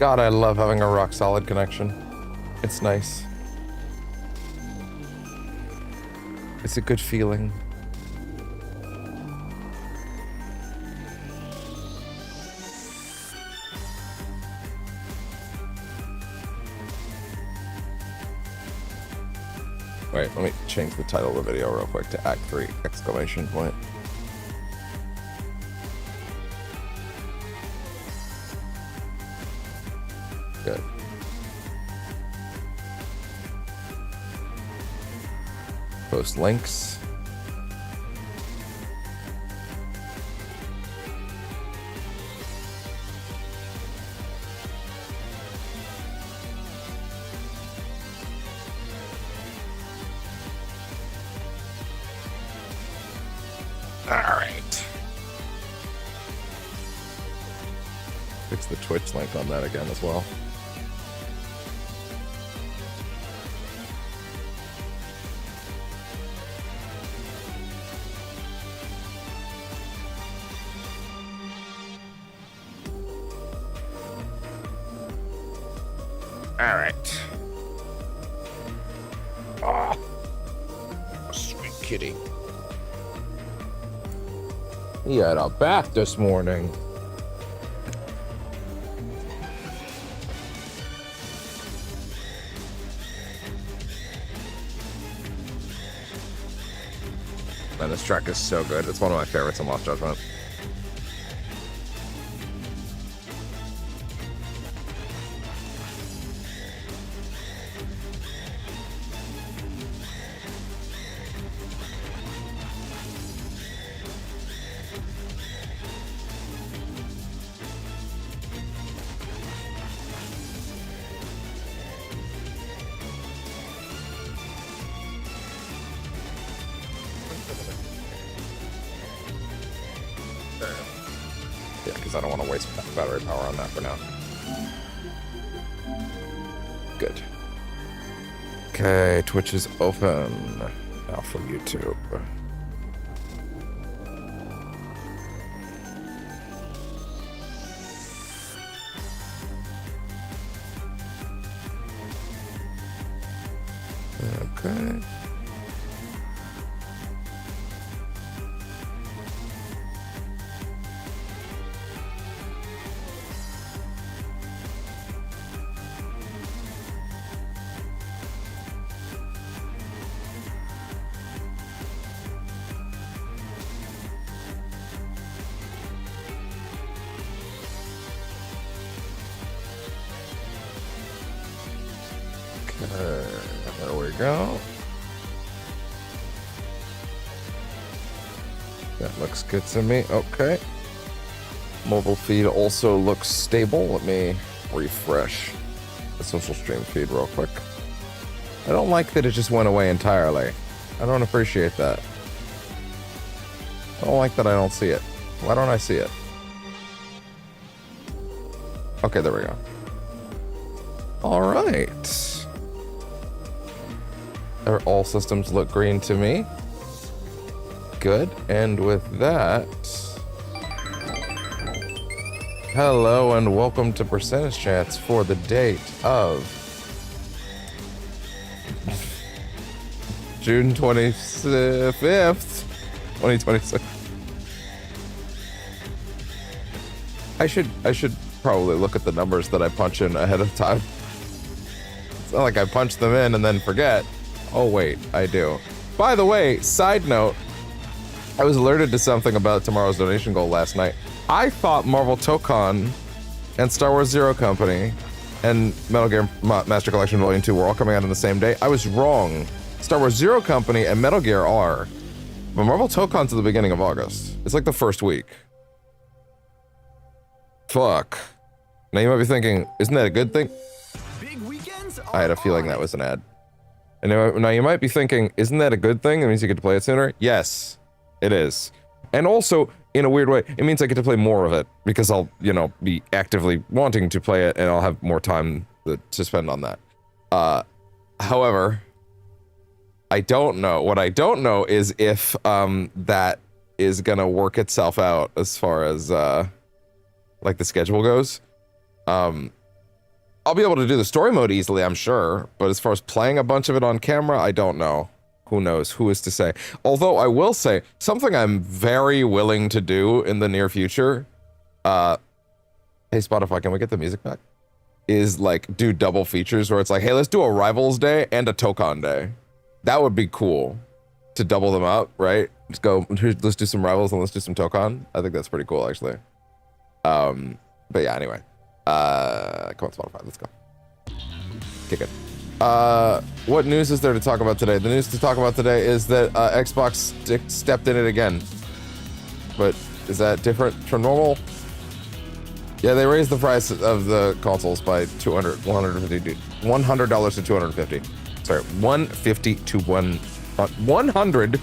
God, I love having a rock solid connection. It's nice. It's a good feeling. Wait, let me change the title of the video real quick to Act 3, exclamation point. Good. Post links. Fix the Twitch link on that again as well. All right. Ah, sweet kitty. He had a bath this morning. Man, this track is so good. It's one of my favorites in Lost Judgment. Yeah, because I don't want to waste battery power on that for now. Good. Okay, Twitch is open now for YouTube. Okay. There we go. That looks good to me. Okay. Mobile feed also looks stable. Let me refresh the social stream feed real quick. I don't like that it just went away entirely. I don't appreciate that. I don't like that I don't see it. Why don't I see it? Okay, there we go. All right. All systems look green to me. Good. And with that, hello and welcome to Percentage Chats for the date of June 25th, 2026. I should probably look at the numbers that I punch in ahead of time. It's not like I punch them in and then forget. Oh wait, I do. By the way, side note, I was alerted to something about tomorrow's donation goal last night. I thought Marvel Tokon and Star Wars Zero Company and Metal Gear Master Collection Volume 2 were all coming out on the same day. I was wrong. Star Wars Zero Company and Metal Gear are, but Marvel Tokon's at the beginning of August. It's like the first week. Fuck. Now you might be thinking, isn't that a good thing? Big weekends I had a feeling that was an ad. And now you might be thinking, isn't that a good thing? It means you get to play it sooner? Yes, it is. And also, in a weird way, it means I get to play more of it because I'll, you know, be actively wanting to play it and I'll have more time to spend on that. However, I don't know. What I don't know is if that is gonna work itself out as far as like the schedule goes. I'll be able to do the story mode easily, I'm sure. But as far as playing a bunch of it on camera, I don't know. Who knows? Who is to say? Although I will say, something I'm very willing to do in the near future, hey Spotify, can we get the music back? Is like do double features where it's like, hey, let's do a Rivals Day and a Tokon Day. That would be cool to double them up, right? Let's do some Rivals and let's do some Tokon. I think that's pretty cool, actually. But yeah, anyway. Come on, Spotify, let's go. Kick it. What news is there to talk about today? The news to talk about today is that Xbox stepped in it again. But is that different from normal? Yeah, they raised the price of the consoles by $100 to $250. Sorry, 150 to 100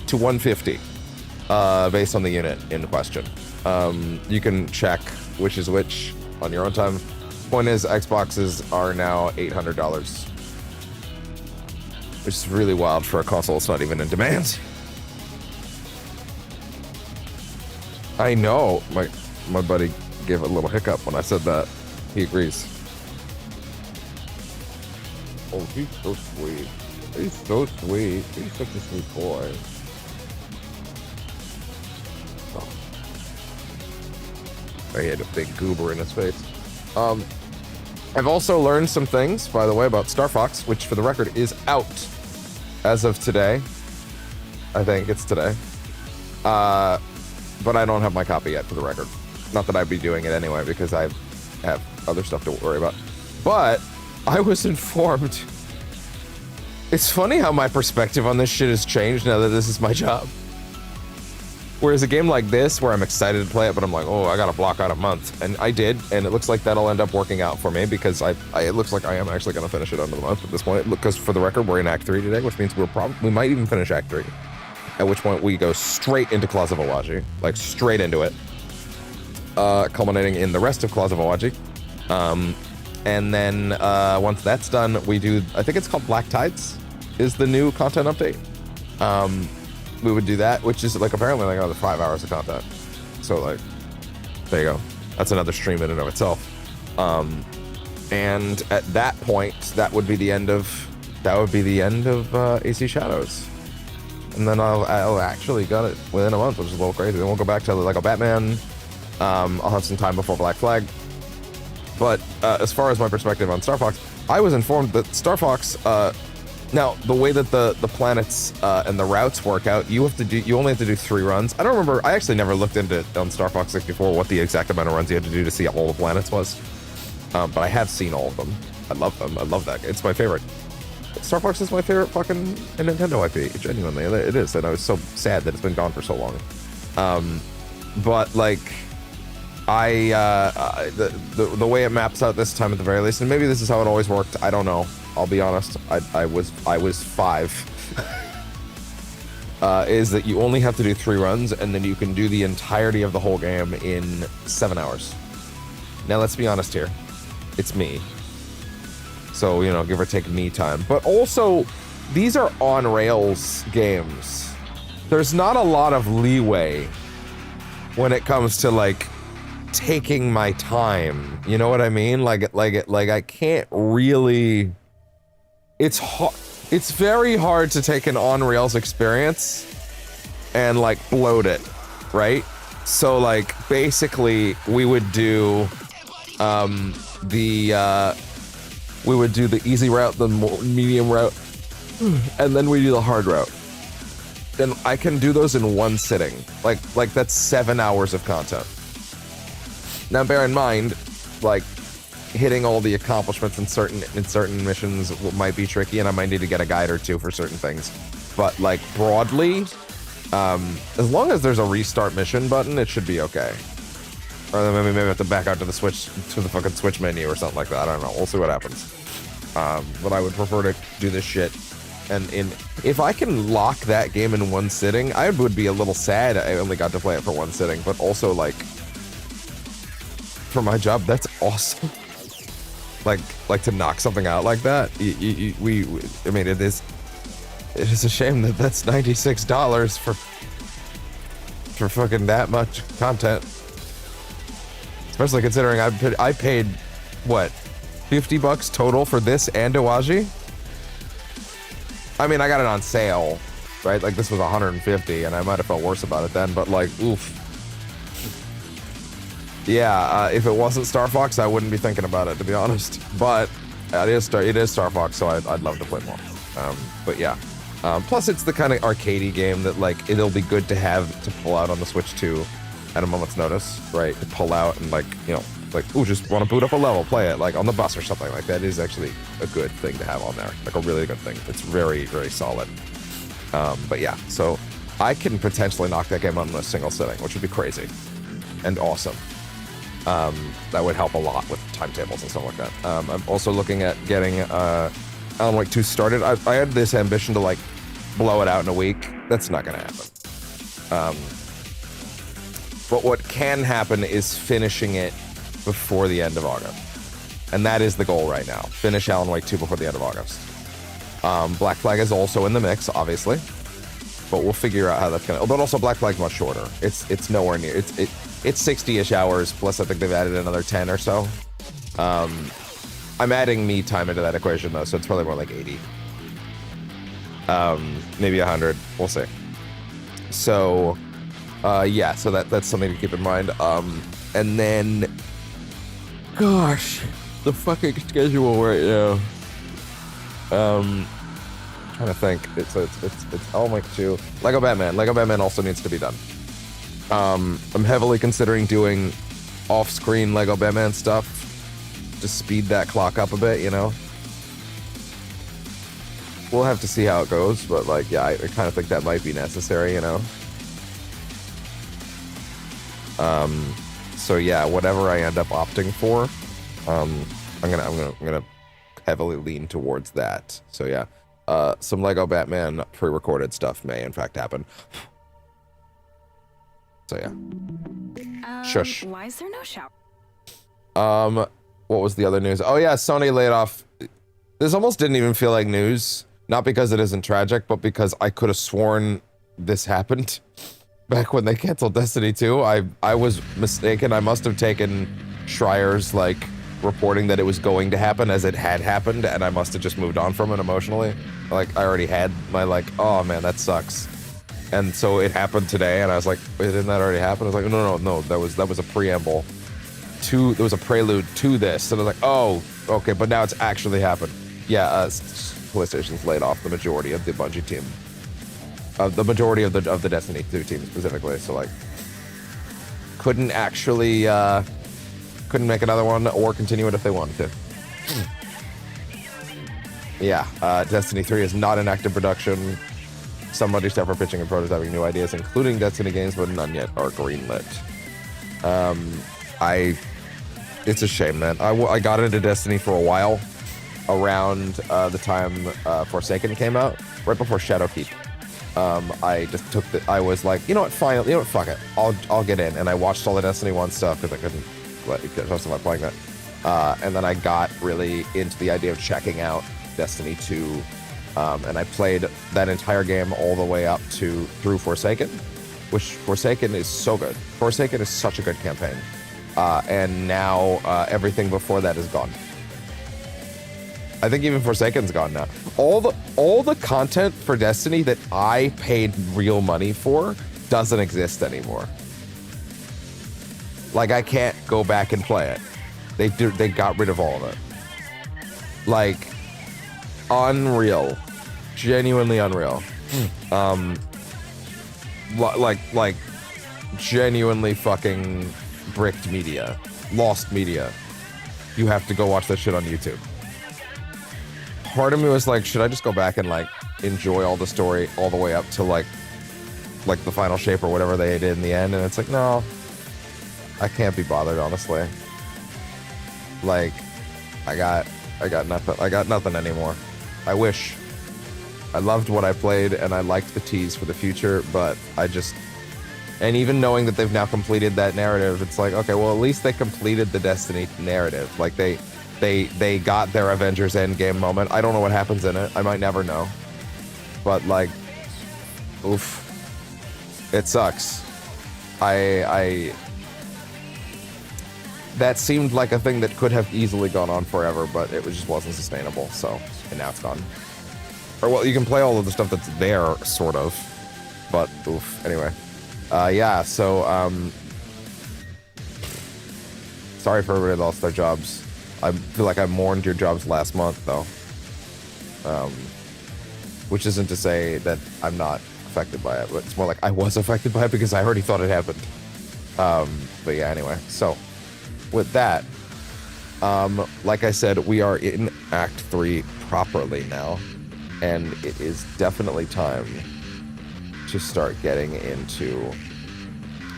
to 150, based on the unit in question. You can check which is which on your own time. Point is, Xboxes are now $800, which is really wild for a console that's not even in demand. I know, my buddy gave a little hiccup when I said that. He agrees. Oh, he's so sweet. He's so sweet. He's such a sweet boy. Oh. He had a big goober in his face. I've also learned some things, by the way, about Star Fox, which for the record is out as of today. I think it's today. But I don't have my copy yet, for the record. Not that I'd be doing it anyway, because I have other stuff to worry about. But I was informed. It's funny how my perspective on this shit has changed now that this is my job. Whereas a game like this, where I'm excited to play it, but I'm like, oh, I gotta block out a month. And I did, and it looks like that'll end up working out for me, because it looks like I am actually gonna finish it under the month at this point. Because for the record, we're in Act 3 today, which means we might even finish Act 3. At which point we go straight into Claws of Awaji. Like, straight into it. Culminating in the rest of Claws of Awaji. And then once that's done, we do, I think it's called Black Tides, is the new content update. We would do that, which is like apparently like another 5 hours of content. So like, there you go. That's another stream in and of itself. And at that point, that would be the end of AC Shadows. And then I'll actually get it within a month, which is a little crazy. Then we'll go back to like a Batman. I'll have some time before Black Flag. But as far as my perspective on Star Fox, I was informed that Star Fox, now the way that the planets and the routes work out, you only have to do 3 runs. I don't remember. I actually never looked into on Star Fox 64 what the exact amount of runs you had to do to see all the planets was. But I have seen all of them. I love them. I love that. It's my favorite. Star Fox is my favorite fucking Nintendo IP. Genuinely, it is. And I was so sad that it's been gone for so long. But like, the way it maps out this time at the very least, and maybe this is how it always worked. I don't know. I'll be honest. I was 5. Is that you only have to do 3 runs, and then you can do the entirety of the whole game in 7 hours. Now let's be honest here. It's me. So, you know, give or take me time. But also, these are on-rails games. There's not a lot of leeway when it comes to, like, taking my time. You know what I mean? Like I can't really... It's very hard to take an on-rails experience and, like, bloat it, right? So, like, basically, we would do the easy route, the medium route, and then we do the hard route. And I can do those in one sitting. Like that's 7 hours of content. Now, bear in mind, like, hitting all the accomplishments in certain missions might be tricky, and I might need to get a guide or 2 for certain things. But, like, broadly, as long as there's a restart mission button, it should be okay. Or then maybe I have to back out to the fucking Switch menu or something like that. I don't know. We'll see what happens. But I would prefer to do this shit. And if I can lock that game in one sitting, I would be a little sad I only got to play it for one sitting. But also, like, for my job, that's awesome. like to knock something out like that. I mean, it is a shame that that's $96 for fucking that much content. Especially considering I paid, what, $50 total for this and Iwaji? I mean, I got it on sale, right? Like, this was 150, and I might have felt worse about it then, but, like, oof. Yeah, if it wasn't Star Fox, I wouldn't be thinking about it, to be honest. But it is Star Fox, so I'd love to play more. But yeah. Plus, it's the kind of arcadey game that, like, it'll be good to have to pull out on the Switch 2 at a moment's notice, right? To pull out and, like, you know, like, ooh, just want to boot up a level, play it, like, on the bus or something like that is actually a good thing to have on there. Like, a really good thing. It's very, very solid. But yeah, so I can potentially knock that game out in a single sitting, which would be crazy and awesome. That would help a lot with timetables and stuff like that. I'm also looking at getting Alan Wake 2 started. I had this ambition to, like, blow it out in a week. That's not going to happen. But what can happen is finishing it before the end of August. And that is the goal right now. Finish Alan Wake 2 before the end of August. Black Flag is also in the mix, obviously. But we'll figure out how that's going to... But also, Black Flag's much shorter. It's nowhere near... It's 60-ish hours, plus I think they've added another 10 or so. I'm adding me time into that equation, though, so it's probably more like 80. Maybe 100. We'll see. So, yeah, so that's something to keep in mind. And then... Gosh, the fucking schedule right now. Trying to think. It's Alan Wake 2. Lego Batman. Lego Batman also needs to be done. I'm heavily considering doing off-screen Lego Batman stuff to speed that clock up a bit, you know? We'll have to see how it goes, but, like, yeah, I kind of think that might be necessary, you know? So yeah, whatever I end up opting for, I'm gonna heavily lean towards that. So yeah, some Lego Batman pre-recorded stuff may in fact happen. So yeah. Shush. Why is there no shower? What was the other news? Oh yeah, Sony laid off. This almost didn't even feel like news. Not because it isn't tragic, but because I could have sworn this happened. Back when they canceled Destiny 2, I was mistaken. I must have taken Schreier's, like, reporting that it was going to happen as it had happened, and I must have just moved on from it emotionally. Like, I already had my, like, oh man, that sucks. And so it happened today, and I was like, wait, didn't that already happen? I was like, no, that was a preamble to, there was a prelude to this. And I was like, oh, okay, but now it's actually happened. Yeah, PlayStation's laid off the majority of the Bungie team. The majority of the Destiny 2 team specifically, so like couldn't make another one or continue it if they wanted to. Yeah, Destiny 3 is not in active production. Somebody's ever pitching and prototyping new ideas, including Destiny games, but none yet are greenlit. It's a shame, man. I got into Destiny for a while, around the time Forsaken came out, right before Shadowkeep. I just took I was like, you know what, fine, you know what, fuck it, I'll get in, and I watched all the Destiny 1 stuff because I couldn't justify playing that, and then I got really into the idea of checking out Destiny 2, and I played that entire game all the way up through Forsaken, which Forsaken is so good. Forsaken is such a good campaign, and now everything before that is gone. I think even Forsaken's gone now. All the content for Destiny that I paid real money for doesn't exist anymore. Like, I can't go back and play it. They got rid of all of it. Like, unreal. Genuinely unreal. Like genuinely fucking bricked media. Lost media. You have to go watch that shit on YouTube. Part of me was like, should I just go back and like enjoy all the story all the way up to like the final shape or whatever they did in the end? And it's like, no, I can't be bothered, honestly. Like, I got nothing anymore. I wish. I loved what I played and I liked the tease for the future, but and even knowing that they've now completed that narrative, it's like, okay, well, at least they completed the Destiny narrative. Like, they got their Avengers Endgame moment. I don't know what happens in it. I might never know. But, like, oof. It sucks. that seemed like a thing that could have easily gone on forever, but it just wasn't sustainable. So, and now it's gone. Or well, you can play all of the stuff that's there, sort of, but oof. Anyway, yeah. So, sorry for everybody that lost their jobs. I feel like I mourned your jobs last month, though. Which isn't to say that I'm not affected by it, but it's more like I was affected by it because I already thought it happened. But yeah, anyway. So, with that, like I said, we are in Act 3 properly now, and it is definitely time to start getting into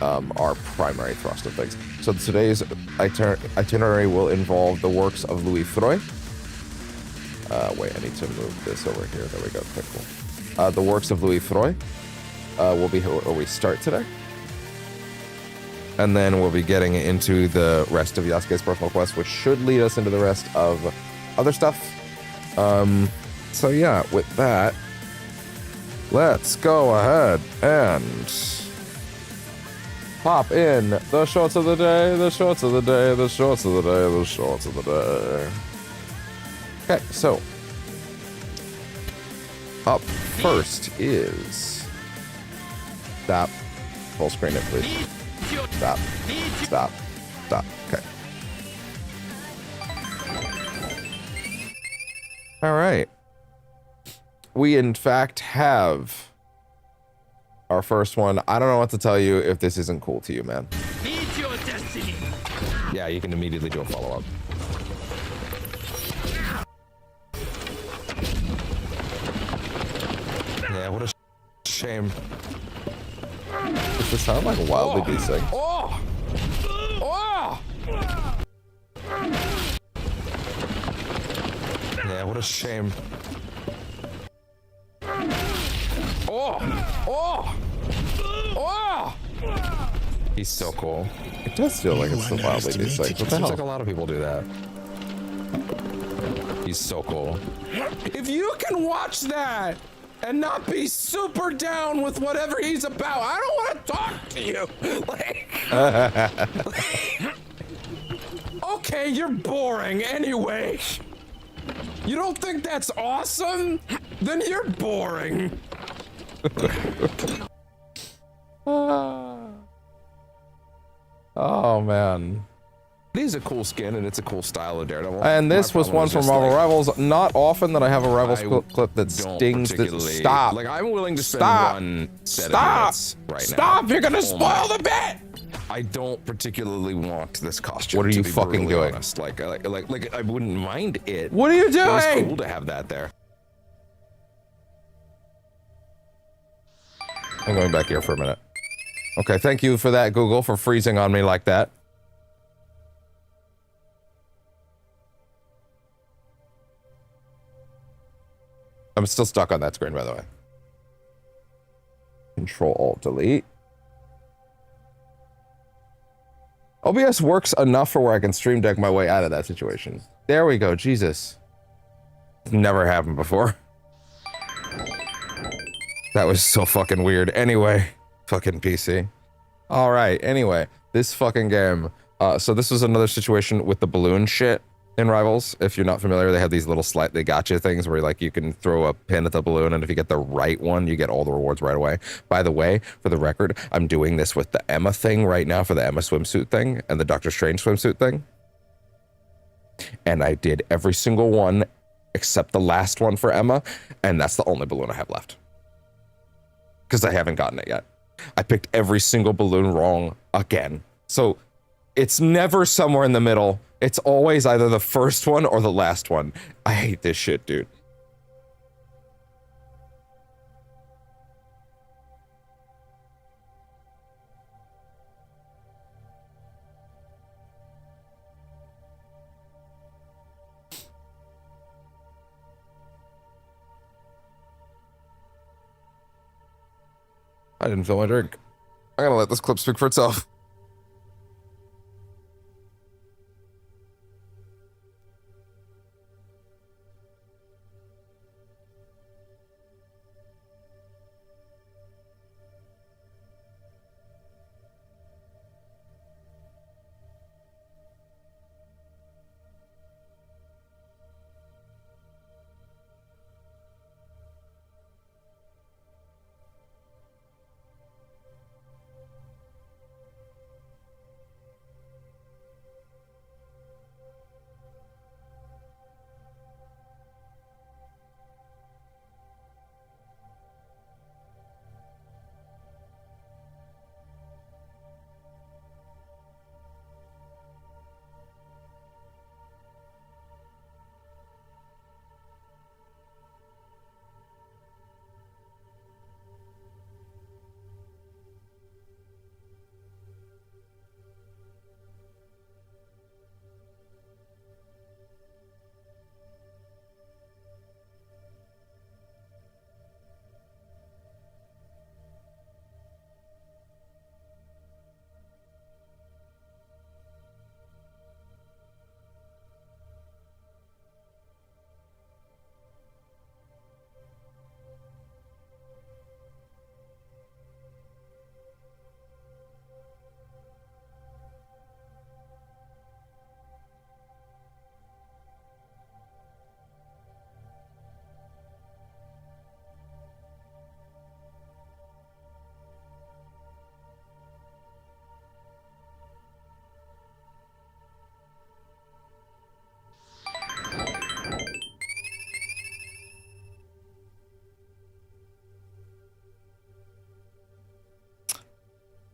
our primary thrust of things. So today's itinerary will involve the works of Louis Freud. Wait, I need to move this over here. There we go. Okay, cool. The works of Louis Freud will be where we start today. And then we'll be getting into the rest of Yasuke's personal quest, which should lead us into the rest of other stuff. So yeah, with that, let's go ahead and pop in the shorts of the day, the shorts of the day, the shorts of the day, the shorts of the day. Okay, so up first is stop. Full screen it, please. Stop. Stop. Stop. Okay. All right. We, in fact, have our first one. I don't know what to tell you if this isn't cool to you, man. Meet your destiny. Yeah, you can immediately do a follow-up. Yeah, what a shame. Does this sound like Wildly Beasting? Oh! Oh! Yeah, what a shame. Oh! Oh! Oh! He's so cool. It does feel like it's the Wildly Beasting. What the hell? Seems like a lot of people do that. He's so cool. If you can watch that and not be super down with whatever he's about, I don't want to talk to you. Okay, you're boring anyway. You don't think that's awesome? Then you're boring. Oh, man. It is a cool skin and it's a cool style of Daredevil. And this was one from Marvel like, Rivals. Not often that I have a Rivals clip that don't stings the... particularly- Stop. Like, I'm willing to spend Stop. one set Stop. of minutes right now. Stop. You're gonna Oh spoil my- the bit. I don't particularly want this costume. What are you to be fucking brutally doing? honest. Like I wouldn't mind it. What are you It was doing? cool to have that there. I'm going back here for a minute. Okay, thank you for that, Google, for freezing on me like that. I'm still stuck on that screen, by the way. Control-Alt-Delete. OBS works enough for where I can stream deck my way out of that situation. There we go, Jesus. It's never happened before. That was so fucking weird. Anyway, fucking PC. All right, anyway, this fucking game. So this was another situation with the balloon shit in Rivals. If you're not familiar, they have these little slightly gotcha things where like you can throw a pin at the balloon, and if you get the right one, you get all the rewards right away. By the way, for the record, I'm doing this with the Emma thing right now, for the Emma swimsuit thing and the Doctor Strange swimsuit thing. And I did every single one except the last one for Emma, and that's the only balloon I have left. Because I haven't gotten it yet. I picked every single balloon wrong again. So it's never somewhere in the middle. It's always either the first one or the last one. I hate this shit, dude. I didn't fill my drink. I'm gonna let this clip speak for itself.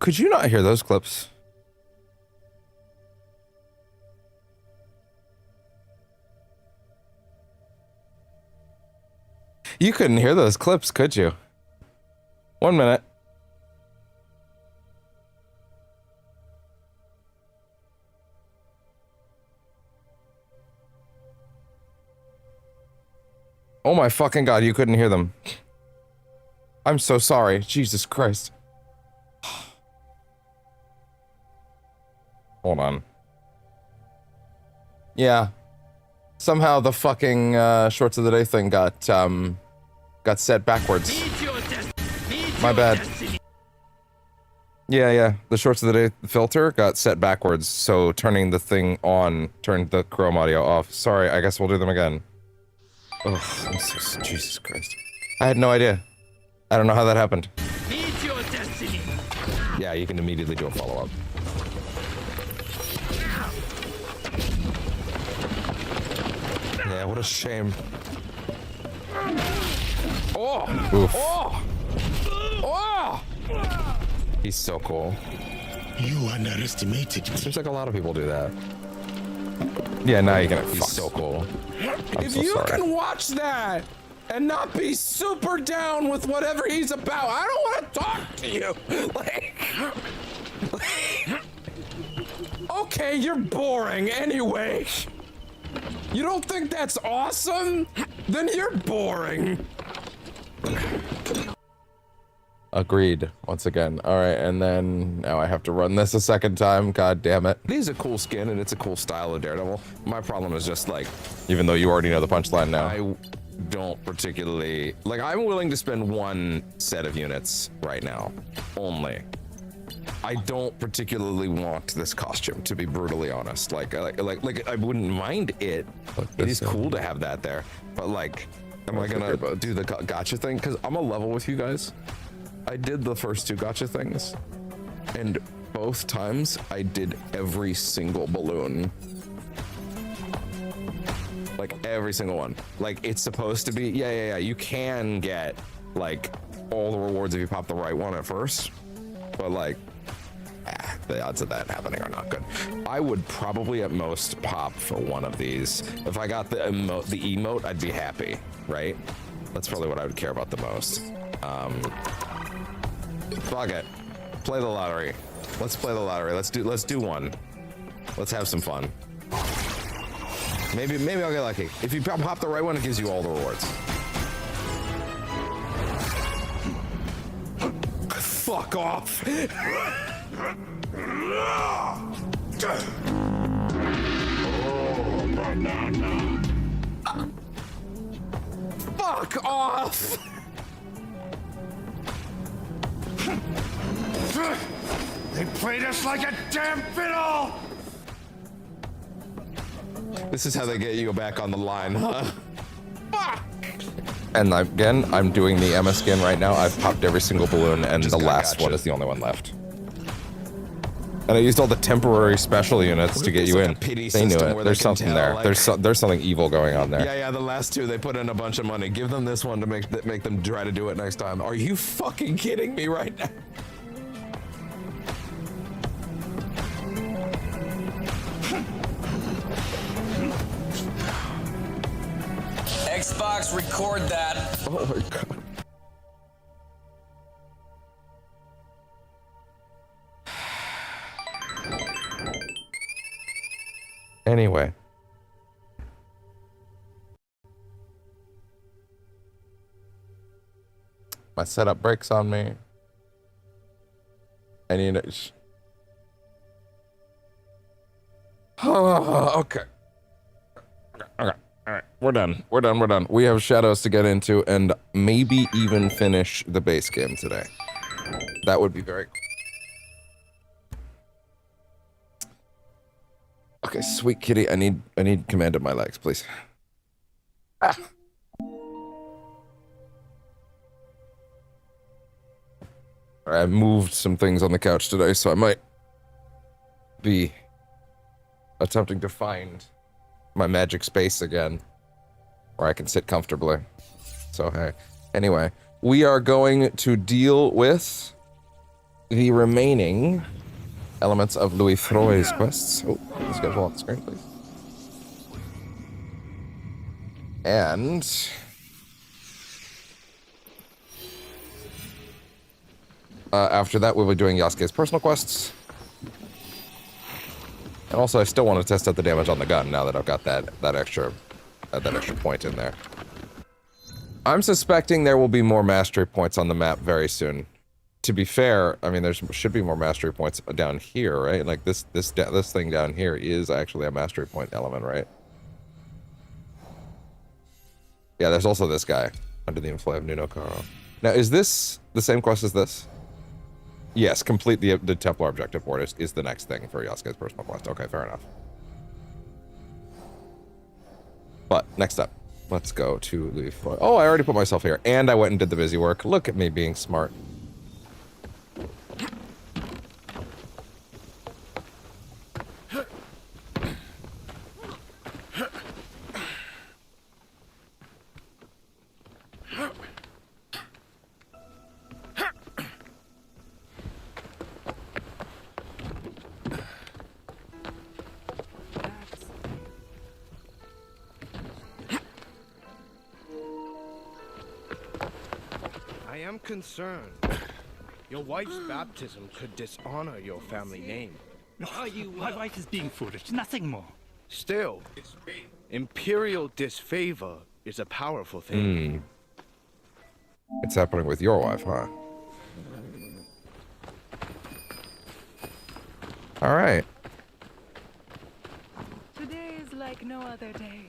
could you not hear those clips? You couldn't hear those clips, could you? 1 minute. Oh my fucking god, you couldn't hear them. I'm so sorry. Jesus Christ. Hold on. Yeah. Somehow the fucking shorts of the day thing got set backwards. My bad. Yeah. The shorts of the day filter got set backwards, so turning the thing on turned the Chrome audio off. Sorry, I guess we'll do them again. Ugh, Jesus Christ. I had no idea. I don't know how that happened. Yeah, you can immediately do a follow-up. Yeah, what a shame. Oh! Oof. Oh! Oh! He's so cool. You underestimated me. Seems like a lot of people do that. Yeah, now you can. He's so cool. If you can watch that and not be super down with whatever he's about, I don't want to talk to you. Okay, you're boring anyway. You don't think that's awesome? Then you're boring. Agreed. Once again. All right, and then now I have to run this a second time. God damn it. It is a cool skin and it's a cool style of Daredevil. My problem is just like, even though you already know the punchline now, I don't particularly like. I'm willing to spend one set of units right now, only. I don't particularly want this costume, to be brutally honest. Like I wouldn't mind it. It is cool to have that there, but like, am I gonna do the gotcha thing? Because I'm a level with you guys. I did the first two gotcha things, and both times I did every single balloon. Like every single one. Like it's supposed to be, yeah. You can get like all the rewards if you pop the right one at first, but like, the odds of that happening are not good. I would probably at most pop for one of these. If I got the emote, I'd be happy, right? That's probably what I would care about the most. Fuck it. Play the lottery. Let's play the lottery. Let's do one. Let's have some fun. Maybe I'll get lucky. If you pop the right one, it gives you all the rewards. Fuck off. Fuck off. They played us like a damn fiddle! This is how they get you back on the line, huh? Fuck! And again, I'm doing the Emma skin right now. I've popped every single balloon, and the last one is the only one left. And I used all the temporary special units to get you in. They knew it. There's something there. Like, there's something evil going on there. Yeah. The last two, they put in a bunch of money. Give them this one to make them try to do it next time. Are you fucking kidding me right now? Xbox, record that. Oh my god. Anyway. My setup breaks on me. I need it. Okay. All right. We're done. We have shadows to get into and maybe even finish the base game today. That would be very cool. Okay, sweet kitty. I need command of my legs, please. Ah. I moved some things on the couch today, so I might be attempting to find my magic space again, where I can sit comfortably. So hey, anyway, we are going to deal with the remaining elements of Louis Froy's quests. Oh, schedule off the screen, please. And after that, we'll be doing Yasuke's personal quests. And also, I still want to test out the damage on the gun now that I've got that extra point in there. I'm suspecting there will be more mastery points on the map very soon. To be fair, I mean, there should be more mastery points down here, right? Like this thing down here is actually a mastery point element, right? Yeah, there's also this guy under the inflow of Nunokaro. Now, is this the same quest as this? Yes, complete the Templar objective board is the next thing for Yasuke's personal quest. Okay, fair enough. But next up, let's go to Louis Froy. Oh, I already put myself here, and I went and did the busy work. Look at me being smart. I am concerned. Your wife's baptism could dishonor your family name. My wife is being foolish, nothing more. Still, imperial disfavor is a powerful thing. It's happening with your wife, huh? All right. Today is like no other day.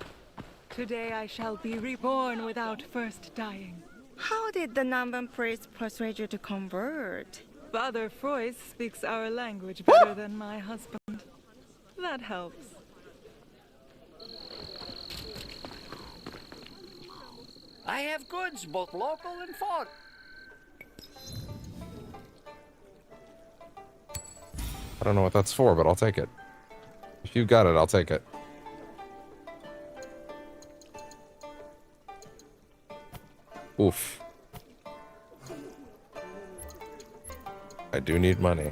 Today I shall be reborn without first dying. How did the Namban priest persuade you to convert? Father Frois speaks our language better than my husband. That helps. I have goods, both local and foreign. I don't know what that's for, but I'll take it. If you got it, I'll take it. Oof. I do need money.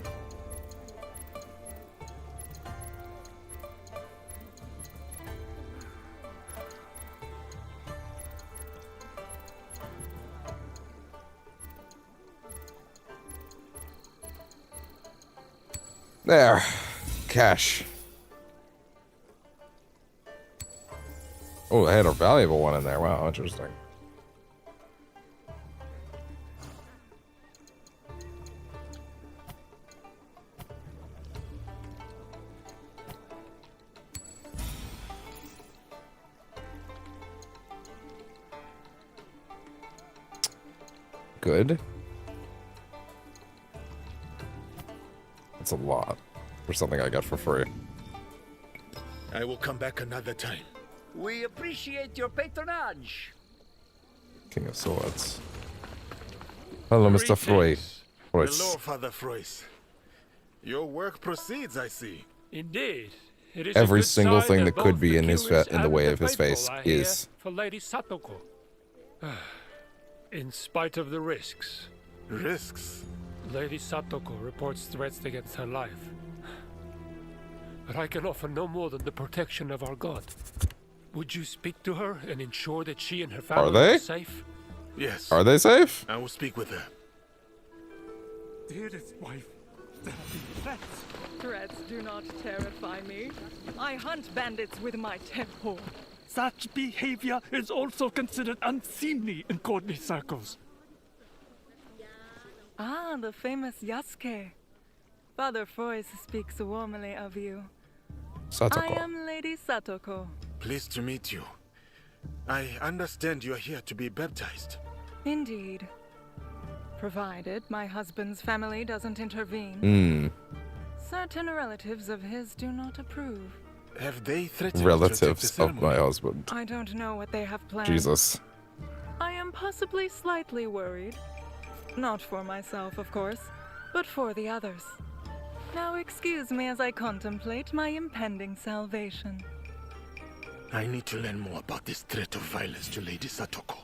There. Cash. Oh, I had a valuable one in there. Wow, interesting. Good. That's a lot for something I got for free. I will come back another time. We appreciate your patronage. King of Swords. Hello, Mr. Froy. Hello, Father Frois. Your work proceeds, I see. Indeed. It is Every a good single sign thing that that could both be the in his curious in the and way the of his faithful face are here is for Lady Satoko. In spite of the risks, Risks? Lady Satoko reports threats against her life. But I can offer no more than the protection of our god. Would you speak to her and ensure that she and her family they? are safe? Yes. Are they safe? I will speak with her. Dearest wife, there have been threats. Threats do not terrify me. I hunt bandits with my tempo. Such behavior is also considered unseemly in courtly circles. Ah, the famous Yasuke. Father Frois speaks warmly of you. Satoko. I am Lady Satoko. Pleased to meet you. I understand you are here to be baptized. Indeed. Provided my husband's family doesn't intervene. Certain relatives of his do not approve. Have they threatened to take the Relatives of ceremony? my husband. I don't know what they have planned. Jesus. I am possibly slightly worried. Not for myself, of course, but for the others. Now excuse me as I contemplate my impending salvation. I need to learn more about this threat of violence to Lady Satoko.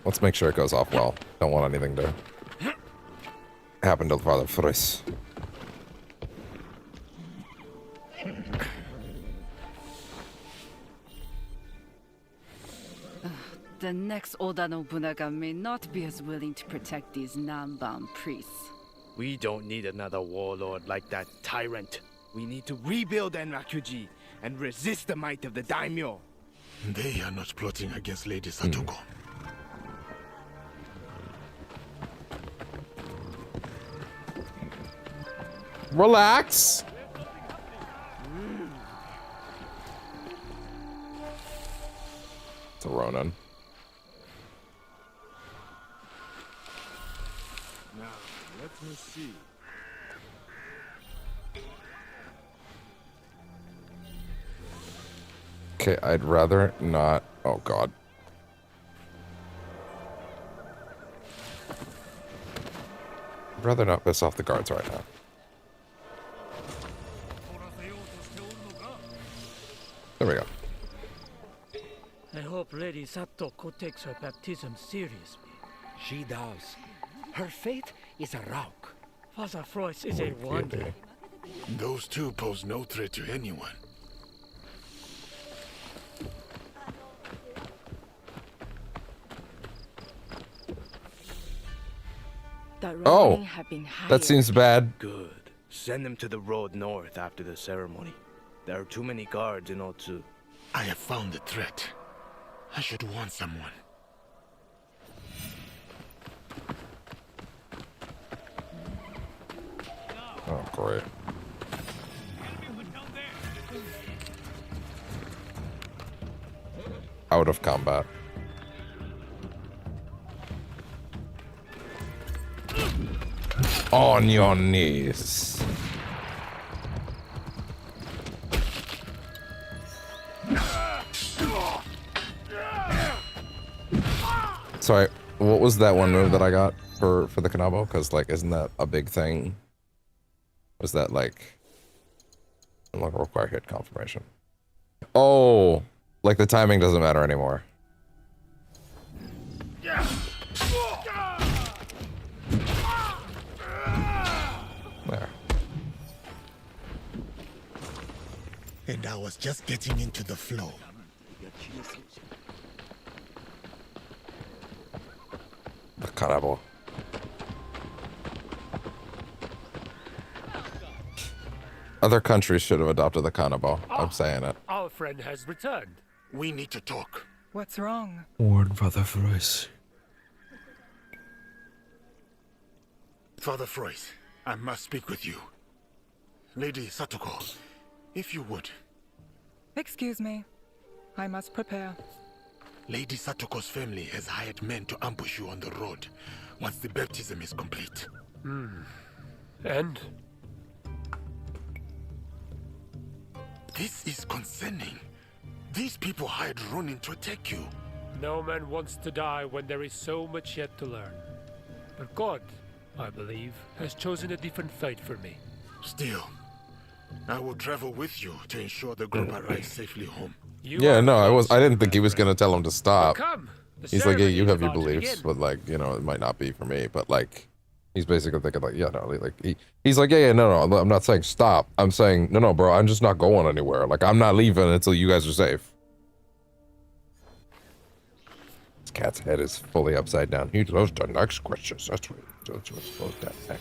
Let's make sure it goes off well. Don't want anything to happened to Father Fris? The next Oda Nobunaga may not be as willing to protect these Namban priests. We don't need another warlord like that tyrant. We need to rebuild Enrakuji and resist the might of the daimyo. They are not plotting against Lady Satoko. Relax. It's a Ronin. Now, let me see. Okay, I'd rather not. Oh God. I'd rather not piss off the guards right now. There we go. I hope Lady Satoko takes her baptism seriously. She does. Her faith is a rock. Father Frois is a wonder. Those two pose no threat to anyone. The Oh, Ronin have been hired. that seems bad. Good. Send them to the road north after the ceremony. There are too many guards in Otsu. I have found the threat. I should warn someone. Oh, great. Out of combat. On your knees. Sorry, what was that one move that I got for the Kanabo? Because, like, isn't that a big thing? Was that, like... I'm not gonna require hit confirmation. Oh! Like, the timing doesn't matter anymore. There. And I was just getting into the flow. The Kanabo. Other countries should have adopted the Kanabo. I'm saying it. Our friend has returned. We need to talk. What's wrong? Warn Father Frois. Father Frois, I must speak with you. Lady Satoko, if you would. Excuse me. I must prepare. Lady Satoko's family has hired men to ambush you on the road once the baptism is complete. And? This is concerning. These people hired Ronin to attack you. No man wants to die when there is so much yet to learn. But God, I believe, has chosen a different fate for me. Still, I will travel with you to ensure the group arrives safely home. Yeah, no, I didn't think he was gonna tell him to stop. Come. He's like, yeah, you have your beliefs, but like, you know, it might not be for me. But like, he's basically thinking like, yeah, no, like he's like, yeah, no, I'm not saying stop. I'm saying, no, bro, I'm just not going anywhere. Like, I'm not leaving until you guys are safe. This cat's head is fully upside down. He loves the next questions. That's what he does. He loves that neck.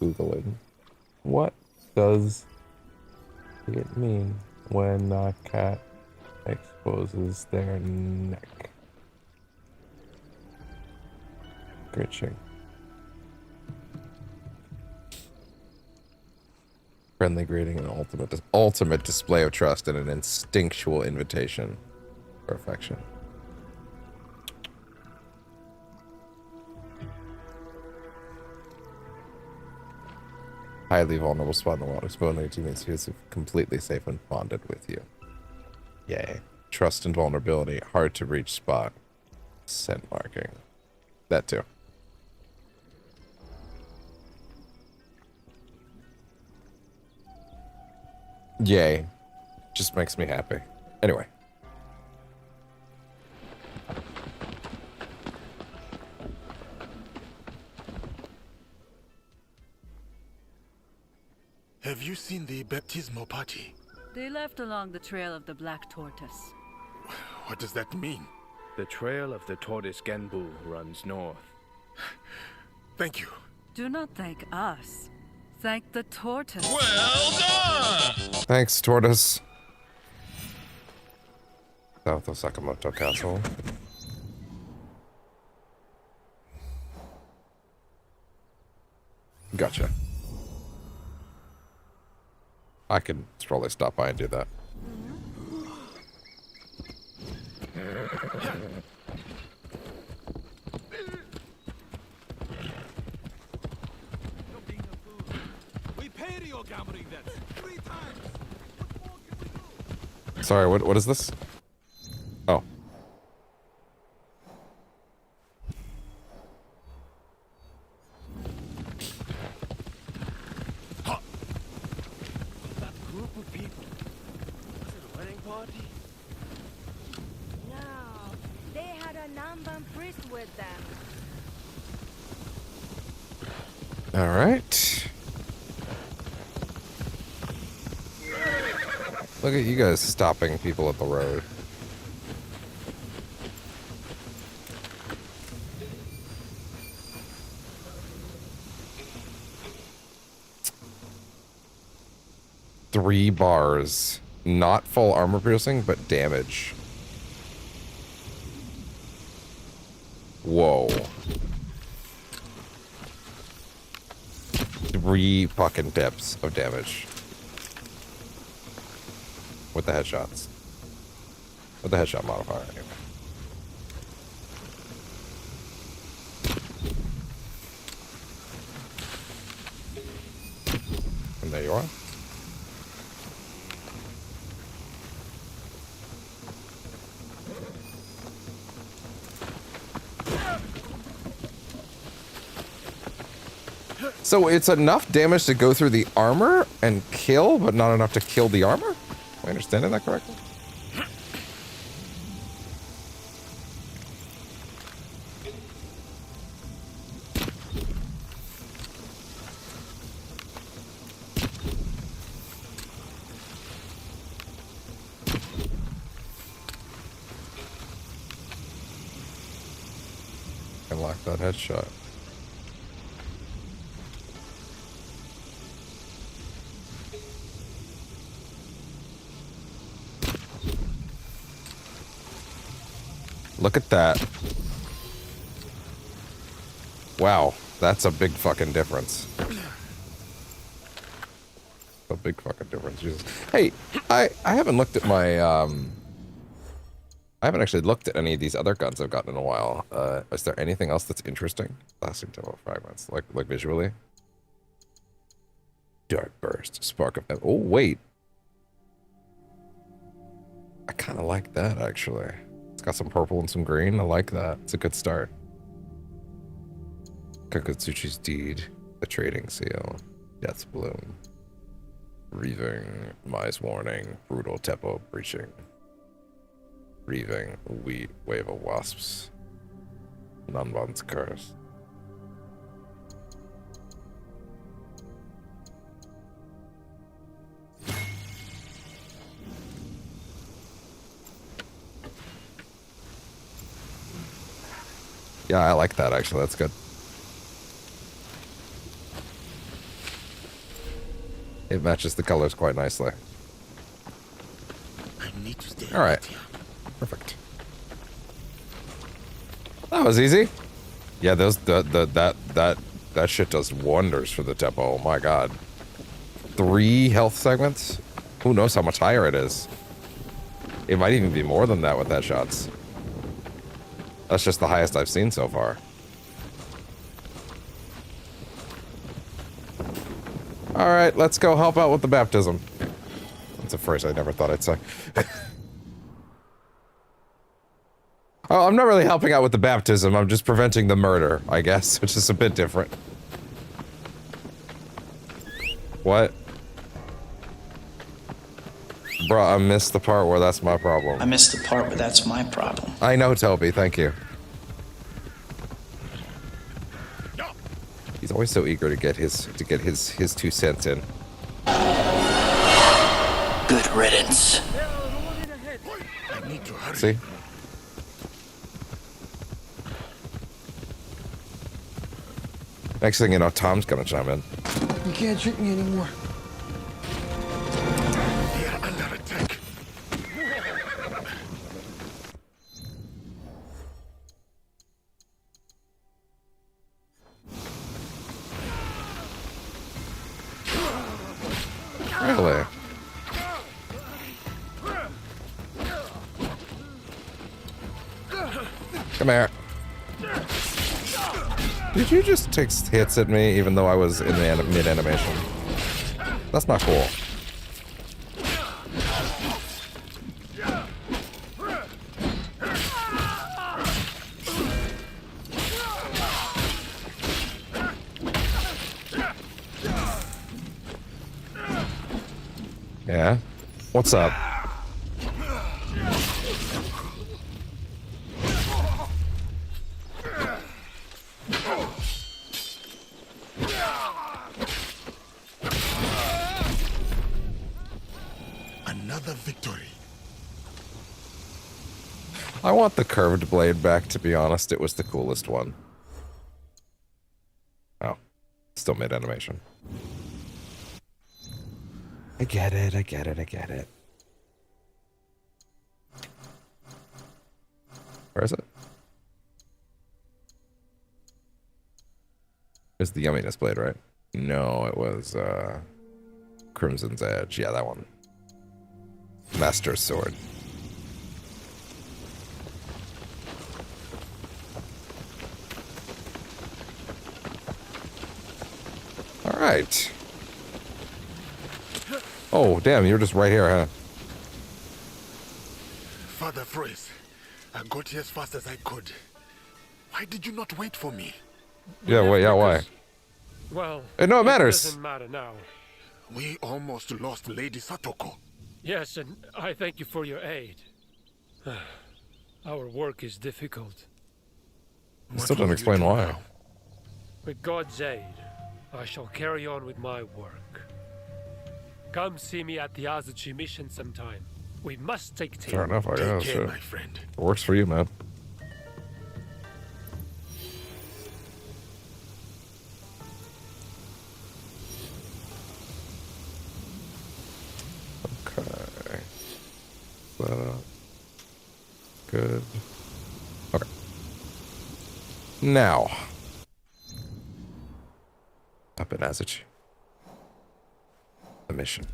Googling. What does it mean when a cat exposes their neck? Gritching. Friendly greeting and ultimate display of trust and an instinctual invitation for affection. Highly vulnerable spot in the water. Exposing your teammates who's completely safe and bonded with you. Yay. Trust and vulnerability. Hard to reach spot. Scent marking. That too. Yay. Just makes me happy. Anyway. Have you seen the baptismal party? They left along the trail of the Black Tortoise. What does that mean? The trail of the tortoise Genbu runs north. Thank you. Do not thank us. Thank the tortoise. Well done! Thanks, Tortoise. South of Sakamoto Castle. Gotcha. I can probably stop by and do that. We paid your gambling debts 3 times. Sorry, what is this? Oh. That group of people. Was it a wedding party? No, they had a Namban priest with them. All right. Look at you guys stopping people at the road. Three bars. Not full armor piercing, but damage. Whoa. 3 fucking pips of damage. With the headshots. With the headshot modifier, anyway. And there you are. So it's enough damage to go through the armor and kill, but not enough to kill the armor? Am I understanding that correctly? I lock that headshot. Look at that. Wow, that's a big fucking difference. A big fucking difference. Jesus. Hey, I haven't looked at my I haven't actually looked at any of these other guns I've gotten in a while. Is there anything else that's interesting? Lasting tempo fragments, like visually. Dark burst, spark of. Oh wait, I kind of like that actually. It's got some purple and some green. I like that. It's a good start. Kakutsuchi's Deed, the Trading Seal, Death's Bloom, Reaving, Mize Warning, Brutal Teppo Breaching, Reaving, Wave of Wasps, Nanban's Curse. Yeah, I like that actually. That's good. It matches the colors quite nicely. I need to stay. All right. Perfect. That was easy. Yeah, those that shit does wonders for the tempo. Oh my god. 3 health segments? Who knows how much higher it is? It might even be more than that with headshots. That's just the highest I've seen so far. Alright, let's go help out with the baptism. That's a phrase I never thought I'd say. Oh, I'm not really helping out with the baptism, I'm just preventing the murder, I guess, which is a bit different. What? Bro, I missed the part where that's my problem. I missed the part where that's my problem. I know, Toby. Thank you. He's always so eager to get his 2 cents in. Good riddance. I need to hurry. See? Next thing you know, Tom's gonna chime in. You can't trick me anymore. They are under attack. Really? Come here. Did you just take hits at me even though I was in the mid-animation? That's not cool. Yeah? What's up? Another victory. I want the curved blade back, to be honest. It was the coolest one. Oh. Still mid-animation. I get it, I get it, I get it. Where is it? It's the Yumminess Blade, right? No, it was, Crimson's Edge. Yeah, that one. Master's Sword. Alright. Oh, damn, you're just right here, huh? Father Frois, I got here as fast as I could. Why did you not wait for me? Yeah, wait, yeah, why? Well, no, it matters. Doesn't matter now. We almost lost Lady Satoko. Yes, and I thank you for your aid. Our work is difficult. Still don't explain why. Now? With God's aid, I shall carry on with my work. Come see me at the Azuchi mission sometime. We must take care. Fair enough, I guess. Take care, my friend. It works for you, man. Okay. Good. Okay. Now. Up in Azuchi. The mission.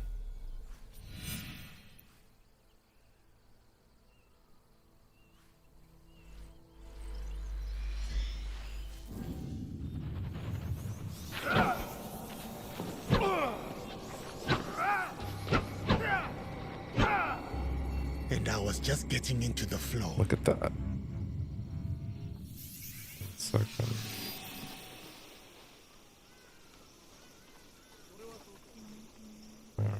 And I was just getting into the flow. Look at that. Second. Alright.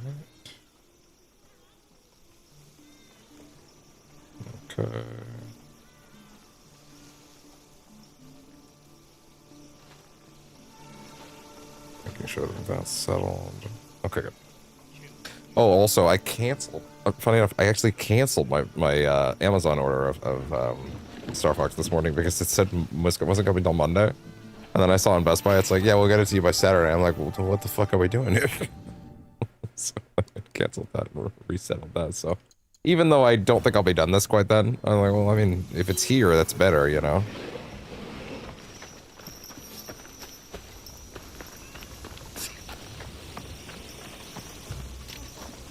Okay. Making sure that that's settled. Okay, good. Oh, also, I canceled. Funny enough, I actually canceled my Amazon order of Star Fox this morning because it said wasn't coming till Monday. And then I saw on Best Buy, it's like, yeah, we'll get it to you by Saturday. I'm like, well, what the fuck are we doing here? So I canceled that or resettled that. So even though I don't think I'll be done this quite then, I'm like, well, I mean, if it's here, that's better, you know?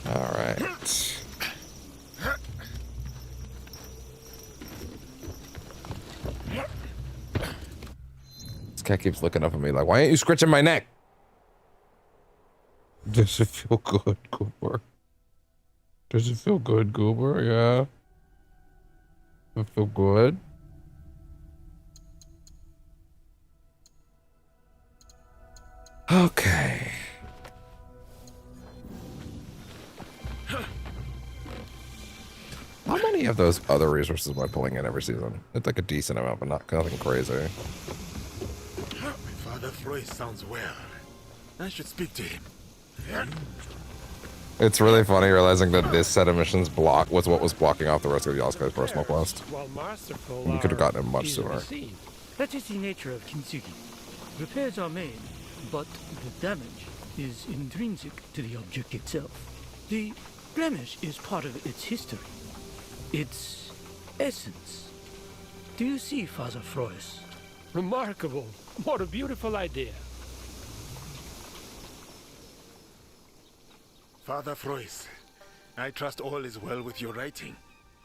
All right. This cat keeps looking up at me like, why ain't you scratching my neck? Does it feel good, Goober? Does it feel good, Goober? Yeah. Does it feel good? Okay. those other resources am I pulling in every season? It's like a decent amount, but nothing crazy. Father Froy sounds well. I should speak to him. It's really funny realizing that this set of missions was what was blocking off the rest of Yasuke's personal quest. You could have gotten it much sooner. That is the nature of kintsugi. Repairs are made, but the damage is intrinsic to the object itself. The blemish is part of its history, its essence. Do you see, Father Frois? Remarkable. What a beautiful idea. Father Frois, I trust all is well with your writing.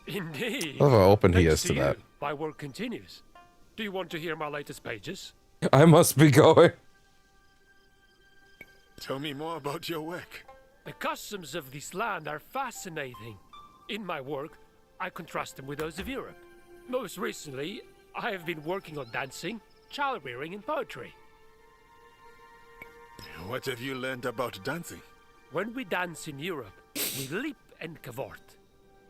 Indeed. I love how open he Thanks is to that. My work continues. Do you want to hear my latest pages? I must be going. Tell me more about your work. The customs of this land are fascinating. In my work, I contrast them with those of Europe. Most recently, I have been working on dancing, child-rearing, and poetry. What have you learned about dancing? When we dance in Europe, we leap and cavort.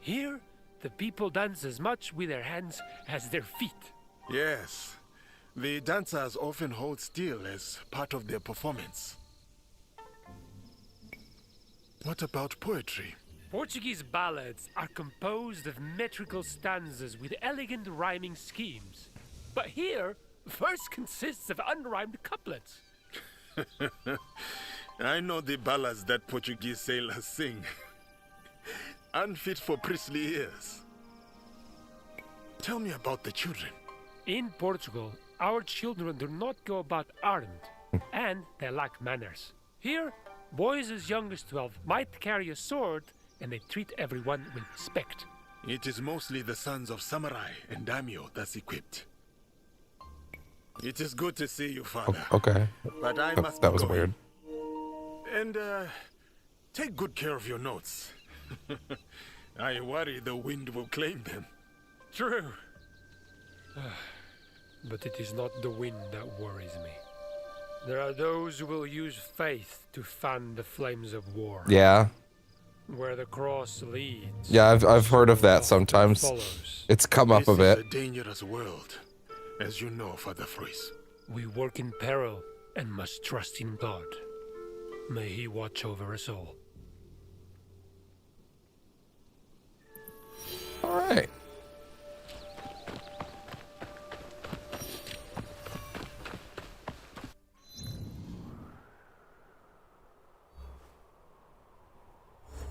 Here, the people dance as much with their hands as their feet. Yes. The dancers often hold still as part of their performance. What about poetry? Portuguese ballads are composed of metrical stanzas with elegant rhyming schemes. But here, verse consists of unrhymed couplets. I know the ballads that Portuguese sailors sing. Unfit for priestly ears. Tell me about the children. In Portugal, our children do not go about armed, and they lack manners. Here, boys as young as 12 might carry a sword, and they treat everyone with respect. It is mostly the sons of samurai and daimyo that's equipped. It is good to see you, Father. Okay. But I must that be was going. weird. And, take good care of your notes. I worry the wind will claim them. True. But it is not the wind that worries me. There are those who will use faith to fan the flames of war. Yeah. Where the cross leads. Yeah, I've heard of that sometimes. Follows. It's come up a bit. This is a dangerous world, as you know, Father Frois. We work in peril and must trust in God. May He watch over us all. All right.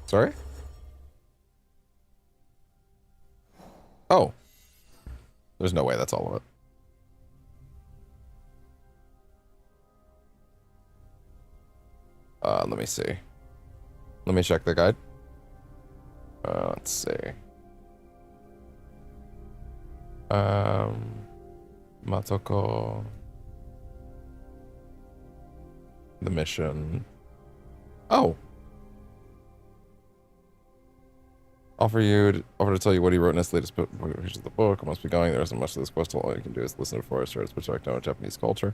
Sorry? Oh. There's no way that's all of it. Let me see. Let me check the guide. Let's see. Matoko. The mission. Oh. Offer to tell you what he wrote in his latest book. Here's the book. I must be going. There isn't much to this quest. All you can do is listen to Forest Words, which are known in Japanese culture.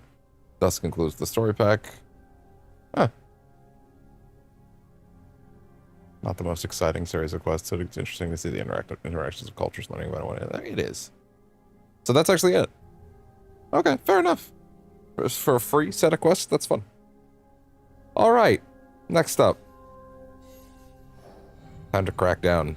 Thus concludes the story pack. Huh. Not the most exciting series of quests, so it's interesting to see the interactions of cultures learning about one another. It is. So that's actually it. Okay, fair enough. For a free set of quests, that's fun. Alright, next up. Time to crack down.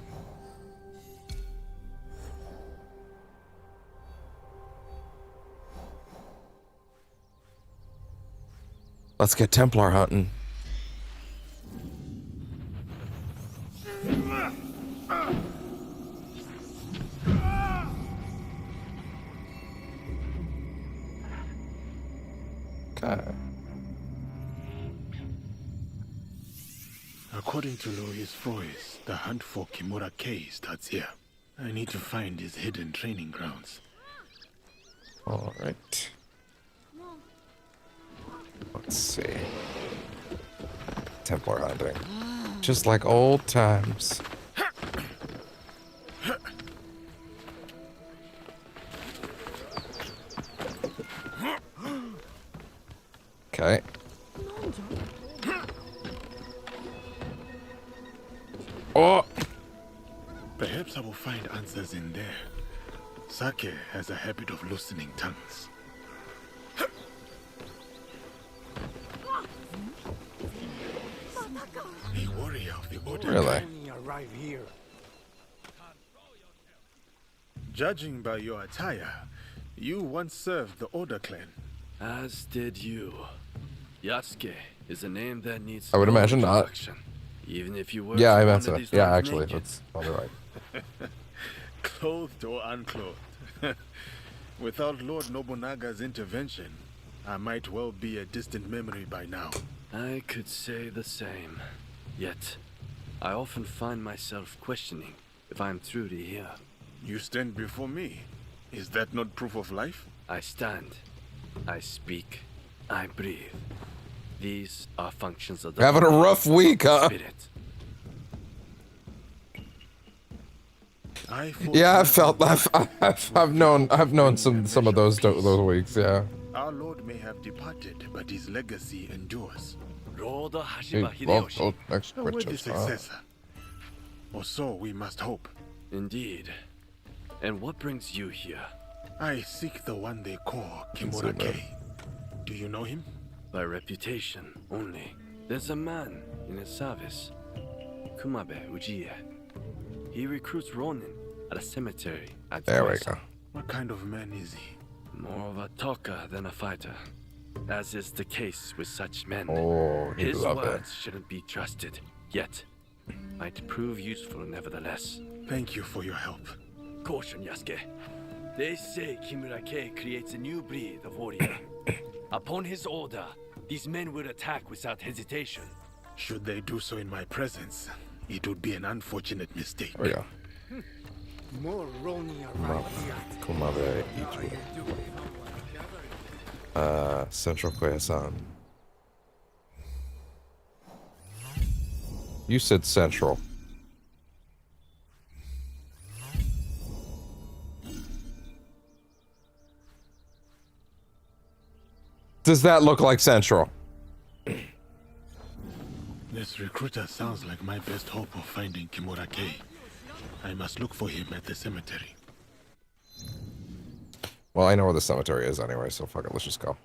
Let's get Templar hunting. Okay. According to Louis Frois, the hunt for Kimura K starts here. I need to find his hidden training grounds. Alright. Let's see. Templar hunting. Just like old times. Okay. Perhaps Perhaps I will find answers in there. Sake has a habit of loosening tongues. A warrior of the Order. Really? Arrive here. Judging by your attire, you once served the Order clan. As did you. Yasuke is a name that needs I would no imagine not. introduction. Even if you were Yeah, to I meant wander to. these Yeah, lands actually, naked. that's probably right. Clothed or unclothed. Without Lord Nobunaga's intervention, I might well be a distant memory by now. I could say the same. Yet, I often find myself questioning if I'm truly here. You stand before me. Is that not proof of life? I stand. I speak. I breathe. These are functions of the Having a rough week, huh? spirit. Yeah, I've known some of those weeks. Yeah. Our Lord may have departed, but his legacy endures. Lord Hey, Hashiba well, Hideyoshi. next With the question. successor. Or so we must hope. Indeed. And what brings you here? I seek the one they call see, man. Kimura-kei. Do you know him? By reputation only. There's a man in his service, Kumabe Ujiye. He recruits Ronin at a cemetery at There we Koisa. go. What kind of man is he? More of a talker than a fighter, as is the case with such men. Oh, he'd His love it. words shouldn't be trusted, yet might prove useful nevertheless. Thank you for your help. Caution, Yasuke. They say Kimura-kei creates a new breed of warrior. Upon his order, these men will attack without hesitation. Should they do so in my presence, it would be an unfortunate mistake. There we go. More Ronin arrive here. Kumabe Ichi. Central Koyasan. You said Central. Does that look like Central? This recruiter sounds like my best hope of finding Kimura-kei. I must look for him at the cemetery. Well, I know where the cemetery is anyway, so fuck it, let's just go.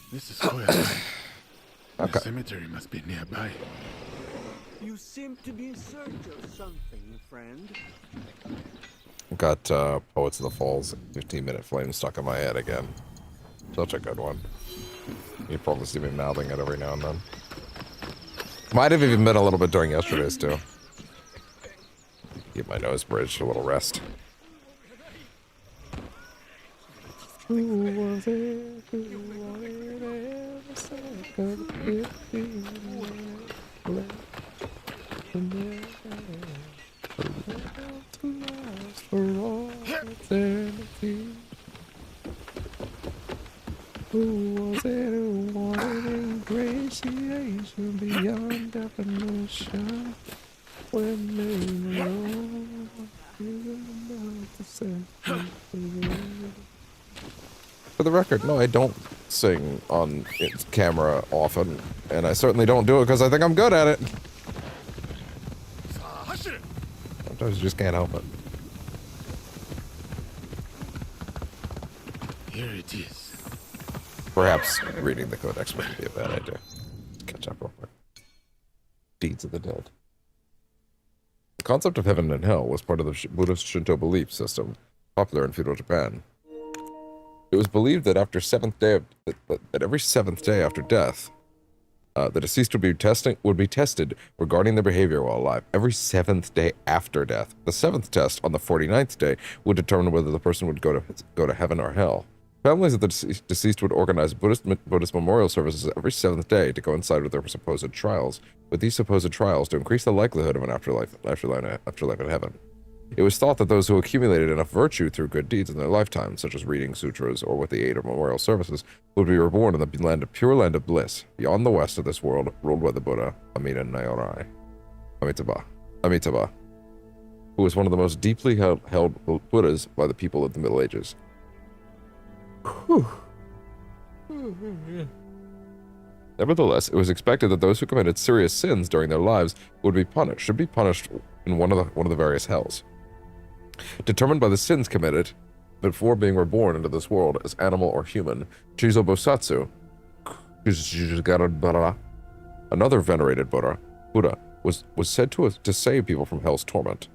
This is Koyasan. Okay. The cemetery must be nearby. You seem to be in search of something, friend. Got Poets of the Falls 15-minute flame stuck in my head again. Such a good one. You probably see me mouthing it every now and then. Might have even been a little bit during yesterday's too. Give my nose bridge a little rest. Who was it? Who was it who wanted ingratiation beyond definition? When they know about to say. For the record, no, I don't sing on camera often, and I certainly don't do it because I think I'm good at it. Sometimes you just can't help it. Here it is. Perhaps reading the Codex wouldn't be a bad idea. Catch up real quick. Deeds of the Dead. The concept of heaven and hell was part of the Buddhist Shinto belief system, popular in feudal Japan. It was believed that after that every seventh day after death, the deceased would be tested regarding their behavior while alive. Every seventh day after death. The seventh test on the 49th day would determine whether the person would go to heaven or hell. Families of the deceased would organize Buddhist memorial services every seventh day to coincide with their supposed trials, with these supposed trials to increase the likelihood of an afterlife in heaven. It was thought that those who accumulated enough virtue through good deeds in their lifetime, such as reading sutras or with the aid of memorial services, would be reborn in the pure land of bliss, beyond the west of this world, ruled by the Buddha, Amida Nyorai. Amitabha, who was one of the most deeply held Buddhas by the people of the Middle Ages. Whew. Nevertheless, it was expected that those who committed serious sins during their lives should be punished in one of the various hells, determined by the sins committed before being reborn into this world as animal or human. Shizo Bosatsu, another venerated Buddha, was said to save people from hell's torment.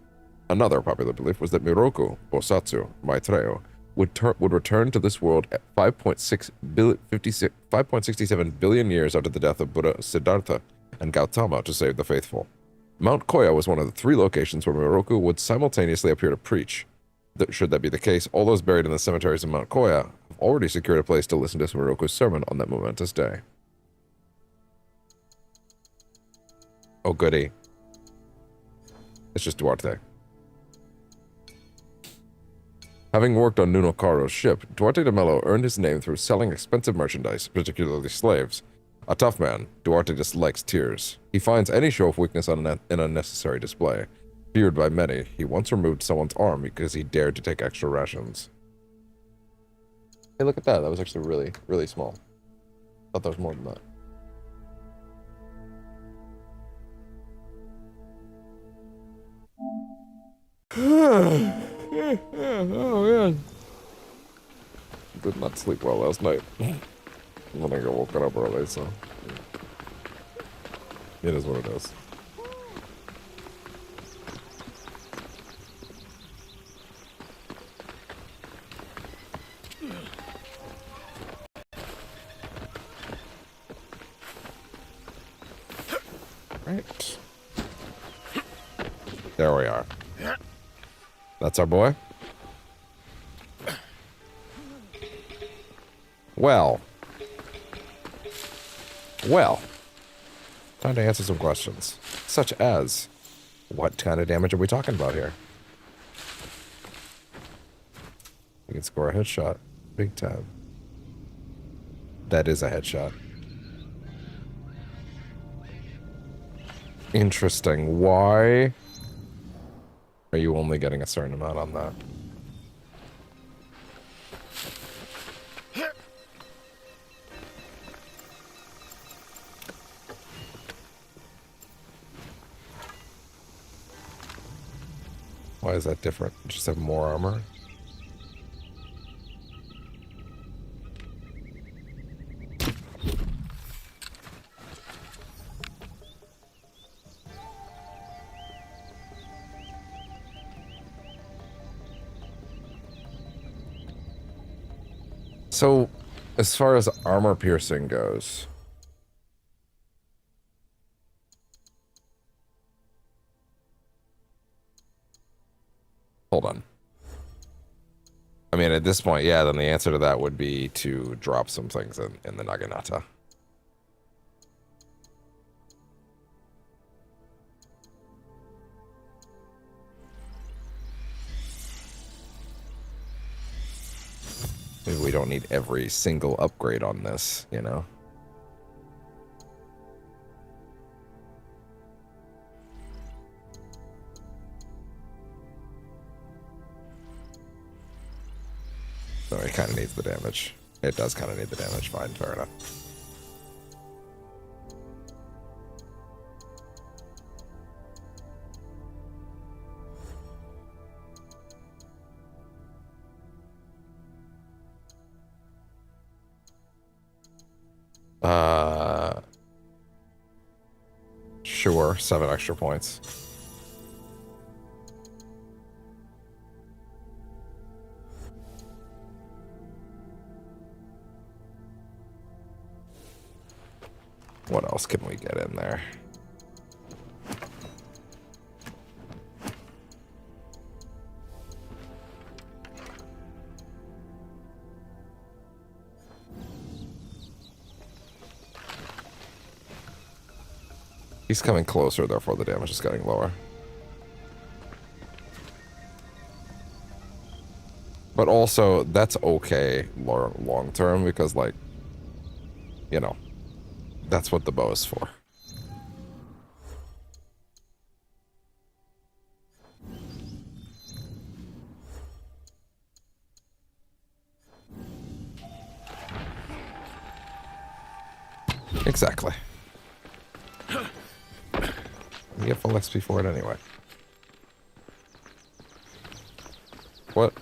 Another popular belief was that Bosatsu Maitreya would return to this world at 5.67 billion years after the death of Buddha Siddhartha and Gautama to save the faithful. Mount Koya was one of the 3 locations where Miroku would simultaneously appear to preach. Should that be the case, all those buried in the cemeteries of Mount Koya have already secured a place to listen to Miroku's sermon on that momentous day. Oh goody. It's just Duarte. Having worked on Nuno Caro's ship, Duarte de Mello earned his name through selling expensive merchandise, particularly slaves. A tough man, Duarte dislikes tears. He finds any show of weakness an unnecessary display. Feared by many, he once removed someone's arm because he dared to take extra rations. Hey, look at that. That was actually really, really small. Thought there was more than that. Oh man. Did not sleep well last night. And then I got woken up early, so it is what it is. Right. There we are. That's our boy. Well. Time to answer some questions. Such as, what kind of damage are we talking about here? We can score a headshot. Big time. That is a headshot. Interesting. Why are you only getting a certain amount on that? Why is that different? Just have more armor? So, as far as armor piercing goes, hold on. I mean, at this point, yeah, then the answer to that would be to drop some things in the Naginata. Maybe we don't need every single upgrade on this, you know? So it kind of needs the damage. It does kind of need the damage. Fine, fair enough. Sure, 7 extra points. What else can we get in there? He's coming closer, therefore the damage is getting lower. But also, that's okay long term, because, like, you know, that's what the bow is for. Exactly. You get full XP for it anyway. What?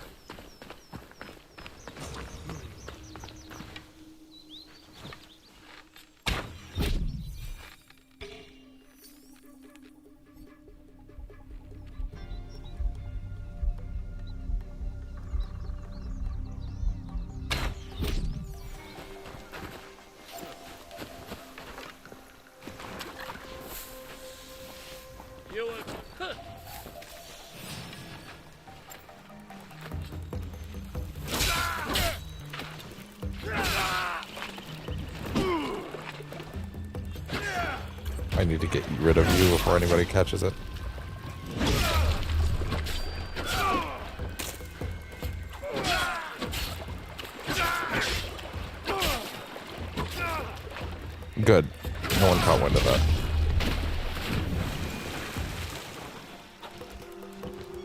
I need to get rid of you before anybody catches it. Good. No one caught wind of that.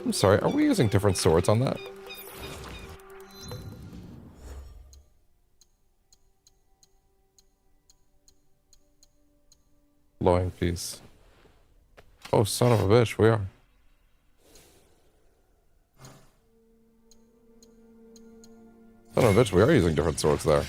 I'm sorry, are we using different swords on that? Blowing piece. Oh, son of a bitch, we are. Son of a bitch, we are using different swords there.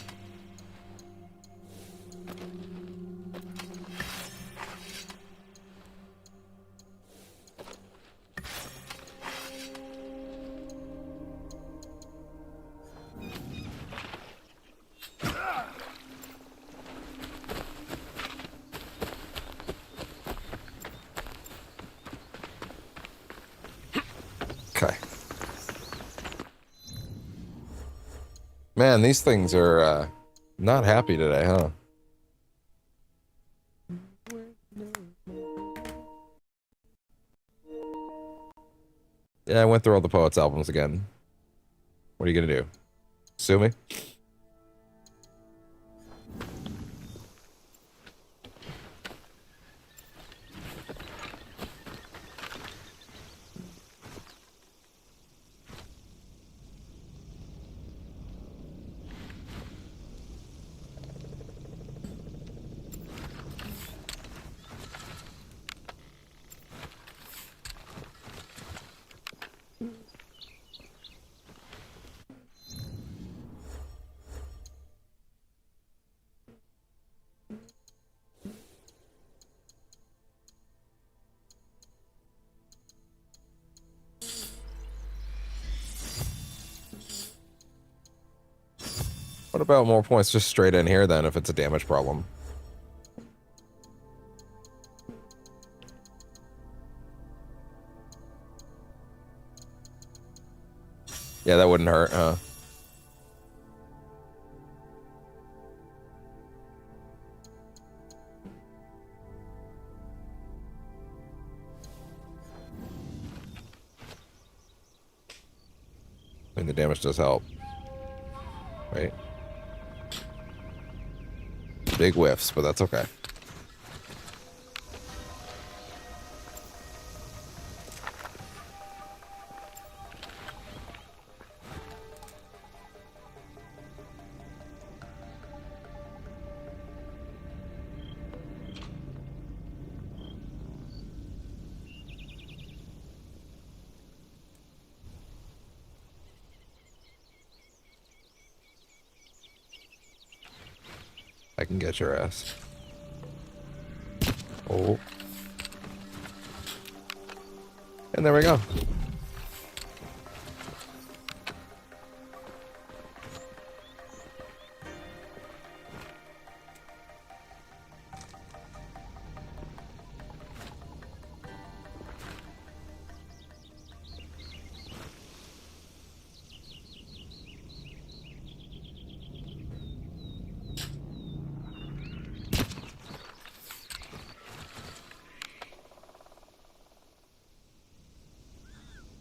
Man, these things are not happy today, huh? Yeah, I went through all the Poets albums again. What are you gonna do? Sue me? What about more points just straight in here then if it's a damage problem? Yeah, that wouldn't hurt, huh? I mean, the damage does help. Right? Big whiffs, but that's okay. I can get your ass. Oh. And there we go.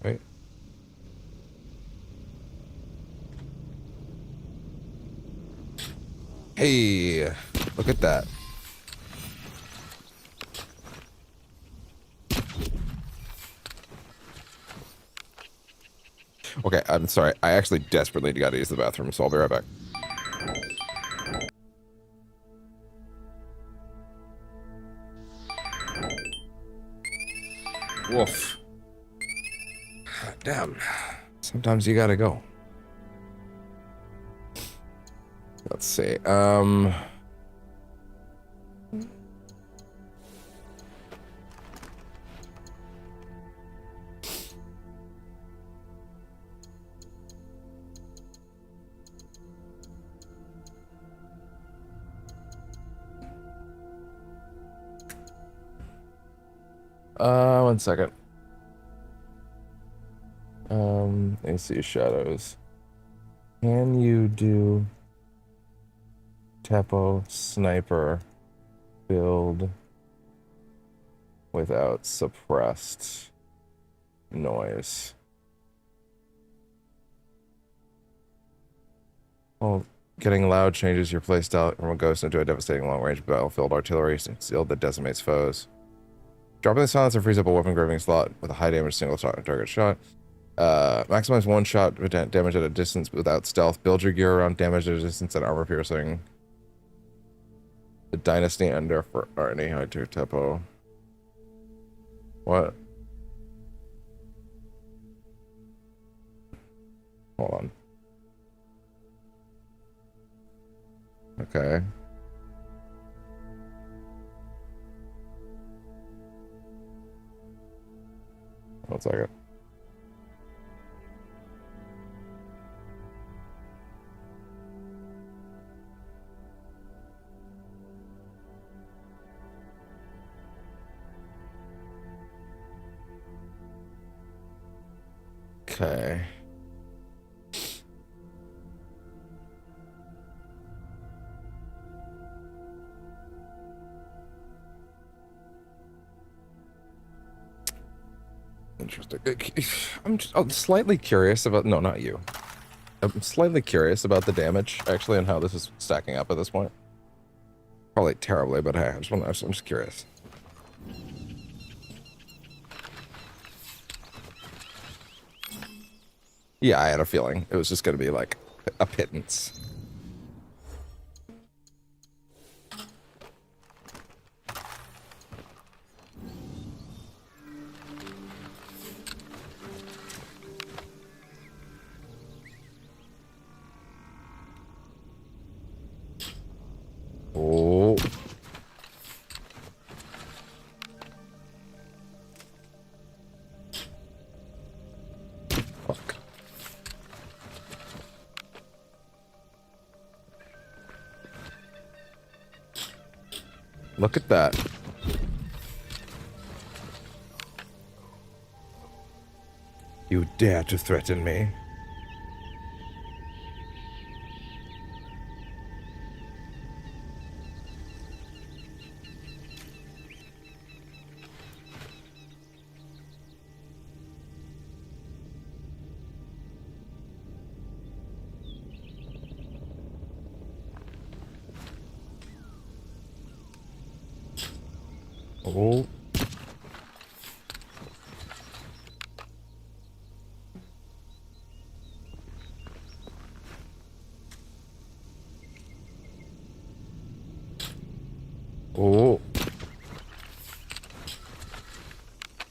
Right. Hey, look at that. Okay, I'm sorry. I actually desperately got to use the bathroom, so I'll be right back. Sometimes you gotta go. Let's see. One second. AC shadows. Can you do Tepo sniper build without suppressed noise? Well, getting loud changes your playstyle from a ghost into a devastating long-range battlefield artillery shield that decimates foes. Dropping the silencer frees up a weapon engraving slot with a high damage single shot target shot. Maximize one shot damage at a distance without stealth. Build your gear around damage at a distance and armor piercing. The Dynasty Ender for any high tier Tepo. What? Hold on. Okay. One second. Okay. Interesting. I'm slightly curious about... No, not you. I'm slightly curious about the damage, actually, and how this is stacking up at this point. Probably terribly, but hey, I'm just curious. Yeah, I had a feeling it was just going to be like a pittance. Oh. Fuck. Look at that. You dare to threaten me? Oh. Oh.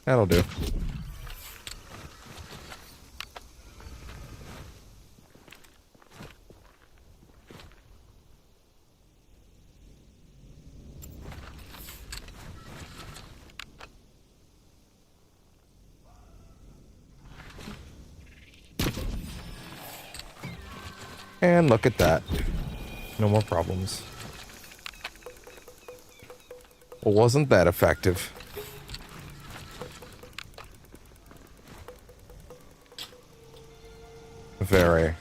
That'll do. And look at that. No more problems. Well, wasn't that effective? Very.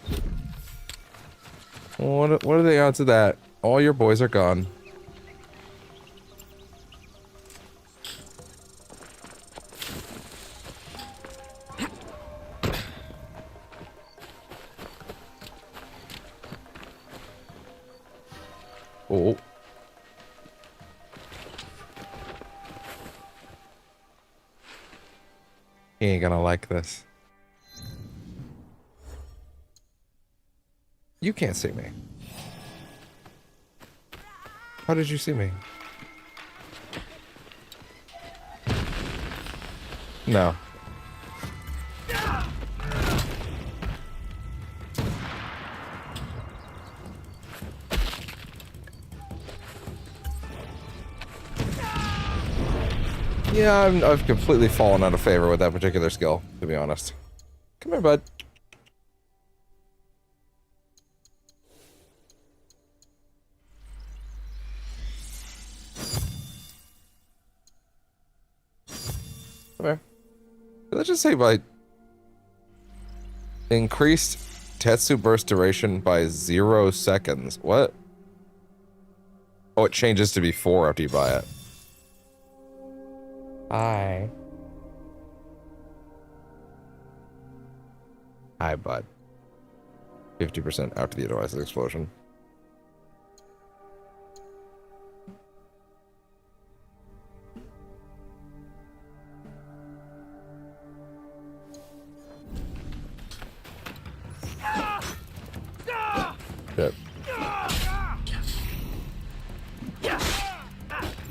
What are the odds of that? All your boys are gone. Oh. He ain't gonna like this. You can't see me. How did you see me? No. Yeah, I've completely fallen out of favor with that particular skill, to be honest. Come here, bud. Come here. Did I just say by increased Tetsu burst duration by 0 seconds? What? Oh, it changes to be 4 after you buy it. Hi. Hi, bud. 50% after the device's explosion. Shit.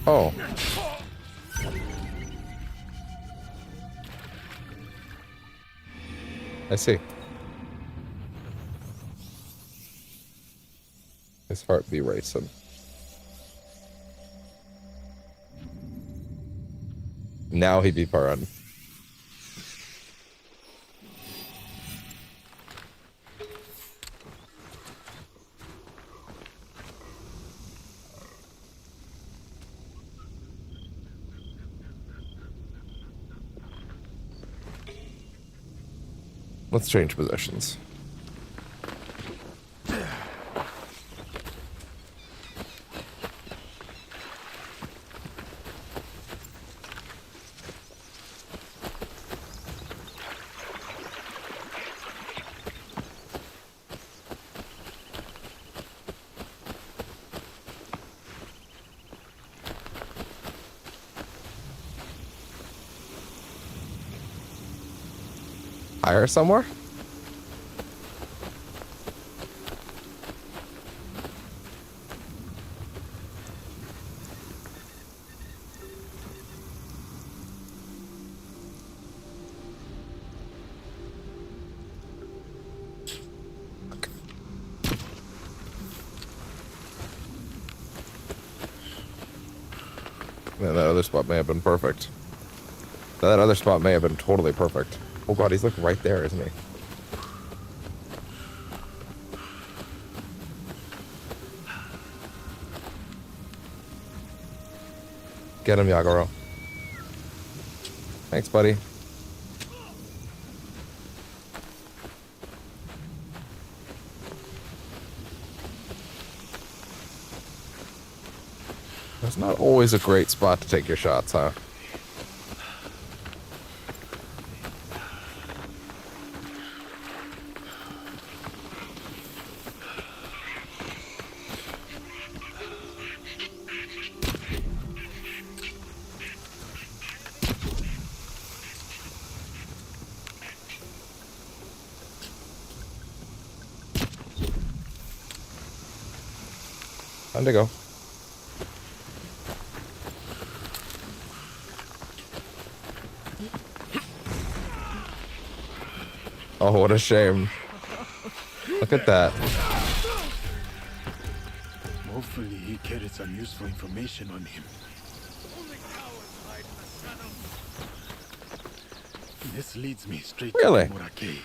Oh. I see. His heart be racing. Now he be purring. Let's change positions. Higher somewhere? Man, that other spot may have been perfect. That other spot may have been totally perfect. Oh god, he's like right there, isn't he? Get him, Yagoro. Thanks, buddy. It's not always a great spot to take your shots, huh? Time to go. Oh, what a shame. Look at that. Hopefully he carried some useful information on him. This leads me straight Really? to Murake.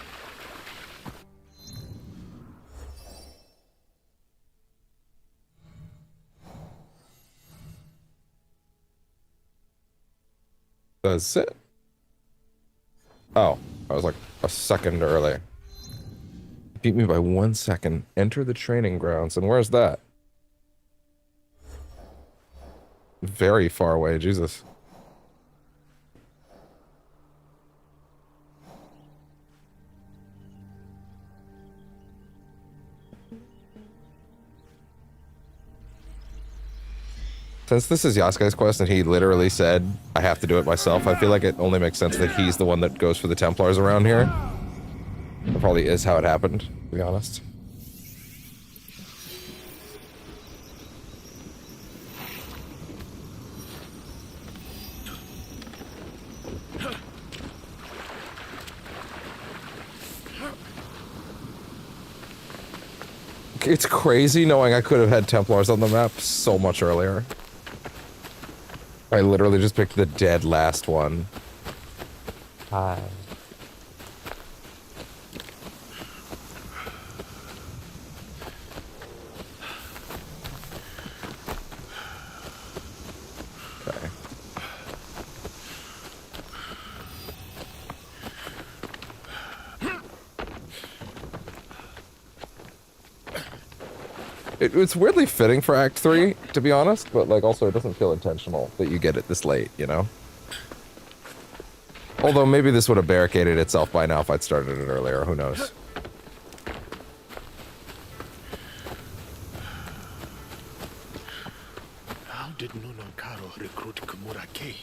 Does it? Oh, I was like a second early. Beat me by 1 second. Enter the training grounds. And where's that? Very far away, Jesus. Since this is Yasuke's quest and he literally said, I have to do it myself, I feel like it only makes sense that he's the one that goes for the Templars around here. That probably is how it happened, to be honest. It's crazy knowing I could have had Templars on the map so much earlier. I literally just picked the dead last one. Hi. Okay. It's weirdly fitting for Act 3, to be honest, but like also it doesn't feel intentional that you get it this late, you know? Although maybe this would have barricaded itself by now if I'd started it earlier, who knows? How did Nunonkaro recruit Kimura K?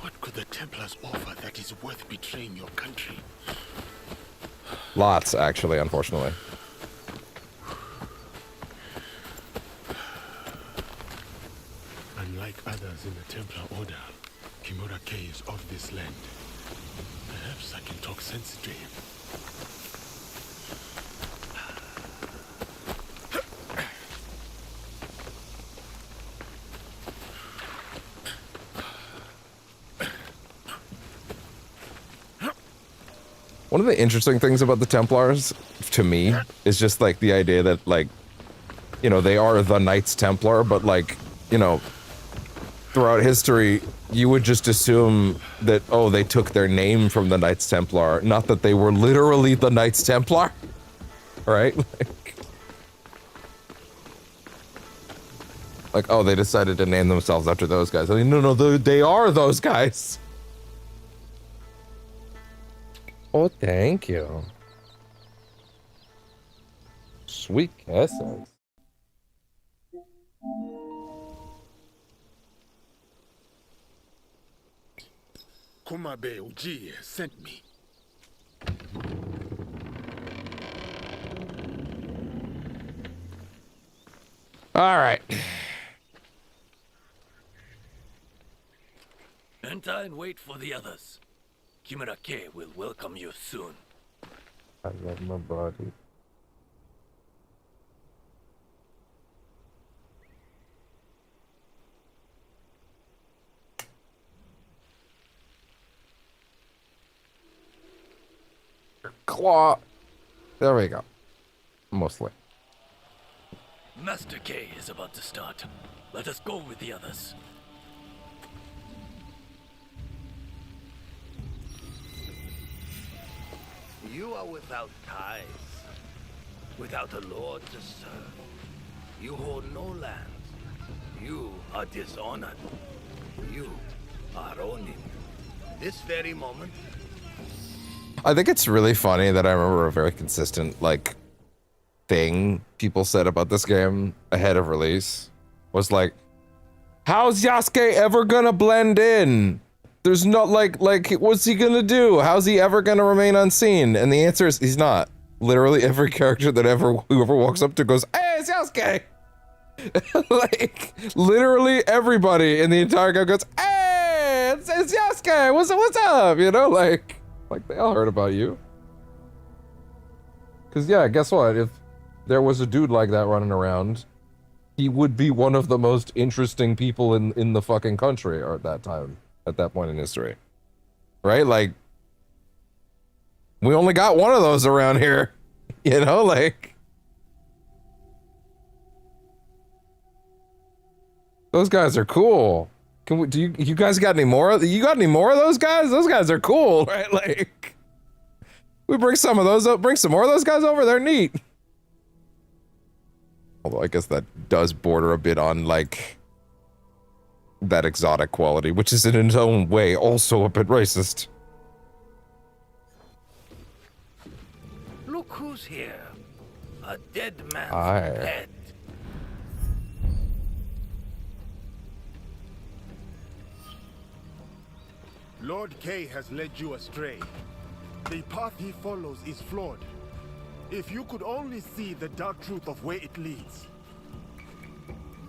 What could the Templars offer that is worth betraying your country? Lots, actually, unfortunately. Unlike others in the Templar Order, Kimura K is of this land. Perhaps I can talk sense to him. One of the interesting things about the Templars, to me, is just like the idea that like, you know, they are the Knights Templar, but like, you know, throughout history, you would just assume that, oh, they took their name from the Knights Templar, not that they were literally the Knights Templar, right? Like, oh, they decided to name themselves after those guys. I mean, no, they are those guys. Oh, thank you. Sweet kisses. Kumabe Ujiye sent me. All right. Enter and wait for the others. Kimura K will welcome you soon. I love my body. Claw. There we go. Mostly. Master K is about to start. Let us go with the others. You are without ties, without a lord to serve. You hold no lands. You are dishonored. You are Ronin. This very moment. I think it's really funny that I remember a very consistent, like, thing people said about this game ahead of release was like, how's Yasuke ever gonna blend in? There's not like what's he gonna do? How's he ever gonna remain unseen? And the answer is he's not. Literally every character that whoever walks up to goes, hey, it's Yasuke! Like, literally everybody in the entire game goes, hey, it's Yasuke! What's up? You know, like they all heard about you. Cause yeah, guess what? If there was a dude like that running around, he would be one of the most interesting people in the fucking country or at that time. At that point in history, right? Like, we only got one of those around here, you know, like, those guys are cool. Can we, you guys got any more? You got any more of those guys? Those guys are cool, right? Like, we bring some of those up, bring some more of those guys over, they're neat. Although I guess that does border a bit on, like, that exotic quality, which is in its own way also a bit racist. Look who's here. A dead man's Aye. head. Lord K has led you astray. The path he follows is flawed. If you could only see the dark truth of where it leads.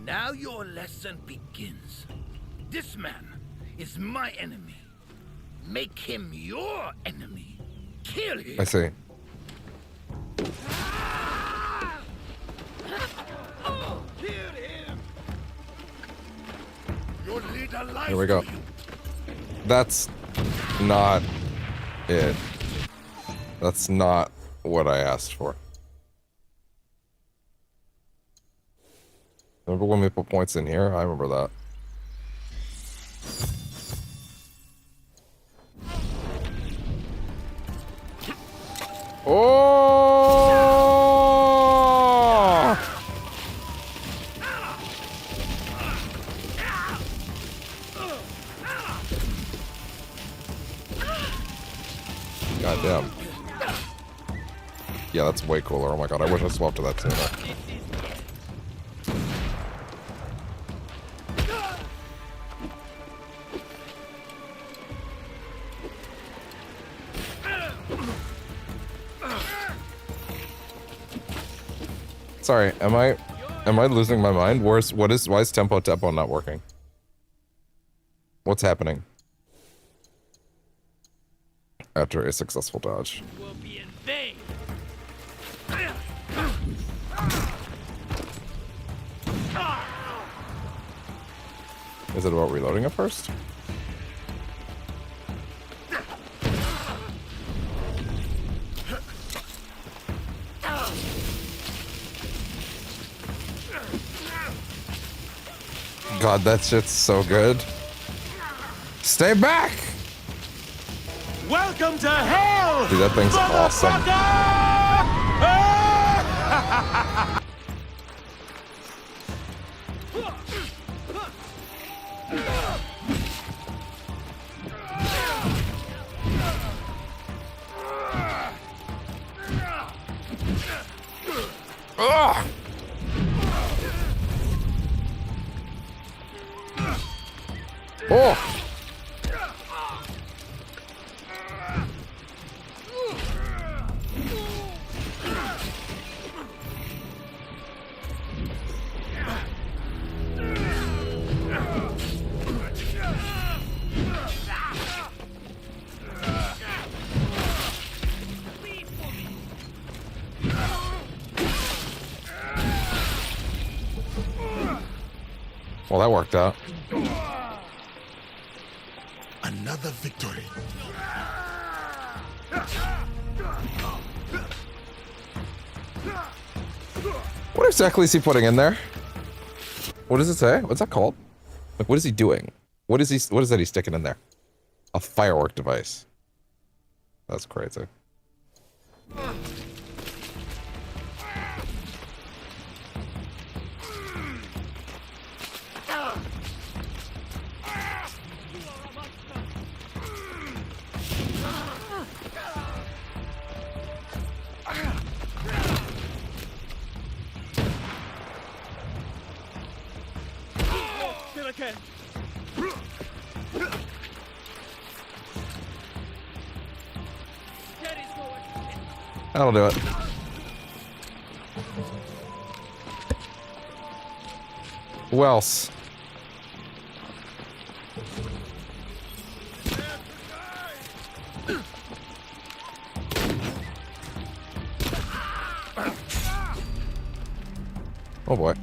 Now your lesson begins. This man is my enemy. Make him your enemy. Kill him. I see. Kill him. Your Here we go. That's not it. That's not what I asked for. Remember when we put points in here? I remember that. Oh! Goddamn. Yeah, that's way cooler. Oh my god, I wish I swapped to that sooner. Sorry, am I losing my mind? Why is tempo not working? What's happening? After a successful dodge. Will be in vain. Is it about reloading it first? God, that shit's so good. Stay back! Welcome to hell! Dude, that thing's awesome. Ugh! Oh! Well, that worked out. Another victory. What exactly is he putting in there? What does it say? What's that called? Like, what is he doing? What is that he's sticking in there? A firework device. That's crazy. That'll do it. Who else? Oh boy.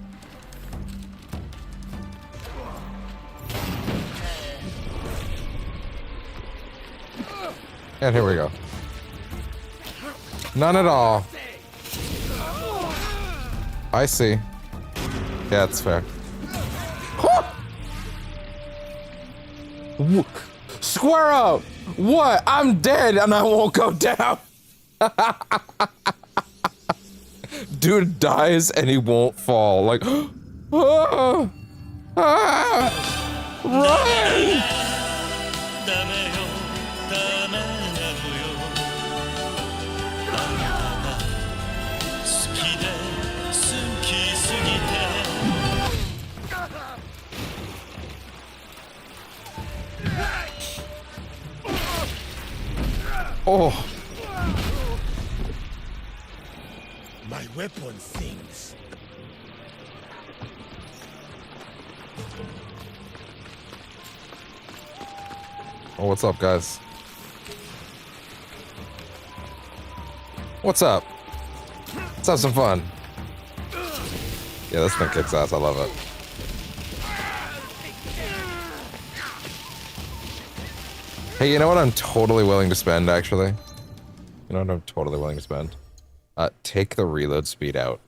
And here we go. None at all. I see. Yeah, it's fair. Square up! What? I'm dead and I won't go down. Dude dies and he won't fall. Like, run! Oh. My weapon sings. Oh, what's up, guys? What's up? Let's have some fun. Yeah, this thing kicks ass. I love it. Hey, you know what I'm totally willing to spend, actually? You know what I'm totally willing to spend? Take the reload speed out.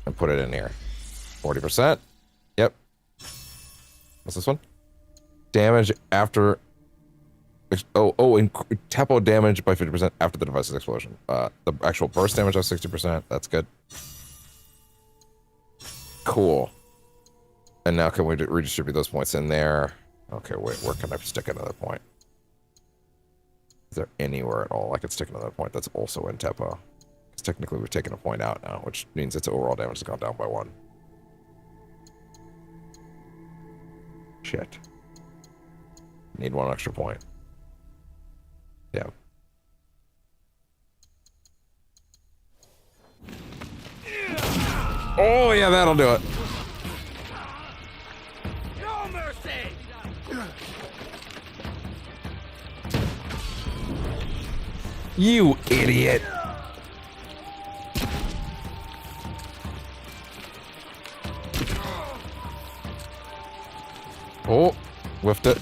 And put it in here. 40%. Yep. What's this one? Damage after... and tempo damage by 50% after the device's explosion. The actual burst damage of 60%. That's good. Cool. And now can we redistribute those points in there? Okay, wait, where can I stick another point? Is there anywhere at all I could stick another point that's also in tempo? Because technically we've taken a point out now, which means its overall damage has gone down by 1. Shit. Need 1 extra point. Yeah. Oh, yeah, that'll do it. No mercy! You idiot. Oh, whiffed it.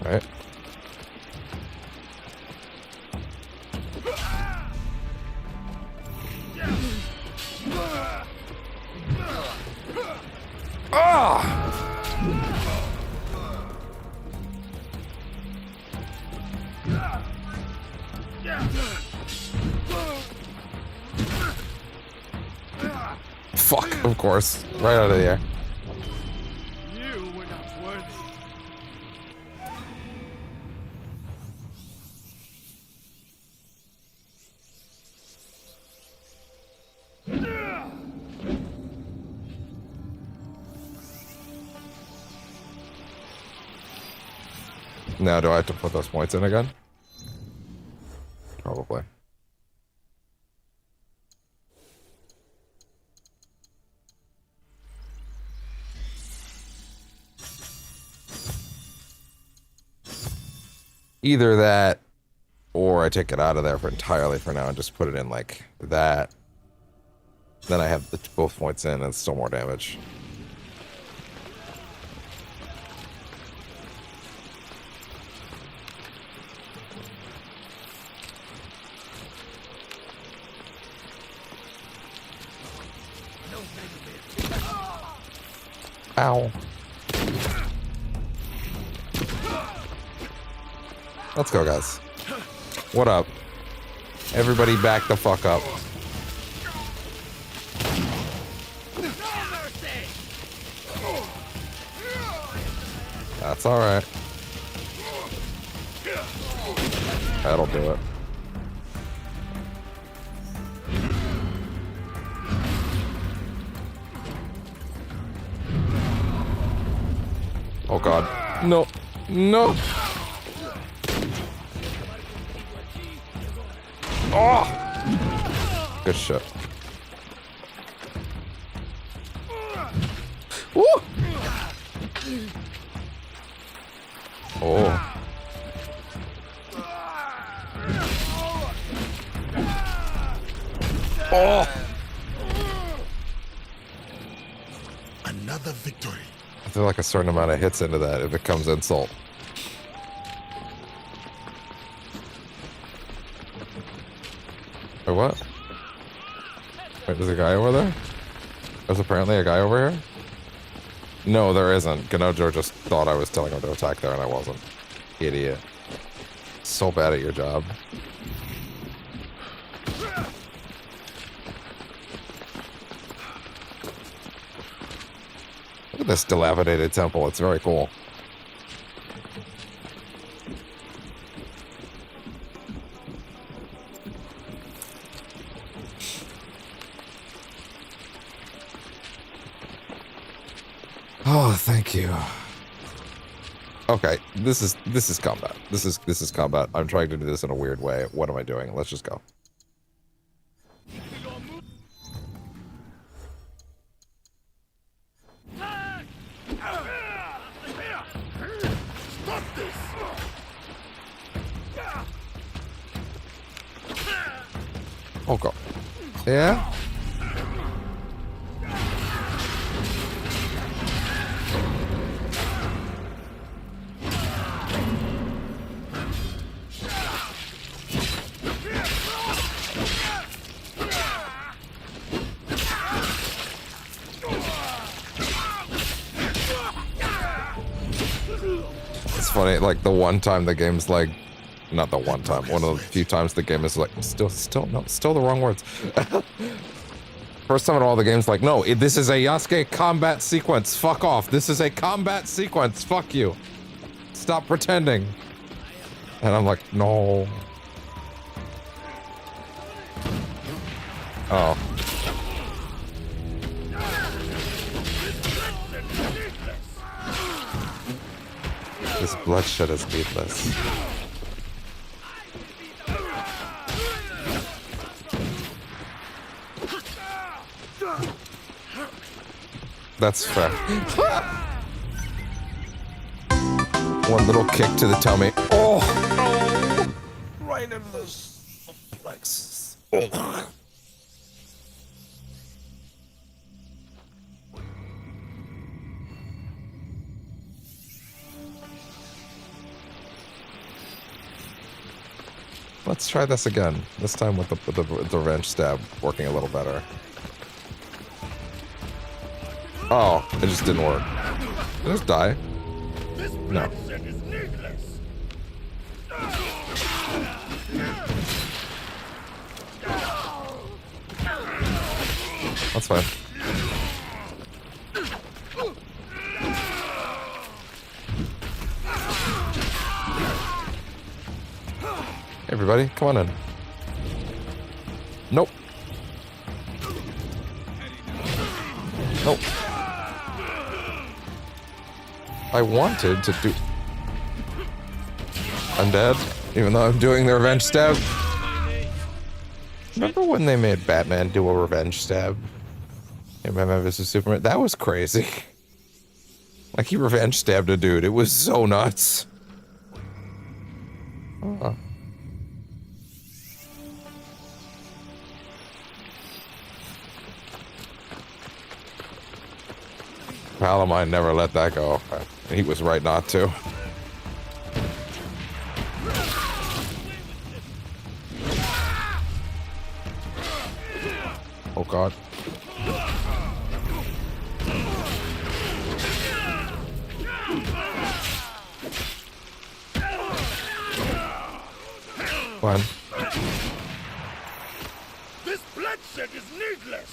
All right. Fuck, of course. Right out of the air. You were not worthy. Now, do I have to put those points in again? Probably. Either that, or I take it out of there for entirely for now and just put it in like that. Then I have both points in and it's still more damage. Ow. Let's go, guys. What up? Everybody back the fuck up. That's alright. That'll do it. Oh god. No. No! Oh! Good shit. Woo! Oh. Oh! Another victory. I feel like a certain amount of hits into that, it becomes insult. Wait, what? Wait, there's a guy over there? There's apparently a guy over here? No, there isn't. Ganojo just thought I was telling him to attack there and I wasn't. Idiot. So bad at your job. Look at this dilapidated temple. It's very cool. Oh, thank you. Okay, this is combat. This is combat. I'm trying to do this in a weird way. What am I doing? Let's just go. Stop this! Yeah? It's funny, like the one time the game's like, not the one time, one of the few times the game is like, still the wrong words. First time in all the game's like, no, this is a Yasuke combat sequence, fuck off, this is a combat sequence, fuck you. Stop pretending. And I'm like, no. Oh. This bloodshed is needless. That's fair. One little kick to the tummy. Oh! Right in the plexus. Oh. Let's try this again. This time with the wrench stab working a little better. Oh, it just didn't work. Did I just die? No. That's fine. Hey everybody, come on in. Nope. Nope. I wanted to do... I'm dead, even though I'm doing the revenge stab. Remember when they made Batman do a revenge stab? In Batman vs Superman? That was crazy. Like, he revenge stabbed a dude. It was so nuts. Oh. Pal of mine never let that go. He was right not to. Oh god. Fine. This bloodshed is needless.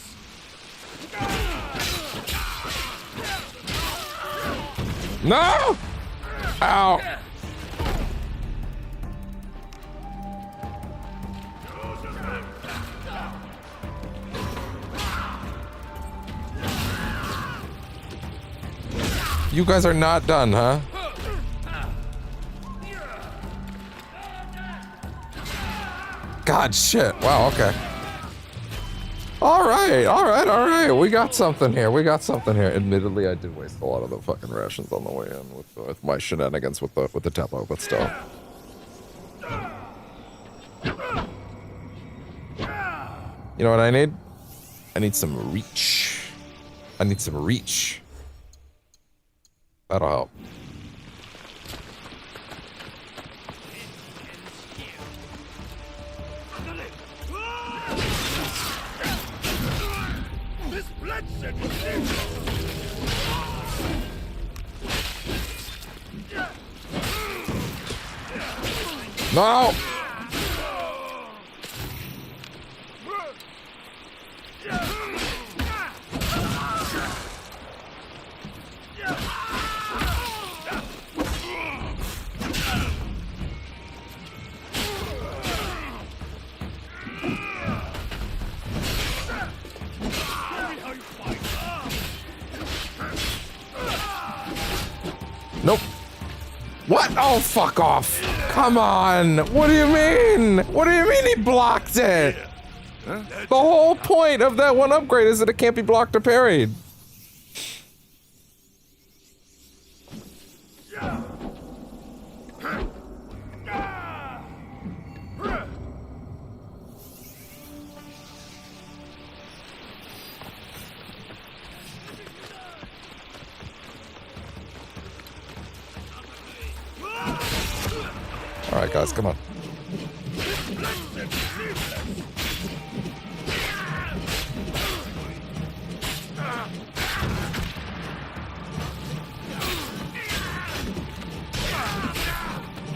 No! Ow! You guys are not done, huh? God, shit. Wow, okay. Alright. We got something here. Admittedly, I did waste a lot of the fucking rations on the way in with my shenanigans with the tempo, but still. You know what I need? I need some reach. That'll help. This bloodshed is needless. No! Nope. What? Oh, fuck off. Come on. What do you mean? What do you mean he blocked it? The whole point of that one upgrade is that it can't be blocked or parried. guys. Come on.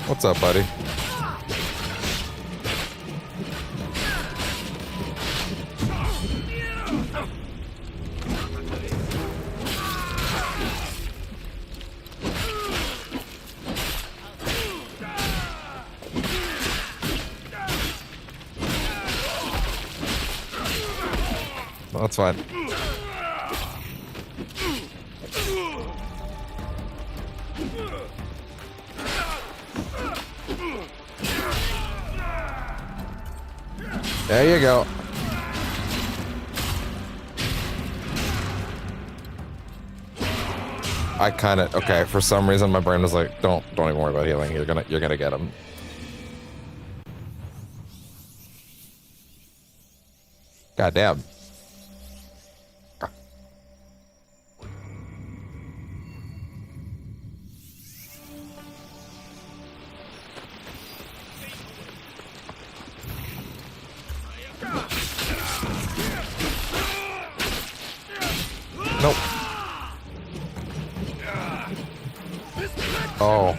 What's up, buddy? Well, that's fine. There you go. I kind of okay. For some reason, my brain was like, "Don't even worry about healing. You're gonna get him." God damn. Nope. Oh.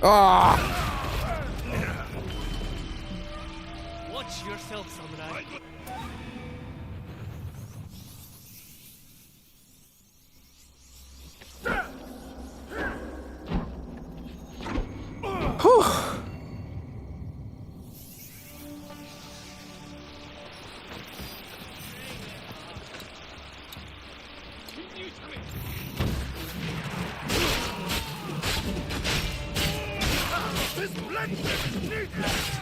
Ah! Watch yourself, samurai. Whew. This bloodshed is needless!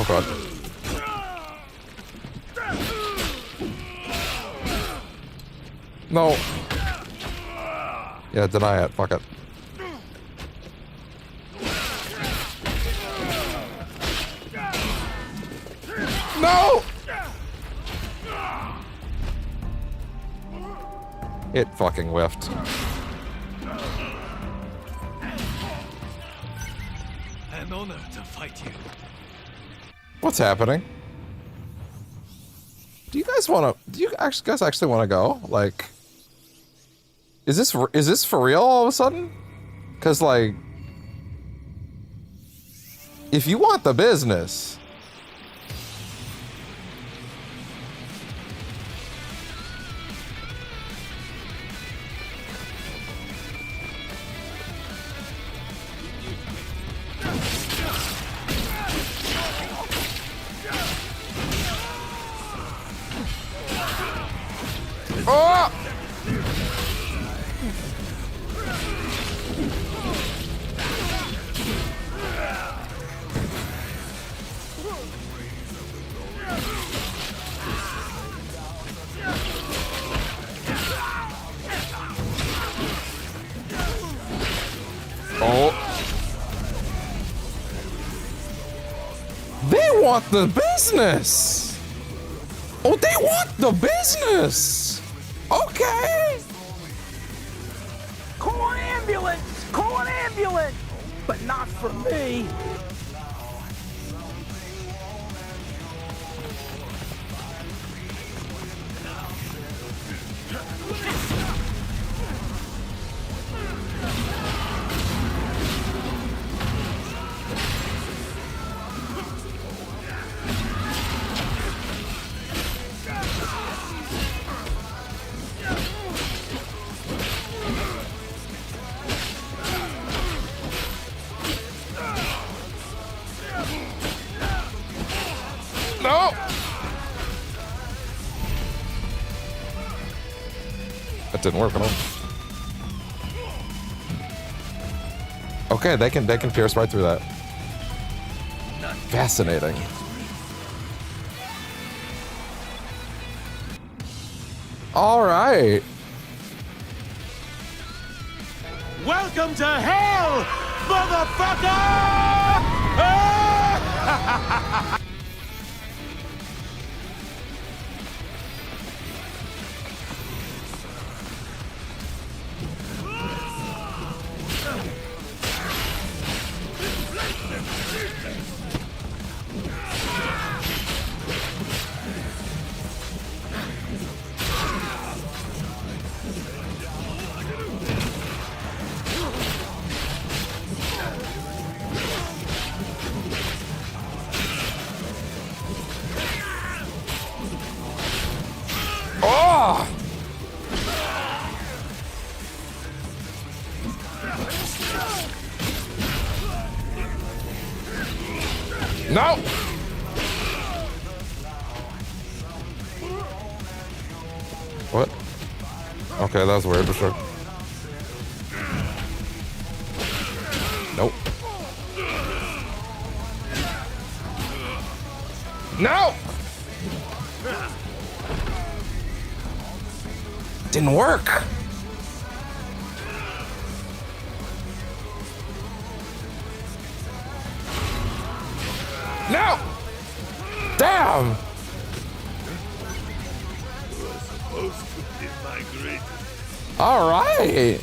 Oh god. No. Yeah, deny it. Fuck it. No! It fucking whiffed. An honor to fight you. What's happening? Do you guys want to? Do you guys actually want to go? Like, is this for real all of a sudden? Cause like, if you want the business. Oh! Oh. They want the business. Oh, they want the business. Okay. Call an ambulance! Call an ambulance! But not for me. No. That didn't work at all. Okay, they can pierce right through that. None Fascinating. All right. Welcome to hell, motherfucker! Oh! No! What? Okay, that was weird, for sure. Nope. No! Didn't work. No! Damn! All right.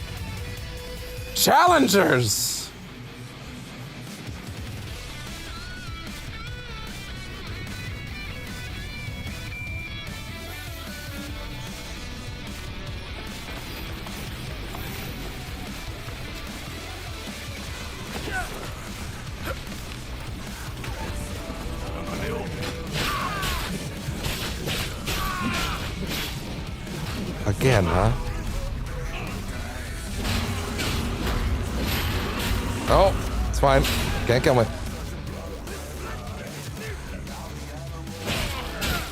Challengers. Again, huh? Oh, it's fine. Can't kill me.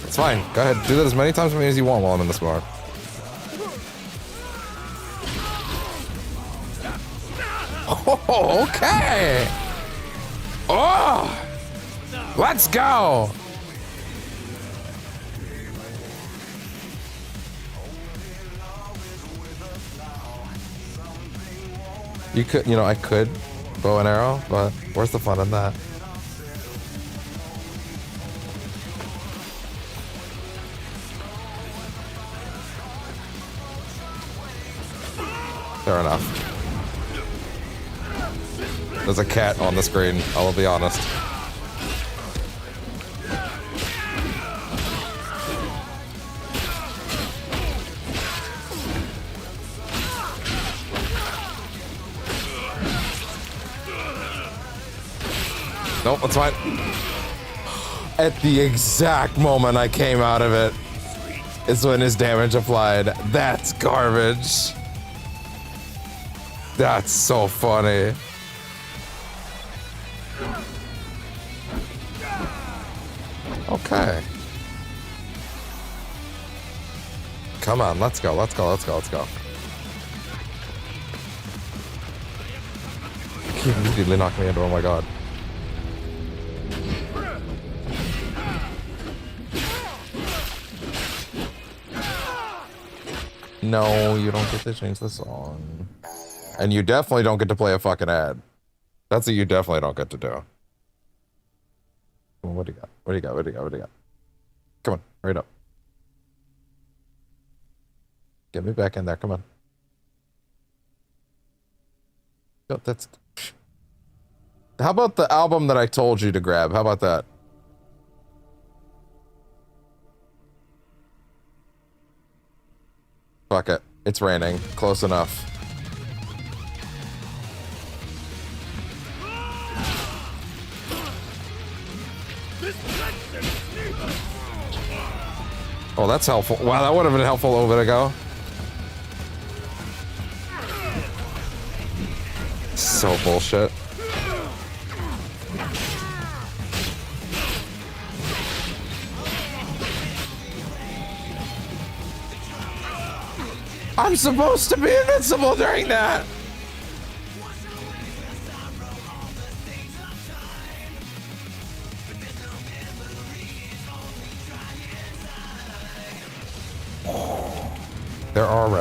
It's fine. Go ahead. Do that as many times as you want while I'm in this bar. Oh, okay. Oh, let's go. You could, you know, I could bow and arrow, but where's the fun in that? Fair enough. There's a cat on the screen, I'll be honest. Nope, that's fine. At the exact moment I came out of it is when his damage applied. That's garbage. That's so funny. Okay. Come on, let's go, let's go, let's go, let's go. He immediately knocked me into, oh my god. No, you don't get to change the song. And you definitely don't get to play a fucking ad. That's what you definitely don't get to do. What do you got? What do you got? What do you got? What do you got? Come on, hurry up. Get me back in there, come on. Oh, that's... How about the album that I told you to grab? How about that? Fuck it. It's raining. Close enough. Oh, that's helpful. Wow, that would have been helpful a little bit ago. So bullshit. I'm supposed to be invincible during that.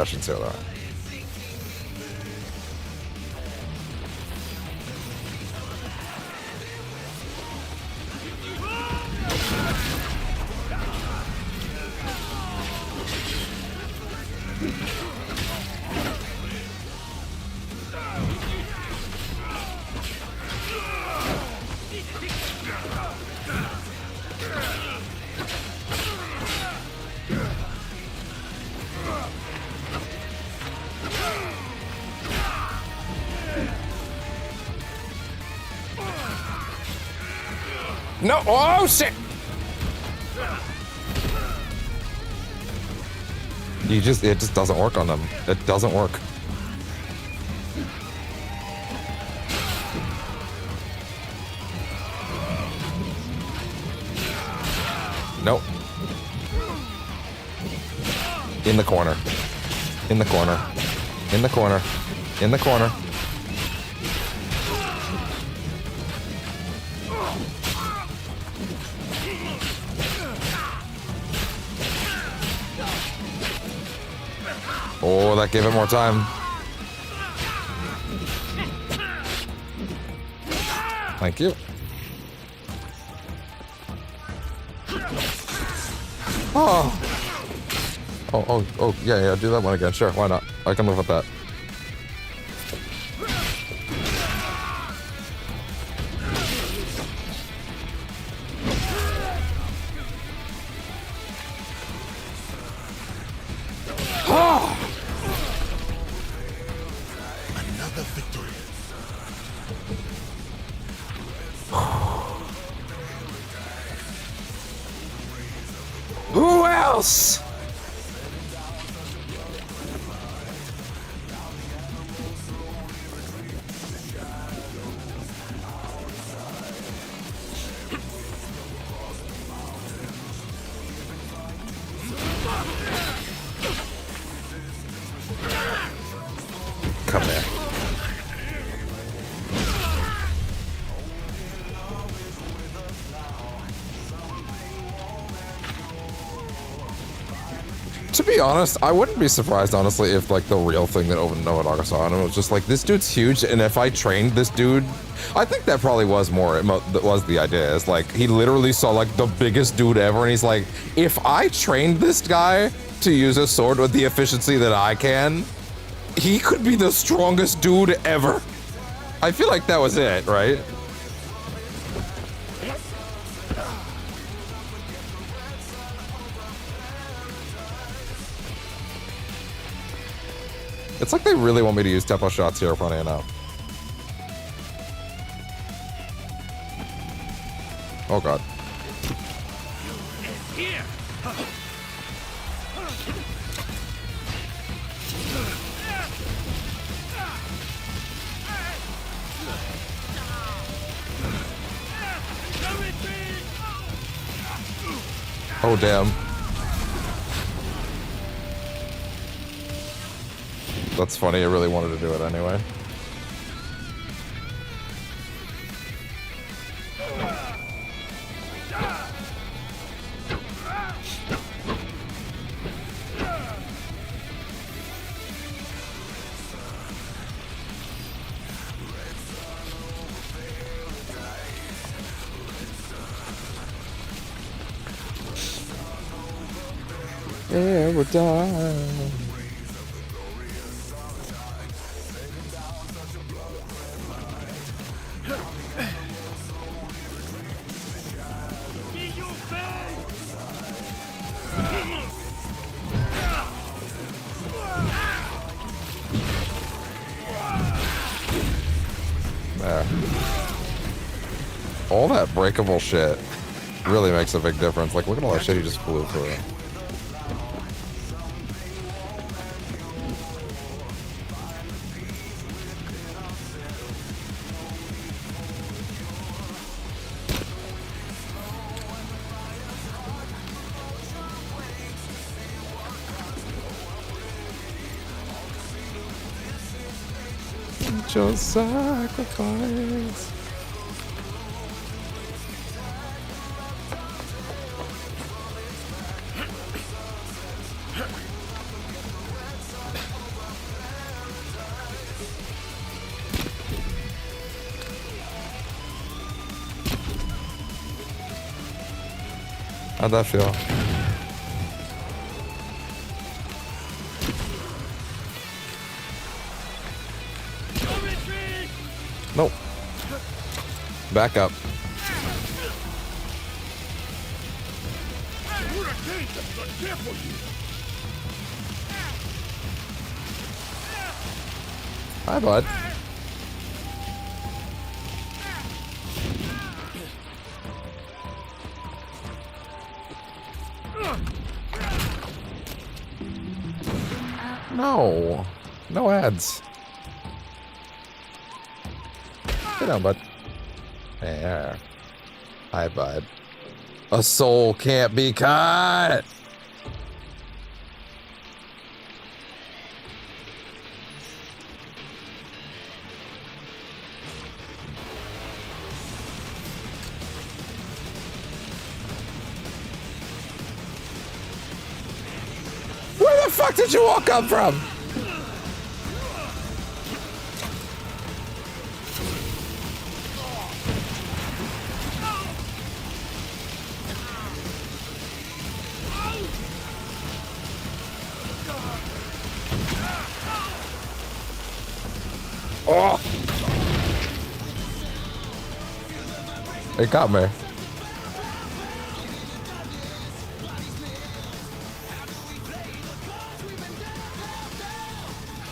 possessions here, though. No! Oh shit! It just doesn't work on them. It doesn't work. Nope. In the corner. In the corner. In the corner. In the corner. Oh, that gave it more time. Thank you. Oh. Oh, yeah, do that one again. Sure, why not? I can live with that. Another victory. Who else? Come there. To be honest, I wouldn't be surprised, honestly, if, like, the real thing that Nobunaga saw in him was just like, this dude's huge, and if I trained this dude... I think that probably was that was the idea, is, like, he literally saw, like, the biggest dude ever, and he's like, if I trained this guy to use a sword with the efficiency that I can, he could be the strongest dude ever. I feel like that was it, right? It's like they really want me to use tempo shots here, funny enough. Oh god. Oh damn. That's funny, I really wanted to do it anyway. Yeah, we're done. There. All that breakable shit really makes a big difference. Like, look at all that shit he just flew through. Your sacrifice. How'd that feel? Nope. Back up. Hi, bud. No. No ads. Sit down, bud. There. Hi, bud. A soul can't be cut! Where the fuck did you all come from? Oh! It got me.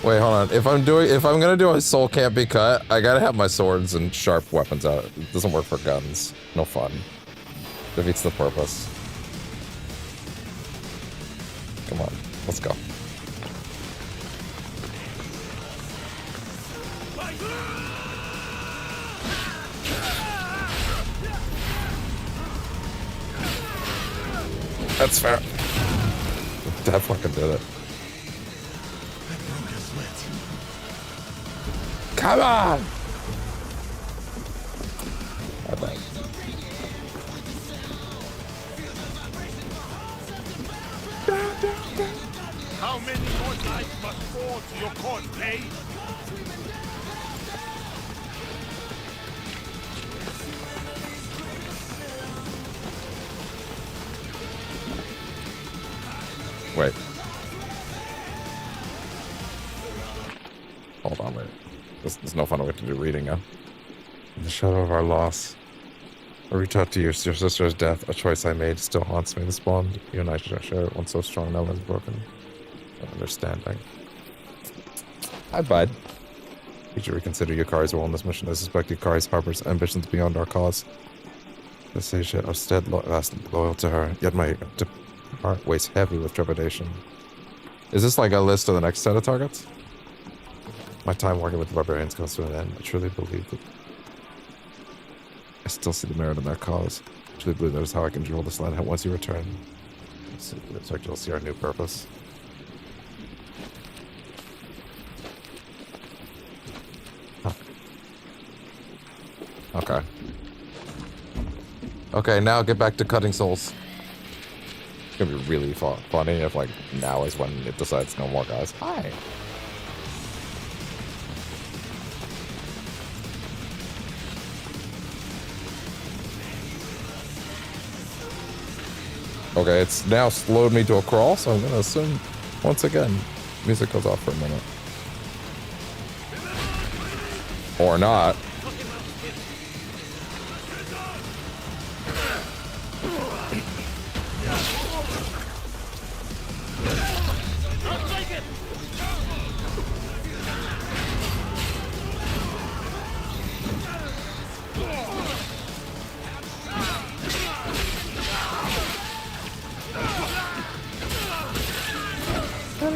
Wait, hold on. If I'm gonna do a soul can't be cut, I gotta have my swords and sharp weapons out. It doesn't work for guns. No fun. Defeats the purpose. Come on, let's go. That's fair. That fucking did it. Come on! Bye-bye. How many more lives must fall to your cause, Blade? Wait. Hold on, wait. There's no fun way to do reading now. In the shadow of our loss, I reach out to you. Your sister's death, a choice I made, still haunts me. This bond you and I share, one so strong, now is broken. Understanding. Hi, bud. Did you reconsider Yukari's role in this mission? I suspect Yukari harbors ambitions beyond our cause. The sage of steadfast loyal to her, yet my heart weighs heavy with trepidation. Is this like a list of the next set of targets? My time working with the barbarians comes to an end. I truly believe that I still see the merit in their cause. I truly believe that is how I can control this land once you return. Looks like you'll see our new purpose. Huh. Okay. Okay, now get back to cutting souls. It's gonna be really funny if, like, now is when it decides no more guys. Hi! Okay, it's now slowed me to a crawl, so I'm gonna assume, once again, music goes off for a minute. Or not.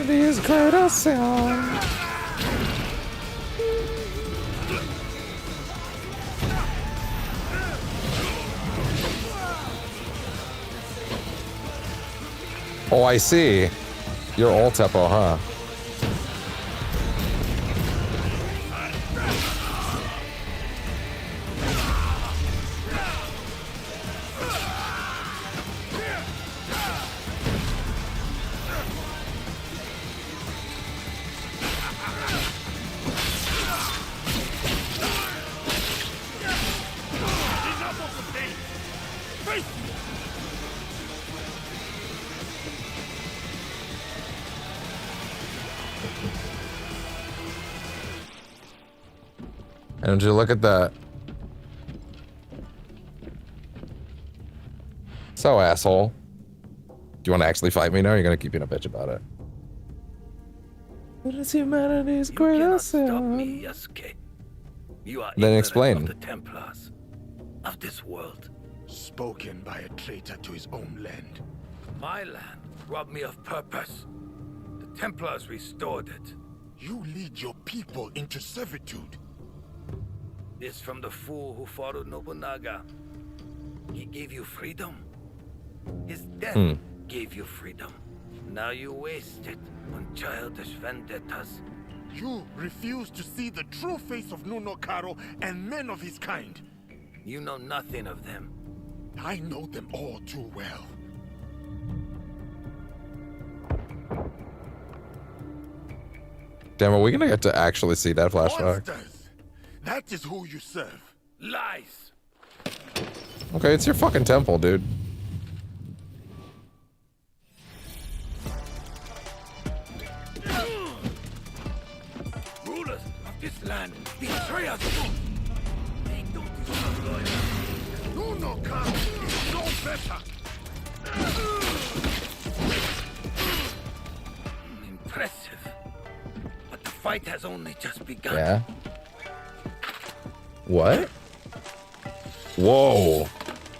These greater sound. Oh, I see. You're all tempo, huh? And you look at that. So, asshole. Do you want to actually fight me now, or are you going to keep being a bitch about it? What is humanity's greatest sin? Stop me, Yasuke. You are Then ignorant explain. of the Templars, of this world. Spoken by a traitor to his own land. My land robbed me of purpose. The Templars restored it. You lead your people into servitude. This from the fool who followed Nobunaga. He gave you freedom. His death gave you freedom. Now you waste it on childish vendettas. You refuse to see the true face of Nunokaro and men of his kind. You know nothing of them. I know them all too well. Damn, are we going to get to actually see that flashback? Monsters! That is who you serve. Lies! Okay, it's your fucking temple, dude. Rulers of this land betray us! They don't deserve loyalty. Nunokaro is no better! Impressive. But the fight has only just begun. Yeah. What? Whoa.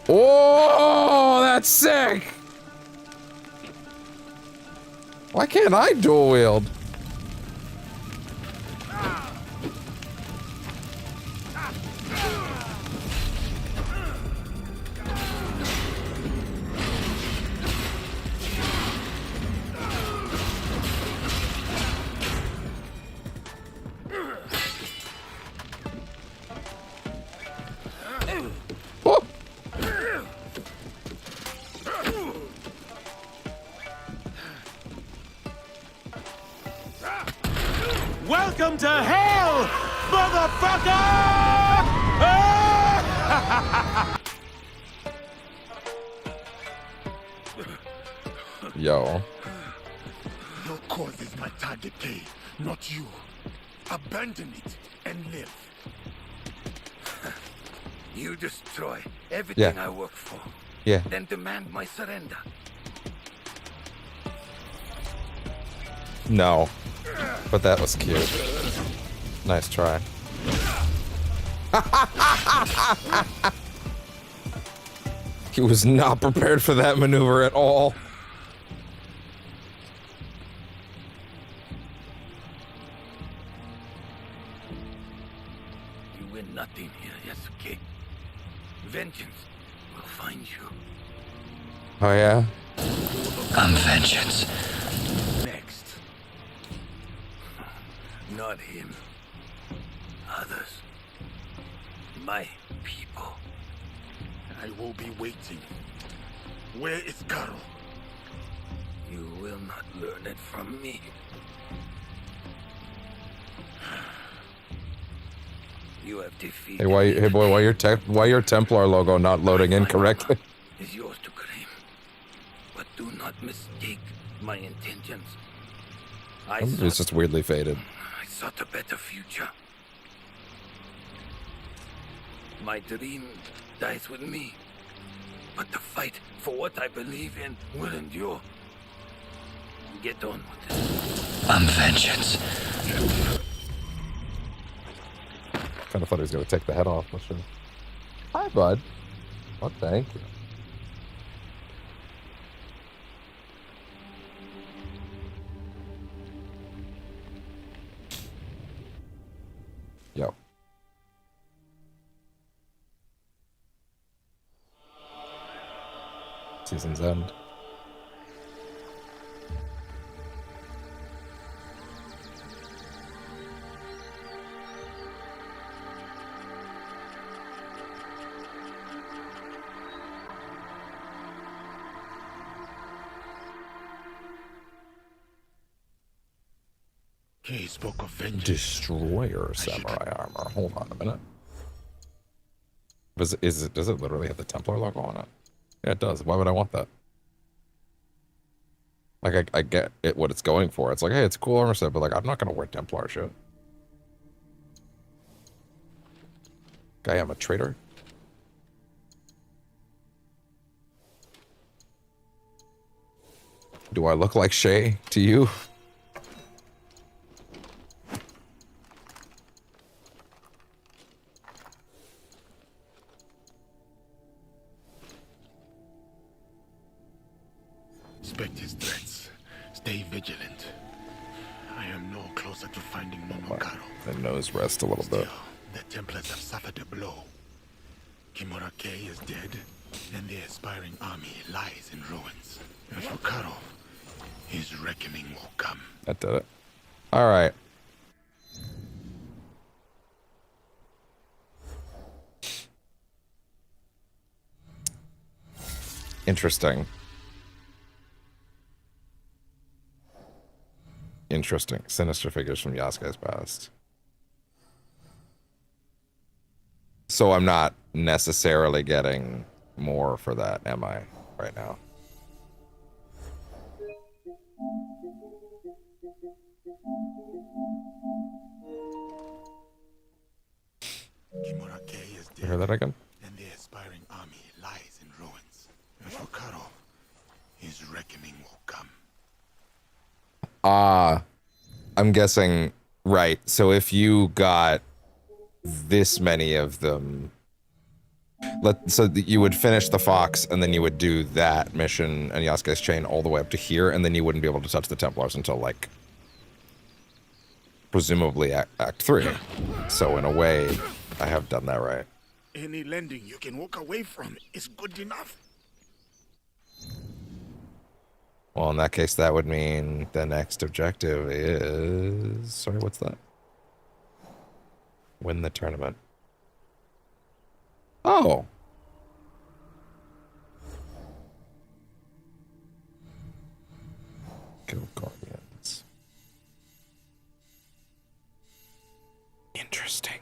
Oh, that's sick. Why can't I dual wield? Welcome to hell, motherfucker! Yo. Your cause is my target pay, not you. Abandon it and live. You destroy everything I work for. Yeah. Then demand my surrender. No. But that was cute. Nice try. He was not prepared for that maneuver at all. You win nothing here, Yasuke. Vengeance will find you. Oh yeah? I'm vengeance. Next. Not him. Others. My people. I will be waiting. Where is Carl? You will not learn it from me. You have defeated. Hey, boy, why your Templar logo not loading in correctly? Is yours to claim, but do not mistake my intentions. It's just weirdly faded. I sought a better future. My dream dies with me, but the fight for what I believe in will endure. Get on with it. I'm vengeance. Kind of thought he was gonna take the head off. Sure. Hi, bud. Oh, thank you. Yo. Season's end. He spoke of vengeance. Destroyer samurai armor. Hold on a minute. Does it literally have the Templar logo on it? Yeah, it does. Why would I want that? Like, I get it, what it's going for. It's like, hey, it's a cool armor set, but like, I'm not gonna wear Templar shit. I am a traitor. Do I look like Shay to you? Respect his threats. Stay vigilant. I am no closer to finding Momokaro. The nose rest a little bit. The Templars have suffered a blow. Kimura-Kei is dead, and the aspiring army lies in ruins. And for Karo, his reckoning will come. That did it. All right. Interesting. Interesting. Sinister figures from Yasuke's past. So I'm not necessarily getting more for that, am I, right now? Kimura-Kei is You heard that again? and the aspiring army lies in ruins. And for Karo, his reckoning will come. I'm guessing, right. So if you got this many of them, so that you would finish the Fox, and then you would do that mission and Yasuke's chain all the way up to here, and then you wouldn't be able to touch the Templars until, like, presumably Act 3. So in a way, I have done that right. Any landing you can walk away from is good enough. Well, in that case, that would mean the next objective is... Sorry, what's that? Win the tournament. Oh! Kill Guardians. Interesting.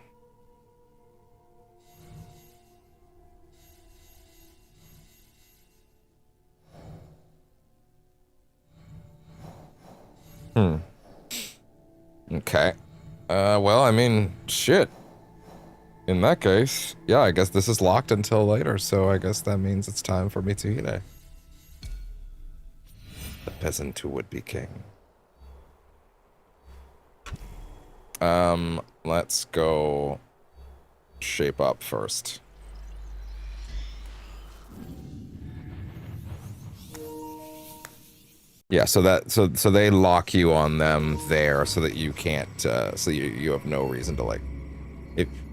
Okay. Well, I mean, shit. In that case, yeah, I guess this is locked until later, so I guess that means it's time for Mitsuhide. The peasant who would be king. Let's go shape up first. Yeah, so they lock you on them there so that you can't, so you have no reason to, like,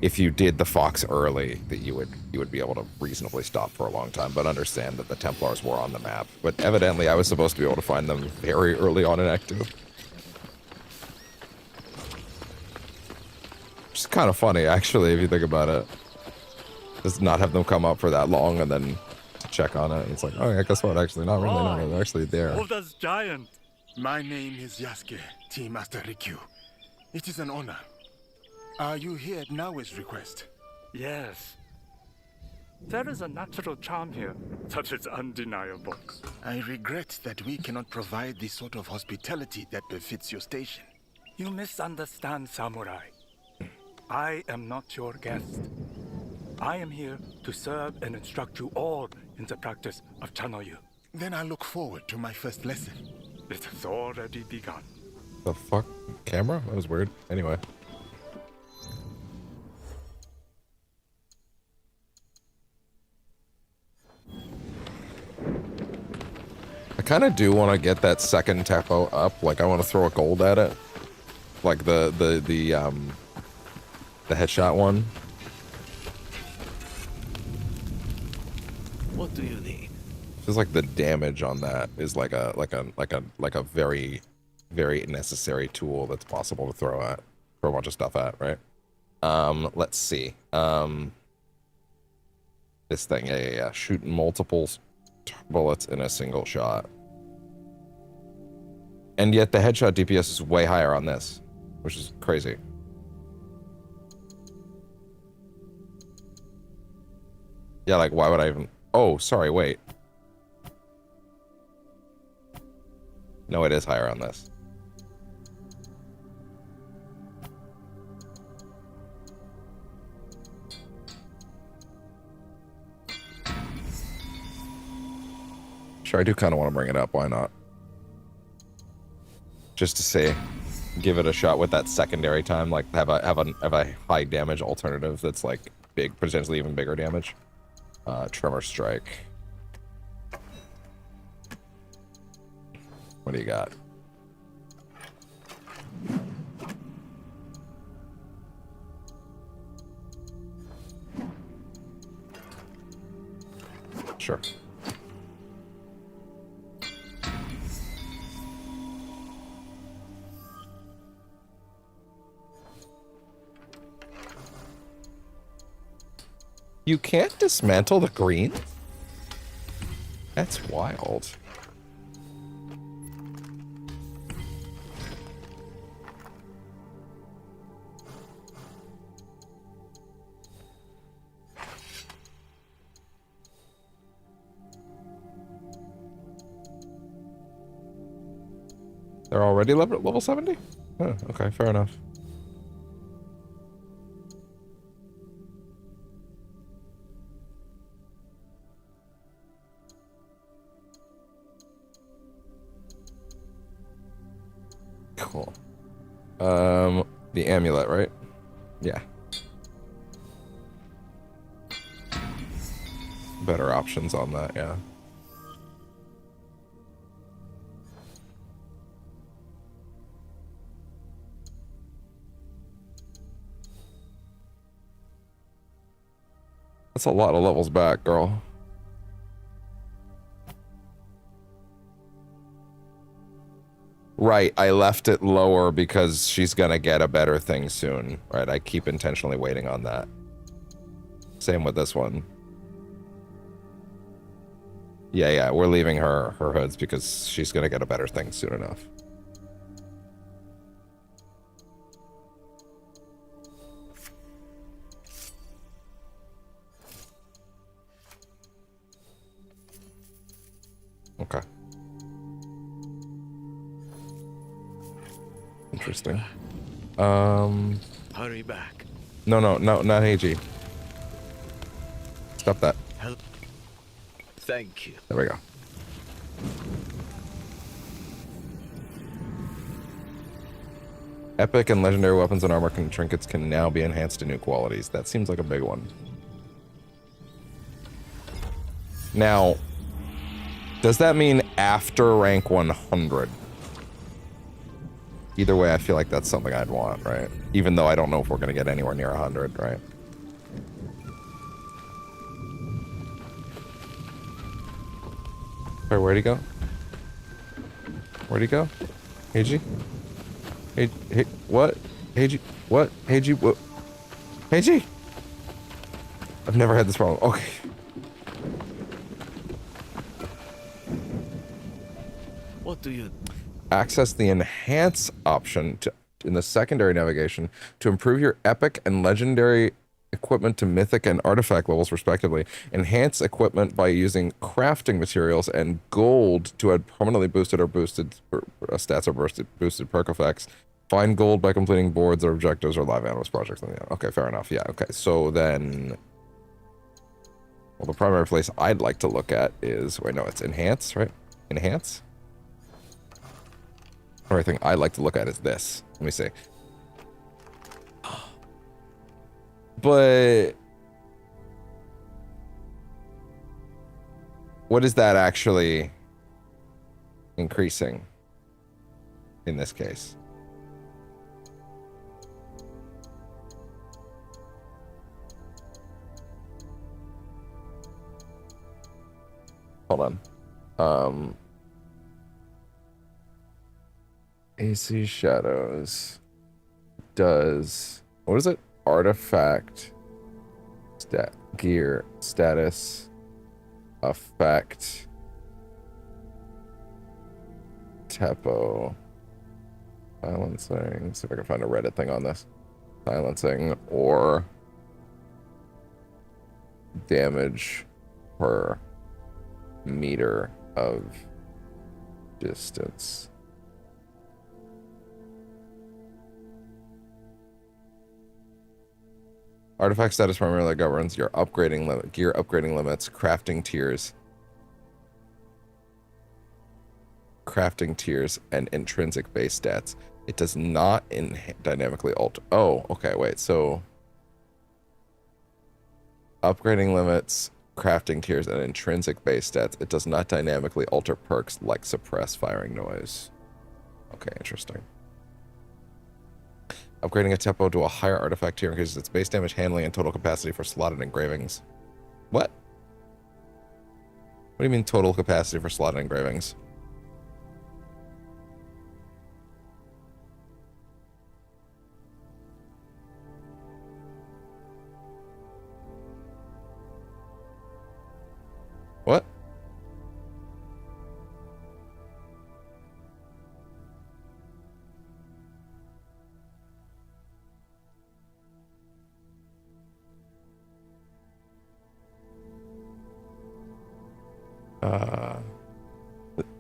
if you did the Fox early, that you would be able to reasonably stop for a long time, but understand that the Templars were on the map. But evidently I was supposed to be able to find them very early on in Act 2. Which is kind of funny, actually, if you think about it. Just not have them come up for that long and then check on it. It's like, oh yeah, guess what? Actually, not really. No, they're actually there. Oda's giant. My name is Yasuke, Team Master Rikyu. It is an honor. Are you here at Naoe's request? Yes. There is a natural charm here that is undeniable. I regret that we cannot provide the sort of hospitality that befits your station. You misunderstand, Samurai. I am not your guest. I am here to serve and instruct you all in the practice of Chanoyu. Then I look forward to my first lesson. It has already begun. The fuck? Camera? That was weird. Anyway. I kind of do want to get that second tempo up. Like, I want to throw a gold at it. Like the headshot one. What do you need? Feels like the damage on that is like a very, very necessary tool that's possible to throw a bunch of stuff at, right? Let's see. This thing, yeah. Shooting multiple bullets in a single shot. And yet the headshot DPS is way higher on this, which is crazy. Yeah, like, why would I even... Oh, sorry, wait. No, it is higher on this. Sure, I do kind of want to bring it up. Why not? Just to say, give it a shot with that secondary time. Like have a high damage alternative that's like big, potentially even bigger damage. Tremor strike. What do you got? Sure. You can't dismantle the green? That's wild. They're already level 70? Oh, okay, fair enough. Cool. The amulet, right? Yeah. Better options on that, yeah. That's a lot of levels back, girl. Right, I left it lower because she's gonna get a better thing soon. Right, I keep intentionally waiting on that. Same with this one. Yeah, we're leaving her hoods because she's gonna get a better thing soon enough. Okay. Interesting. Hurry back. No, not AG. Stop that. Thank you. There we go. Epic and legendary weapons and armor and trinkets can now be enhanced to new qualities. That seems like a big one. Now, does that mean after rank 100? Either way, I feel like that's something I'd want, right? Even though I don't know if we're going to get anywhere near 100, right? Wait, where'd he go? Where'd he go? Heiji? Hey, what? Heiji? What? Heiji? What? Heiji? I've never had this problem. Okay. What do you... Access the enhance option in the secondary navigation to improve your epic and legendary equipment to mythic and artifact levels respectively. Enhance equipment by using crafting materials and gold to add permanently boosted or boosted stats or boosted perk effects. Find gold by completing boards or objectives or live animals projects. Okay, fair enough. Yeah, okay. So then... Well, the primary place I'd like to look at is... Wait, no, it's enhance, right? Enhance? Only thing I'd like to look at is this. Let me see. But what is that actually increasing in this case? Hold on. AC Shadows does, what is it? Artifact, gear, status, effect, tempo, silencing. See if I can find a Reddit thing on this. Silencing or damage per meter of distance. Artifact status primarily governs your upgrading limit, gear upgrading limits, crafting tiers. crafting tiers, and intrinsic base stats. It does not dynamically alter. Oh, okay, wait. So upgrading limits, crafting tiers, and intrinsic base stats. It does not dynamically alter perks like suppress firing noise. Okay, interesting. Upgrading a tempo to a higher artifact tier increases its base damage, handling, and total capacity for slotted engravings. What? What do you mean total capacity for slotted engravings? What?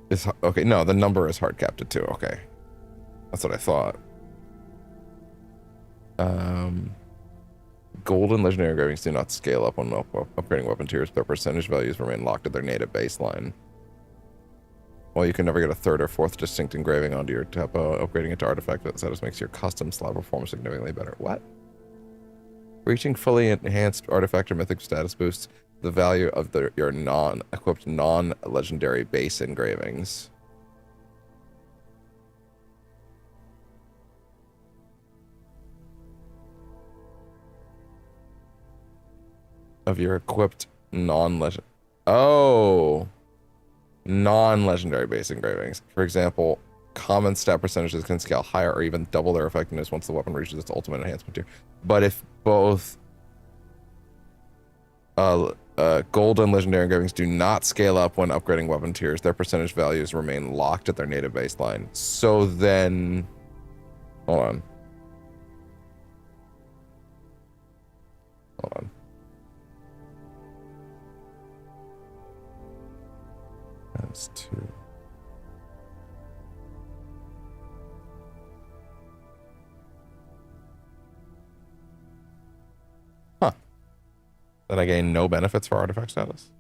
Is okay, no, the number is hard capped at 2. Okay. That's what I thought. Gold and legendary engravings do not scale up when upgrading weapon tiers. Their percentage values remain locked at their native baseline. While you can never get a 3rd or 4th distinct engraving onto your tempo, upgrading it to artifact status makes your custom slot perform significantly better. What? Reaching fully enhanced artifact or mythic status boosts the value of your non-equipped, non-legendary base engravings. Of your equipped non-legend. Oh! Non-legendary base engravings. For example, common stat percentages can scale higher or even double their effectiveness once the weapon reaches its ultimate enhancement tier. But if both gold and legendary engravings do not scale up when upgrading weapon tiers, their percentage values remain locked at their native baseline. So then... Hold on. Hold on. That's 2. Huh. Then I gain no benefits for artifact status?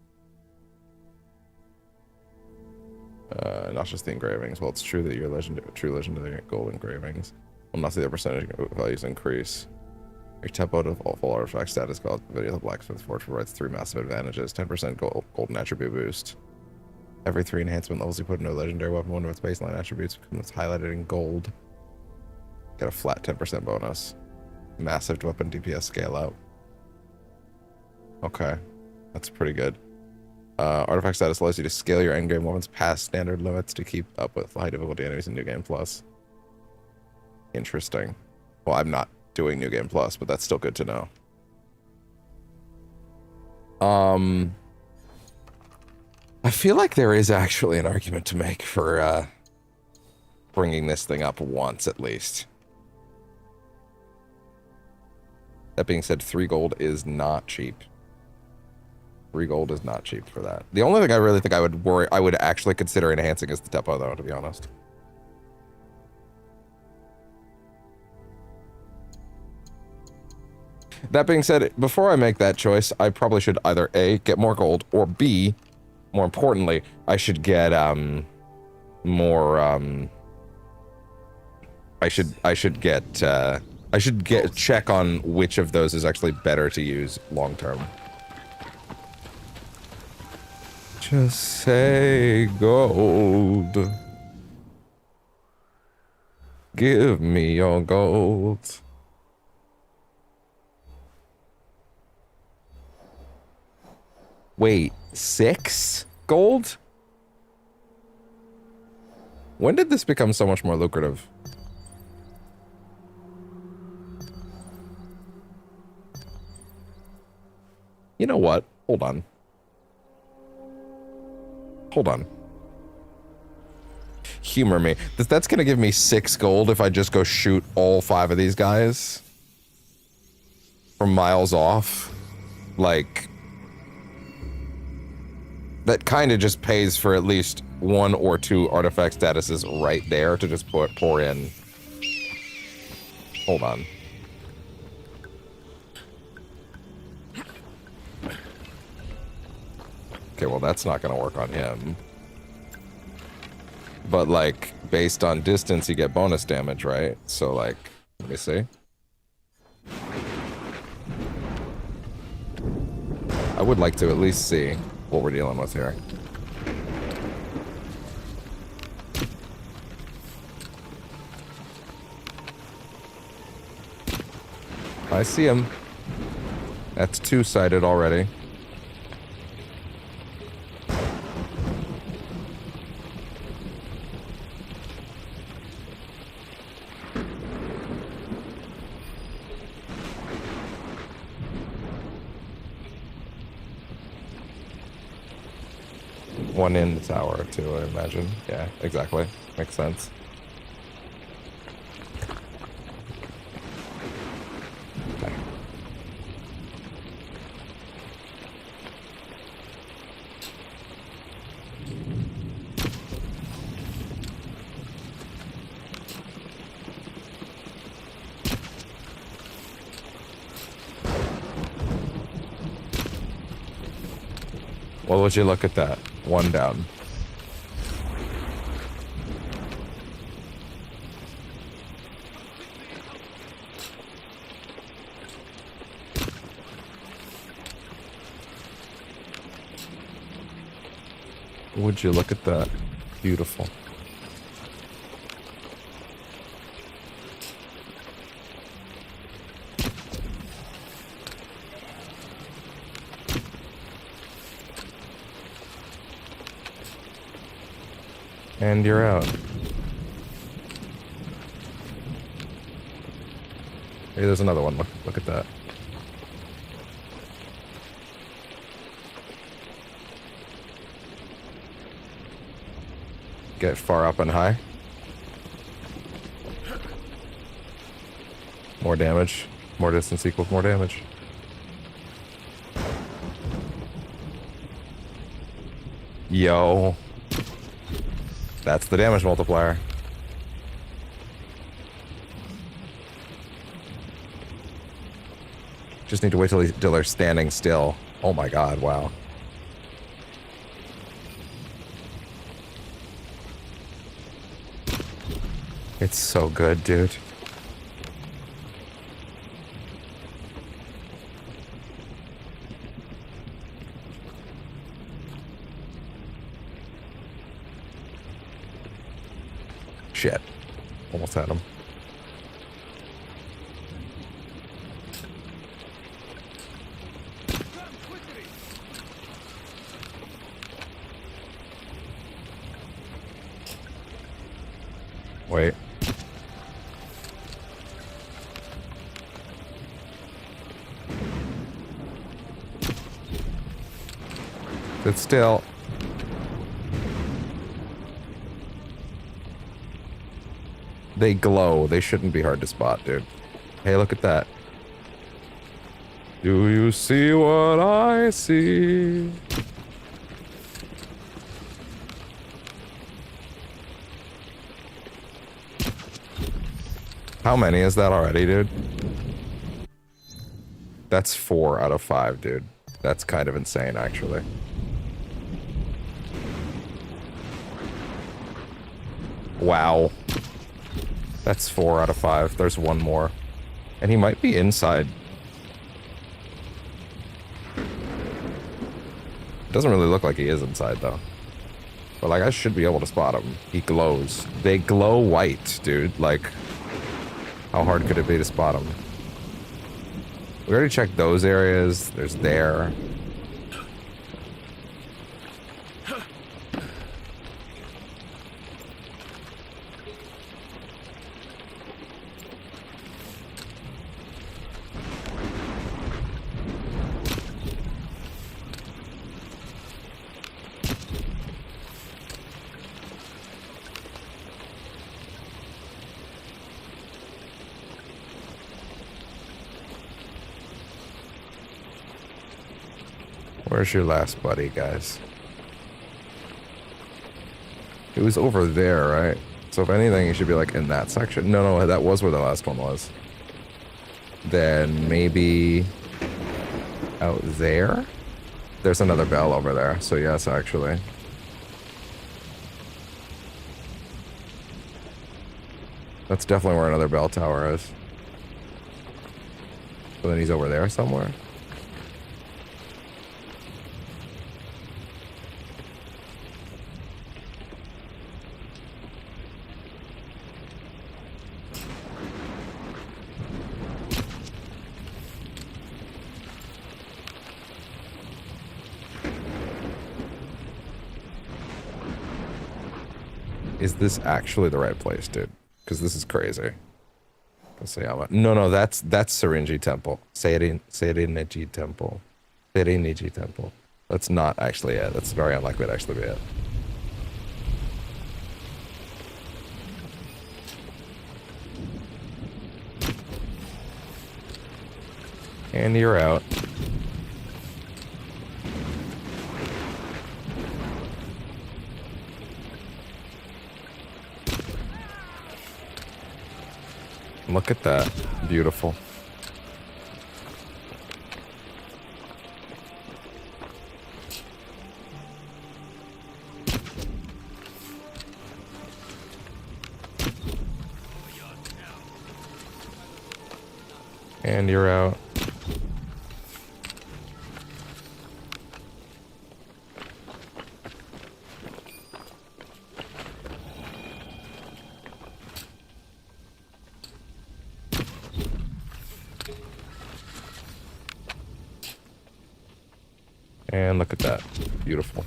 Not just the engravings. Well, it's true that your true legendary gold engravings will not see their percentage values increase. Your tempo to full artifact status called Video of the Blacksmith Forge provides 3 massive advantages. 10% golden attribute boost. Every 3 enhancement levels you put into a legendary weapon, one of its baseline attributes becomes highlighted in gold. Get a flat 10% bonus. Massive weapon DPS scale out. Okay. That's pretty good. Artifact status allows you to scale your endgame weapons past standard limits to keep up with high difficulty enemies in New Game Plus. Interesting. Well, I'm not doing New Game Plus, but that's still good to know. I feel like there is actually an argument to make for bringing this thing up once at least. That being said, 3 gold is not cheap. 3 gold is not cheap for that. The only thing I really think I would actually consider enhancing is the tempo, though, to be honest. That being said, before I make that choice, I probably should either A, get more gold, or B, more importantly, I should get check on which of those is actually better to use long term. Just say gold. Give me your gold. Wait, 6 gold? When did this become so much more lucrative? You know what? Hold on. Hold on. Humor me. That's gonna give me 6 gold if I just go shoot all 5 of these guys from miles off. Like, that kind of just pays for at least 1 or 2 artifact statuses right there to just pour in. Hold on. Okay, well, that's not going to work on him. But like based on distance, you get bonus damage, right? So like, let me see. I would like to at least see what we're dealing with here. I see him. That's two-sided already. One in the tower, too, I imagine. Yeah, exactly. Makes sense. Okay. Well, would you look at that? One down. Would you look at that? Beautiful. And you're out. Hey, there's another one. Look at that. Get far up and high. More damage. More distance equals more damage. Yo. That's the damage multiplier. Just need to wait till they're standing still. Oh my god, wow. It's so good, dude. Shit. Almost had him. Wait. Sit still. They glow. They shouldn't be hard to spot, dude. Hey, look at that. Do you see what I see? How many is that already, dude? That's 4 out of 5, dude. That's kind of insane, actually. Wow. That's 4 out of 5. There's one more. And he might be inside. Doesn't really look like he is inside, though. But, like, I should be able to spot him. He glows. They glow white, dude. Like, how hard could it be to spot him? We already checked those areas. There's there. Where's your last buddy, guys? It was over there, right? So if anything, you should be like in that section. No, that was where the last one was. Then maybe out there? There's another bell over there. So yes, actually. That's definitely where another bell tower is. But then he's over there somewhere. Is this actually the right place, dude? Because this is crazy. Let's see how much. No, that's Serenji Temple. Serenji Temple. Serenji Temple. That's not actually it. That's very unlikely to actually be it. And you're out. Look at that. Beautiful. And you're out. And look at that. Beautiful.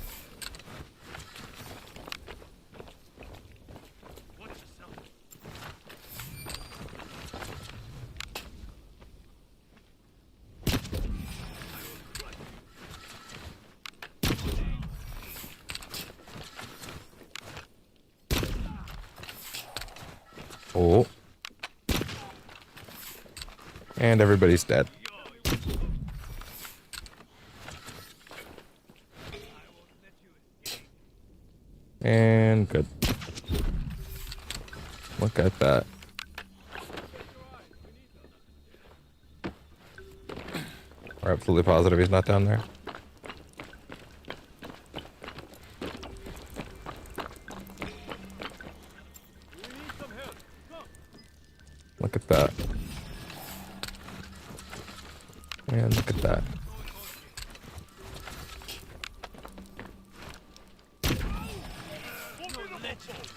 Oh. And everybody's dead. And good. Look at that. We're absolutely positive he's not down there. Look at that. And look at that.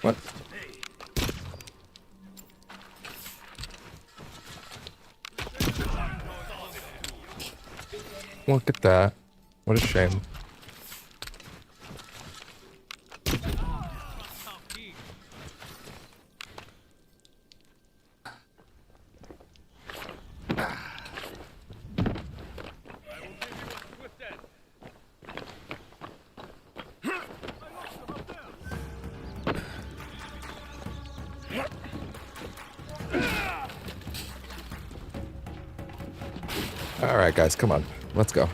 What? Look at that. What a shame. Alright guys, come on. Let's go.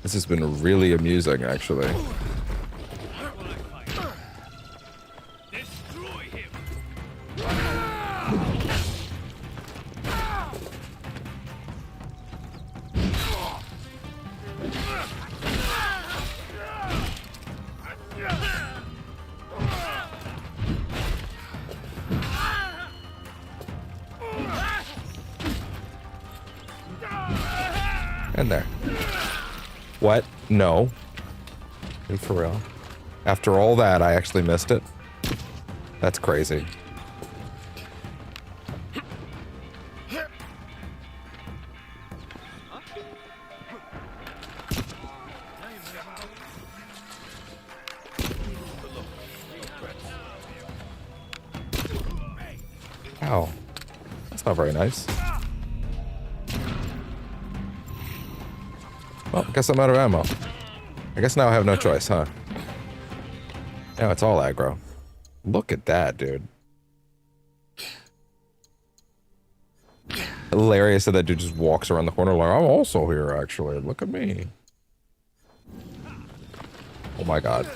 This has been really amusing, actually. In there. What? No. Are you for real? After all that, I actually missed it? That's crazy. Ow. That's not very nice. Well, I guess I'm out of ammo. I guess now I have no choice, huh? Now it's all aggro. Look at that, dude. Hilarious that that dude just walks around the corner like, I'm also here, actually. Look at me. Oh my god.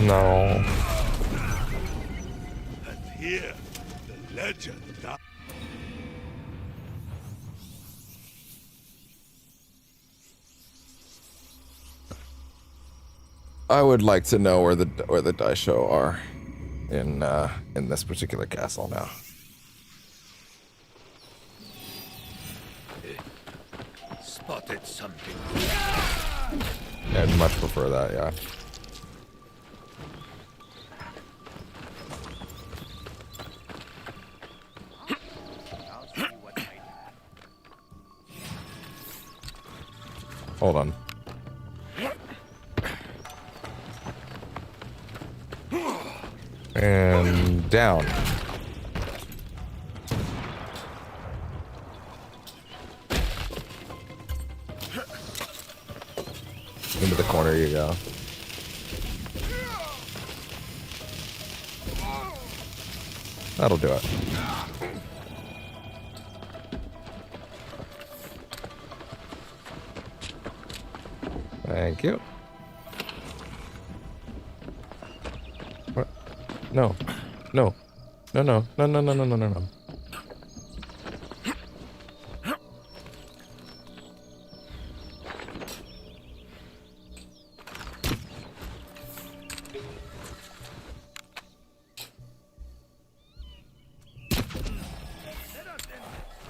No. And here, the legend dies. I would like to know where the Daisho are in this particular castle now. Spotted something. Yeah, I'd much prefer that, yeah. Hold on. And down. Into the corner you go. That'll do it. Thank you. What? No. No. No, no. No, no, no, no, no, no, no.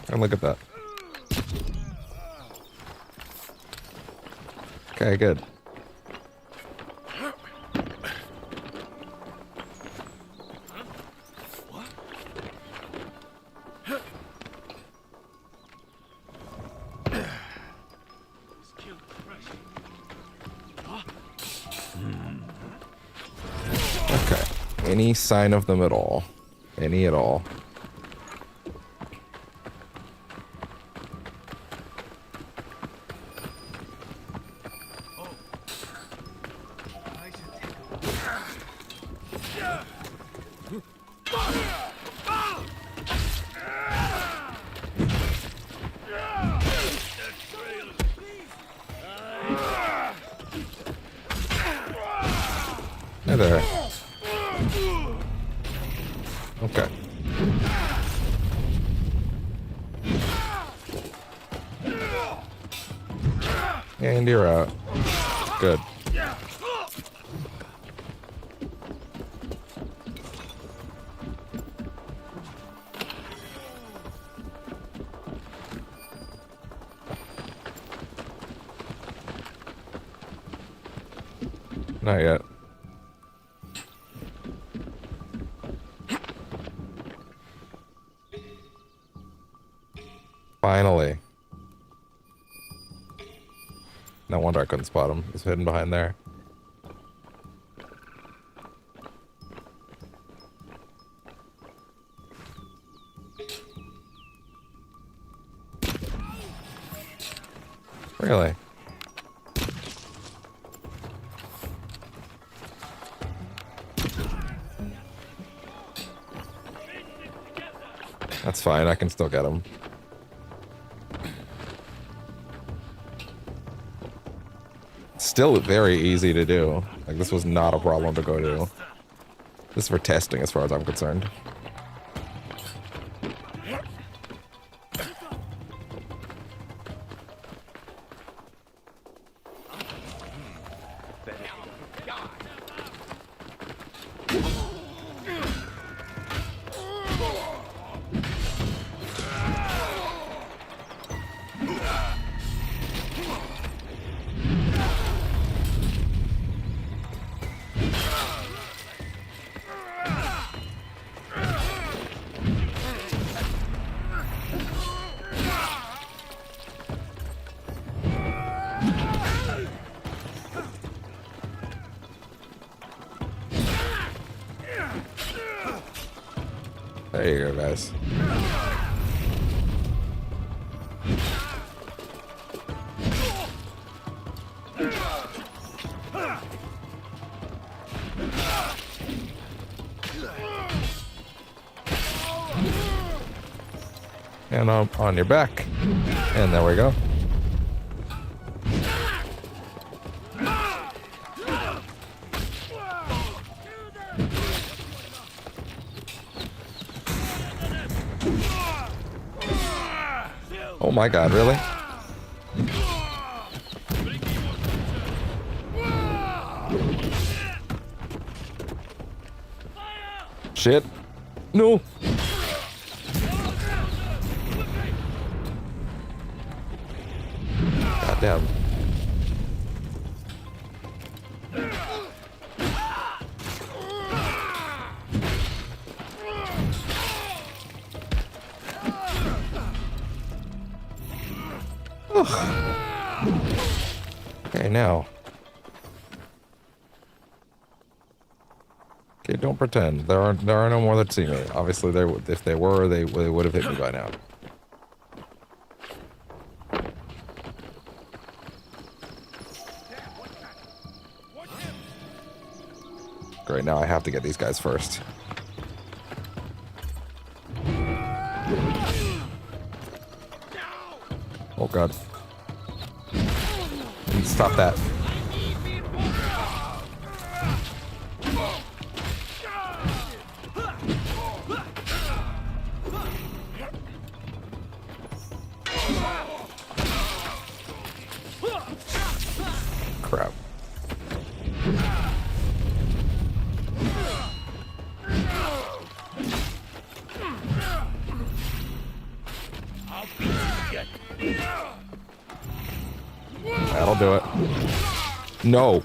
And look at that. Okay, good. Okay. Any sign of them at all? Any at all? Hey there. Okay. And you're out. Good. Not yet. Finally. No wonder I couldn't spot him. He's hidden behind there. Really? That's fine, I can still get him. Still very easy to do. Like, this was not a problem to go do. This is for testing as far as I'm concerned. There you go, guys. And on your back. And there we go. Oh my god, really? Shit. No. Goddamn. Okay, now. Okay, don't pretend. There are no more that see me. Obviously, if they were, they would have hit me by now. Great, now I have to get these guys first. Oh god. Stop that. Crap. That'll do it. No.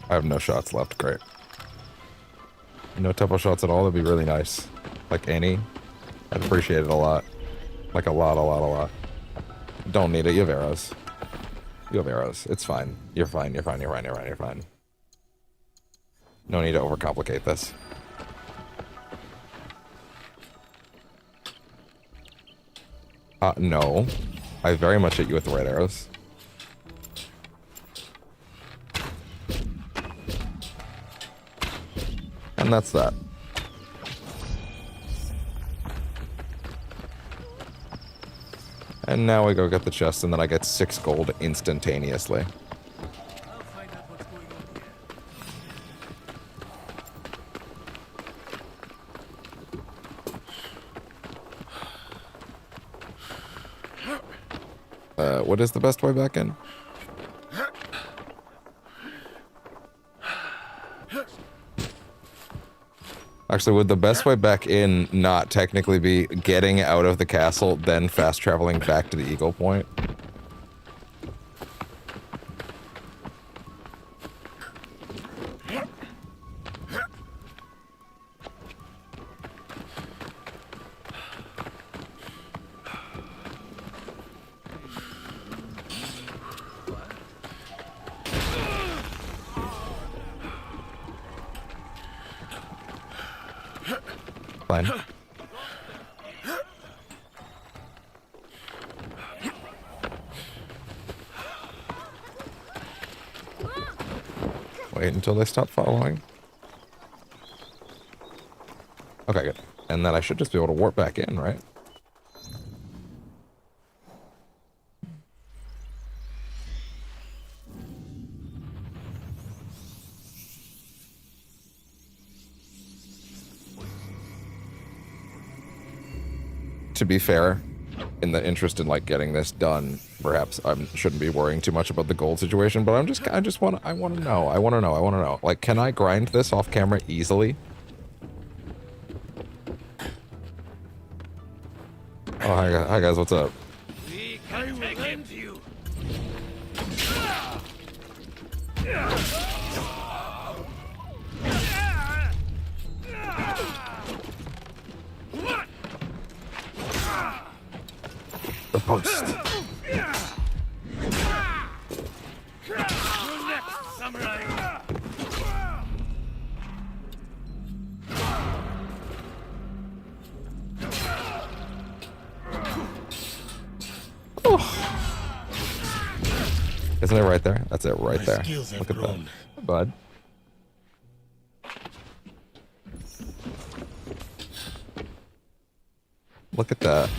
I have no shots left. Great. No tempo shots at all. That'd be really nice. Like any. I'd appreciate it a lot. Like a lot. Don't need it. You have arrows. You have arrows. It's fine. You're fine. You're fine. No need to overcomplicate this. No. I very much hit you with the right arrows. And that's that. And now we go get the chest, and then I get 6 gold instantaneously. What is the best way back in? Actually, would the best way back in not technically be getting out of the castle, then fast traveling back to the Eagle Point? Fine. Wait until they stop following. Okay, good. And then I should just be able to warp back in, right? To be fair, in the interest in like getting this done, perhaps I shouldn't be worrying too much about the gold situation, but I want to know. Like, can I grind this off camera easily? Oh, hi guys, what's up? I will end you. The post. Next, samurai. Isn't it right there? That's it right there. skills have Look at that. grown. Bud. Look at that.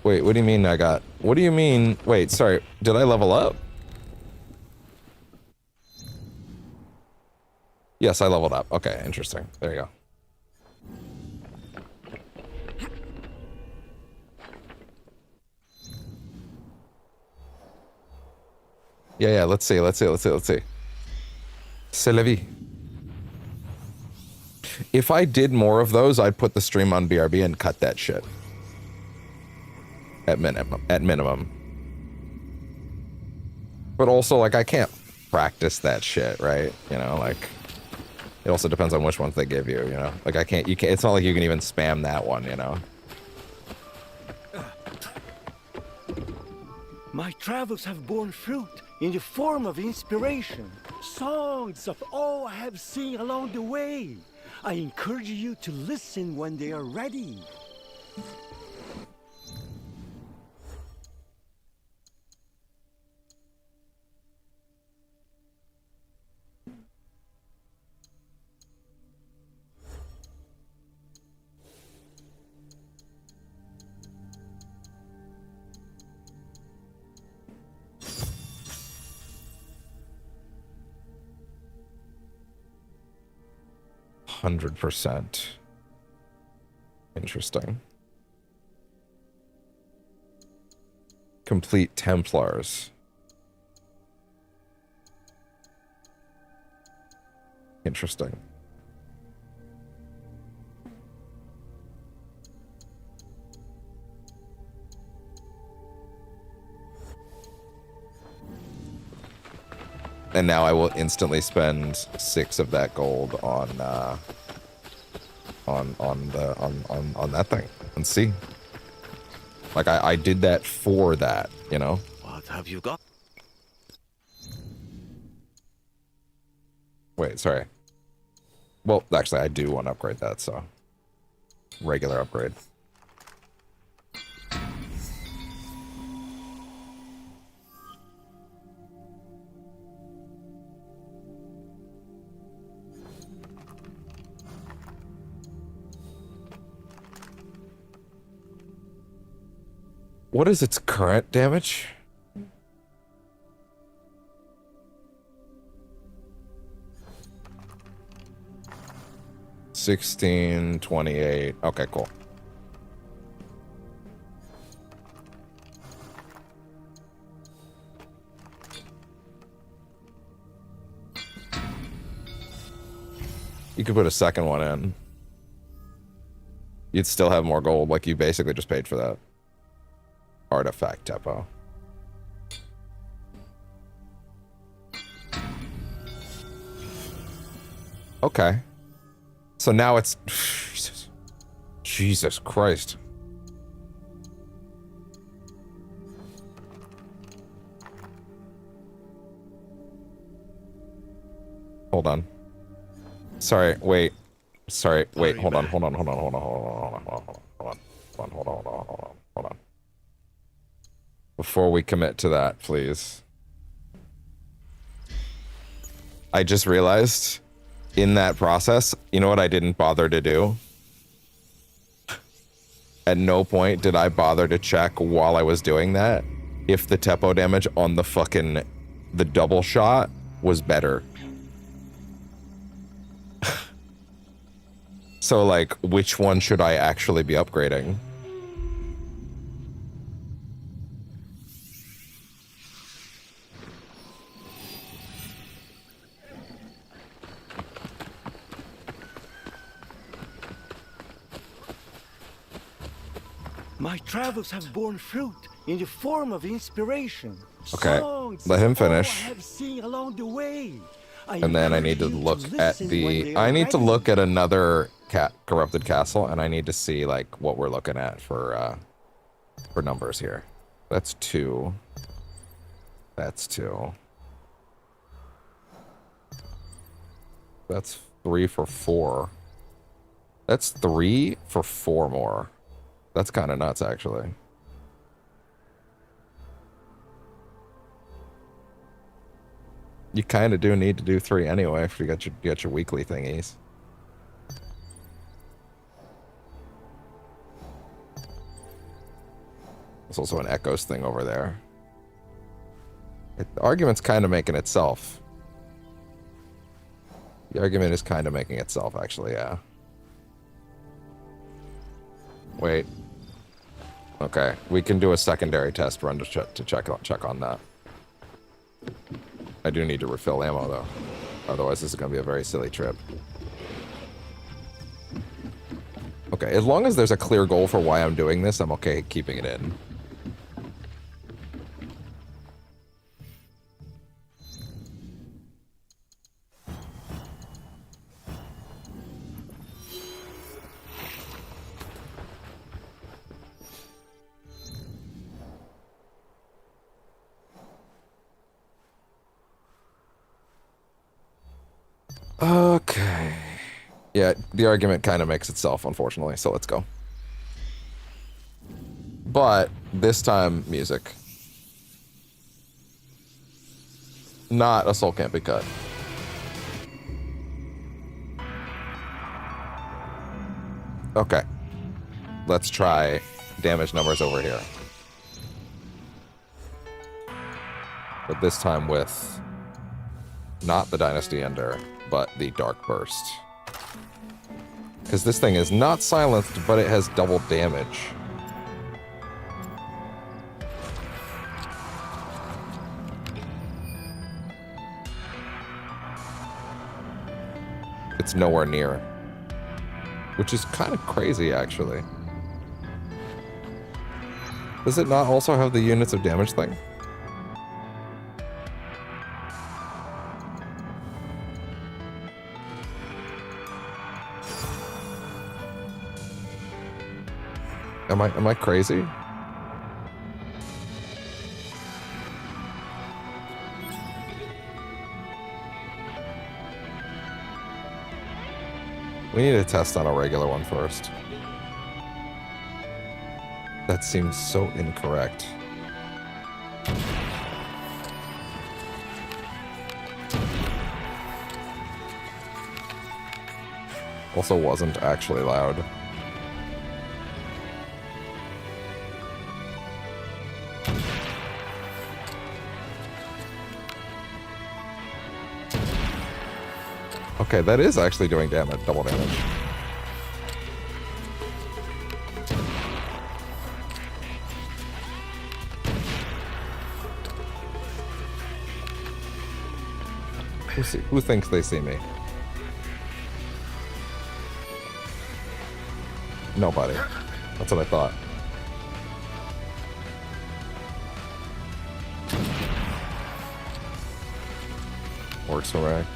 Wait, what do you mean I got... What do you mean... Wait, sorry. Did I level up? Yes, I leveled up. Okay, interesting. There you go. Yeah, let's see. C'est la vie. If I did more of those, I'd put the stream on BRB and cut that shit. At minimum. But also, like, I can't practice that shit, right? You know, like, it also depends on which ones they give you, you know? Like, it's not like you can even spam that one, you know? My travels have borne fruit in the form of inspiration. Songs of all I have seen along the way. I encourage you to listen when they are ready. %. Interesting. Complete Templars. Interesting. And now I will instantly spend 6 of that gold on that thing and see. Like I did that for that, you know. What have you got? Wait, sorry. Well, actually, I do want to upgrade that, so regular upgrade. What is its current damage? $16.28. Okay, cool. You could put a second one in. You'd still have more gold, like you basically just paid for that. Artifact depot. Okay. So now it's... Jesus Christ. Hold on. Sorry, wait. Sorry, wait, hold on. Before we commit to that, please. I just realized in that process, you know what I didn't bother to do? At no point did I bother to check while I was doing that if the tempo damage on the double shot was better. So, like, which one should I actually be upgrading? My travels have borne fruit in the form of inspiration. Okay, Songs let him of all finish. I have seen along the way. And then I need to look at the... I need to look at another corrupted castle, and I need to see, like, what we're looking at for numbers here. That's 2. That's 2. That's 3 for 4. That's 3 for 4 more. That's kind of nuts, actually. You kind of do need to do 3 anyway if you get your weekly thingies. There's also an Echoes thing over there. The argument's kind of making itself. The argument is kind of making itself, actually, yeah. Wait. Okay, we can do a secondary test run to check on that. I do need to refill ammo, though. Otherwise, this is going to be a very silly trip. Okay, as long as there's a clear goal for why I'm doing this, I'm okay keeping it in. Okay. Yeah, the argument kind of makes itself, unfortunately, so let's go. But, this time, music. Not a soul can't be cut. Okay. Let's try damage numbers over here. But this time with not the Dynasty Ender, but the Dark Burst. Because this thing is not silenced, but it has double damage. It's nowhere near. Which is kind of crazy, actually. Does it not also have the units of damage thing? Am I crazy? We need to test on a regular one first. That seems so incorrect. Also wasn't actually loud. Okay, that is actually doing damage, double damage. Who thinks they see me? Nobody. That's what I thought. Works for me.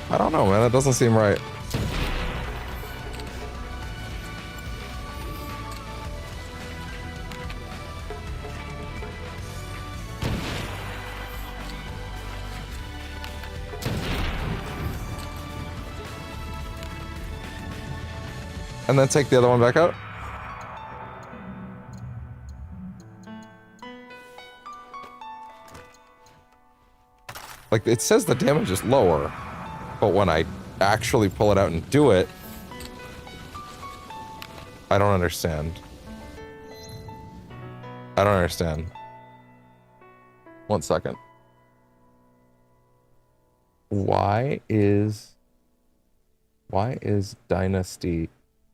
I don't know, man. That doesn't seem right. And then take the other one back out? Like, it says the damage is lower. But when I actually pull it out and do it, I don't understand. I don't understand. 1 second. Why is Dynasty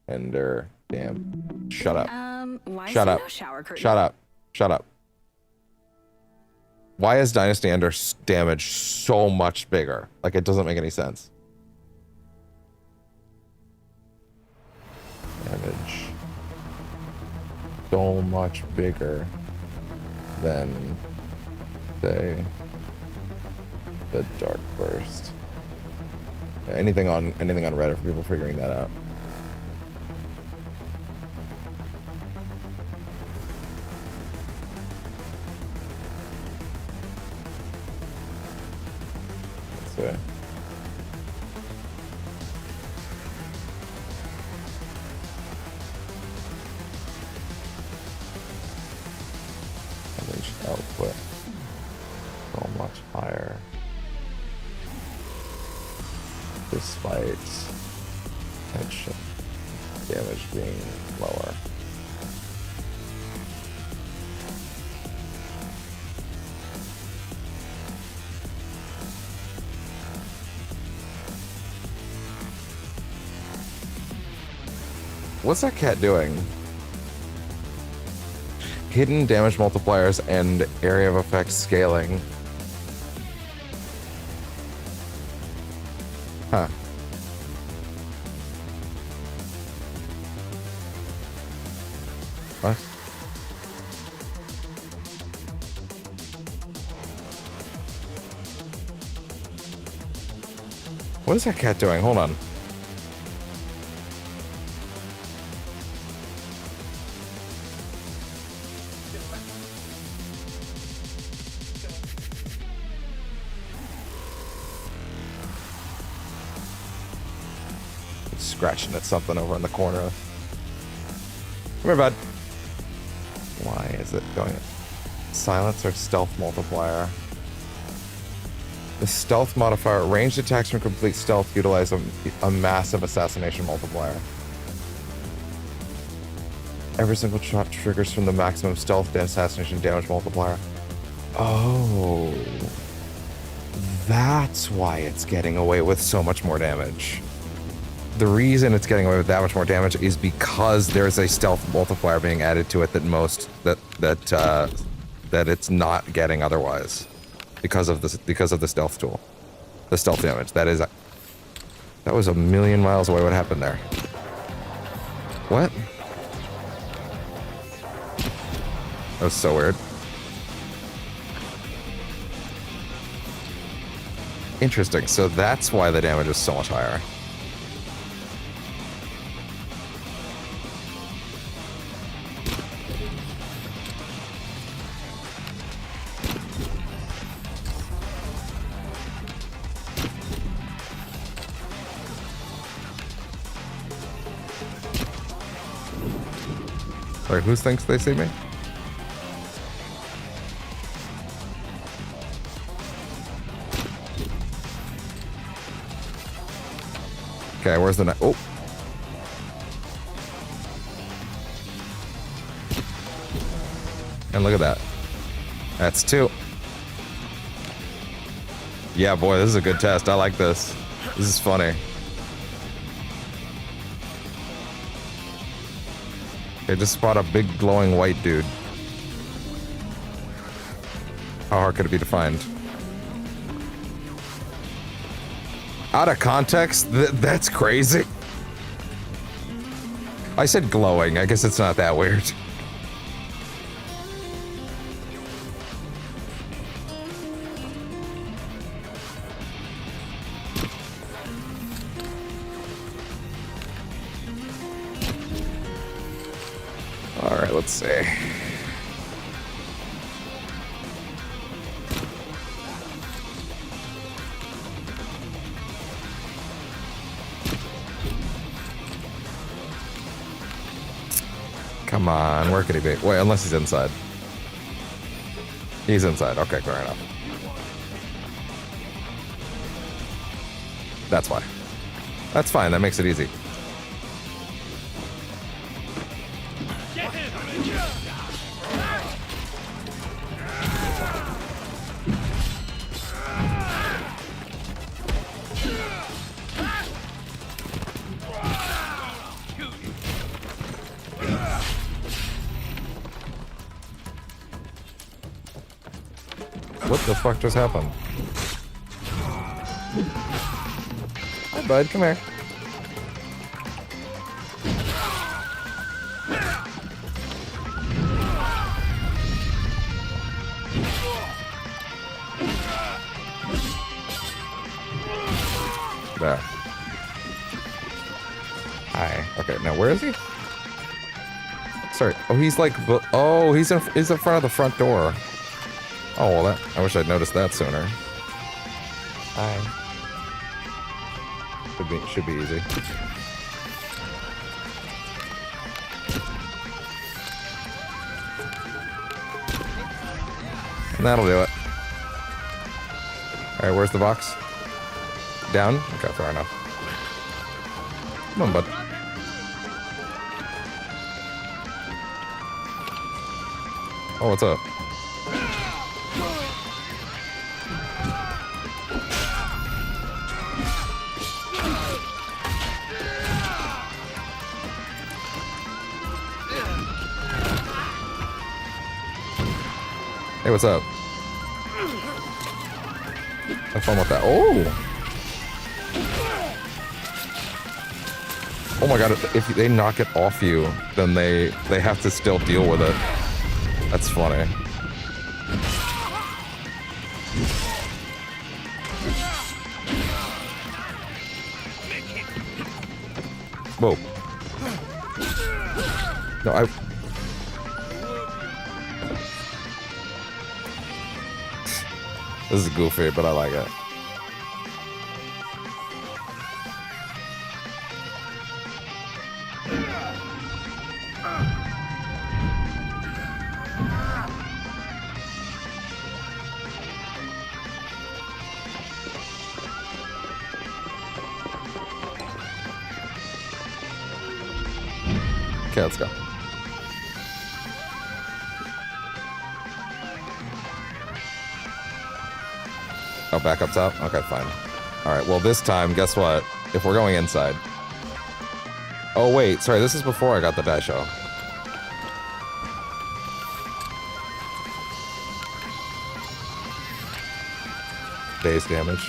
Ender damn? Shut up. Why Shut is up. there no shower curtain? Shut up. Shut up. Why is Dynasty Ender's damage so much bigger? Like, it doesn't make any sense. Damage. So much bigger than, say, the Dark Burst. Anything on Reddit for people figuring that out. Let's see. Damage output so much higher. Despite tension damage being lower. What's that cat doing? Hidden damage multipliers and area of effect scaling. Huh. What? What is that cat doing? Hold on. It's scratching at something over in the corner. Come here, bud. Why is it going? Silence or stealth multiplier? The stealth modifier, ranged attacks from complete stealth utilize a massive assassination multiplier. Every single shot triggers from the maximum stealth assassination damage multiplier. Oh. That's why it's getting away with so much more damage. The reason it's getting away with that much more damage is because there's a stealth multiplier being added to it that it's not getting otherwise. Because of the stealth tool. The stealth damage. That was a million miles away. What happened there? What? That was so weird. Interesting. So that's why the damage is so much higher. Sorry, who thinks they see me? Okay, where's the oh. And look at that. That's 2. Yeah, boy, this is a good test. I like this. This is funny. Okay, just spot a big glowing white dude. How hard could it be to find? Out of context? That's crazy. I said glowing. I guess it's not that weird. All right, let's see. Come on, where could he be? Wait, unless he's inside. He's inside. Okay, fair enough. That's why. That's fine. That makes it easy. What the fuck just happened? Hi, bud. Come here. There. Hi. Okay, now where is he? Sorry. Oh, he's like... Oh, he's in front of the front door. Oh, well, I wish I'd noticed that sooner. Hi. Should be easy. That'll do it. Alright, where's the box? Down? Okay, fair enough. Come on, bud. Oh, what's up? Hey, what's up? Have fun with that. Oh! Oh my god, if they knock it off you, then they have to still deal with it. That's funny. Whoa. No, This is goofy, but I like it. Okay, let's go. Oh, back up top? Okay, fine. Alright, well this time, guess what? If we're going inside... Oh wait, sorry, this is before I got the daisho. Base damage.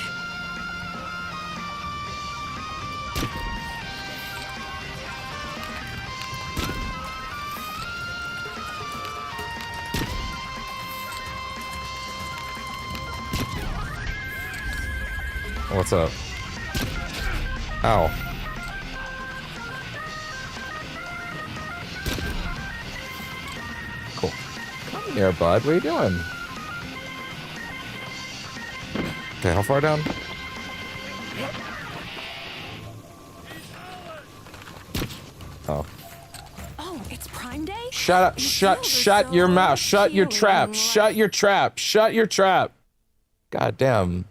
What's up? Ow. Cool. Come here, bud. What are you doing? Okay, how far down? Oh. Oh, it's Prime Day? Shut up. Shut your mouth. Shut your trap. Shut your trap. Shut your trap. God damn.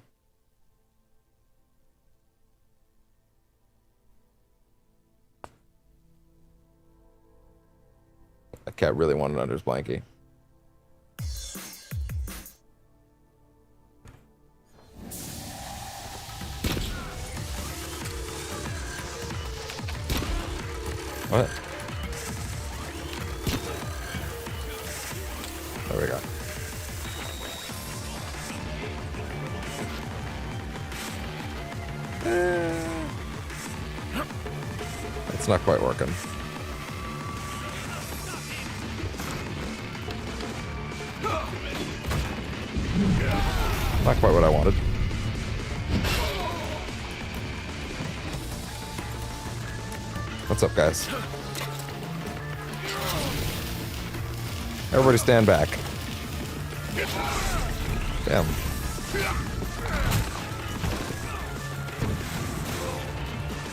That cat really wanted under his blankie. What? There we go. It's not quite working. Not quite what I wanted. What's up, guys? Everybody stand back. Damn.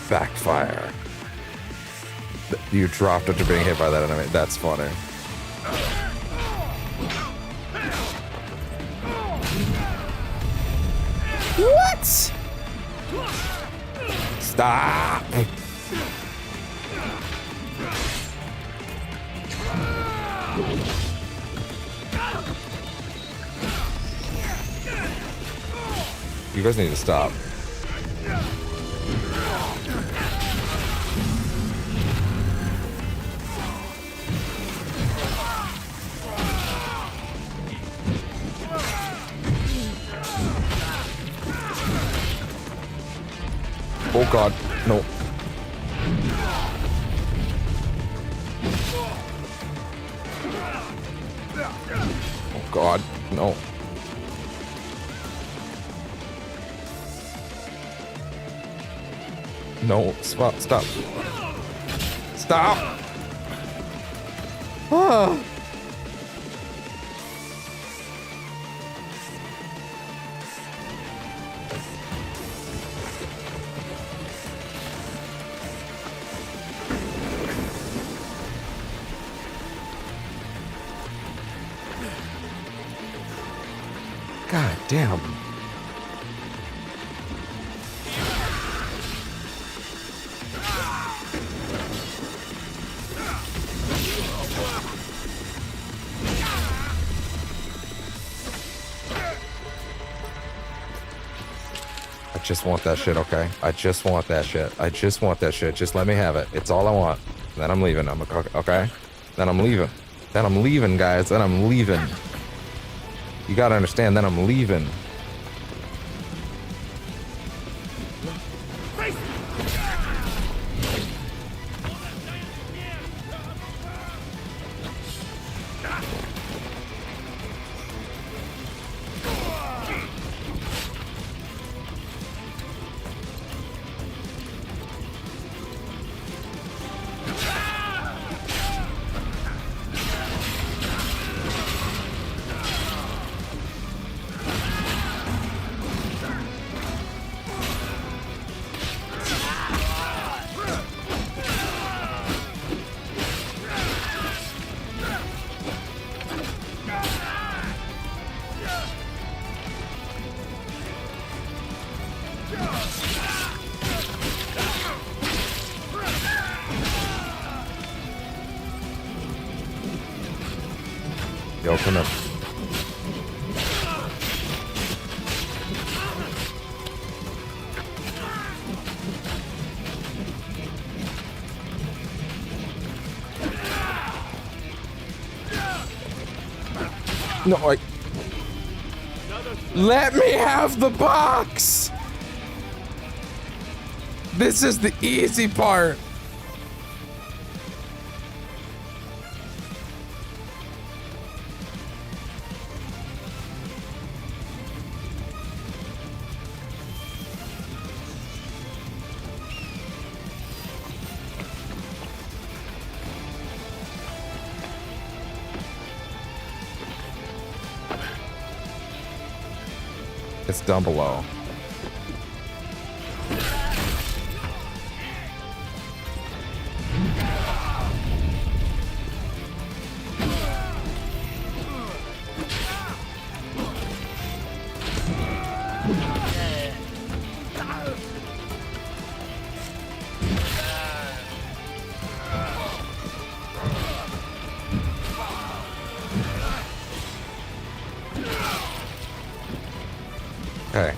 Backfire. You dropped after being hit by that enemy. That's funny. What? Stop! You guys need to stop. Oh god, no. Oh god, no. No, stop, stop. Stop! Ah. God damn. I just want that shit, okay? I just want that shit. I just want that shit. Just let me have it. It's all I want. Then I'm leaving. I'm okay? Then I'm leaving. Then I'm leaving, guys. Then I'm leaving. You gotta understand, then I'm leaving. Yo, come up. No, let me have the box! This is the easy part. It's down below. Okay.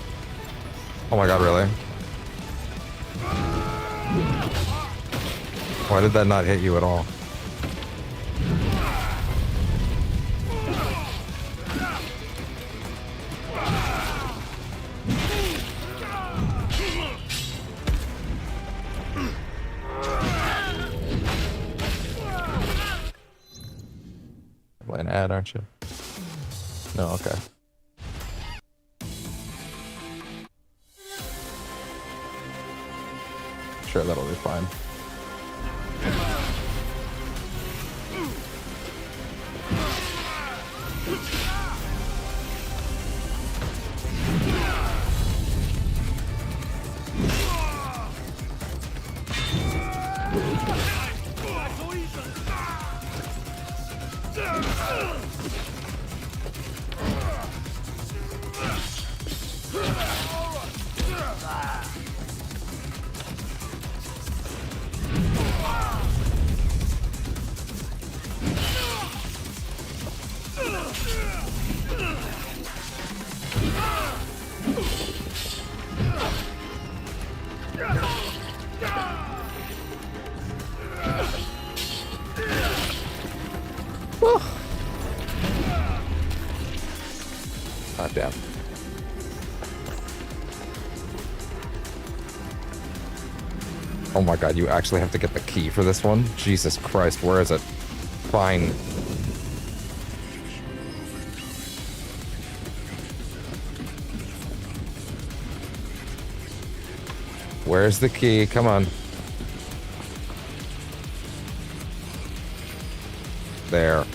Oh my god, really? Why did that not hit you at all? Playing ad, aren't you? No, okay. Sure, that'll be fine. God damn. Oh my god, you actually have to get the key for this one? Jesus Christ, where is it? Fine. Where's the key? Come on. There.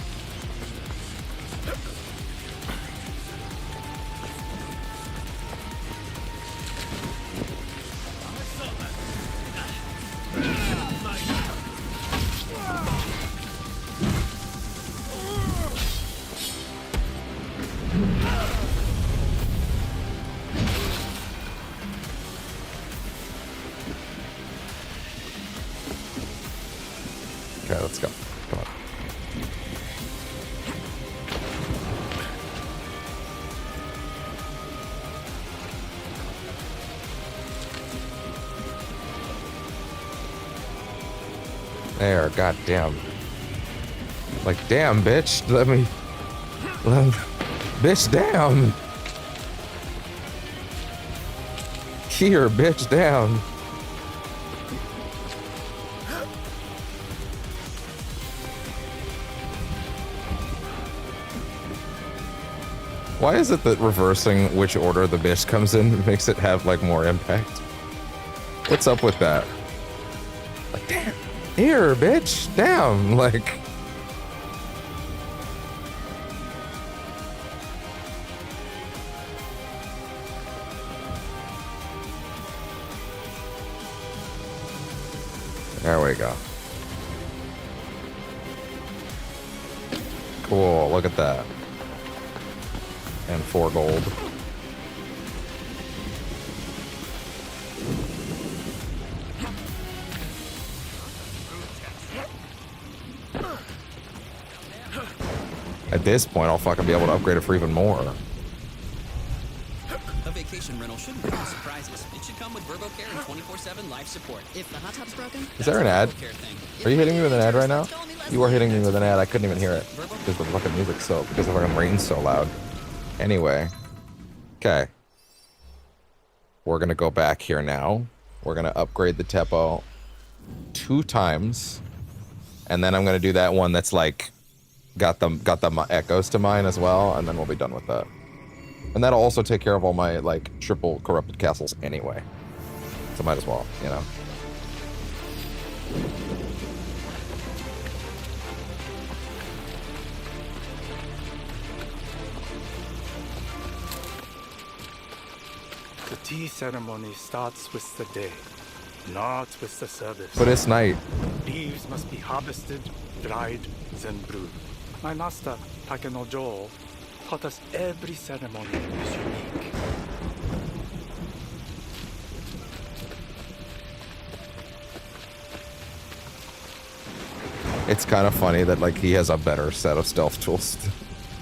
There, goddamn. Like, damn, bitch. Bitch, damn. Here, bitch, down. Why is it that reversing which order the bitch comes in makes it have, like, more impact? What's up with that? Like, damn. Here, bitch, down. Like... There we go. Cool, look at that. And 4 gold. At this point, I'll fucking be able to upgrade it for even more. A vacation rental shouldn't bring you surprises. It should come with VerboCare and 24/7 live support. If the hot tub's broken, Is there an ad? Are you hitting me with an ad right now? You are hitting me with an ad. I couldn't even hear it because the fucking music's so, because the fucking rain's so loud. Anyway. Okay. We're gonna go back here now. We're gonna upgrade the Teppo 2 times. And then I'm gonna do that one that's like got the echoes to mine as well, and then we'll be done with that. And that'll also take care of all my like triple corrupted castles anyway. So might as well, you know. The tea ceremony starts with the day, not with the service. But it's night. Leaves must be harvested, dried, then brewed. My master, Takenojo, taught us every ceremony is unique. It's kind of funny that like he has a better set of stealth tools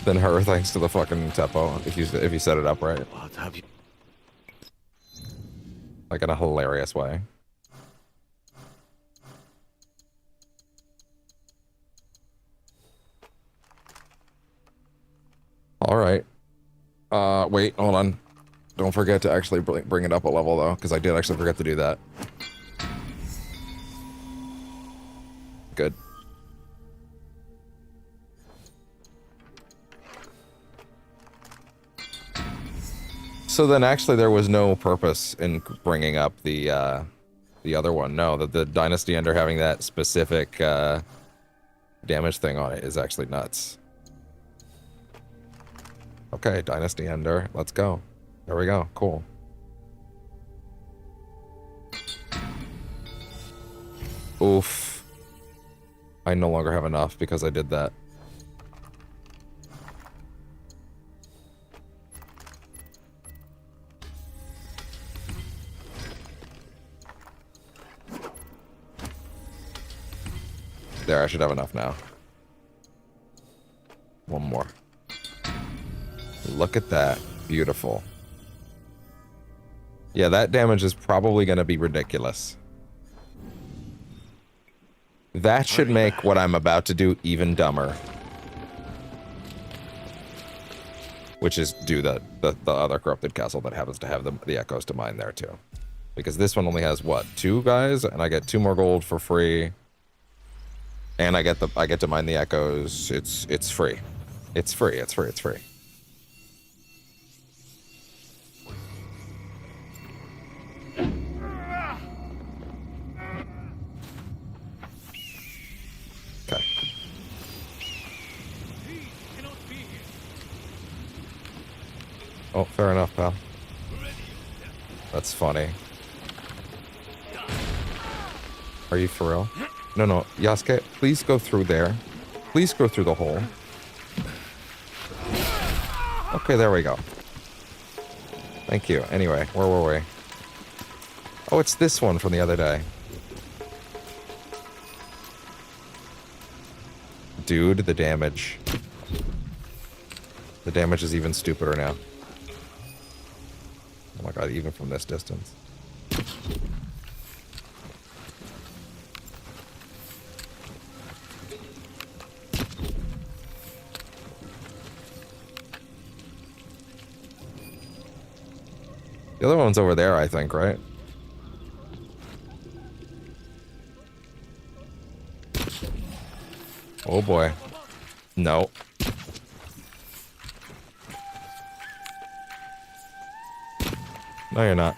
than her thanks to the fucking Teppo if you set it up right. What have you? Like in a hilarious way. All right. Wait, hold on. Don't forget to actually bring it up a level though, because I did actually forget to do that. Good. So then actually there was no purpose in bringing up the other one. No, the Dynasty Ender having that specific damage thing on it is actually nuts. Okay, Dynasty Ender, let's go. There we go, cool. Oof. I no longer have enough because I did that. There, I should have enough now. One more. Look at that. Beautiful. Yeah, that damage is probably going to be ridiculous. That should make what I'm about to do even dumber. Which is do the other corrupted castle that happens to have the echoes to mine there too. Because this one only has, what, 2 guys? And I get 2 more gold for free. And I get to mine the echoes. It's free. It's free. It's free. It's free. Okay. Oh, fair enough, pal. That's funny. Are you for real? No, Yasuke, please go through there. Please go through the hole. Okay, there we go. Thank you. Anyway, where were we? Oh, it's this one from the other day. Dude, the damage. The damage is even stupider now. Oh my god, even from this distance. The other one's over there, I think, right? Oh boy. No. No, you're not.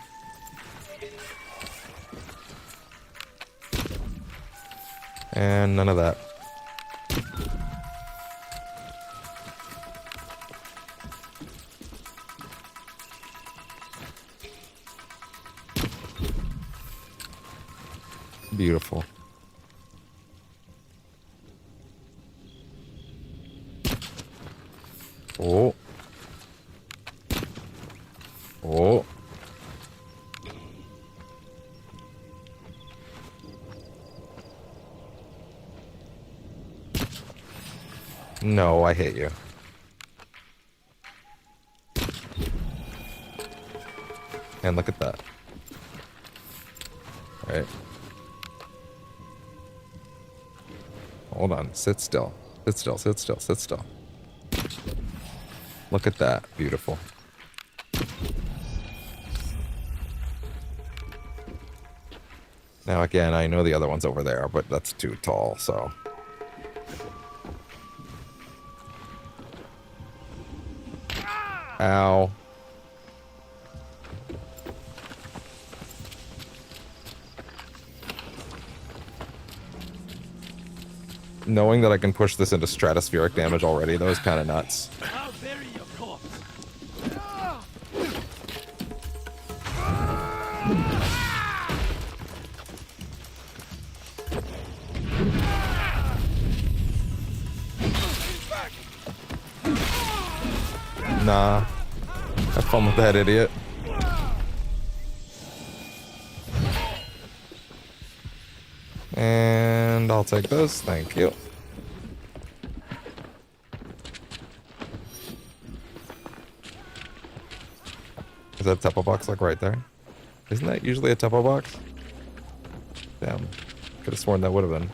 And none of that. Beautiful. Oh. Oh. No, I hate you. And look at that. Right. Hold on. Sit still. Sit still, sit still, sit still. Look at that. Beautiful. Now again, I know the other one's over there, but that's too tall, so... Ow. Knowing that I can push this into stratospheric damage already, though, is kind of nuts. I'll bury your corpse. Nah. Have fun with that, idiot. And I'll take this, thank you. Is that a temple box like right there? Isn't that usually a temple box? Damn. Could have sworn that would have been.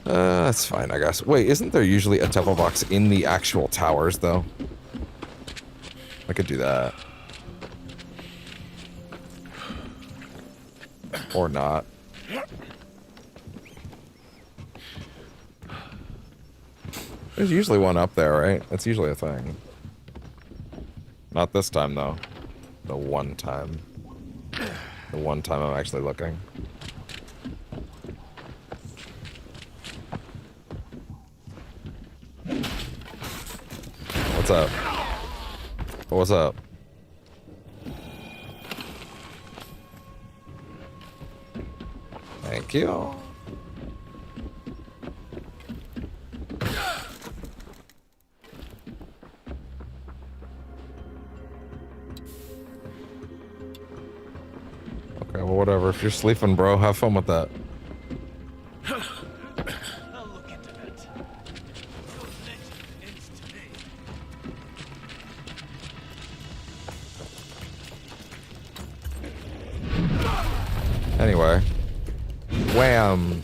That's fine, I guess. Wait, isn't there usually a temple box in the actual towers, though? I could do that. Or not. There's usually one up there, right? That's usually a thing. Not this time, though. The one time. The one time I'm actually looking. What's up? What's up? Thank you. Okay, well, whatever. If you're sleeping, bro, have fun with that. I'll look into that. Your legend ends today. Anyway. Wham.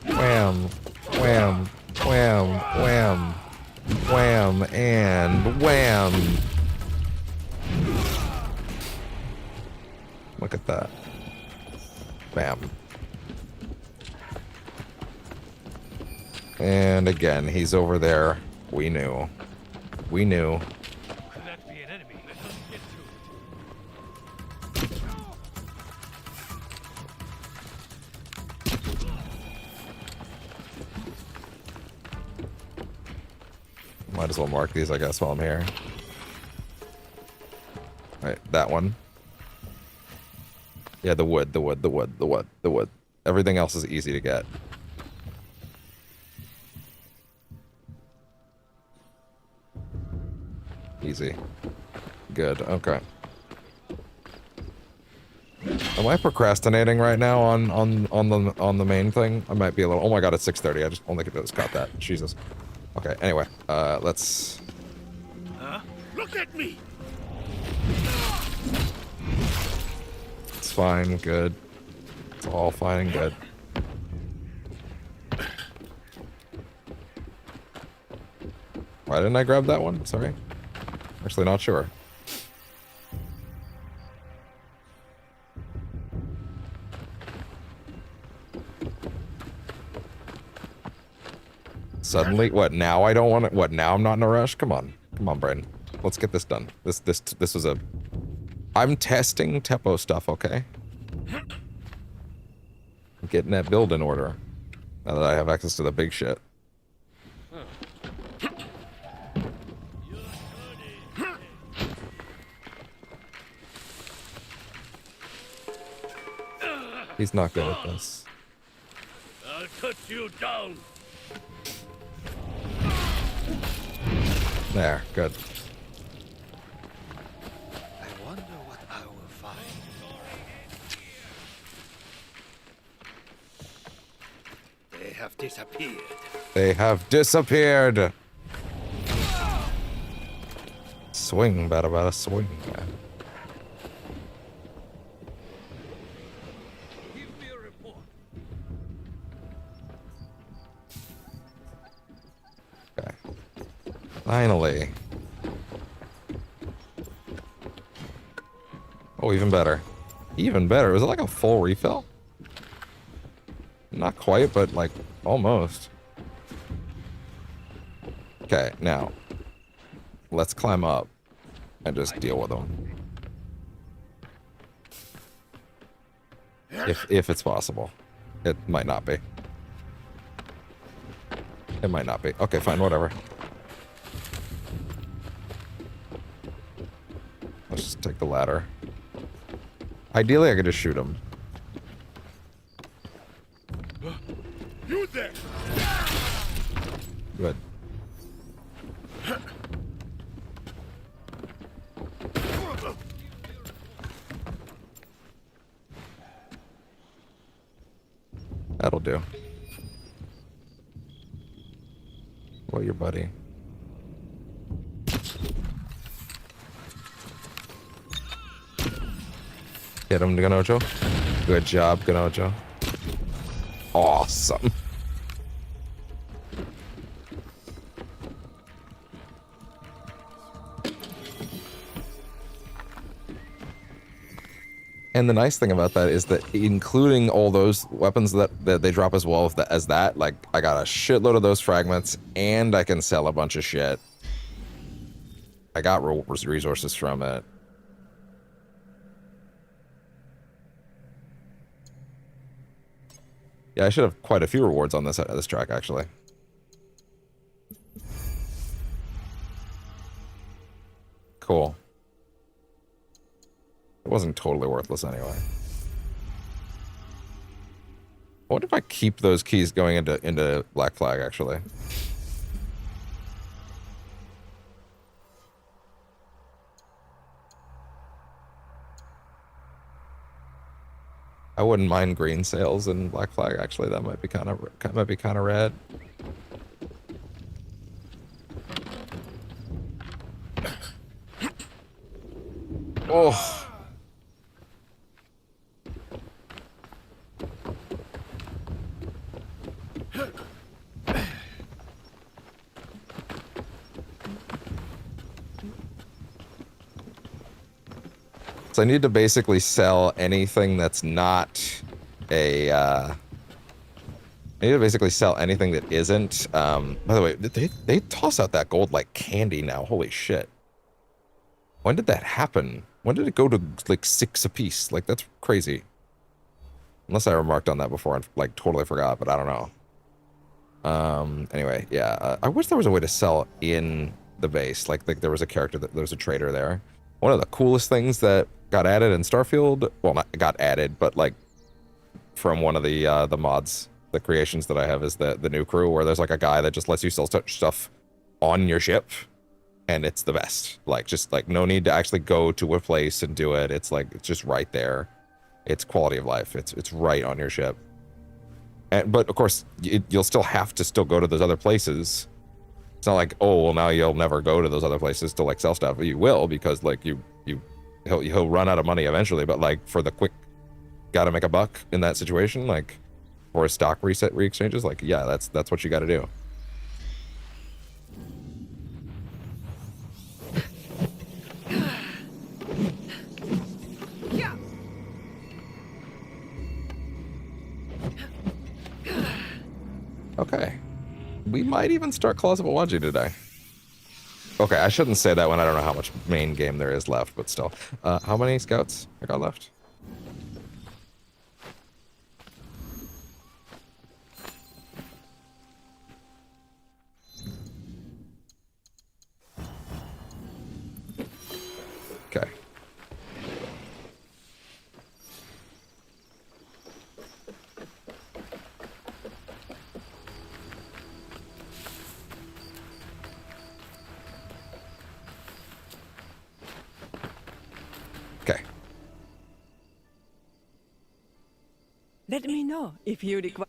Wham. Wham. Wham. Wham. Wham. And wham. Look at that. Bam. And again, he's over there. We knew. We knew. Could that be an enemy? Let us get Might as well mark these, I guess, while I'm here. Alright, that one. Yeah, the wood, the wood, the wood, the wood, the wood. Everything else is easy to get. Easy. Good, okay. Am I procrastinating right now on the main thing? I might be a little. Oh my god, it's 6:30. I just only could just got that. Jesus. Okay. Anyway, let's. Huh? Look at me. It's fine. Good. It's all fine and good. Why didn't I grab that one? Sorry. Actually not sure. Suddenly, what, now I don't want it? What, now I'm not in a rush? Come on. Come on, Brain. Let's get this done. This was a... I'm testing Teppo stuff, okay? I'm getting that build in order. Now that I have access to the big shit. He's not good at this. I'll cut you down. There, good. I wonder what I will find. They have disappeared. They have disappeared. Swing, bada swing. Okay. Finally. Oh, even better. Even better. Was it like a full refill? Not quite, but like almost. Okay, now let's climb up and just deal with them. If it's possible. It might not be. It might not be. Okay, fine, whatever. Let's just take the ladder. Ideally, I could just shoot him. You there. Good. That'll do. Well, your buddy. Get him, Ganojo. Good job, Ganojo. Awesome. And the nice thing about that is that including all those weapons that they drop as well as that, like, I got a shitload of those fragments, and I can sell a bunch of shit. I got resources from it. Yeah, I should have quite a few rewards on this track, actually. Cool. It wasn't totally worthless anyway. What if I keep those keys going into Black Flag, actually? I wouldn't mind green sails in Black Flag, actually. That might be kind of rad. Oh. So I need to basically sell anything that's not a, I need to basically sell anything that isn't, by the way, they toss out that gold like candy now, holy shit. When did that happen? When did it go to like 6 a piece? Like, that's crazy. Unless I remarked on that before and like totally forgot, but I don't know. Anyway, yeah, I wish there was a way to sell in the base, like there was a character, there was a trader there. One of the coolest things that got added in Starfield, well, not got added, but like from one of the mods, the creations that I have is the new crew, where there's like a guy that just lets you sell stuff on your ship, and it's the best. Like, just like no need to actually go to a place and do it. It's like, it's just right there. It's quality of life. It's right on your ship. But of course, you'll still have to go to those other places. It's not like, oh, well, now you'll never go to those other places to like sell stuff. You will, because like he'll run out of money eventually. But like for the quick, gotta make a buck in that situation, like for a stock re-exchanges, like yeah, that's what you got to do. Okay. We might even start Claws of Awaji today. Okay, I shouldn't say that when I don't know how much main game there is left, but still. How many scouts I got left? Okay. Okay. Let me know if you require.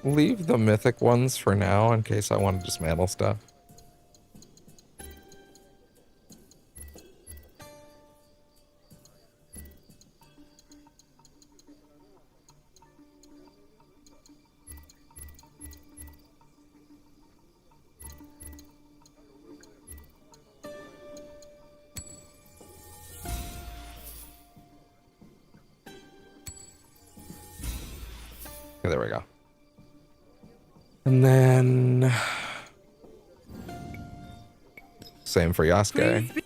Leave the mythic ones for now in case I want to dismantle stuff. Okay, there we go. And then same for Yasuke.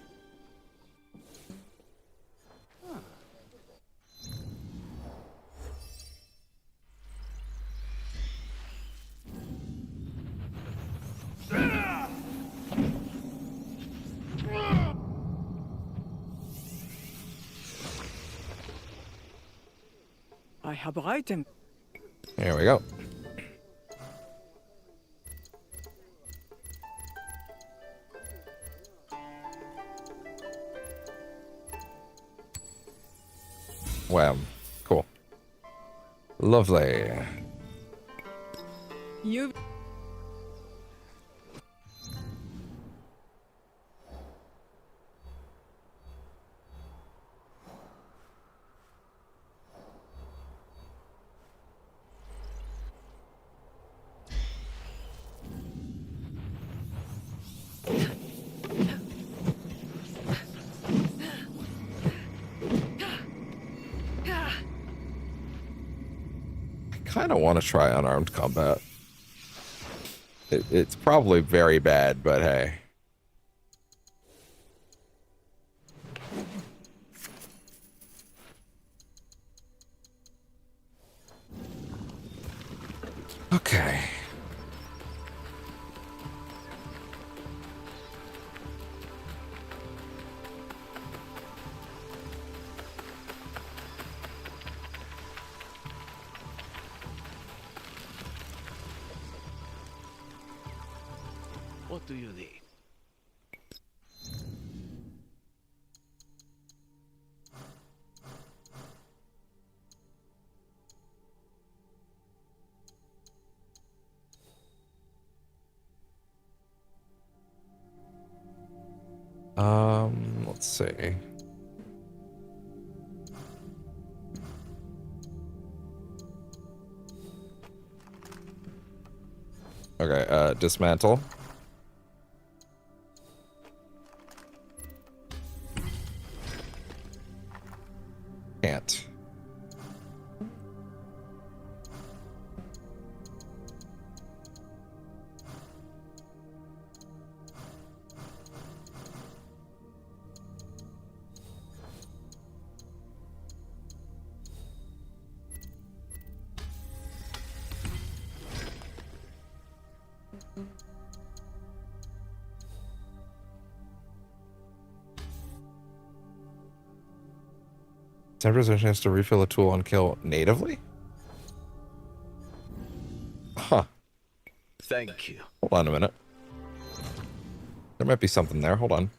I have item. Here we go. Wow. Cool. Lovely. You. Kind of want to try unarmed combat. It's probably very bad, but hey. Okay. What do you need? Let's see. Okay, dismantle. Can't. Temperance has to refill a tool on kill natively? Huh. Thank you. Hold on a minute. There might be something there. Hold on.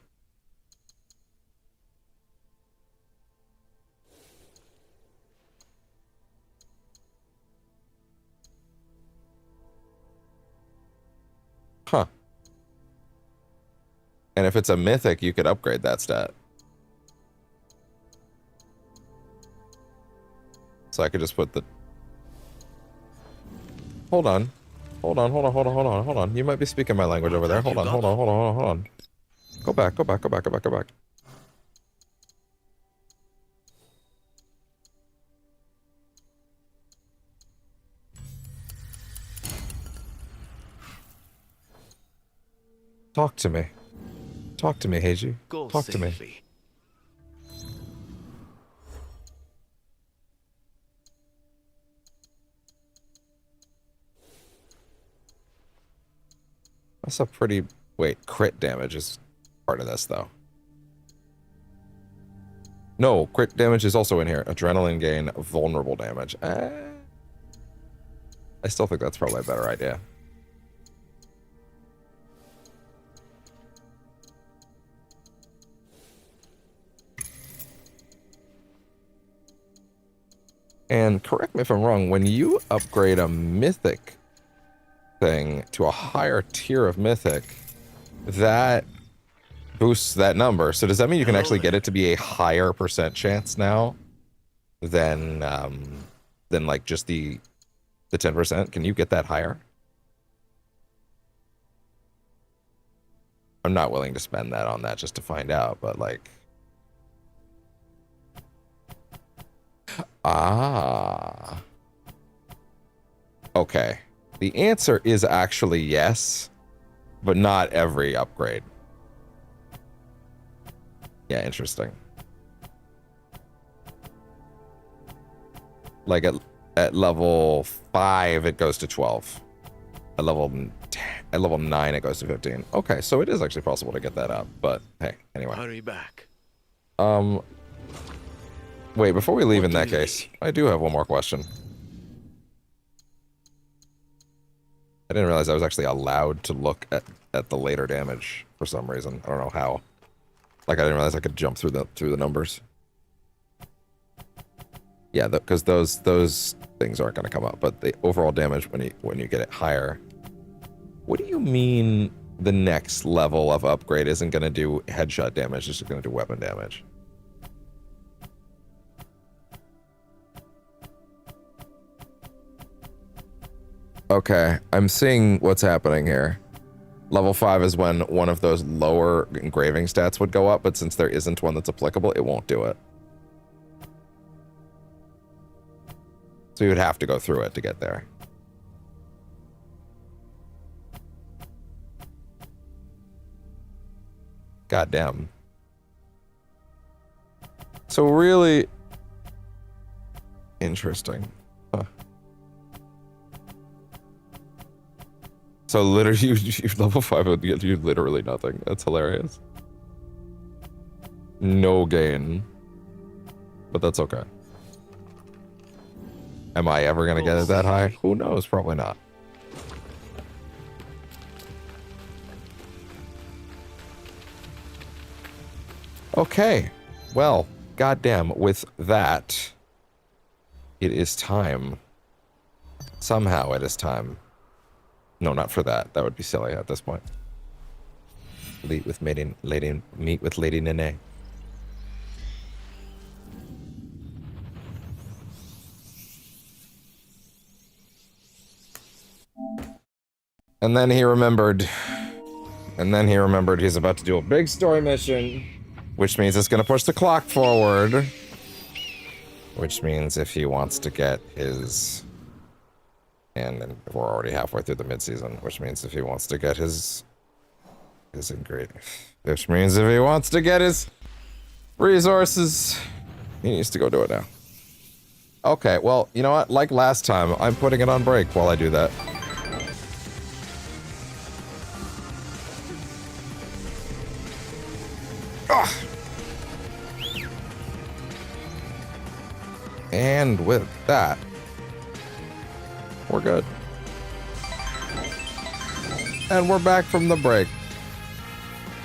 Huh. And if it's a mythic, you could upgrade that stat. So I could just put the... Hold on. Hold on. You might be speaking my language over there. Hold on. Go back. Talk to me. Talk to me, Heiji. Talk to me. That's a pretty... Wait, crit damage is part of this, though. No, crit damage is also in here. Adrenaline gain, vulnerable damage. I still think that's probably a better idea. And correct me if I'm wrong, when you upgrade a mythic thing to a higher tier of mythic, that boosts that number. So does that mean you can actually get it to be a higher % chance now than like just the 10%? Can you get that higher? I'm not willing to spend that on that just to find out, but like... Ah. Okay. The answer is actually yes, but not every upgrade. Yeah, interesting. Like at level 5, it goes to 12. At level 9, it goes to 15. Okay, so it is actually possible to get that up, but hey, anyway. Hurry back. Wait, before we leave in that case, I do have one more question. I didn't realize I was actually allowed to look at the later damage for some reason. I don't know how. Like, I didn't realize I could jump through the numbers. Yeah, because those things aren't going to come up. But the overall damage when you get it higher. What do you mean the next level of upgrade isn't going to do headshot damage? It's just going to do weapon damage? Okay, I'm seeing what's happening here. Level 5 is when one of those lower engraving stats would go up, but since there isn't one that's applicable, it won't do it. So you would have to go through it to get there. Goddamn. So really interesting. Huh. So literally, you level 5 would get you literally nothing. That's hilarious. No gain. But that's okay. Am I ever gonna get it that high? Who knows? Probably not. Okay. Well, goddamn, with that, it is time. Somehow it is time. No, not for that. That would be silly at this point. Meet with Lady Nene. And then he remembered. And then he remembered he's about to do a big story mission, which means it's going to push the clock forward. Which means if he wants to get his... And we're already halfway through the mid-season, which means if he wants to get his ingredient, which means if he wants to get his resources, he needs to go do it now. Okay, well, you know what? Like last time, I'm putting it on break while I do that. Ugh. And with that, we're good. And we're back from the break.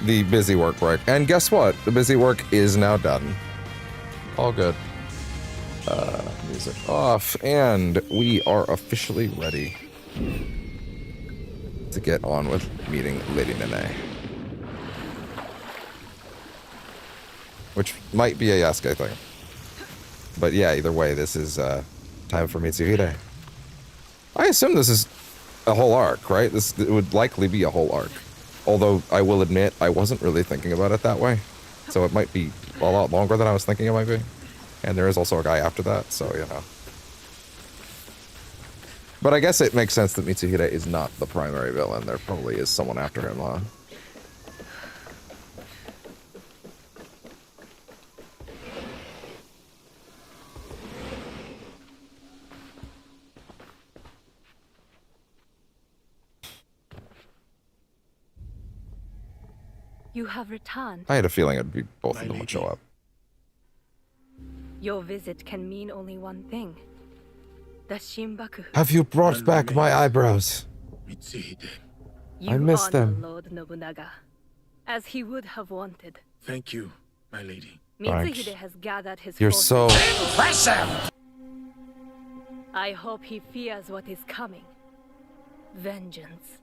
The busy work break. And guess what? The busy work is now done. All good. Music off. And we are officially ready to get on with meeting Lady Nene. Which might be a Yasuke thing. But yeah, either way, this is Time for Mitsuhide. I assume this is a whole arc, right? This it would likely be a whole arc. Although, I will admit, I wasn't really thinking about it that way. So it might be a lot longer than I was thinking it might be. And there is also a guy after that, so, you know. But I guess it makes sense that Mitsuhide is not the primary villain. There probably is someone after him, huh? You have returned. I had a feeling it'd be both of them would show up. Your visit can mean only one thing. The Shinbaku. Have you brought back my eyebrows? I miss them. Lord Nobunaga, as he would have wanted. Thank you, my lady. Mitsuhide has gathered his You're forces. so impressive. I hope he fears what is coming. Vengeance.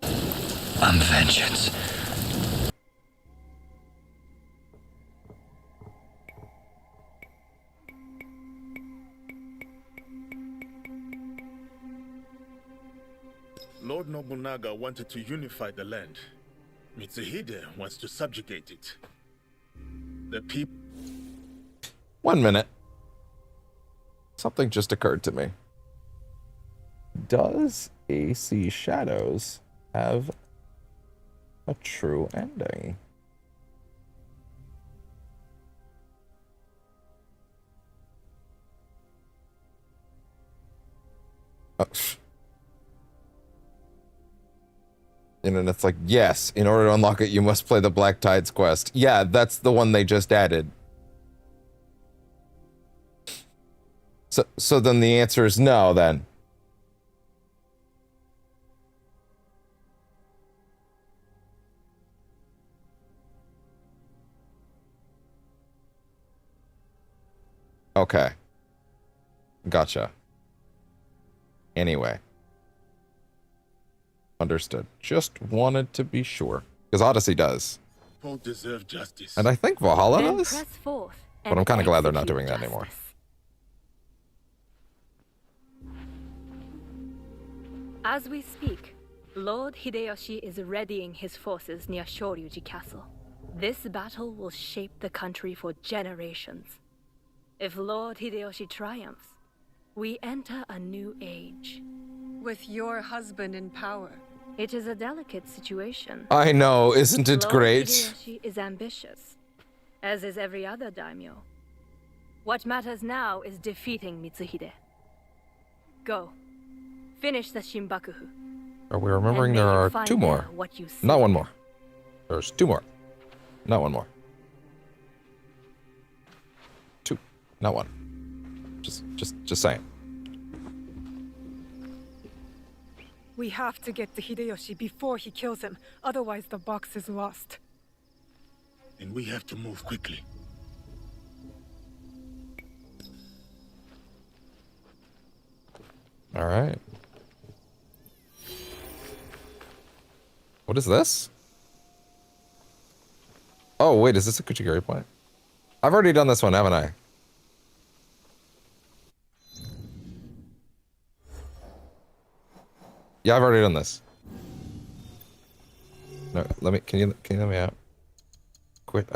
I'm vengeance. Lord Nobunaga wanted to unify the land. Mitsuhide wants to subjugate it. The people... 1 minute. Something just occurred to me. Does AC Shadows have a true ending? Oh. And then it's like, yes, in order to unlock it, you must play the Black Tides quest. Yeah, that's the one they just added. So then the answer is no, then. Okay. Gotcha. Anyway. Understood. Just wanted to be sure. Because Odyssey does. Both deserve justice. And I think Valhalla Then does? press forth But I'm kind of glad they're not execute doing that justice. anymore. As we speak, Lord Hideyoshi is readying his forces near Shoryuji Castle. This battle will shape the country for generations. If Lord Hideyoshi triumphs, we enter a new age. With your husband in power. It is a delicate situation. I know, isn't it Lord great? Hideyoshi is ambitious, as is every other daimyo. What matters now is defeating Mitsuhide. Go. Finish the Shinbakuhu. Are we remembering And there may you are find 2 more? there what you seek. Not 1 more. There's 2 more. Not 1 more. 2. Not 1. Just saying. We have to get to Hideyoshi before he kills him, otherwise the box is lost. And we have to move quickly. All right. What is this? Oh, wait, is this a Kuchigari point? I've already done this one, haven't I? Yeah, I've already done this. No, let me, can you let me out? Quit,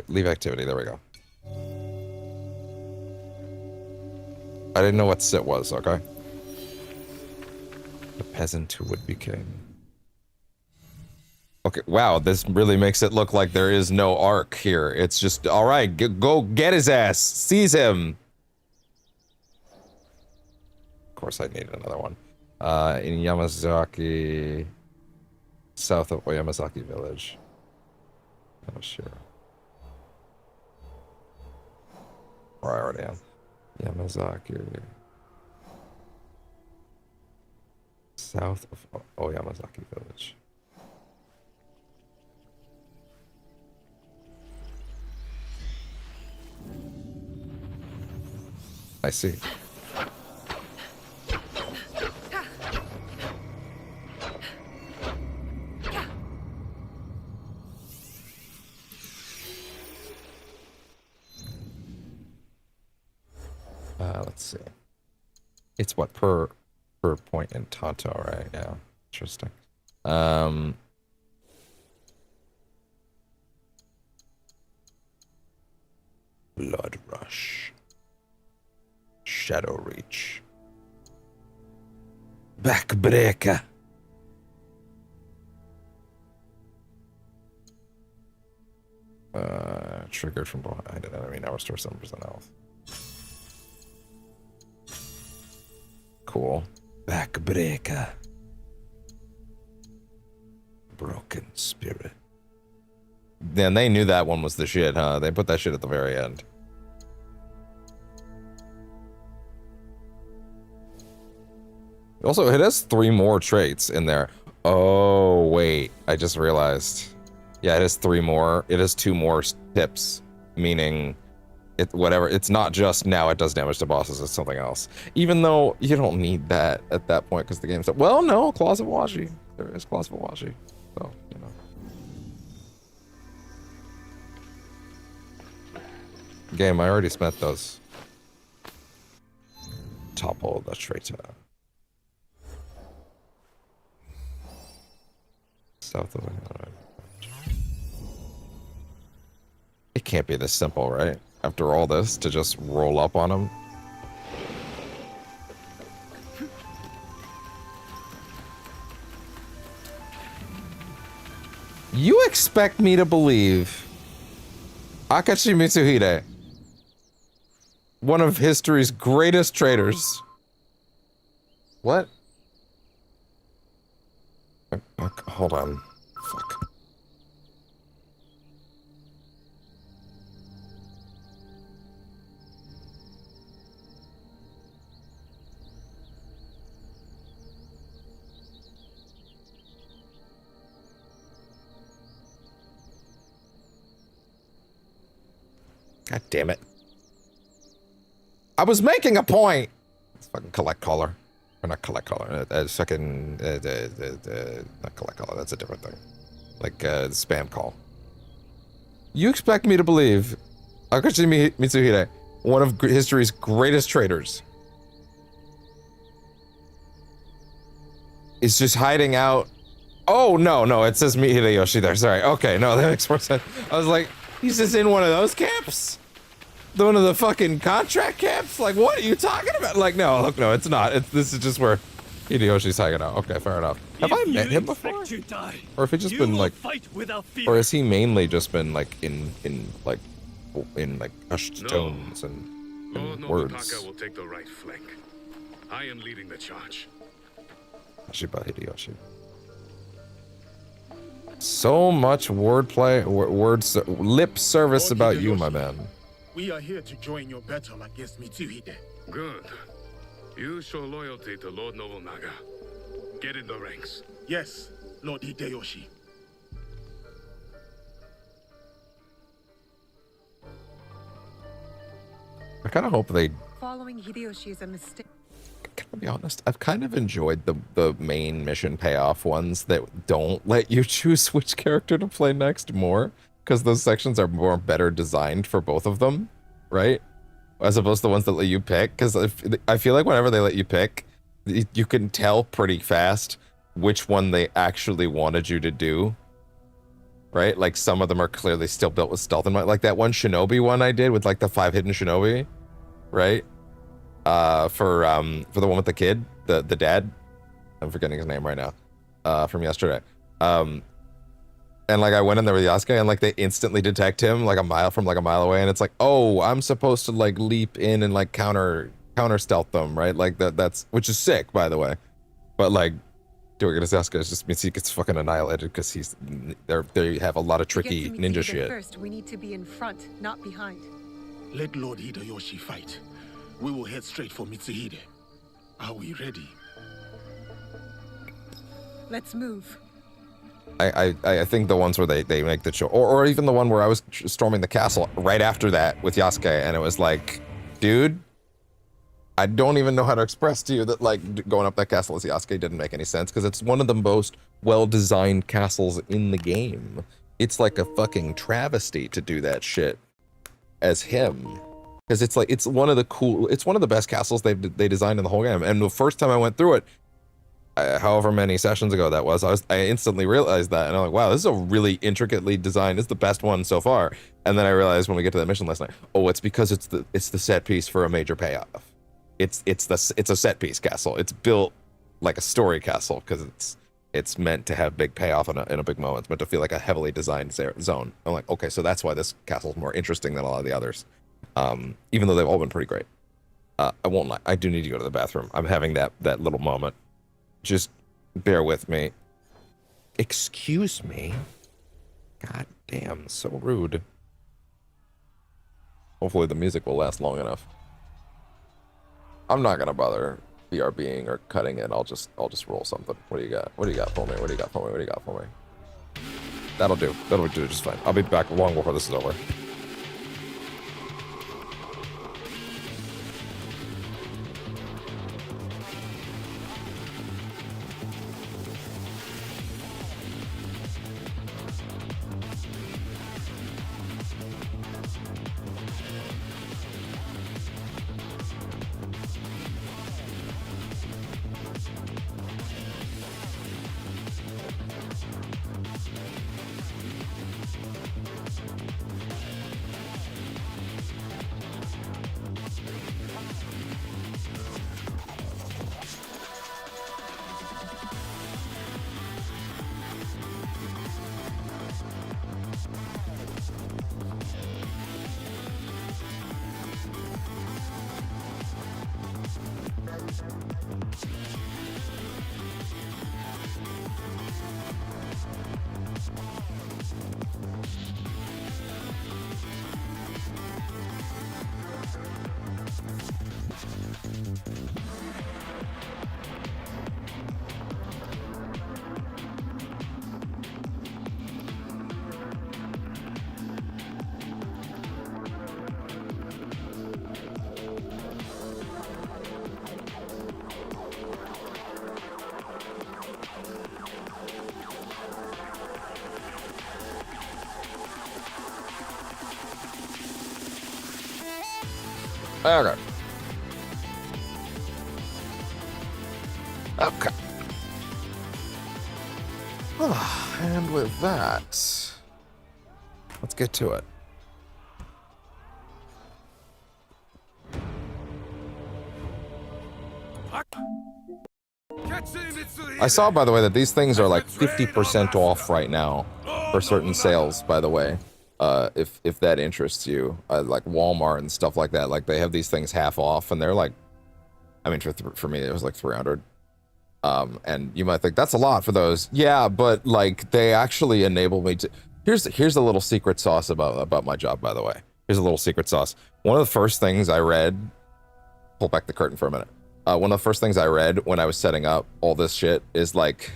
leave activity, there we go. I didn't know what sit was, okay? The peasant who would be king. Okay, wow, this really makes it look like there is no arc here. It's just, alright, go get his ass, seize him! Of course I need another one. In Yamazaki, south of Oyamazaki village. Oh, sure. Or I already am. Yamazaki. South of Oyamazaki village. I see. Let's see. It's what per point in Tonto, right? Yeah, interesting. Blood Rush, Shadow Reach, Backbreaker. Triggered from behind an enemy. Now restore 7% health. Cool. Backbreaker. Broken Spirit. Then they knew that one was the shit, huh? They put that shit at the very end. Also, it has 3 more traits in there. Oh, wait. I just realized. Yeah, it has 3 more. It has 2 more tips, meaning whatever. It's not just now it does damage to bosses, it's something else. Even though you don't need that at that point because the game's... Well, no, Claws of Washi. There is Claws of Washi. So, you know. Game, I already spent those. Topple the traitor. South of the... It can't be this simple, right? After all this, to just roll up on him. You expect me to believe Akashi Mitsuhide, one of history's greatest traders. What? Hold on. Fuck. God damn it. I was making a point! Let's fucking collect color. Or not collect color. Second... not collect color, that's a different thing. Like, spam call. You expect me to believe Akashi Mitsuhide, one of history's greatest traders, is just hiding out... Oh, no, it says Meet Hideyoshi there, sorry. Okay, no, that makes more sense. I was like, he's just in one of those camps? One of the fucking contract camps? Like, what are you talking about? Like, no, look, no, it's not. This is just where Hideyoshi's hanging out. Okay, fair enough. Have I met him before? Or if he just been like, or has he mainly just been like in hushed tones and words? Nobutaka will take the right flank. I am leading the charge. Hashiba Hideyoshi. So much wordplay, lip service about you, my man. We are here to join your battle against Mitsuhide. Good. You show loyalty to Lord Nobunaga. Get in the ranks. Yes, Lord Hideyoshi. I kind of hope they... Following Hideyoshi is a mistake. Can I be honest? I've kind of enjoyed the main mission payoff ones that don't let you choose which character to play next more. Because those sections are better designed for both of them, right? As opposed to the ones that let you pick. Because I feel like whenever they let you pick, you can tell pretty fast which one they actually wanted you to do. Right? Like some of them are clearly still built with stealth in mind. Like that one Shinobi one I did with like the 5 hidden Shinobi. Right? For the one with the kid, the dad. I'm forgetting his name right now. From yesterday. And like I went in there with Yasuke and like they instantly detect him like a mile away, and it's like, oh, I'm supposed to like leap in and like counter stealth them, right? Like that's which is sick, by the way. But like doing it as Yasuke just means he gets fucking annihilated because they have a lot of tricky ninja shit. First, we need to be in front, not behind. Let Lord Hideyoshi fight. We will head straight for Mitsuhide. Are we ready? Let's move. I think the ones where they make the show, or even the one where I was storming the castle right after that with Yasuke, and it was like, dude, I don't even know how to express to you that like going up that castle as Yasuke didn't make any sense, because it's one of the most well-designed castles in the game. It's like a fucking travesty to do that shit as him. because it's like it's one of the best castles they designed in the whole game. And the first time I went through it, however many sessions ago that was, I instantly realized that, and I'm like, wow, this is a really intricately designed. It's the best one so far. And then I realized when we get to that mission last night, oh, it's because it's the set piece for a major payoff. It's a set piece castle. It's built like a story castle because it's meant to have big payoff in a big moment. It's meant to feel like a heavily designed zone. I'm like, okay, so that's why this castle's more interesting than a lot of the others, even though they've all been pretty great. I won't lie, I do need to go to the bathroom. I'm having that little moment. Just bear with me. Excuse me. God damn, so rude. Hopefully the music will last long enough. I'm not gonna bother BRBing or cutting it. I'll just roll something. What do you got? What do you got for me? What do you got for me? What do you got for me? That'll do. That'll do just fine. I'll be back long before this is over. Okay. Okay. And with that, let's get to it. I saw, by the way, that these things are like 50% off right now for certain sales, by the way. If that interests you, like Walmart and stuff like that, like they have these things half off, and they're like, I mean, for me, it was like 300. And you might think that's a lot for those. Yeah, but like they actually enable me to. Here's a little secret sauce about my job, by the way. Here's a little secret sauce. One of the first things I read. Pull back the curtain for a minute. One of the first things I read when I was setting up all this shit is like,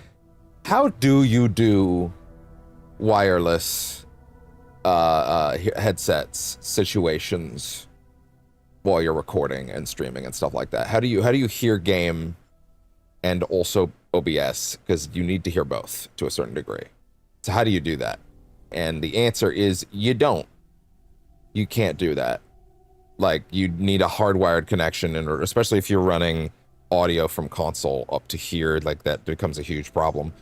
how do you do wireless headsets situations while you're recording and streaming and stuff like that? How do you hear game and also OBS, because you need to hear both to a certain degree? So how do you do that? And the answer is you don't. You can't do that. Like, you need a hardwired connection, and especially if you're running audio from console up to here, like that becomes a huge problem.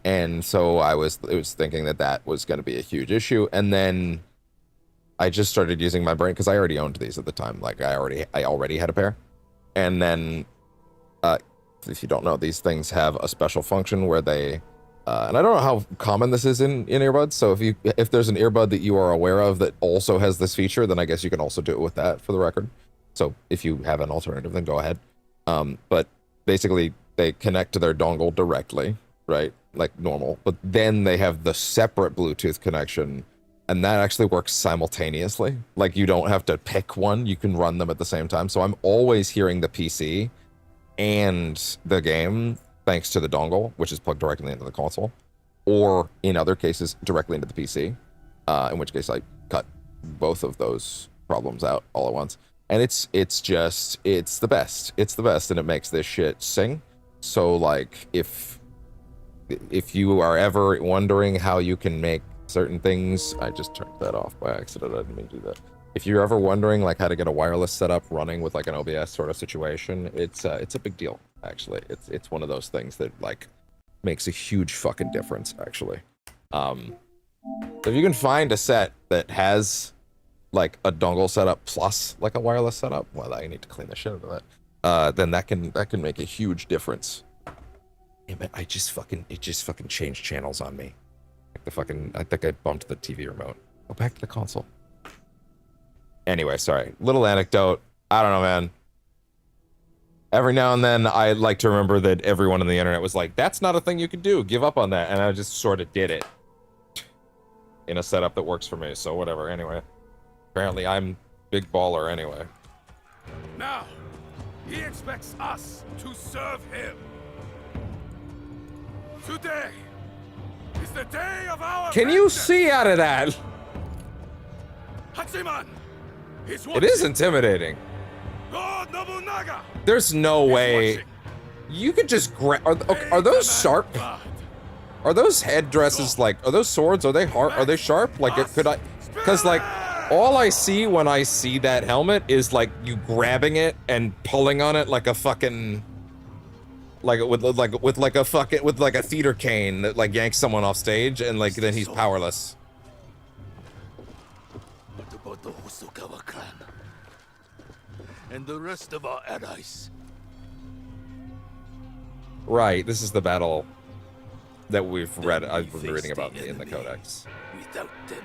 And so I was thinking that was going to be a huge issue, and then I just started using my brain because I already owned these at the time. Like I already had a pair, and then if you don't know, these things have a special function where they and I don't know how common this is in earbuds. So if there's an earbud that you are aware of that also has this feature, then I guess you can also do it with that, for the record. So if you have an alternative, then go ahead. But basically, they connect to their dongle directly, right? Like normal. But then they have the separate Bluetooth connection, and that actually works simultaneously. Like, you don't have to pick one. You can run them at the same time. So I'm always hearing the PC and the game thanks to the dongle, which is plugged directly into the console, or in other cases, directly into the PC, in which case I cut both of those problems out all at once. And it's the best. It's the best, and it makes this shit sing. So, like, if you are ever wondering how you can make certain things, I just turned that off by accident. I didn't mean to do that. If you're ever wondering like how to get a wireless setup running with like an OBS sort of situation, it's a big deal, actually. It's one of those things that like makes a huge fucking difference, actually. If you can find a set that has like a dongle setup plus like a wireless setup, well, I need to clean the shit out of that. Then that can make a huge difference. Damn it, it just fucking changed channels on me. Like the fucking, I think I bumped the TV remote. Go back to the console. Anyway, sorry. Little anecdote. I don't know, man. Every now and then, I like to remember that everyone on the internet was like, that's not a thing you can do. Give up on that. And I just sort of did it. In a setup that works for me, so whatever, anyway. Apparently, I'm big baller anyway. Now, he expects us to serve him. Today is the day of our Can you see out of that? Hachiman! It is intimidating. Lord Nobunaga! There's no way. You could just grab. Are those sharp? Are those headdresses like? Are those swords? Are they hard? Are they sharp? Like, could I? Because like, all I see when I see that helmet is like you grabbing it and pulling on it like a fucking. Like with a theater cane that like yanks someone off stage and like then he's powerless. What about the Hosokawa clan? And the rest of our allies? Right, this is the battle that we've read. I've been reading about in the Codex. Without them.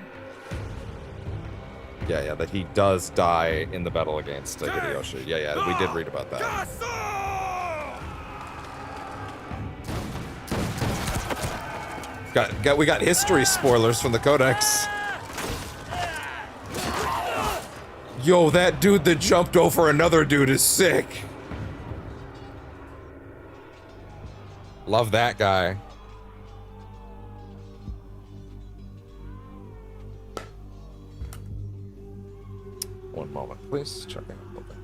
Yeah, that he does die in the battle against Hideyoshi. Yeah, we did read about that. We got history spoilers from the Codex. Yo, that dude that jumped over another dude is sick. Love that guy. One moment, please. Checking a little bit.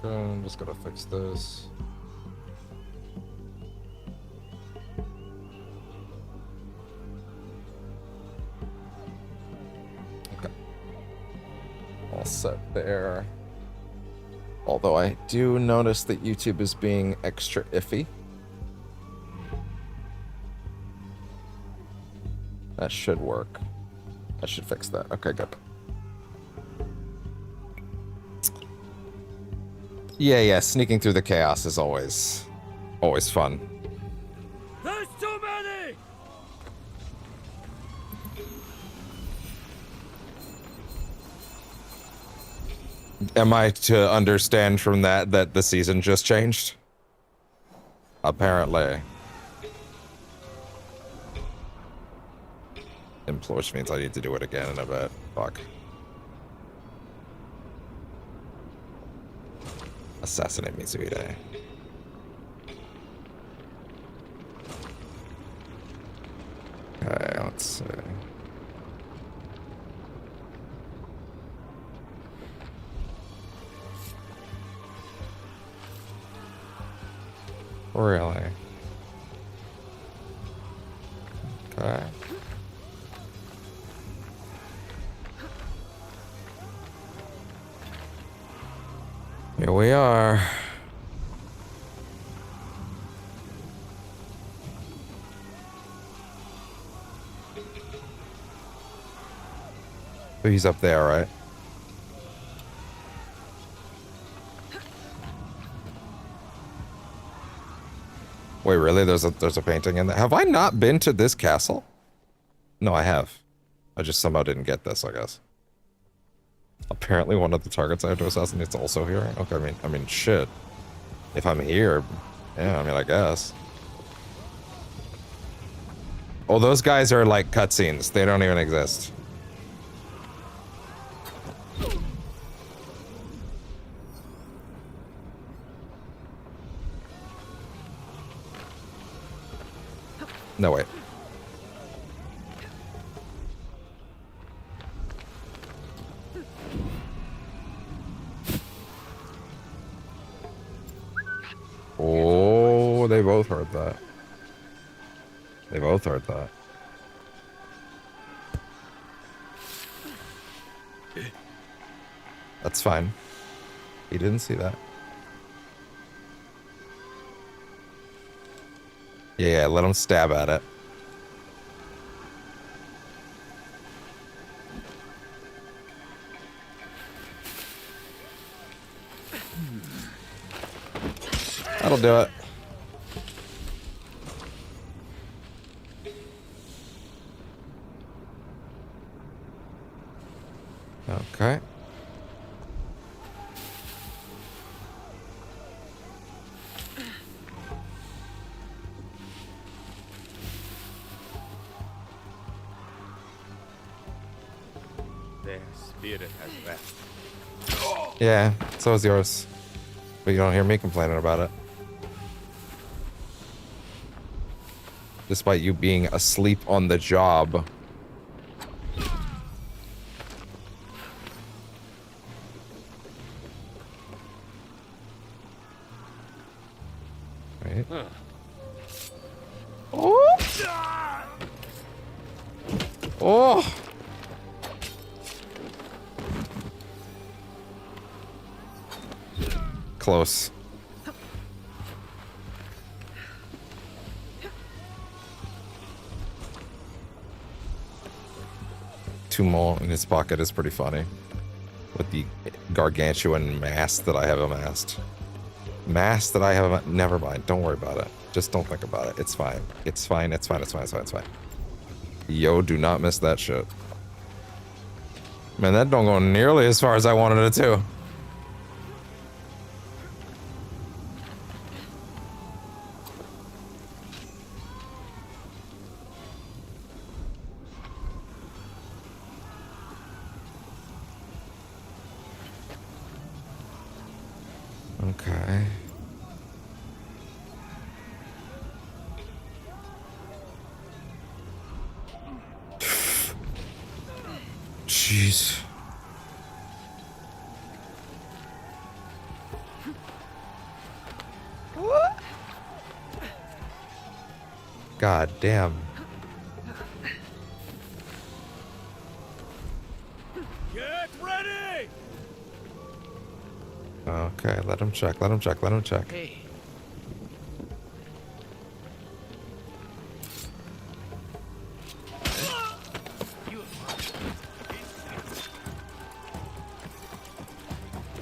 I'm just gonna fix this. Okay. All set there. Although I do notice that YouTube is being extra iffy. That should work. I should fix that. Okay, good. Yeah, sneaking through the chaos is always fun. There's too many! Am I to understand from that the season just changed? Apparently. Which means I need to do it again in a bit. Fuck. Assassinate Mitsuhide. Okay, let's see. Really? Okay. Here we are. So he's up there, right? Wait, really? There's a painting in there. Have I not been to this castle? No, I have. I just somehow didn't get this, I guess. Apparently one of the targets I have to assassinate is also here. Okay, I mean, shit. If I'm here, yeah, I mean, I guess. Oh, those guys are like cutscenes. They don't even exist. No, wait. They both heard that. That's fine. He didn't see that. Yeah, let him stab at it. That'll do it. Okay. Their spirit has left. Yeah, so is yours. But you don't hear me complaining about it. Despite you being asleep on the job. Right. Oh! Oh! Close. Two more in his pocket is pretty funny. With the gargantuan mass that I have amassed. Mass that I have never mind. Don't worry about it. Just don't think about it. It's fine. It's fine. It's fine. It's fine. It's fine. It's fine. Yo, do not miss that shit. Man, that don't go nearly as far as I wanted it to. Okay. Jeez. God damn. Get ready! Okay, let him check, let him check, let him check. Hey.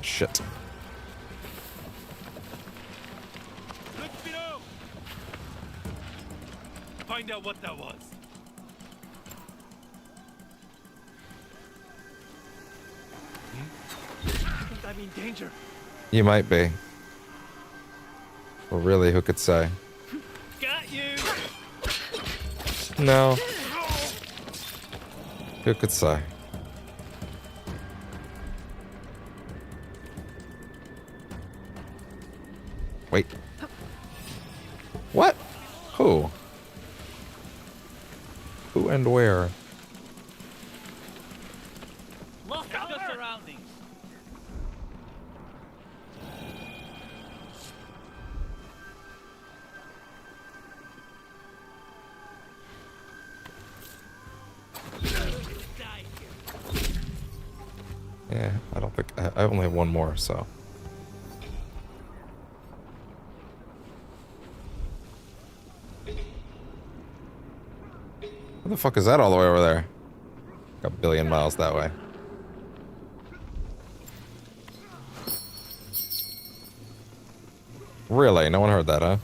Shit. Let's go! Find out what that was. I think I'm in danger. You might be. Well, really, who could say? Got you! No. Who could say? Wait. What? Who? Who and where? Look at the surroundings. Yeah, I don't think I only have one more, so. What the fuck is that all the way over there? A billion miles that way. Really? No one heard that, huh?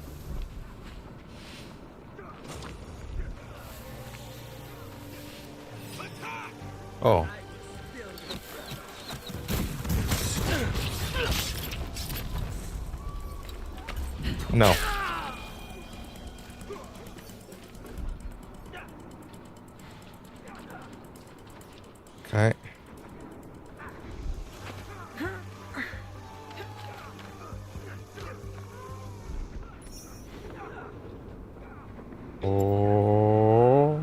Oh. No. Okay. Oh.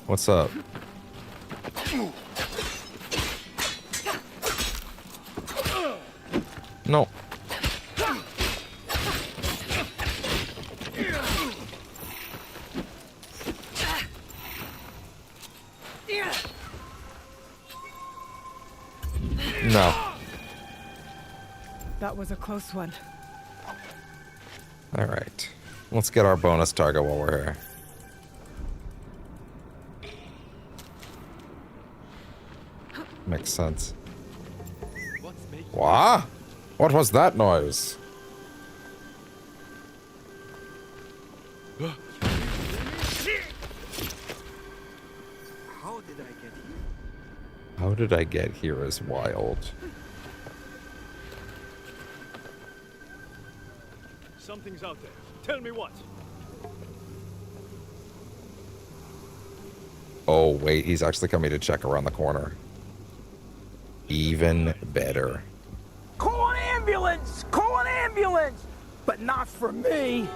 What's up? No. No. That was a close one. All right. Let's get our bonus target while we're here. Makes sense. What? What was that noise? How did I get here? How did I get here is wild. Something's out there. Tell me what. Oh, wait, he's actually coming to check around the corner. Even better. Call an ambulance! Call an ambulance! But not for me!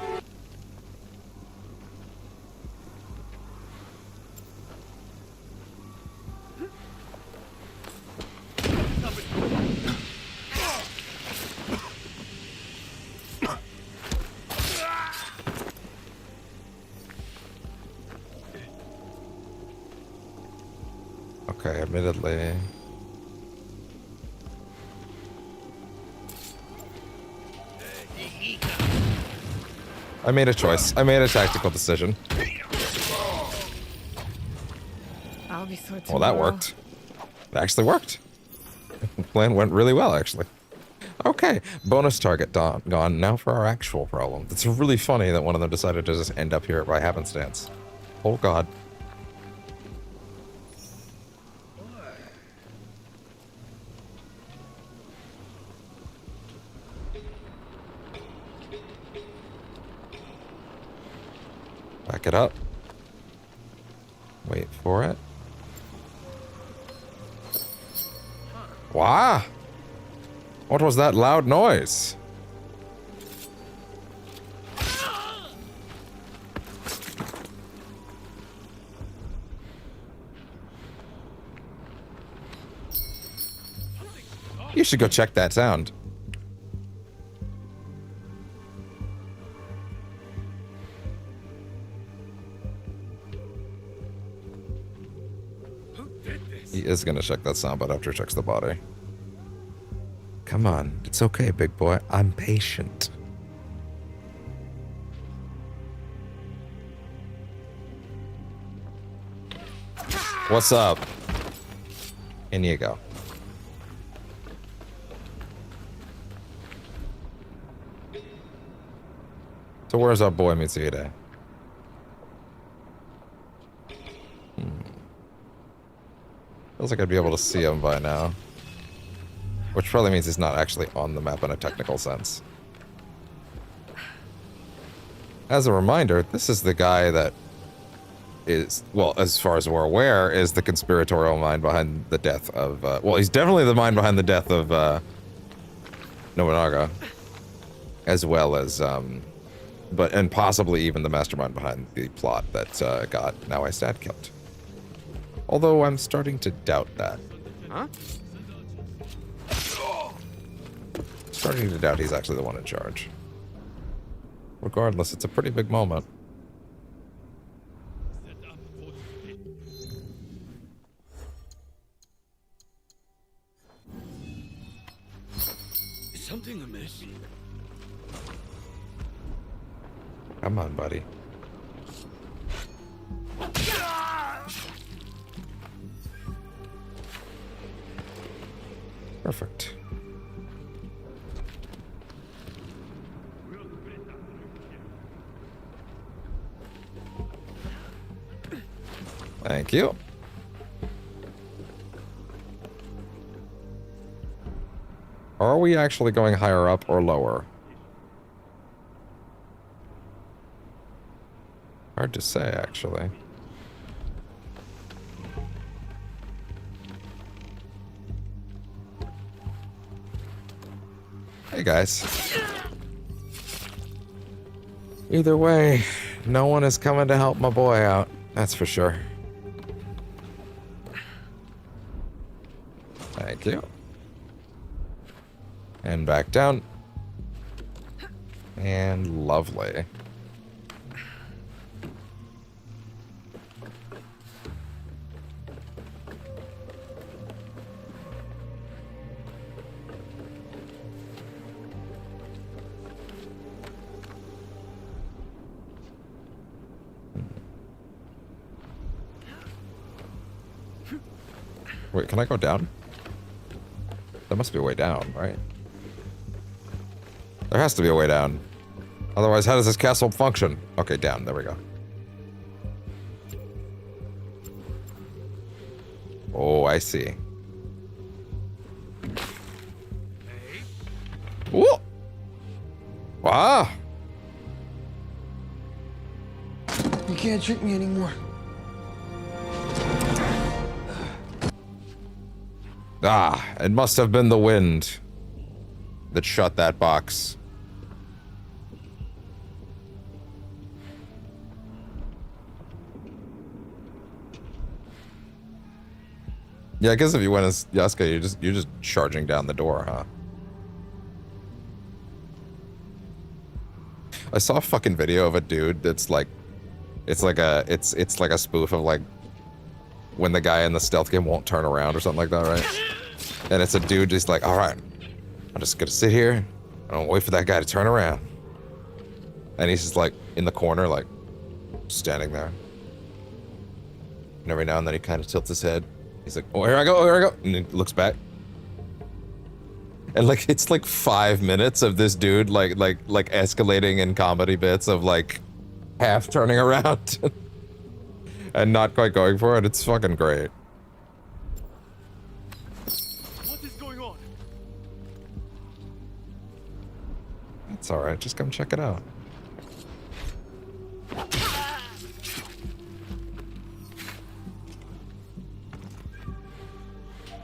Okay, admittedly. I made a choice. I made a tactical decision. I'll be sore Well, that worked. It actually worked. The plan went really well, actually. Okay, bonus target gone. Now for our actual problem. It's really funny that one of them decided to just end up here by happenstance. Oh, God. Back it up. Wait for it. Wow! What was that loud noise? You should go check that sound. He is gonna check that sound, but after he checks the body. Come on, it's okay, big boy. I'm patient. What's up? In you go. So where's our boy Mitsuhide? Feels like I'd be able to see him by now. Which probably means he's not actually on the map in a technical sense. As a reminder, this is the guy that is, well, as far as we're aware, is the conspiratorial mind behind the death of, well, he's definitely the mind behind the death of, Nobunaga. As well as, and possibly even the mastermind behind the plot that, got Naoi's dad killed. Although I'm starting to doubt that. Huh? Starting to doubt he's actually the one in charge. Regardless, it's a pretty big moment. Is something amiss? Come on, buddy. Perfect. Thank you. Are we actually going higher up or lower? Hard to say, actually. Hey, guys. Either way, no one is coming to help my boy out. That's for sure. Thank you. And back down. And lovely. Wait, can I go down? There must be a way down, right? There has to be a way down. Otherwise, how does this castle function? Okay, down. There we go. Oh, I see. Whoa! Wow! You can't trick me anymore. Ah, it must have been the wind that shut that box. Yeah, I guess if you went as Yasuke, you're just charging down the door, huh? I saw a fucking video of a dude that's like, it's like a spoof of like when the guy in the stealth game won't turn around or something like that, right? And it's a dude just like, all right, I'm just gonna sit here and I'll wait for that guy to turn around. And he's just like in the corner, like standing there. And every now and then he kind of tilts his head. He's like, oh, here I go, oh, here I go. And he looks back. And like, it's like 5 minutes of this dude like escalating in comedy bits of like half turning around and not quite going for it. It's fucking great. What is going on? It's alright, just come check it out.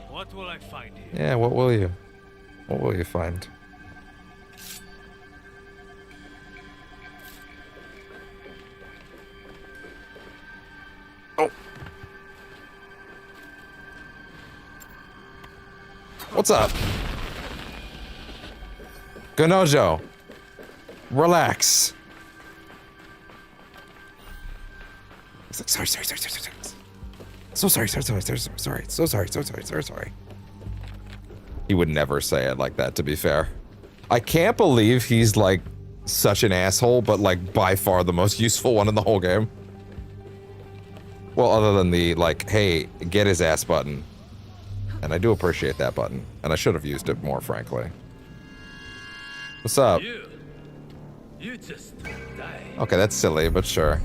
What will I find here? Yeah, what will you? What will you find? Oh. What's up? Ganojo. Relax. It's like, sorry. So sorry. He would never say it like that, to be fair. I can't believe he's like such an asshole, but like by far the most useful one in the whole game. Well, other than the like, hey, get his ass button. And I do appreciate that button. And I should have used it more, frankly. What's up? You just die. Okay, that's silly, but sure.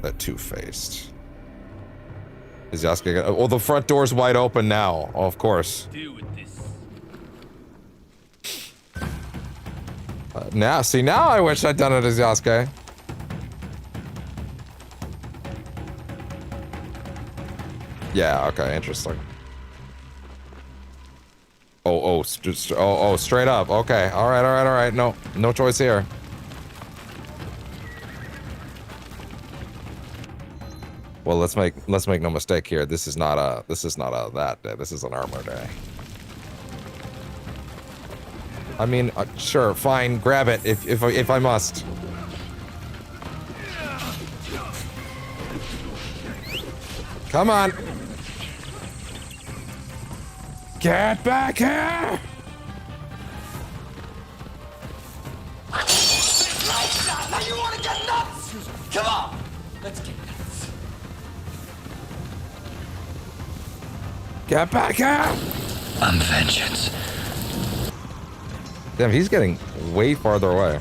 That two-faced. Is Yasuke gonna... Oh, the front door's wide open now. Oh, of course. Deal with this. Now I wish I'd done it as Yasuke. Yeah, okay, interesting. Oh, straight up. Okay, all right. No choice here. Well, let's make no mistake here. This is not a that day. This is an armor day. I mean, sure, fine, grab it if I must. Come on. Get back here! Now you want to get nuts? Come on, let's get nuts. Get back here! I'm vengeance. Damn, he's getting way farther away.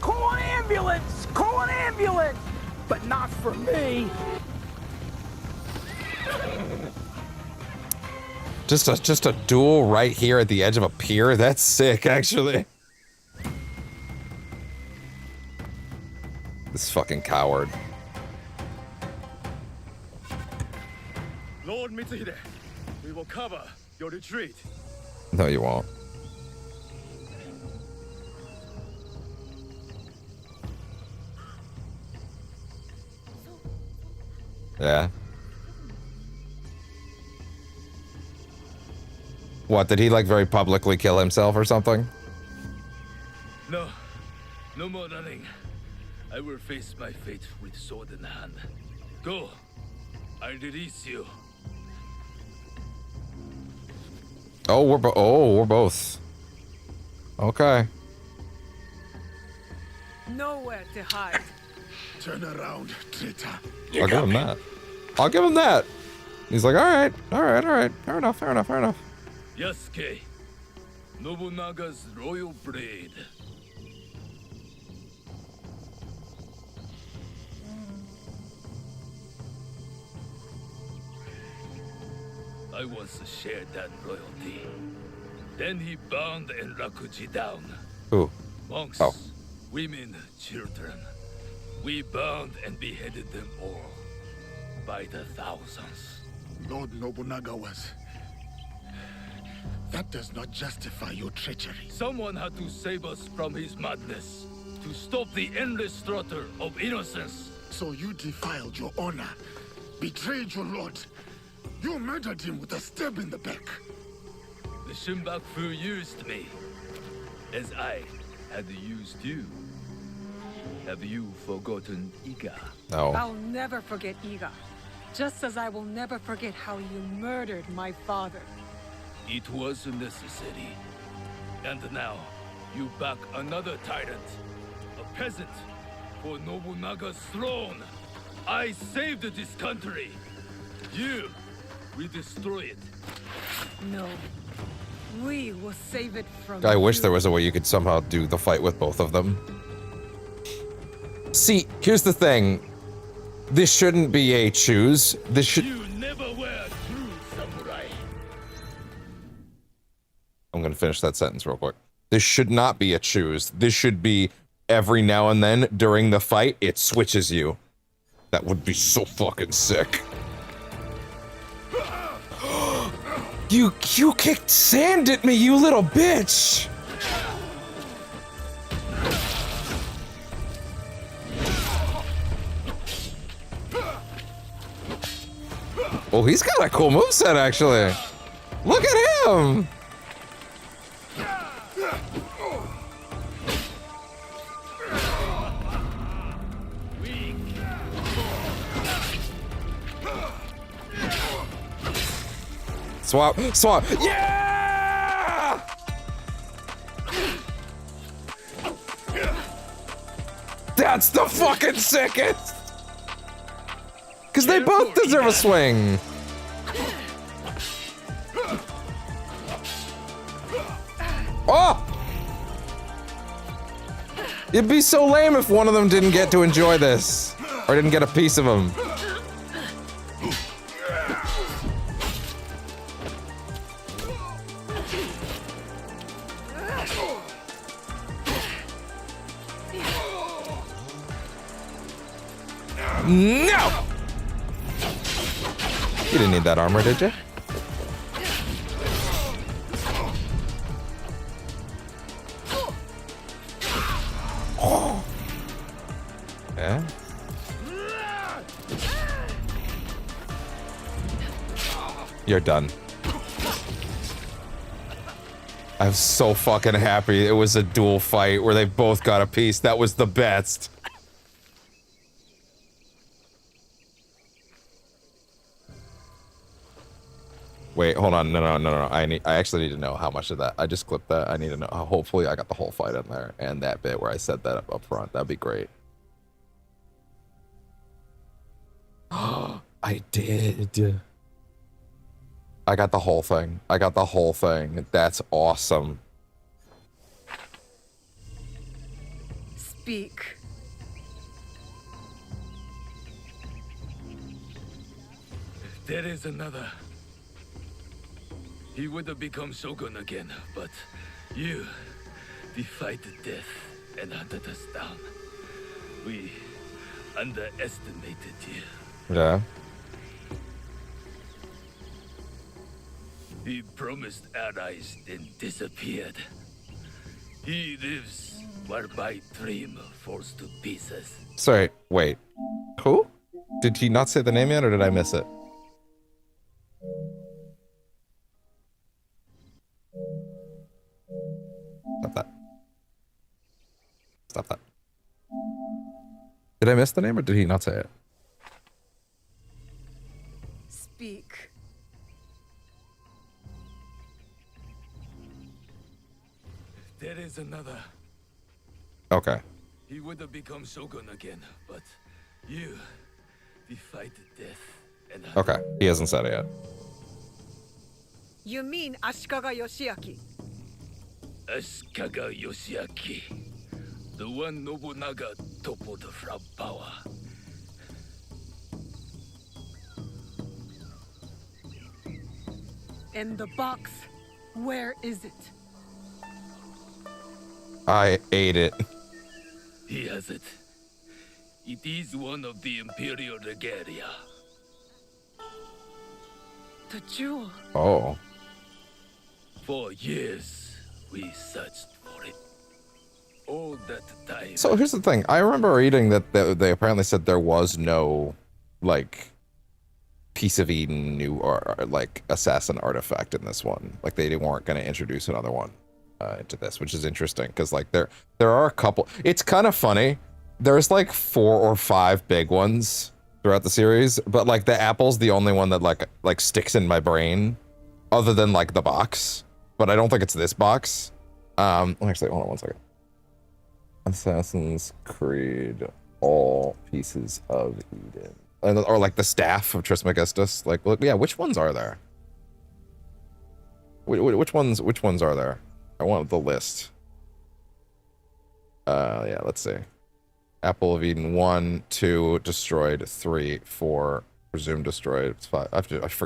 Call an ambulance! Call an ambulance! But not for me. Just a duel right here at the edge of a pier? That's sick, actually. This fucking coward. Lord Mitsuhide, we will cover your retreat. No, you won't. Yeah. What, did he like very publicly kill himself or something? No. No more running. I will face my fate with sword in hand. Go. I release you. Oh, we're both. Okay. Nowhere to hide. Turn around, traitor. I'll give him that. I'll give him that. He's like, all right. Fair enough. Yasuke. Nobunaga's royal blade. I once shared that royalty. Then he bound Enrakuji down. Who? Monks, women, children. We bound and beheaded them all. By the thousands. Lord Nobunaga was... That does not justify your treachery. Someone had to save us from his madness. To stop the endless slaughter of innocents. So you defiled your honor. Betrayed your lord. You murdered him with a stab in the back. The Shinbaku used me. As I had used you. Have you forgotten Iga? No. I'll never forget Iga. Just as I will never forget how you murdered my father. It was a necessity. And now, you back another tyrant. A peasant. For Nobunaga's throne. I saved this country. You will destroy it. No. We will save it from I wish you. there was a way you could somehow do the fight with both of them. See, here's the thing. This shouldn't be a choose. This should... You never were true samurai. I'm gonna finish that sentence real quick. This should not be a choose. This should be every now and then during the fight, it switches you. That would be so fucking sick. You kicked sand at me, you little bitch! Oh, he's got a cool moveset, actually. Look at him! Swap, swap, yeah! That's the fucking sickest! Because they both deserve a swing. Oh! It'd be so lame if one of them didn't get to enjoy this. Or didn't get a piece of him. No! You didn't need that armor, did you? Oh. Yeah. You're done. I'm so fucking happy it was a duel fight where they both got a piece. That was the best. Wait, hold on. No. I actually need to know how much of that. I just clipped that. I need to know. Hopefully I got the whole fight in there and that bit where I said that up front. That'd be great. I did. I got the whole thing. I got the whole thing. That's awesome. Speak. There is another. He would have become Shogun again, but you defied death and hunted us down. We underestimated you. Yeah. He promised allies, then disappeared. He lives while my dream falls to pieces. Sorry, wait. Who? Did he not say the name yet, or did I miss it? Did I miss the name or did he not say it? Speak. There is another. Okay. He would have become Shogun again, but you defied death. And Okay. He hasn't said it yet. You mean Ashikaga Yoshiaki? Ashikaga Yoshiaki, the one Nobunaga toppled from power. And the box, where is it? I ate it. He has it. It is one of the Imperial regalia. The jewel. Oh. For years, we searched for it. All that time. So here's the thing. I remember reading that they apparently said there was no, like, piece of Eden new or like assassin artifact in this one. Like they weren't going to introduce another one into this, which is interesting because like there are a couple. It's kind of funny. There's like 4 or 5 big ones throughout the series, but like the apple's the only one that like sticks in my brain, other than like the box. But I don't think it's this box. Actually, hold on one second. Assassin's Creed, all pieces of Eden. Or like the staff of Trismegistus. Like, yeah, which ones are there? Which ones are there? I want the list. Yeah, let's see. Apple of Eden 1, 2 destroyed, 3, 4 presumed destroyed. 5.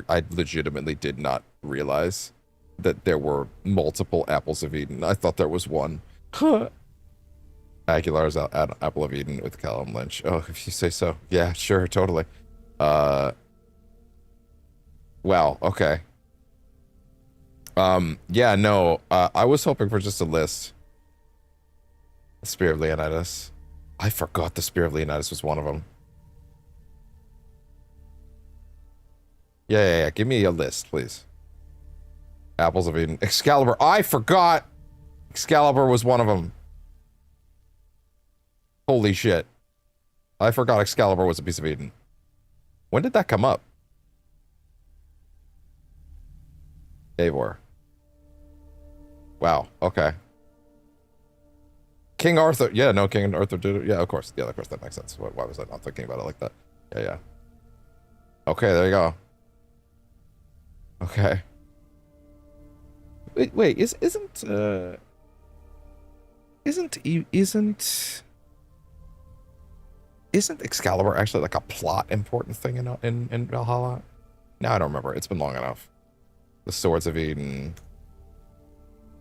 I legitimately did not realize that there were multiple apples of Eden. I thought there was one. Aguilar's Apple of Eden with Callum Lynch. Oh, if you say so. Yeah, sure, totally. Wow, okay. Yeah, no, I was hoping for just a list. The Spear of Leonidas. I forgot the Spear of Leonidas was one of them. Yeah, give me a list, please. Apples of Eden. Excalibur. I forgot! Excalibur was one of them. Holy shit. I forgot Excalibur was a piece of Eden. When did that come up? Eivor. Wow, okay. King Arthur. Yeah, no, King Arthur did it. Yeah, of course. Yeah, of course, that makes sense. Why was I not thinking about it like that? Yeah. Okay, there you go. Okay. Wait, isn't Excalibur actually like a plot important thing in Valhalla? No, I don't remember. It's been long enough. The Swords of Eden.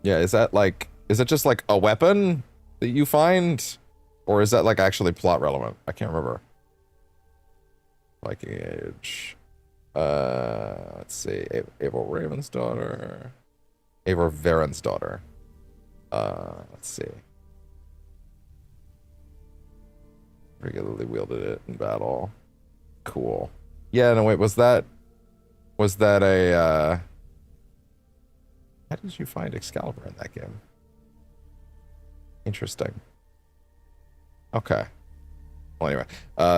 Yeah, is it just like a weapon that you find? Or is that like actually plot relevant? I can't remember. Viking Age. Let's see. Eivor Raven's daughter. Eivor Varen's daughter. Let's see. Regularly wielded it in battle. Cool. Yeah, no, wait, was that a, how did you find Excalibur in that game? Interesting. Okay. Well, anyway,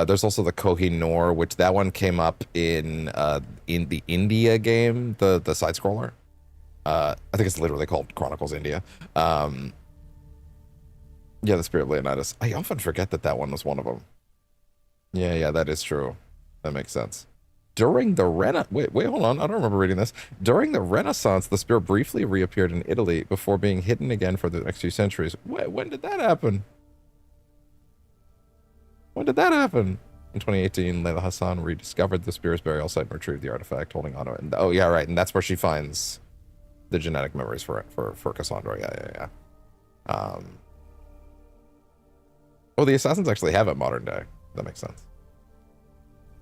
there's also the Koh-i-Noor, which that one came up in the India game, the side-scroller. I think it's literally called Chronicles India. Yeah, the Spear of Leonidas. I often forget that one was one of them. Yeah, that is true. That makes sense. During the wait, hold on. I don't remember reading this. During the Renaissance, the spear briefly reappeared in Italy before being hidden again for the next few centuries. When did that happen? When did that happen? In 2018, Layla Hassan rediscovered the spear's burial site and retrieved the artifact, holding on to it. And, oh, yeah, right. And that's where she finds the genetic memories for Cassandra. Yeah. Oh, the assassins actually have it modern day. That makes sense.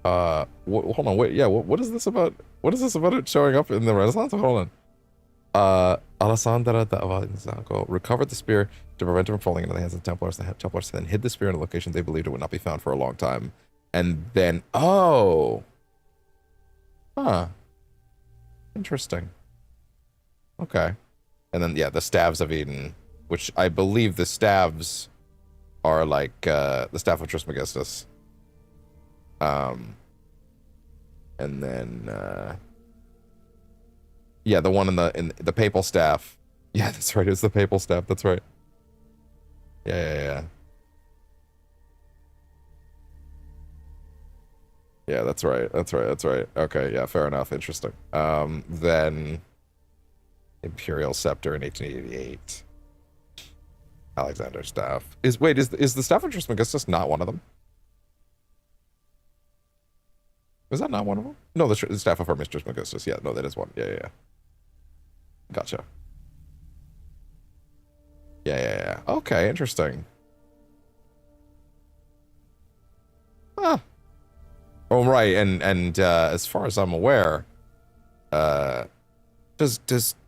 Hold on, wait, yeah, what is this about? What is this about it showing up in the Renaissance? Hold on. Alessandra d'Avanzaco recovered the spear to prevent it from falling into the hands of the Templars. The Templars then hid the spear in a location they believed it would not be found for a long time. And then, oh. Huh. Interesting. Okay. And then, yeah, the Staves of Eden, which I believe the Staves are like the Staff of Trismegistus. And then yeah, the one in the Papal Staff. Yeah, that's right. It's the Papal Staff. That's right. Yeah. Yeah, that's right. Okay, yeah, fair enough. Interesting. Then Imperial Scepter in 1888. Alexander's Staff. Is the Staff of Trismegistus not one of them? Is that not one of them? No, the Staff of Hermes Trismegistus. Yeah, no, that is one. Yeah. Gotcha. Yeah. Okay, interesting. Huh. Oh, right, and as far as I'm aware, does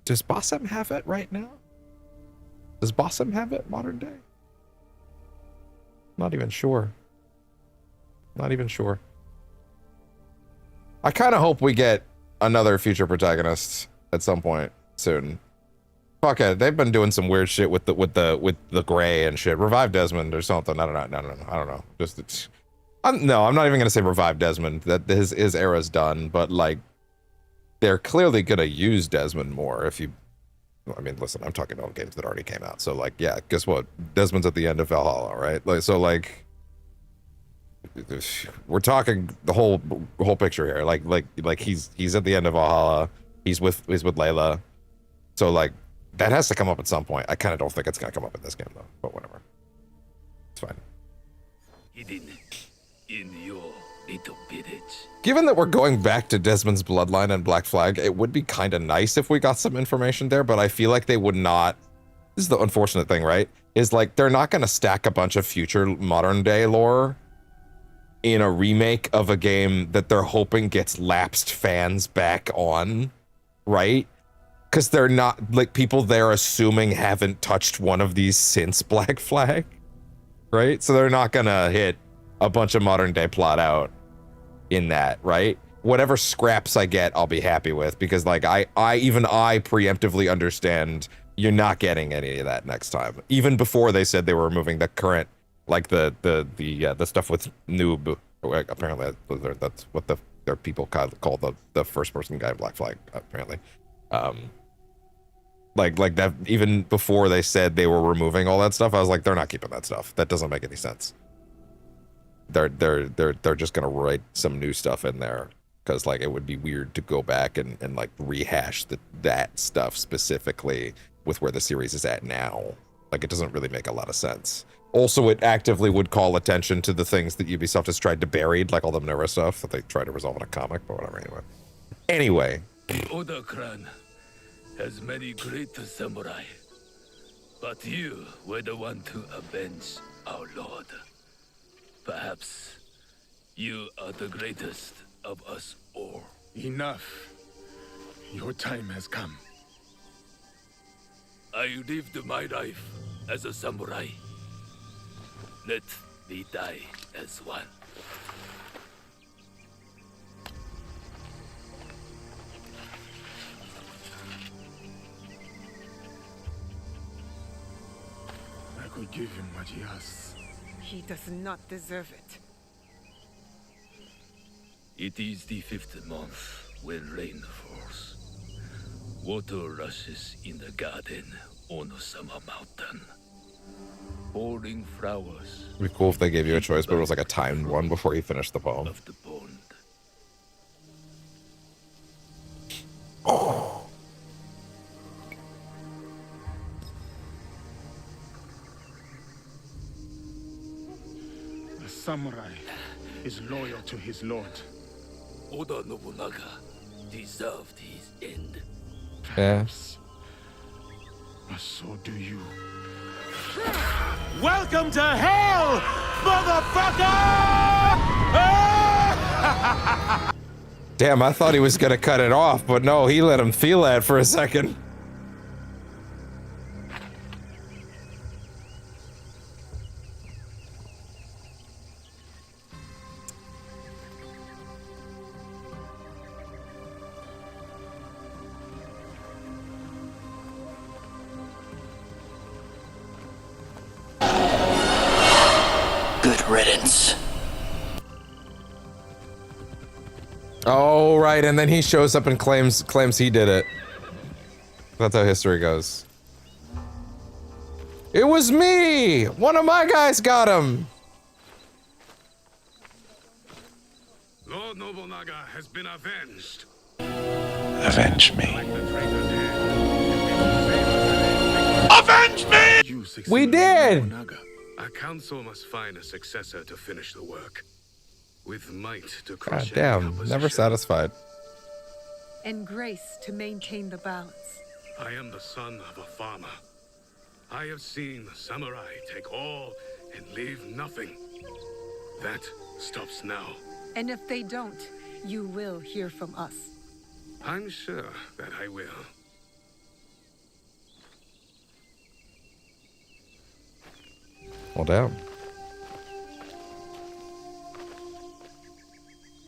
Bossem have it right now? Does Bossem have it modern day? Not even sure. I kind of hope we get another future protagonist at some point soon. Fuck it, they've been doing some weird shit with the gray and shit. Revive Desmond or something. I don't know. I'm not even gonna say revive Desmond. That his era's done. But like, they're clearly gonna use Desmond more. I mean, listen, I'm talking about games that already came out. So like, yeah, guess what? Desmond's at the end of Valhalla, right? Like, so like, we're talking the whole picture here. Like he's at the end of Valhalla. He's with Layla. So like, that has to come up at some point. I kind of don't think it's gonna come up in this game though. But whatever, it's fine. Hidden in your little village. Given that we're going back to Desmond's bloodline and Black Flag, it would be kind of nice if we got some information there, but I feel like they would not. This is the unfortunate thing, right? Is like, they're not going to stack a bunch of future modern day lore in a remake of a game that they're hoping gets lapsed fans back on, right? Because they're not, like, people they're assuming haven't touched one of these since Black Flag, right? So they're not going to hit a bunch of modern day plot out in that, right? Whatever scraps I get, I'll be happy with, because like I preemptively understand you're not getting any of that next time. Even before they said they were removing the current, like the stuff with Noob. Apparently that's what their people call the first person guy in Black Flag, apparently. Like that, even before they said they were removing all that stuff, I was like, they're not keeping that stuff. That doesn't make any sense. They're just gonna write some new stuff in there, because like it would be weird to go back and like rehash that stuff specifically with where the series is at now. Like, it doesn't really make a lot of sense. Also, it actively would call attention to the things that Ubisoft has tried to bury, like all the Nura stuff that they tried to resolve in a comic, but whatever. Anyway. Oda Clan has many great samurai, but you were the one to avenge our lord. Perhaps you are the greatest of us all. Enough. Your time has come. I lived my life as a samurai. Let me die as one. I could give him what he asks. He does not deserve it. It is the 5th month when rain falls. Water rushes in the garden on Osama Mountain. Falling flowers. It'd be cool if they gave you a choice, but it was like a timed one before you finished the poem. Of the pond. Oh. A samurai is loyal to his lord. Oda Nobunaga deserved his end. Yes. But so do you. Welcome to hell, motherfucker! Damn, I thought he was gonna cut it off, but no, he let him feel that for a second. Oh, right, and then he shows up and claims he did it. That's how history goes. It was me! One of my guys got him! Lord Nobunaga has been avenged. Avenge me. Avenge me! We did! Our council must find a successor to finish the work. With might to God crush any damn, opposition. never satisfied. And grace to maintain the balance. I am the son of a farmer. I have seen the samurai take all and leave nothing. That stops now. And if they don't, you will hear from us. I'm sure that I will. Well, damn.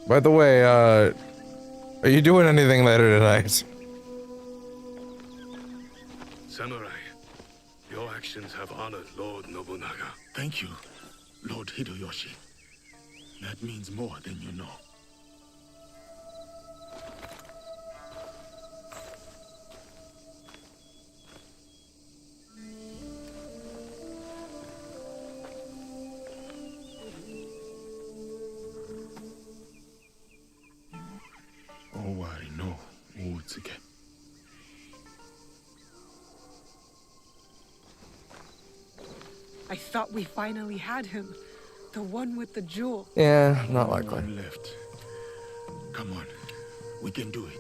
By the way, are you doing anything later tonight? Samurai, your actions have honored Lord Nobunaga. Thank you, Lord Hideyoshi. That means more than you know. Owari no Uutsuke. I thought we finally had him. The one with the jewel. Yeah, not likely. One left. Come on, we can do it.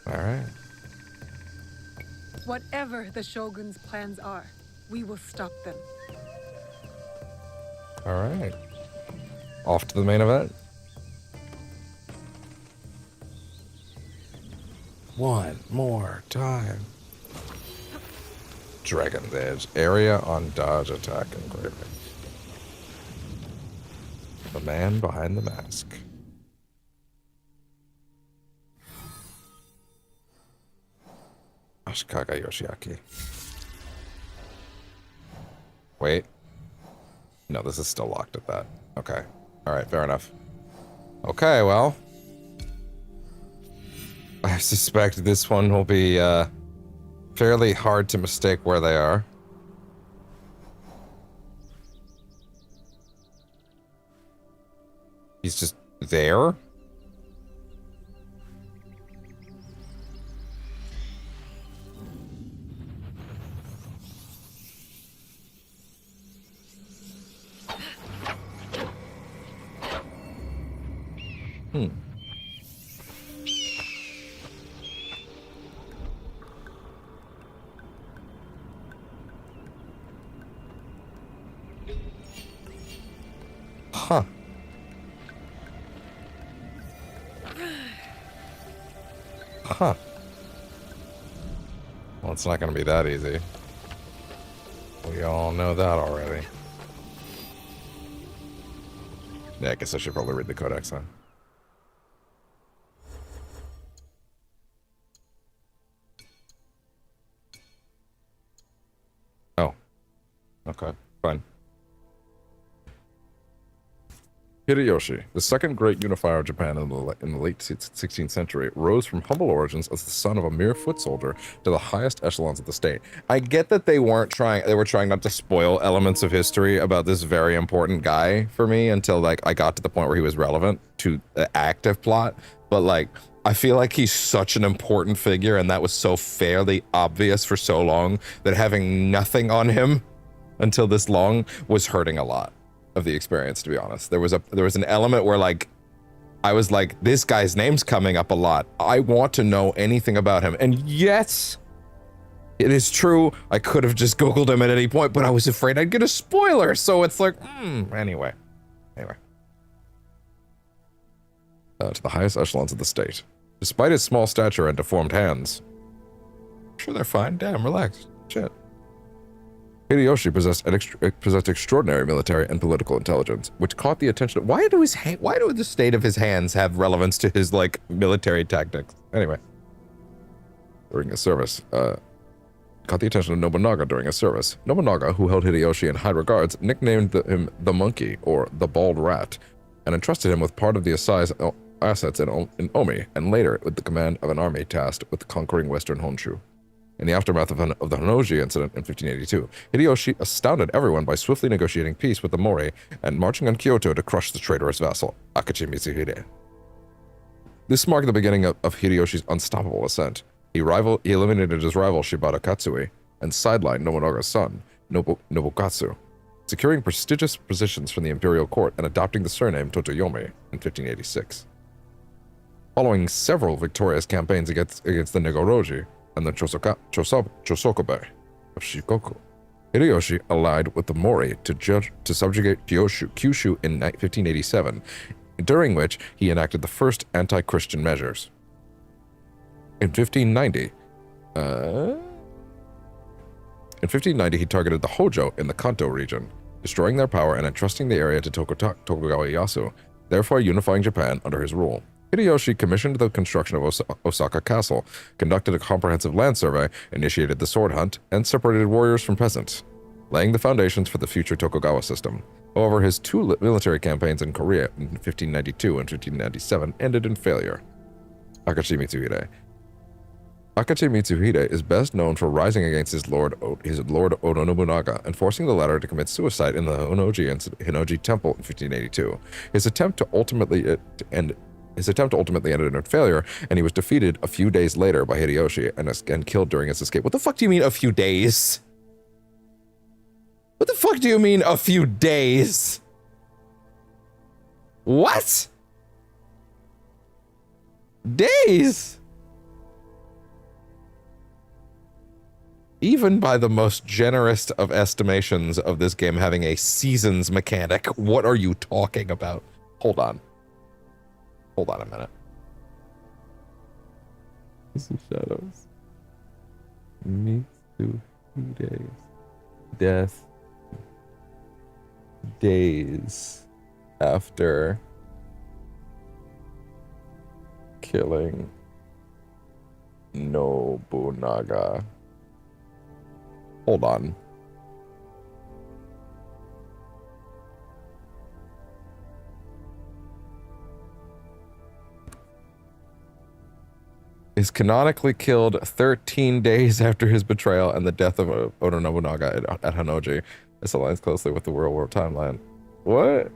Alright. Whatever the Shogun's plans are, we will stop them. Alright. Off to the main event. One more time. Dragon's Edge. Area on dodge, attack, engraving. The man behind the mask. Ashikaga Yoshiaki. Wait. No, this is still locked at that. Okay. Alright, fair enough. Okay, well. I suspect this one will be, fairly hard to mistake where they are. He's just there? Huh. Huh. Well, it's not going to be that easy. We all know that already. Yeah, I guess I should probably read the codex, huh? Oh. Okay, fine. Hideyoshi, the second great unifier of Japan in the late 16th century, rose from humble origins as the son of a mere foot soldier to the highest echelons of the state. I get that they were trying not to spoil elements of history about this very important guy for me until like I got to the point where he was relevant to the active plot, but like I feel like he's such an important figure and that was so fairly obvious for so long that having nothing on him until this long was hurting a lot of the experience, to be honest. There was an element where like I was like, this guy's name's coming up a lot. I want to know anything about him. And yes, it is true. I could have just Googled him at any point, but I was afraid I'd get a spoiler. So it's like, anyway. To the highest echelons of the state. Despite his small stature and deformed hands. Sure, they're fine. Damn, relax. Shit. Hideyoshi possessed extraordinary military and political intelligence, which caught the attention of... Why do the state of his hands have relevance to his, like, military tactics? Anyway. During his service, caught the attention of Nobunaga during his service. Nobunaga, who held Hideyoshi in high regards, nicknamed him the Monkey, or the Bald Rat, and entrusted him with part of the assize assets in Omi, and later with the command of an army tasked with conquering western Honshu. In the aftermath of the Honnouji incident in 1582, Hideyoshi astounded everyone by swiftly negotiating peace with the Mori and marching on Kyoto to crush the traitorous vassal, Akachi Mitsuhide. This marked the beginning of Hideyoshi's unstoppable ascent. He eliminated his rival Shibata Katsui and sidelined Nobunaga's son, Nobukatsu, securing prestigious positions from the imperial court and adopting the surname Totoyomi in 1586. Following several victorious campaigns against the Nigoroji and the Chosokobe of Shikoku, Hideyoshi allied with the Mori to subjugate Kyushu in 1587, during which he enacted the first anti-Christian measures. In 1590, he targeted the Hojo in the Kanto region, destroying their power and entrusting the area to Tokugawa Ieyasu, therefore unifying Japan under his rule. Hideyoshi commissioned the construction of Osaka Castle, conducted a comprehensive land survey, initiated the sword hunt, and separated warriors from peasants, laying the foundations for the future Tokugawa system. However, his two military campaigns in Korea in 1592 and 1597 ended in failure. Akachi Mitsuhide is best known for rising against his lord Oda Nobunaga and forcing the latter to commit suicide in the Hinnoji Temple in 1582. His attempt ultimately ended in failure, and he was defeated a few days later by Hideyoshi and killed during his escape. What the fuck do you mean a few days? What the fuck do you mean a few days? What? Days? Even by the most generous of estimations of this game having a seasons mechanic, what are you talking about? Hold on. Hold on a minute. This is Shadows. Mitsuhide's death days after killing Nobunaga. Hold on. Is canonically killed 13 days after his betrayal and the death of Oda Nobunaga at Hinnoji. This aligns closely with the World War timeline. What?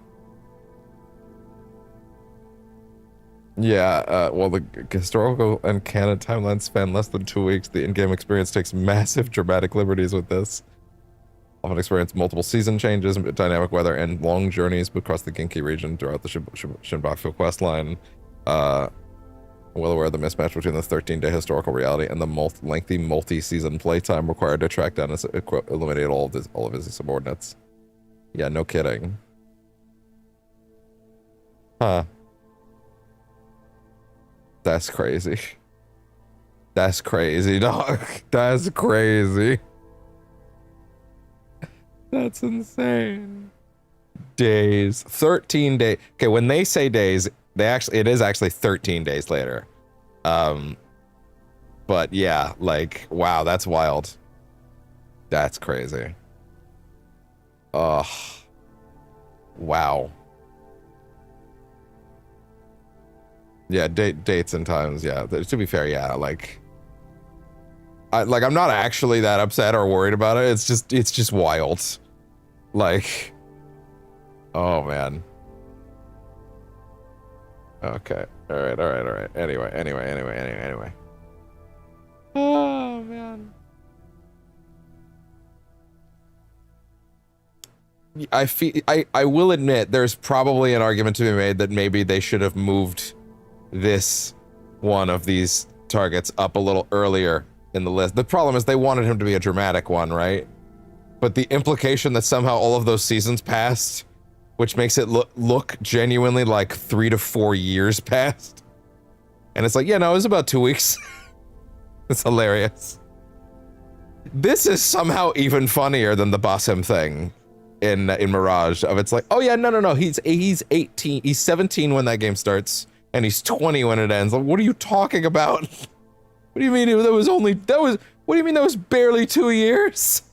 Yeah, well, the historical and canon timelines span less than 2 weeks. The in-game experience takes massive dramatic liberties with this. Often experience multiple season changes, dynamic weather, and long journeys across the Genki region throughout the Shinbaku quest line. Well aware of the mismatch between the 13-day historical reality and the lengthy multi-season playtime required to track down and eliminate all of his subordinates. Yeah, no kidding. Huh. That's crazy. That's crazy, dog. That's crazy. That's insane. Days. 13 days. Okay, when they say days, it is actually 13 days later. But yeah, like, wow, that's wild. That's crazy. Ugh. Wow. Yeah, dates and times, yeah. To be fair, yeah, like I'm not actually that upset or worried about it. It's just wild. Like, oh man. Okay. All right. Anyway. Oh man. I will admit there's probably an argument to be made that maybe they should have moved this one of these targets up a little earlier in the list. The problem is they wanted him to be a dramatic one, right? But the implication that somehow all of those seasons passed, which makes it look genuinely like 3 to 4 years passed. And it's like, yeah, no, it was about 2 weeks. It's hilarious. This is somehow even funnier than the Basim thing in Mirage. Of it's like, oh yeah, no, he's 18, he's 17 when that game starts, and he's 20 when it ends. Like, what are you talking about? What do you mean what do you mean that was barely 2 years?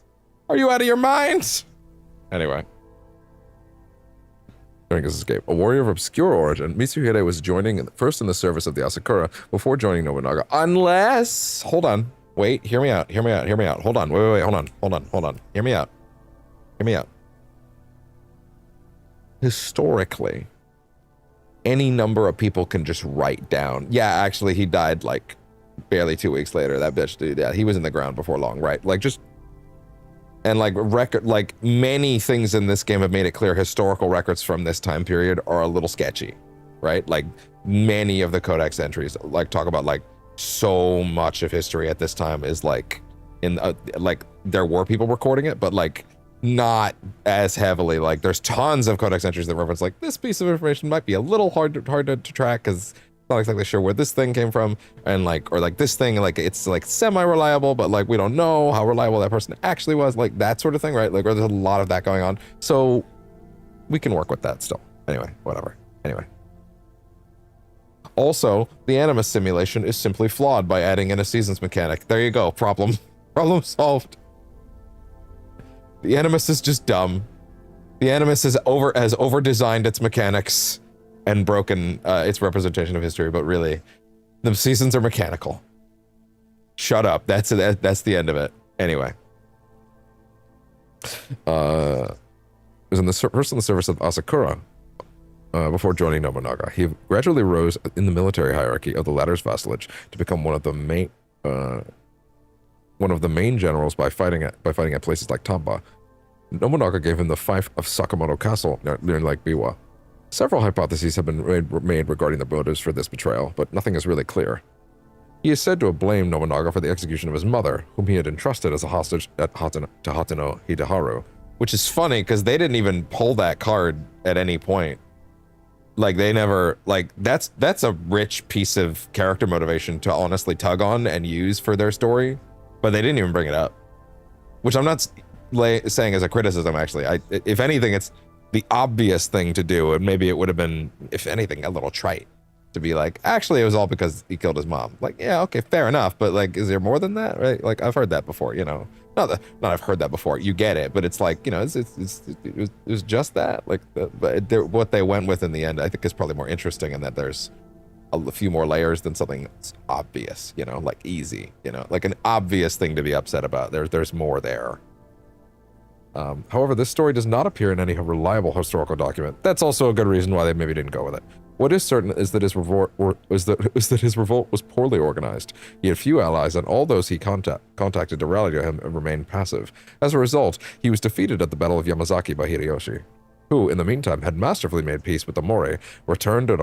Are you out of your mind? Anyway. during his escape. A warrior of obscure origin, Mitsuhide was joining first in the service of the Asakura before joining Nobunaga. Unless, hold on, wait, hear me out. Hold on, wait, hold on. Hear me out. Historically, any number of people can just write down, yeah, actually he died like barely 2 weeks later. That bitch, dude, yeah, he was in the ground before long, right? Like just, and like record, like many things in this game have made it clear historical records from this time period are a little sketchy, right? Like many of the codex entries like talk about like so much of history at this time is like in like there were people recording it, but like not as heavily. Like there's tons of codex entries that reference like this piece of information might be a little hard to track because not exactly sure where this thing came from, and like, or like this thing, like it's like semi-reliable, but like we don't know how reliable that person actually was, like that sort of thing, right? Like there's a lot of that going on, so we can work with that still. Anyway, whatever. Anyway, also the animus simulation is simply flawed by adding in a seasons mechanic. There you go, problem solved. The animus is just dumb. The animus has over-designed its mechanics and broken its representation of history, but really, the seasons are mechanical. Shut up. That's the end of it. Anyway, was first in the service of Asakura before joining Nobunaga. He gradually rose in the military hierarchy of the latter's vassalage to become one of the main generals by fighting at places like Tamba. Nobunaga gave him the fief of Sakamoto Castle near Lake Biwa. Several hypotheses have been made regarding the motives for this betrayal, but nothing is really clear. He is said to have blamed Nobunaga for the execution of his mother, whom he had entrusted as a hostage to Hateno Hideharu, which is funny because they didn't even pull that card at any point. Like they never, like that's a rich piece of character motivation to honestly tug on and use for their story, but they didn't even bring it up, which I'm not saying as a criticism. Actually, if anything, it's the obvious thing to do, and maybe it would have been, if anything, a little trite to be like, actually, it was all because he killed his mom. Like, yeah, okay, fair enough, but like, is there more than that, right? Like, I've heard that before, you know. Not I've heard that before. You get it, but it's like, you know, it was just that. Like, what they went with in the end, I think, is probably more interesting, in that there's a few more layers than something that's obvious, you know, like easy, you know, like an obvious thing to be upset about. There's more there. However, this story does not appear in any reliable historical document. That's also a good reason why they maybe didn't go with it. What is certain is that his revolt was poorly organized. He had few allies, and all those he contacted to rally to him remained passive. As a result, he was defeated at the Battle of Yamazaki by Hideyoshi, who, in the meantime, had masterfully made peace with the Mori, returned at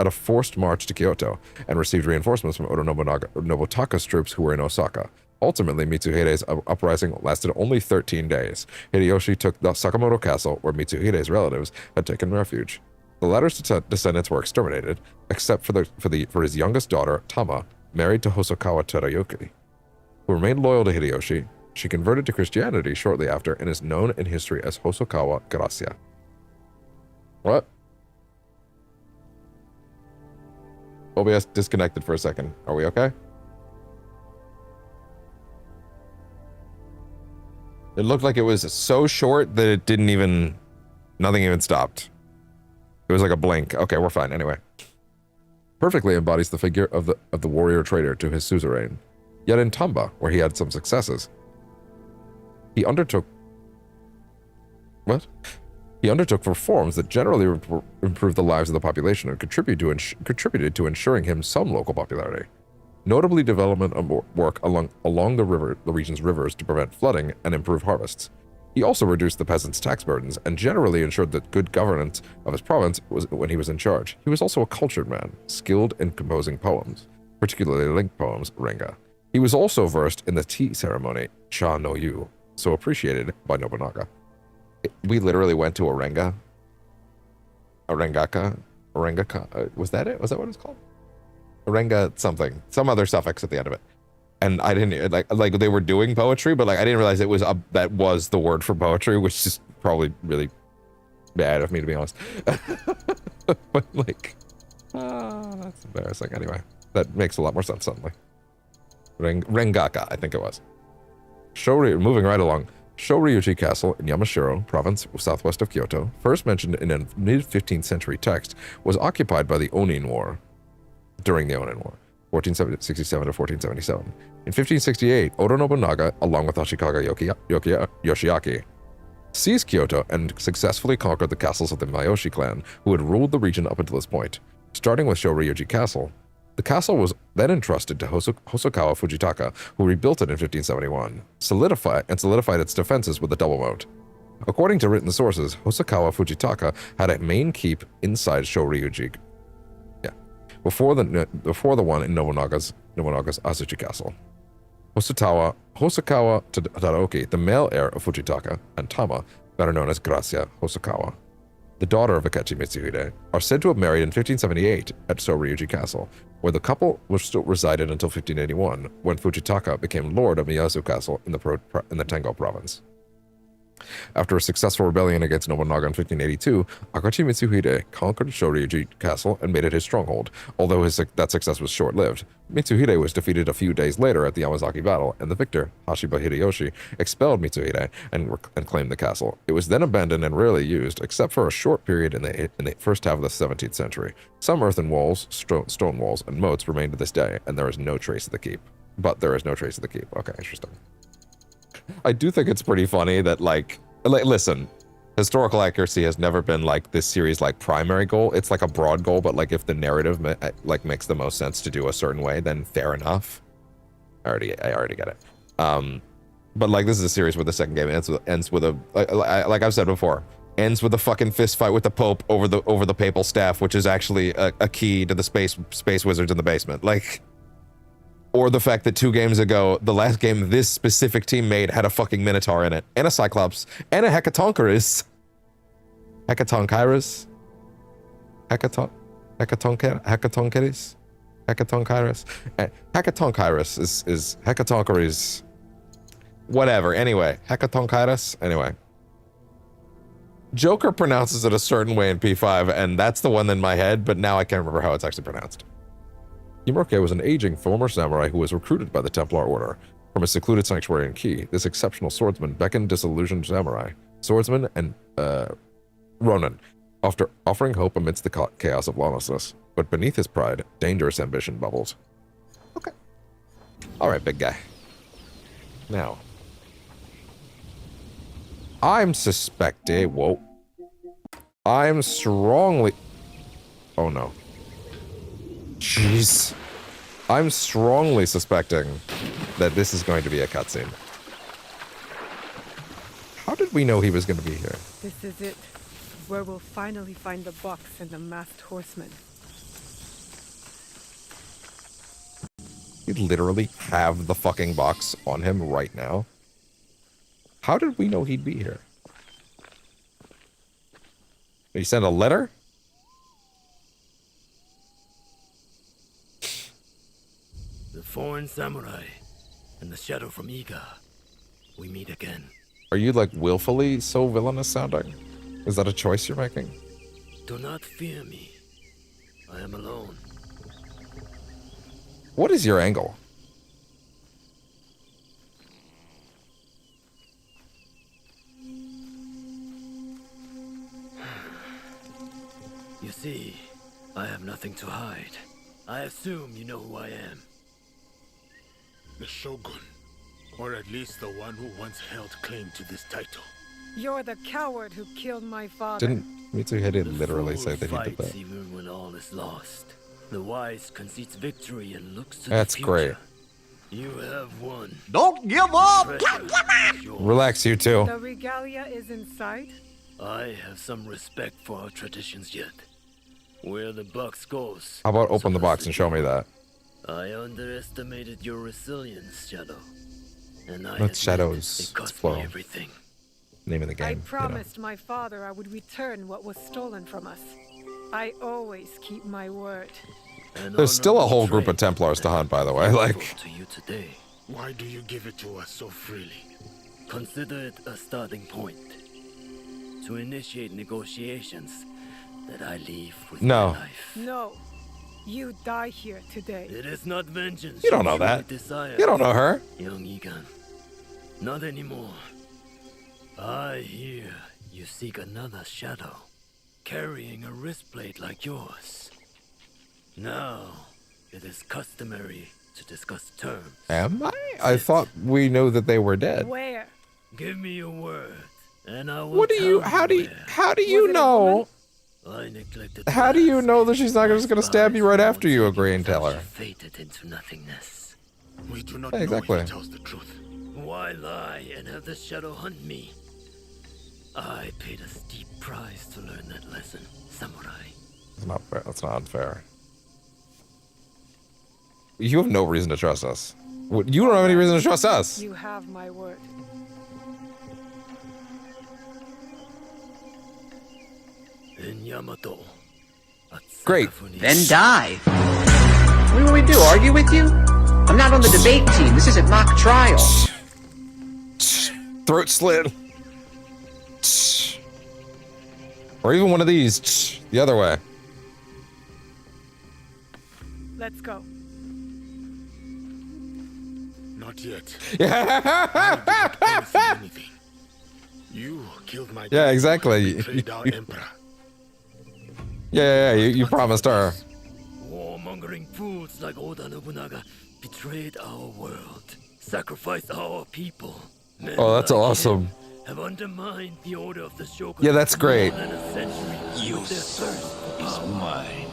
a forced march to Kyoto, and received reinforcements from Oda Nobutaka's troops who were in Osaka. Ultimately, Mitsuhide's uprising lasted only 13 days. Hideyoshi took the Sakamoto Castle, where Mitsuhide's relatives had taken refuge. The latter's descendants were exterminated, except for his youngest daughter, Tama, married to Hosokawa Terayuki, who remained loyal to Hideyoshi. She converted to Christianity shortly after and is known in history as Hosokawa Gracia. What? OBS disconnected for a second. Are we okay? It looked like it was so short that it didn't even, nothing even stopped. It was like a blink. Okay, we're fine anyway. Perfectly embodies the figure of the warrior traitor to his suzerain. Yet in Tamba, where he had some successes, he undertook reforms that generally improved the lives of the population and contributed to ensuring him some local popularity. Notably, development work along the region's rivers to prevent flooding and improve harvests. He also reduced the peasants' tax burdens and generally ensured that good governance of his province when he was in charge. He was also a cultured man, skilled in composing poems, particularly linked poems, renga. He was also versed in the tea ceremony, cha no yu, so appreciated by Nobunaga. We literally went to a renga. Was that it? Was that what it's called? Renga something, some other suffix at the end of it, and I didn't like they were doing poetry, but like I didn't realize it was that was the word for poetry, which is probably really bad of me to be honest. But like, that's embarrassing. Anyway, that makes a lot more sense suddenly. Rengaka, I think it was. Moving right along. Shoryuji Castle in Yamashiro, province southwest of Kyoto, first mentioned in a mid-15th century text, was occupied by the Onin War during the Onin War, 1467 to 1477. In 1568, Oda Nobunaga, along with Ashikaga Yoshiaki, seized Kyoto and successfully conquered the castles of the Miyoshi clan, who had ruled the region up until this point. Starting with Shoryuji Castle, the castle was then entrusted to Hosokawa Fujitaka, who rebuilt it in 1571, solidified its defenses with a double moat. According to written sources, Hosokawa Fujitaka had a main keep inside Shoryuji, before the one in Nobunaga's Asuchi Castle. Hosokawa Tadaoki, the male heir of Fujitaka, and Tama, better known as Gracia Hosokawa, the daughter of Akechi Mitsuhide, are said to have married in 1578 at Shoryuji Castle, where the couple was still resided until 1581, when Fujitaka became lord of Miyazu Castle in the Tengo province. After a successful rebellion against Nobunaga in 1582, Akechi Mitsuhide conquered Shoryuji Castle and made it his stronghold, although that success was short-lived. Mitsuhide was defeated a few days later at the Yamazaki battle, and the victor, Hashiba Hideyoshi, expelled Mitsuhide and claimed the castle. It was then abandoned and rarely used, except for a short period in the first half of the 17th century. Some earthen walls, stone walls, and moats remain to this day, and there is no trace of the keep. Okay, interesting. I do think it's pretty funny that, like, listen, historical accuracy has never been, like, this series' like, primary goal. It's, like, a broad goal, but, like, if the narrative, like, makes the most sense to do a certain way, then fair enough. I already get it. But, like, this is a series where the second game ends with a, like I've said before, ends with a fucking fist fight with the Pope over the papal staff, which is actually a key to the space wizards in the basement. Like... Or the fact that 2 games ago, the last game this specific team made had a fucking Minotaur in it, and a Cyclops, and a Hecatonchirus. Hecatonchirus? Hecatonchirus? Hecatonchirus is Hecatonchirus. Whatever, anyway. Hecatonchirus? Anyway. Joker pronounces it a certain way in P5, and that's the one in my head, but now I can't remember how it's actually pronounced. Yumurke was an aging former samurai who was recruited by the Templar Order. From a secluded sanctuary in Ki, this exceptional swordsman beckoned disillusioned samurai, swordsman, and Ronin, after offering hope amidst the chaos of lawlessness. But beneath his pride, dangerous ambition bubbled. Okay. Alright, big guy. Now. I'm suspecting... Whoa. I'm strongly... Oh no. Jeez. I'm strongly suspecting that this is going to be a cutscene. How did we know he was going to be here? This is it. Where we'll finally find the box and the masked horseman. You literally have the fucking box on him right now. How did we know he'd be here? Did he send a letter? The foreign samurai and the shadow from Iga. We meet again. Are you, like, willfully so villainous sounding? Is that a choice you're making? Do not fear me. I am alone. What is your angle? You see, I have nothing to hide. I assume you know who I am. The Shogun, or at least the one who once held claim to this title. You're the coward who killed my father. Didn't Mitsuhide literally say that he did that? Even when all is lost. The wise concedes victory and looks to That's the future. great. You have won. Don't give up! Relax, you two. The regalia is inside? I have some respect for our traditions yet. Where the box goes. How about open the box and show me that? I underestimated your resilience, Shadow. And I That's Shadows. It cost It's plural. me everything. Name of the game. I promised my father I would return what was stolen from us. I always keep my word. There's still a whole group of Templars to hunt, by the way. Like, To you today. Why do you give it to us so freely? Consider it a starting point. To initiate negotiations that I leave with No. my life. No. You die here today. It is not vengeance. You don't know truly that. desire. You don't know her. Young Egan. Not anymore. I hear you seek another shadow, carrying a wristblade like yours. Now, it is customary to discuss terms. Am I? I thought we know that they were dead. Where? Give me your word, and I will What do you? How do you know? I neglected. How do you know that she's not just gonna stab you right after you agree and tell her? Fated into nothingness. We do not Yeah, exactly. know if he tells the truth. Why lie and have the shadow hunt me? I paid a steep price to learn that lesson, samurai. It's not fair. That's not unfair. You have no reason to trust us. You don't have any reason to trust us. You have my word. In Yamato. Great. Then die. What do you want me to do? Argue with you? I'm not on the debate team. This isn't mock trial. Throat slit. Or even one of these. The other way. Let's go. Not yet. Yeah. You killed my Yeah, exactly. betrayed our emperor. Yeah, you promised her. Warmongering fools like Oda Nobunaga betrayed our world, sacrificed our people. Men Oh, that's like awesome. him have undermined the order of the Shogun. Yeah, that's great. For more than a century with their thirst for power. Mine.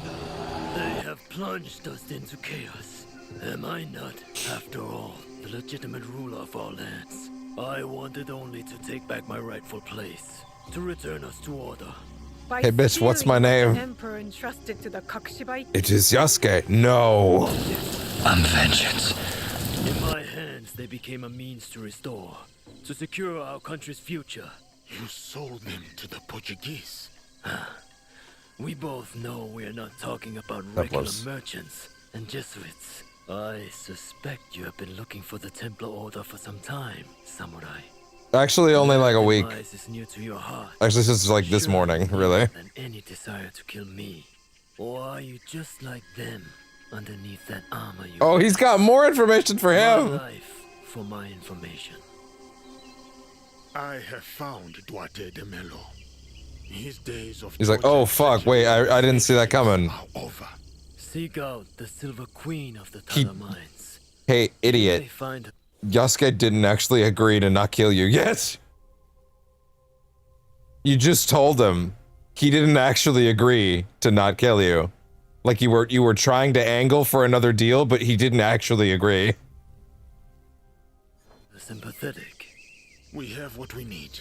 They have plunged us into chaos. Am I not, after all, the legitimate ruler of our lands? I wanted only to take back my rightful place, to return us to order. By Hey, bitch, what's my stealing what name? the Emperor entrusted to the Kakushibai. It is Yasuke. No. I'm vengeance. In my hands, they became a means to restore, to secure our country's future. You sold them to the Portuguese. We both know we're not talking about That regular was- merchants and Jesuits. I suspect you have been looking for the Templar Order for some time, samurai. Actually, only like a week. Demise is near to your heart. Actually, since like this morning, really. Than any desire to kill me. Or are you just like them, underneath that armor you Oh, he's got more information for My him. life for my information. I have found Duarte de Melo. His days of He's like, oh fuck, wait, I didn't see that coming. over. Seek out the Silver Queen of the He- Tana Mines. Hey, idiot. They find Yasuke didn't actually agree to not kill you. Yes. You just told him he didn't actually agree to not kill you. Like you were trying to angle for another deal, but he didn't actually agree. sympathetic. We have what we need.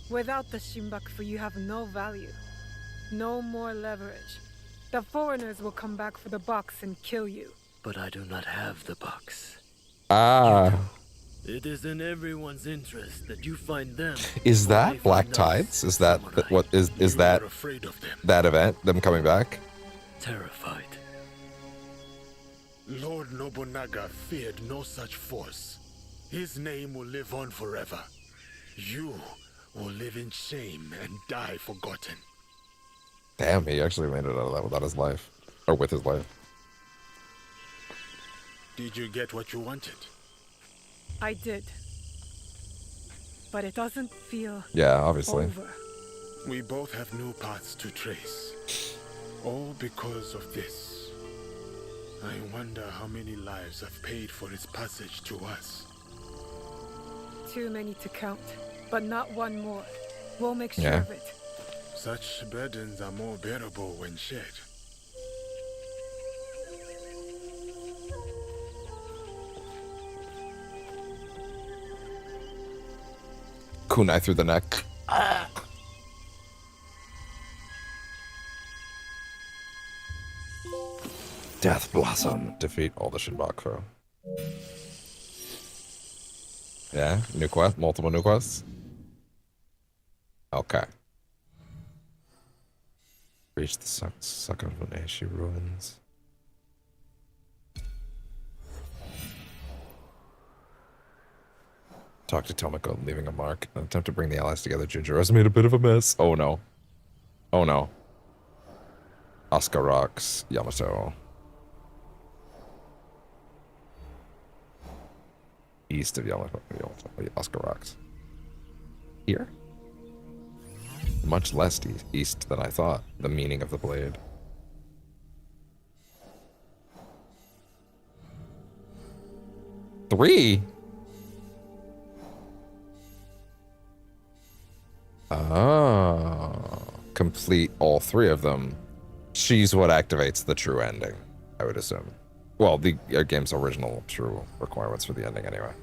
Without the Shimbakufu, you have no value. No more leverage. The foreigners will come back for the box and kill you. But I do not have the box. Ah. It is in everyone's interest that you find them. Is or that they Black find us. Tides? Is that what is that that event? Them coming back? Terrified. Lord Nobunaga feared no such force. His name will live on forever. You will live in shame and die forgotten. Damn, he actually made it out of that without his life, or with his life. Did you get what you wanted? I did. But it doesn't feel Yeah, obviously. over. We both have new paths to trace. All because of this. I wonder how many lives have paid for its passage to us. Too many to count, but not one more. We'll make sure Yeah. of it. Such burdens are more bearable when shared. Kunai through the neck. Death Blossom. Defeat all the Shinbaku. Yeah, new quest, multiple new quests. Okay. Reach the Sakamoneshi ruins. Talk to Tomoko, leaving a mark. An attempt to bring the allies together. Ginger has made a bit of a mess. Oh no. Oh no. Asuka rocks. Yamato. East of Yamato. Asuka rocks. Here? much less east than I thought, the meaning of the blade. Three? Oh. Complete all three of them. She's what activates the true ending, I would assume. Well, the game's original true requirements for the ending anyway.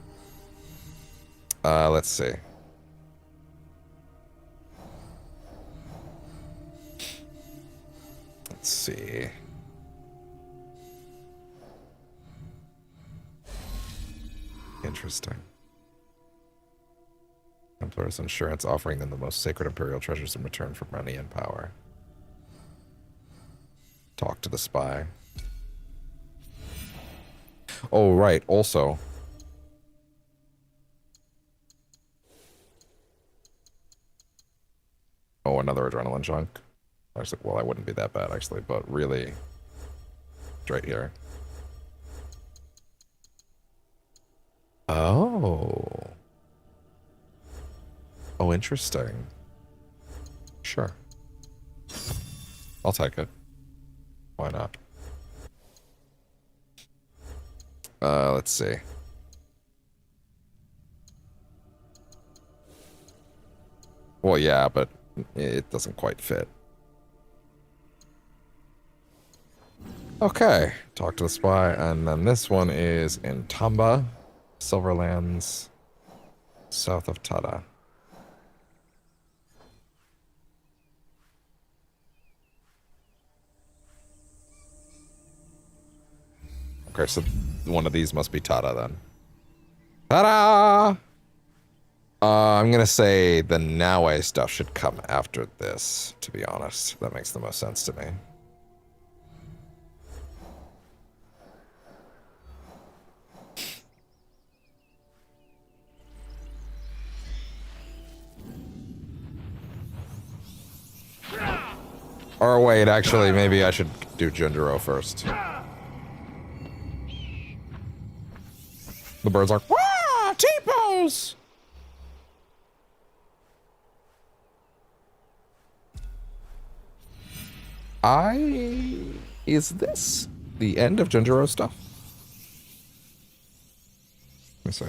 Let's see. Let's see. Interesting. Emperor's insurance offering them the most sacred imperial treasures in return for money and power. Talk to the spy. Oh, right. Also. Oh, another adrenaline chunk. Actually, well, that wouldn't be that bad, actually, but really, it's right here. Oh. Oh, interesting. Sure. I'll take it. Why not? Let's see. Well, yeah, but it doesn't quite fit. Okay, talk to the spy, and then this one is in Tamba, Silverlands, south of Tada. Okay, so one of these must be Tada then. Ta-da! I'm gonna say the Naue stuff should come after this, to be honest. That makes the most sense to me. Or wait, actually, maybe I should do Junjiro first. The bird's like, "Wah! T-pose!" Is this the end of Junjiro stuff? Let me see.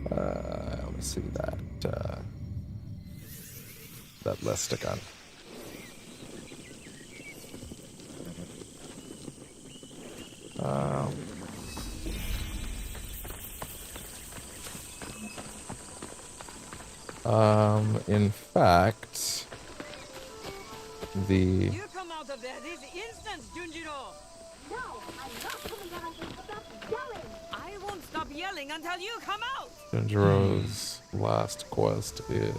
Let me see that list again. In fact, You come out of there this instant, Junjiro! No, I'm not coming out until you stop yelling! I won't stop yelling until you come out! Junjiro's last quest is...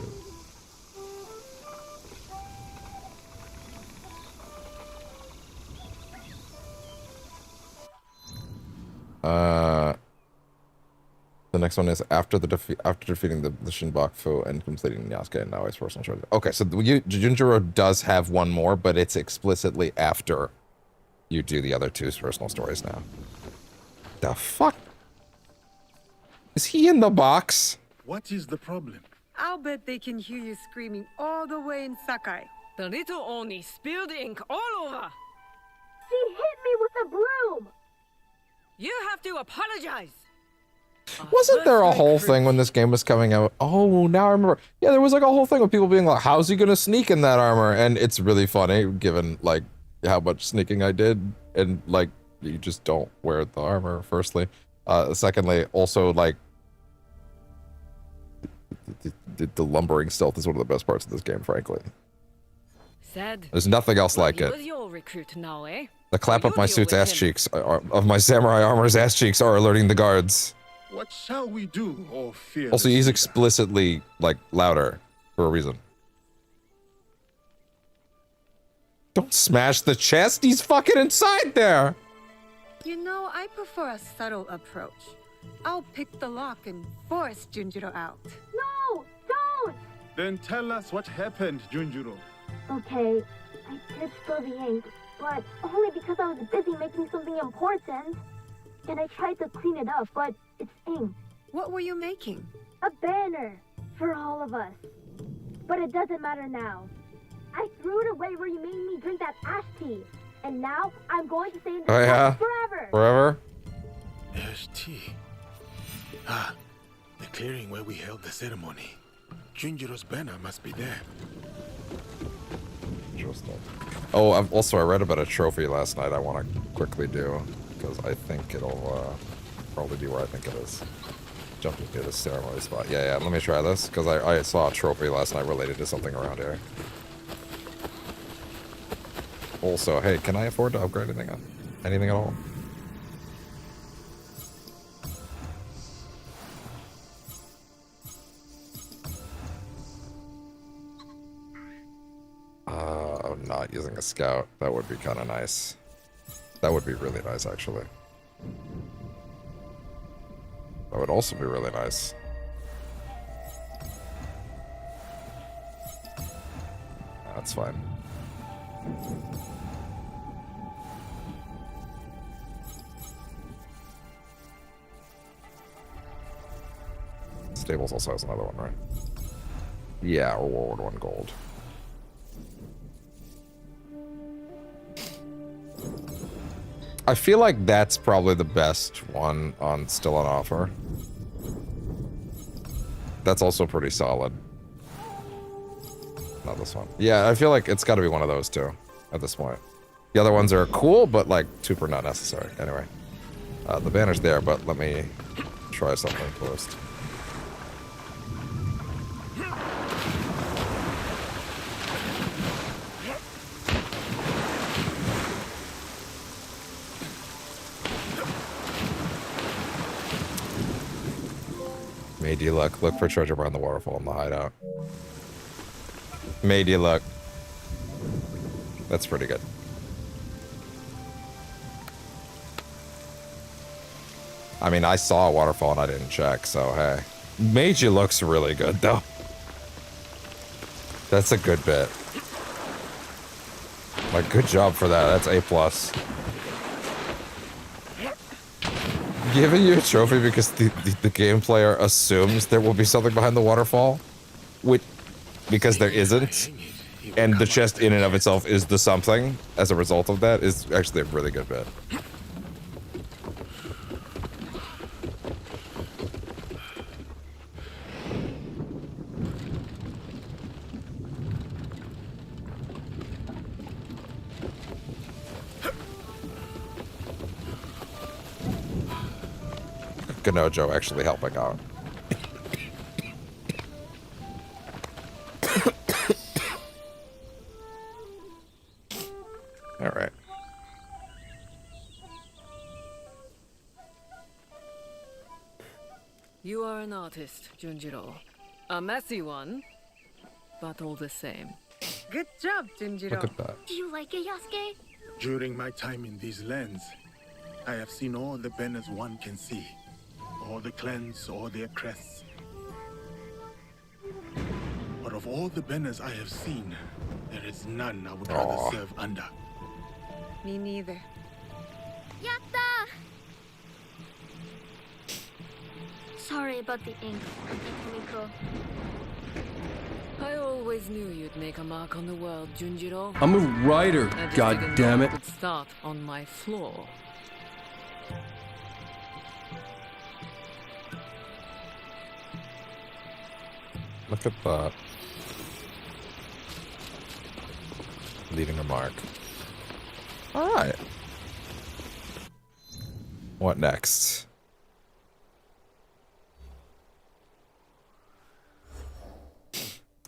the next one is after defeating the Shinbaku and completing Yasuke and Naoi's personal choice. Okay, so Junjiro does have one more, but it's explicitly after you do the other two's personal stories now. The fuck? Is he in the box? What is the problem? I'll bet they can hear you screaming all the way in Sakai. The little Oni spilled ink all over! She hit me with a broom! You have to apologize! Wasn't there a whole thing when this game was coming out? Oh, now I remember. Yeah, there was like a whole thing with people being like, how's he gonna sneak in that armor? And it's really funny, given like how much sneaking I did. And like, you just don't wear the armor, firstly. Secondly, also like, the lumbering stealth is one of the best parts of this game, frankly. There's nothing else like it. Recruit now, eh? The clap of my suit's ass cheeks, of my samurai armor's ass cheeks, are alerting the guards. What shall we do, oh fear? Also, he's explicitly, like, louder for a reason. Don't smash the chest, he's fucking inside there! You know, I prefer a subtle approach. I'll pick the lock and force Junjiro out. No! Don't! Then tell us what happened, Junjiro. Okay, I did spill the ink, but only because I was busy making something important. And I tried to clean it up, but it's ink. What were you making? A banner. For all of us. But it doesn't matter now. I threw it away where you made me drink that ash tea. And now I'm going to stay in this Oh yeah? forever. Forever? Ash tea. Ah, the clearing where we held the ceremony. Junjiro's banner must be there. Interesting. Oh, I read about a trophy last night I want to quickly do, because I think it'll probably be where I think it is. Jumping near the ceremony spot. Yeah, let me try this, because I saw a trophy last night related to something around here. Also, hey, can I afford to upgrade anything at all? I'm not using a scout. That would be kind of nice. That would be really nice, actually. That would also be really nice. That's fine. Stables also has another one, right? Yeah, reward 1 gold. I feel like that's probably the best one still on offer. That's also pretty solid. Not this one. Yeah, I feel like it's got to be one of those two at this point. The other ones are cool, but like super not necessary. Anyway, the banner's there, but let me try something first. Made you look. Look for treasure behind the waterfall in the hideout. Made you look. That's pretty good. I mean, I saw a waterfall and I didn't check, so hey. Made you looks really good, though. That's a good bit. Like, good job for that. That's A+. Giving you a trophy because the game player assumes there will be something behind the waterfall, because there isn't, and the chest in and of itself is the something as a result of that is actually a really good bit. Ganojo actually helping out. All right. You are an artist, Junjiro. A messy one, but all the same. Good job, Junjiro. Look at that. Do you like it, Yasuke? During my time in these lands, I have seen all the banners one can see. All the clans, all their crests. But of all the banners I have seen, there is none I would rather serve under. Me neither. Yatta! Sorry about the ink, Miko. I always knew you'd make a mark on the world, Junjiro. I'm a writer, god damn it. Would start on my floor. Look at that. Leaving a mark. Alright. What next?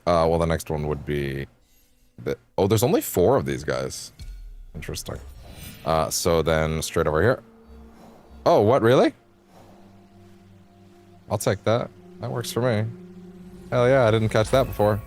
Well, the next one would be... Oh, there's only 4 of these guys. Interesting. So then, straight over here. Oh, what, really? I'll take that. That works for me. Hell yeah, I didn't catch that before.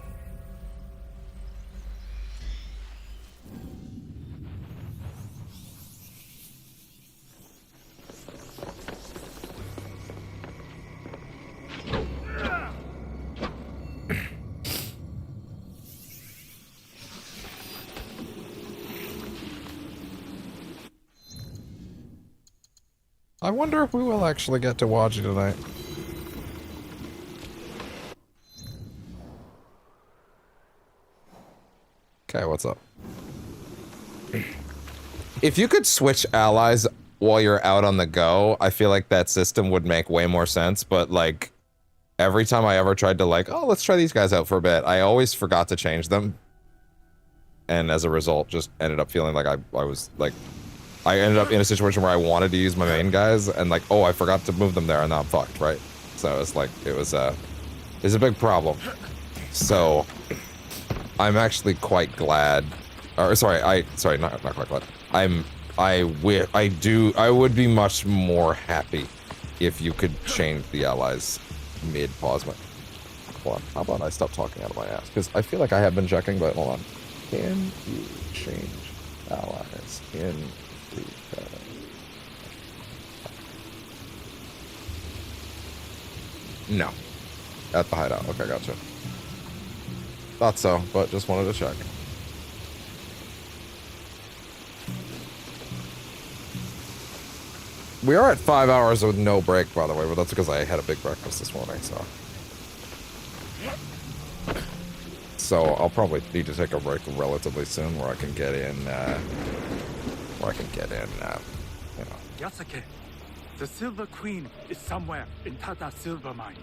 I wonder if we will actually get to Waji tonight. Okay, what's up? If you could switch allies while you're out on the go, I feel like that system would make way more sense, but like every time I ever tried to like, oh, let's try these guys out for a bit, I always forgot to change them. And as a result, just ended up feeling like I was like, I ended up in a situation where I wanted to use my main guys and like, oh, I forgot to move them there and now I'm fucked, right? So it's like, it's a big problem. So I'm actually quite glad, or sorry, not quite glad. I would be much more happy if you could change the allies mid-pause. Hold on, how about I stop talking out of my ass? Because I feel like I have been checking, but hold on. Can you change allies in the No. At the hideout. Okay, gotcha. Thought so, but just wanted to check. We are at 5 hours with no break, by the way, but that's because I had a big breakfast this morning, so I'll probably need to take a break relatively soon where I can get in, you know. Yasuke, the Silver Queen is somewhere in Tata Silver Mine.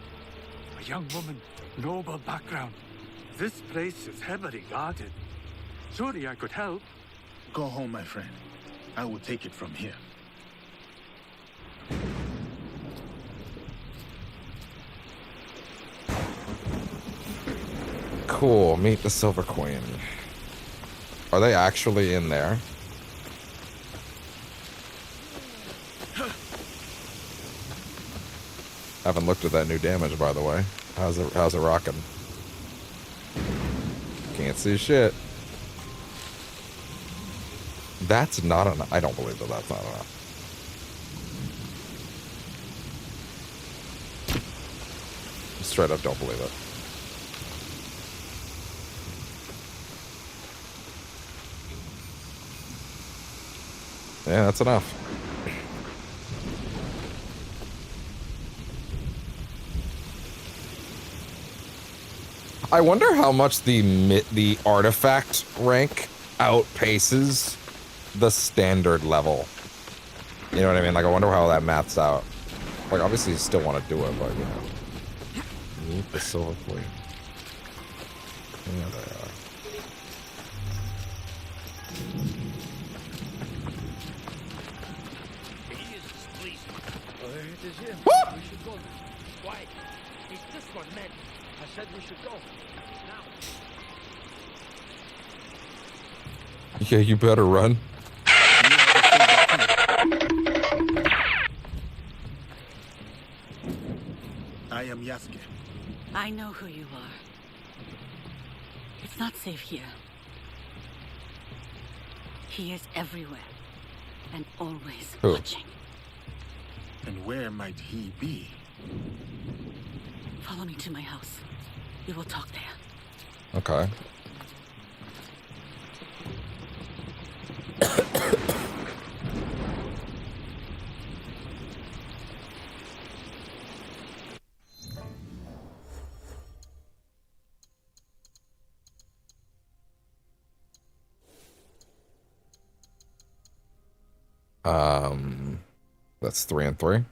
A young woman, noble background. This place is heavily guarded. Surely I could help. Go home, my friend. I will take it from here. Cool, meet the Silver Queen. Are they actually in there? Haven't looked at that new damage, by the way. How's it rocking? Can't see shit. That's not enough. I don't believe that that's not enough. Straight up don't believe it. Yeah, that's enough. I wonder how much the artifact rank outpaces the standard level. You know what I mean? Like, I wonder how that maths out. Like, obviously you still want to do it, but, you know. Meet the Silver Queen. Yeah, they are. We should go. Why? It's this one, men. I said we should go. Now. Yeah, you better run. I am Yasuke. I know who you are. It's not safe here. He is everywhere and always watching. And where might he be? Follow me to my house. We will talk there. Okay. That's 3 and 3.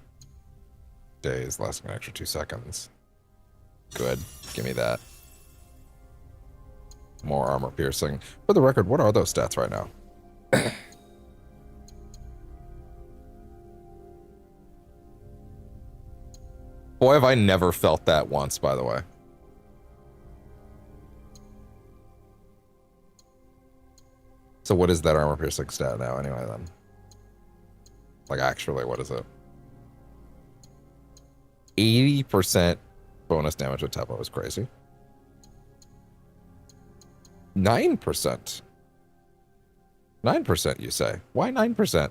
Days lasting an extra 2 seconds. Good. Give me that. More armor piercing. For the record, what are those stats right now? Boy, have I never felt that once, by the way. So what is that armor piercing stat now anyway then? Like, actually, what is it? 80% bonus damage with tempo is crazy. 9%. 9%, you say? Why 9%?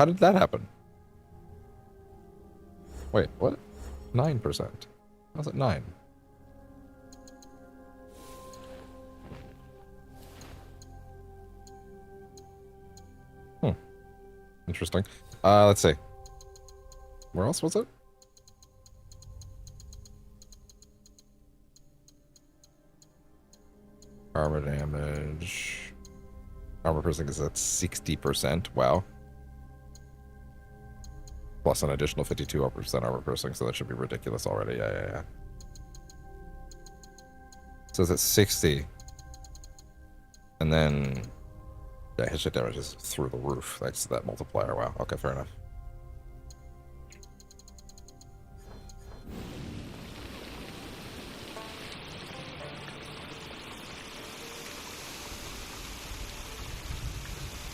How did that happen? Wait, what? 9%. How's it 9? Interesting. Let's see. Where else was it? Armor damage. range. Armor piercing is at 60%. Wow. Plus an additional 52% armor piercing, so that should be ridiculous already. Yeah. So it's at 60. And then, yeah, his shit damage is through the roof thanks to that multiplier. Wow. Okay, fair enough.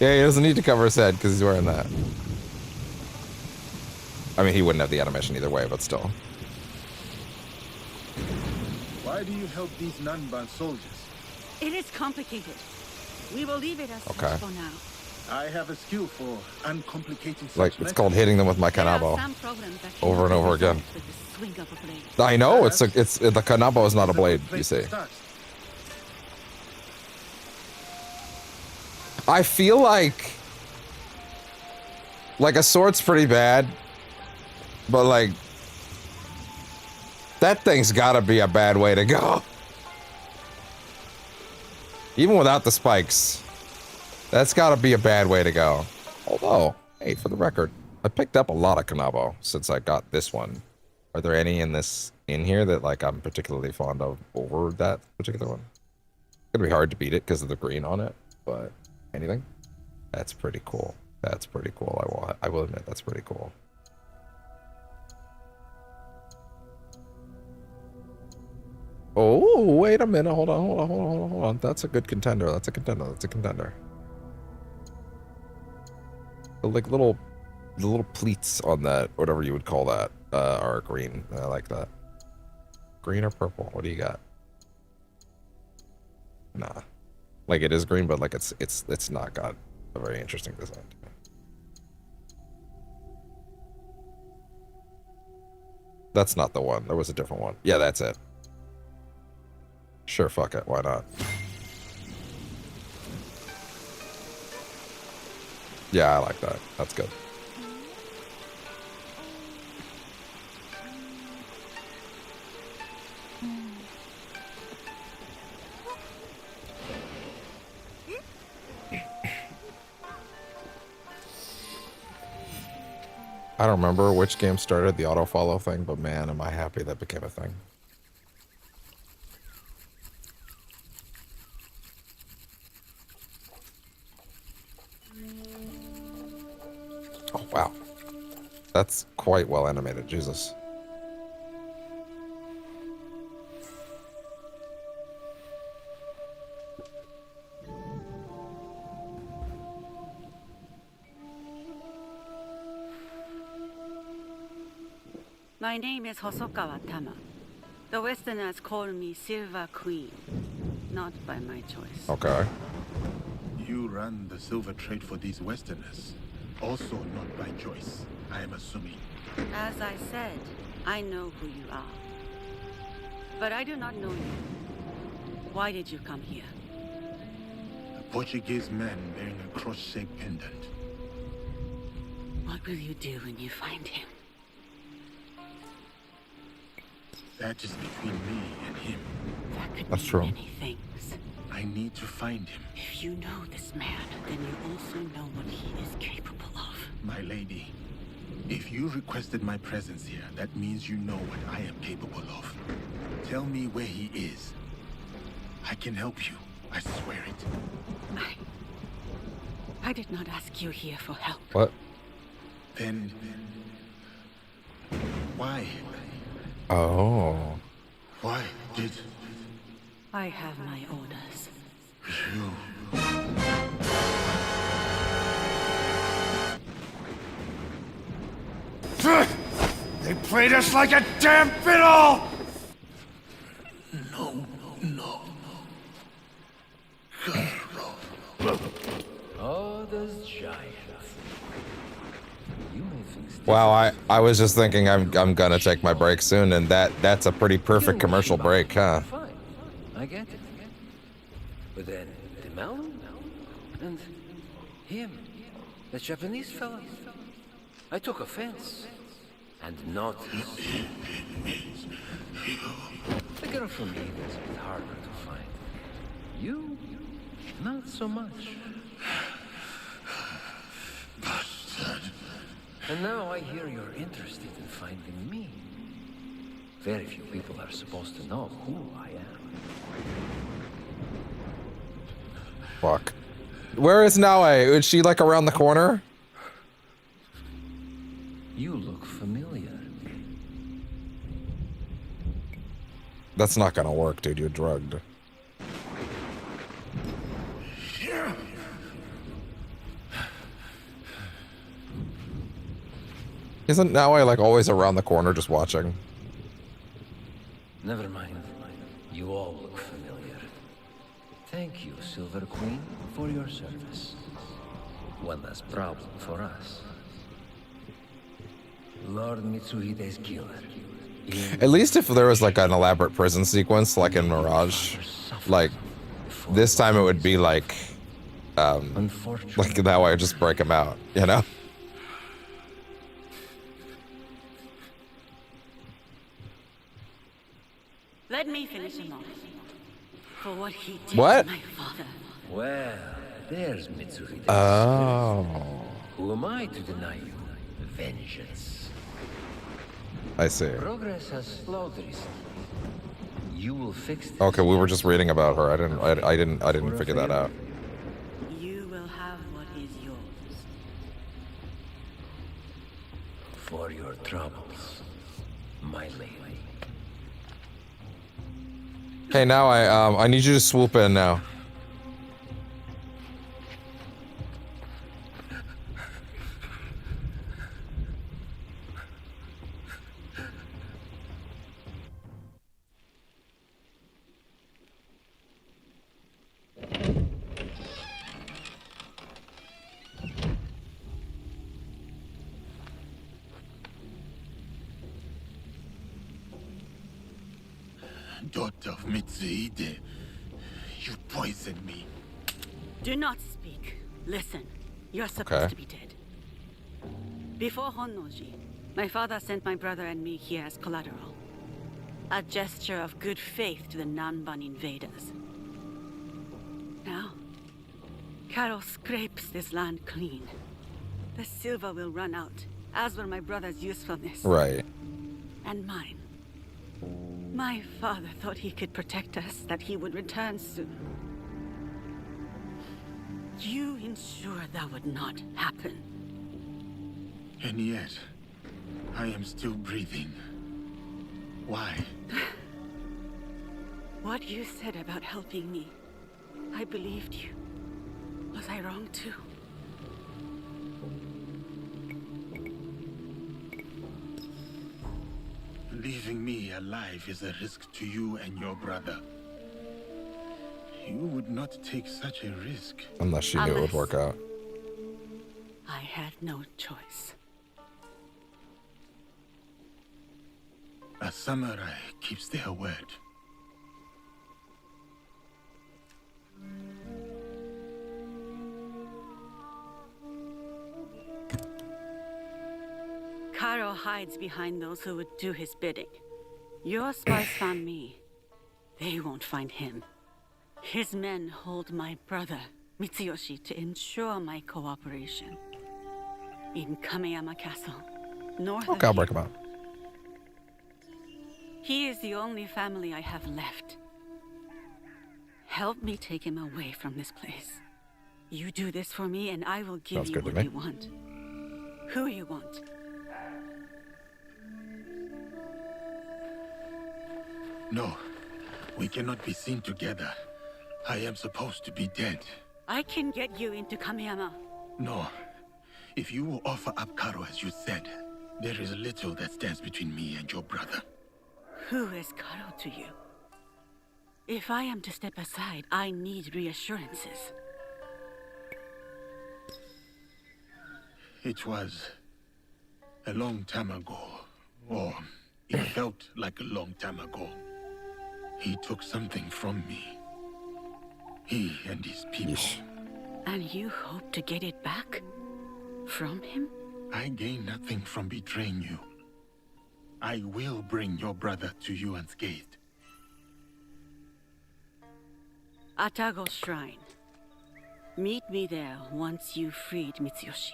Yeah, he doesn't need to cover his head because he's wearing that. I mean, he wouldn't have the animation either way, but still. Why do you help these Nanban soldiers? It is complicated. We will leave it as Okay. such for now. I have a skill for uncomplicating such Like, it's called hitting them with my kanabo. Some problems that can Over and be over resolved again. with the swing of a blade. I know, it's the kanabo is not a blade, you see. I feel like a sword's pretty bad, but like that thing's gotta be a bad way to go. Even without the spikes, that's gotta be a bad way to go. Although, hey, for the record, I picked up a lot of kanabo since I got this one. Are there any in here that like I'm particularly fond of over that particular one? It's gonna be hard to beat it because of the green on it, but anything? That's pretty cool. That's pretty cool. I will admit that's pretty cool. Oh, wait a minute. Hold on. That's a good contender. That's a contender. The little pleats on that, whatever you would call that, are green. I like that. Green or purple? What do you got? Nah. Like it is green, but like it's not got a very interesting design to me. That's not the one. There was a different one. Yeah, that's it. Sure, fuck it. Why not? Yeah, I like that. That's good. I don't remember which game started the auto-follow thing, but man, am I happy that became a thing. Oh, wow. That's quite well animated, Jesus. My name is Hosokawa Tama. The Westerners call me Silver Queen, not by my choice. Okay. You run the silver trade for these Westerners. Also not by choice, I am assuming. As I said, I know who you are. But I do not know you. Why did you come here? A Portuguese man wearing a cross-shaped pendant. What will you do when you find him? That is between me and him. That could That's mean true. many things. I need to find him. If you know this man, then you also know what he is capable of. My lady, if you requested my presence here, that means you know what I am capable of. Tell me where he is. I can help you. I swear it. I did not ask you here for help. What? Then... why? Oh. Why did... I have my orders. They played us like a damn fiddle! No. Oh, those giants. You may think Wow, I was just thinking I'm gonna take my break soon, and that's a pretty perfect commercial break, huh? fine. I get it. But then the mountain and him, the Japanese fella. I took offense. And not the girl from me was a bit harder to find. You Not so much. And now I hear you're interested in finding me. Very few people are supposed to know who I am. Fuck. Where is Naue? Is she like around the corner? You look familiar. That's not gonna work, dude. You're drugged. Isn't Naue like always around the corner just watching? Never mind. You all look familiar. Thank you, Silver Queen, for your service. One less problem for us. Lord Mitsuhide's killer. At least if there was like an elaborate prison sequence like in Mirage, like this time it would be like that way, just break him out, you know? Let me finish him off. For what he did What? to my father. Well, there's Mitsuhide. Oh. Who am I to deny you? Vengeance. I see. Progress has slowed recently. You will fix this. Okay, we were just reading about her. I didn't figure that out. You will have what is yours. For your troubles, my lady. Hey, now I need you to swoop in now. Daughter of Mitsuhide, you poisoned me. Do not speak. Listen. You're supposed to be dead. Before Honnoji, my father sent my brother and me here as collateral. A gesture of good faith to the Nanban invaders. Now, Carol scrapes this land clean. The silver will run out, as will my brother's usefulness. Right. And mine. My father thought he could protect us, that he would return soon. You ensured that would not happen. And yet, I am still breathing. Why? What you said about helping me, I believed you. Was I wrong too? Leaving me alive is a risk to you and your brother. You would not take such a risk. Unless she knew it would work out. I had no choice. A samurai keeps their word. Karo hides behind those who would do his bidding. Your spies found me. They won't find him. His men hold my brother, Mitsuyoshi, to ensure my cooperation. In Kameyama Castle, north of I'll break him out. He is the only family I have left. Help me take him away from this place. You do this for me and I will give you what you want. Who you want. No, we cannot be seen together. I am supposed to be dead. I can get you into Kameyama. No. If you will offer up Karo as you said, there is little that stands between me and your brother. Who is Karo to you? If I am to step aside, I need reassurances. It was a long time ago, or it felt like a long time ago. He took something from me. He and his people. And you hope to get it back? From him? I gain nothing from betraying you. I will bring your brother to you unscathed. Atago Shrine. Meet me there once you've freed Mitsuyoshi.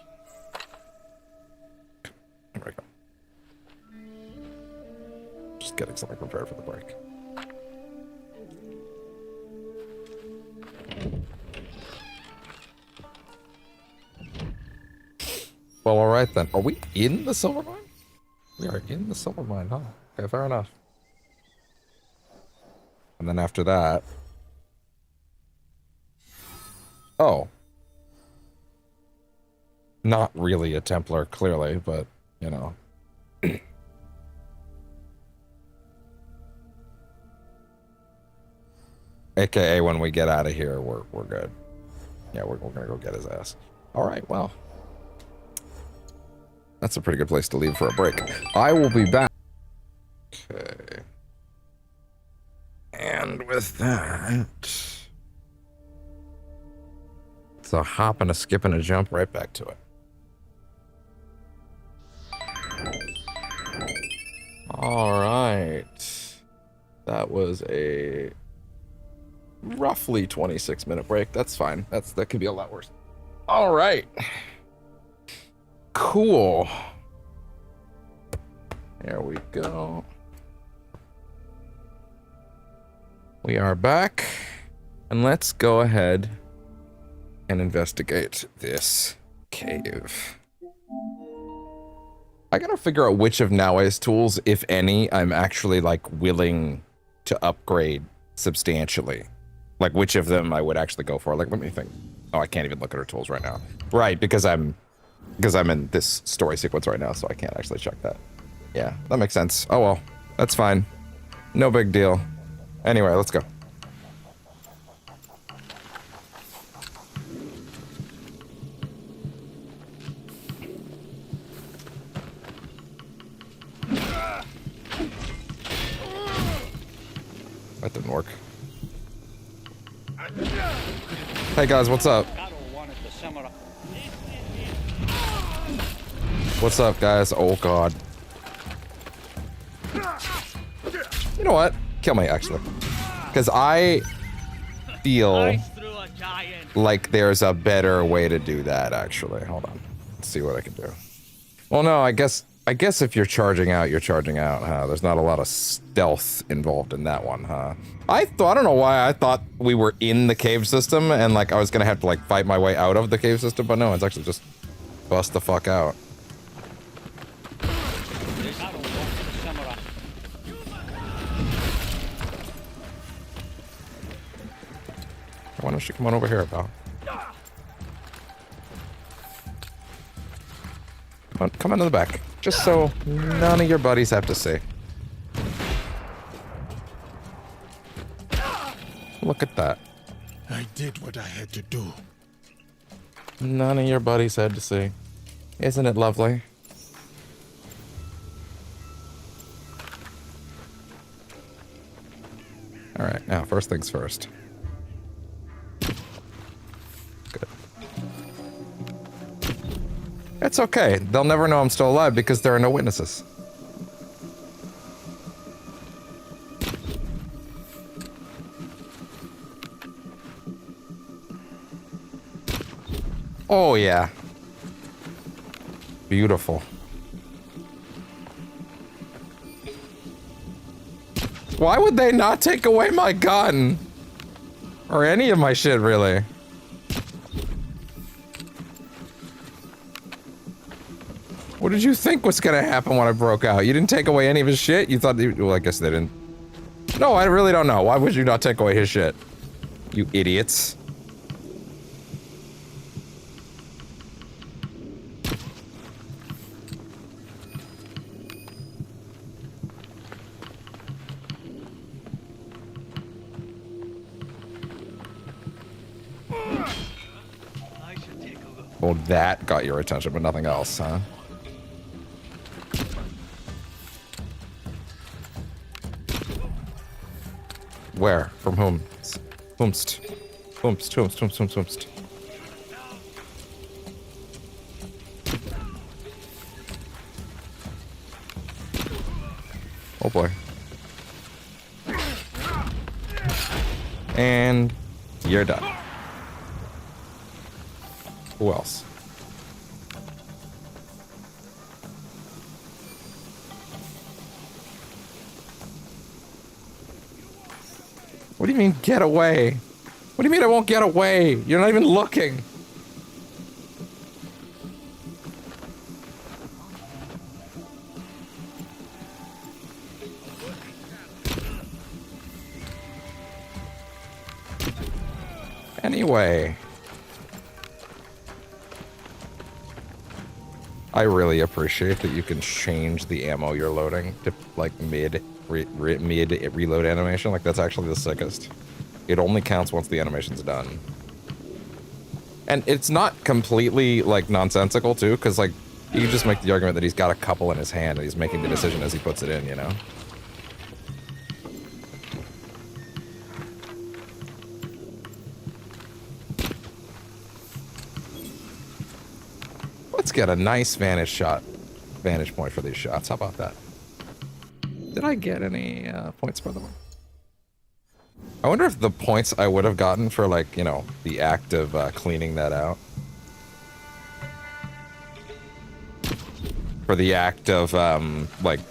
There we go. Just getting something prepared for the break. Well, alright then. Are we in the silver mine? We are in the silver mine, huh? Okay, fair enough. And then after that... Oh. Not really a Templar, clearly, but, you know. AKA when we get out of here, we're good. Yeah, we're gonna go get his ass. Alright, well. That's a pretty good place to leave for a break. I will be back. Okay. And with that... It's a hop and a skip and a jump right back to it. Alright. That was a roughly 26-minute break. That's fine. That could be a lot worse. Alright. Cool. There we go. We are back. And let's go ahead and investigate this cave. I gotta figure out which of Naoe's tools, if any, I'm actually, like, willing to upgrade substantially. Like, which of them I would actually go for. Like, let me think. Oh, I can't even look at her tools right now. Right, because I'm in this story sequence right now, so I can't actually check that. Yeah, that makes sense. Oh well, that's fine. No big deal. Anyway, let's go. That didn't work. Hey guys, what's up? What's up, guys? Oh god. You know what? Kill me, actually. Because I feel like there's a better way to do that, actually. Hold on. Let's see what I can do. Well, no, I guess if you're charging out, you're charging out, huh? There's not a lot of stealth involved in that one, huh? I don't know why I thought we were in the cave system and, like, I was gonna have to, like, fight my way out of the cave system, but no, it's actually just bust the fuck out. Why don't you come on over here, pal? Come into the back. Just so none of your buddies have to see. Look at that. I did what I had to do. None of your buddies had to see. Isn't it lovely? Alright, now first things first. Good. It's okay. They'll never know I'm still alive because there are no witnesses. Oh, yeah. Beautiful. Why would they not take away my gun? Or any of my shit, really? What did you think was gonna happen when I broke out? You didn't take away any of his shit? You thought, well, I guess they didn't. No, I really don't know. Why would you not take away his shit? You idiots. Well, that got your attention, but nothing else, huh? Where? From whom? Whomst. Whomst, whomst, whomst, whomst, whomst. Oh boy. And you're done. Who else? What do you mean, get away? What do you mean I won't get away? You're not even looking. Anyway. I really appreciate that you can change the ammo you're loading to, like, mid reload animation. Like, that's actually the sickest. It only counts once the animation's done. And it's not completely, like, nonsensical, too, because, like, you can just make the argument that he's got a couple in his hand and he's making the decision as he puts it in, you know? Let's get a nice vantage point for these shots. How about that? Did I get any points for them? I wonder if the points I would have gotten for, like, you know, the act of cleaning that out. For the act of, like,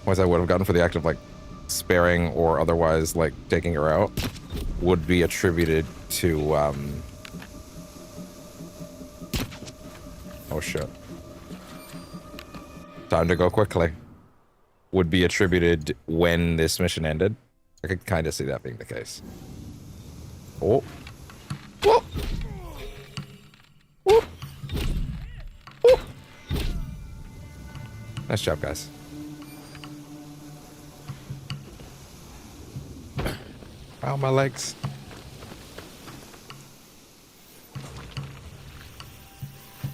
points I would have gotten for the act of, like, sparing or otherwise, like, taking her out would be attributed to, oh shit. Time to go quickly. Would be attributed when this mission ended. I could kind of see that being the case. Oh. Whoa. Whoa. Whoa. Nice job, guys. Ow, my legs.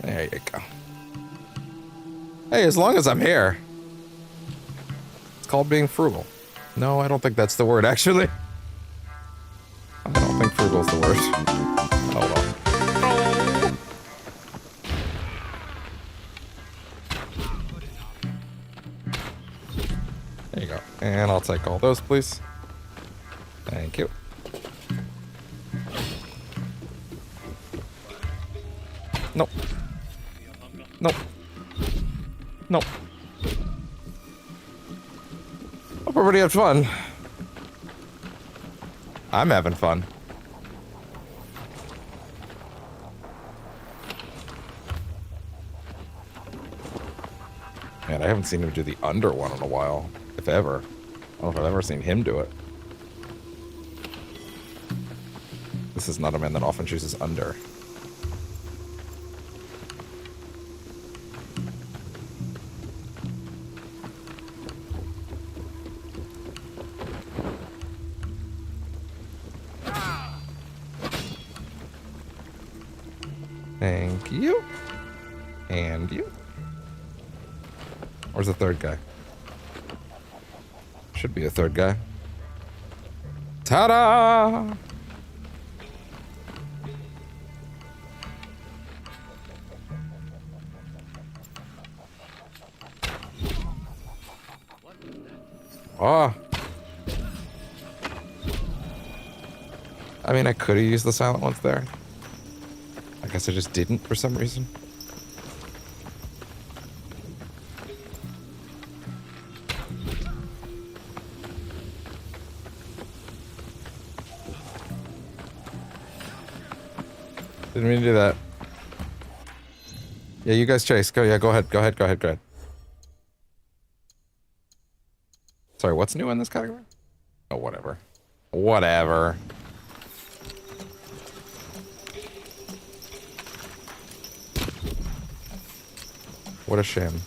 There you go. Hey, as long as I'm here. It's called being frugal. No, I don't think that's the word, actually. I don't think frugal's the word. Oh, well. There you go. And I'll take all those, please. Thank you. Nope. Nope. Nope. Hope everybody had fun. I'm having fun. Man, I haven't seen him do the under one in a while, if ever. I don't know if I've ever seen him do it. This is not a man that often chooses under. Thank you. And you. Where's the third guy? Should be a third guy. Ta-da! Oh. I mean, I could have used the silent ones there. I guess I just didn't for some reason. Didn't mean to do that. Yeah, you guys chase. Go, yeah, go ahead. Go ahead, go ahead, go ahead. Sorry, what's new in this category? Oh, whatever. Whatever. What a shame.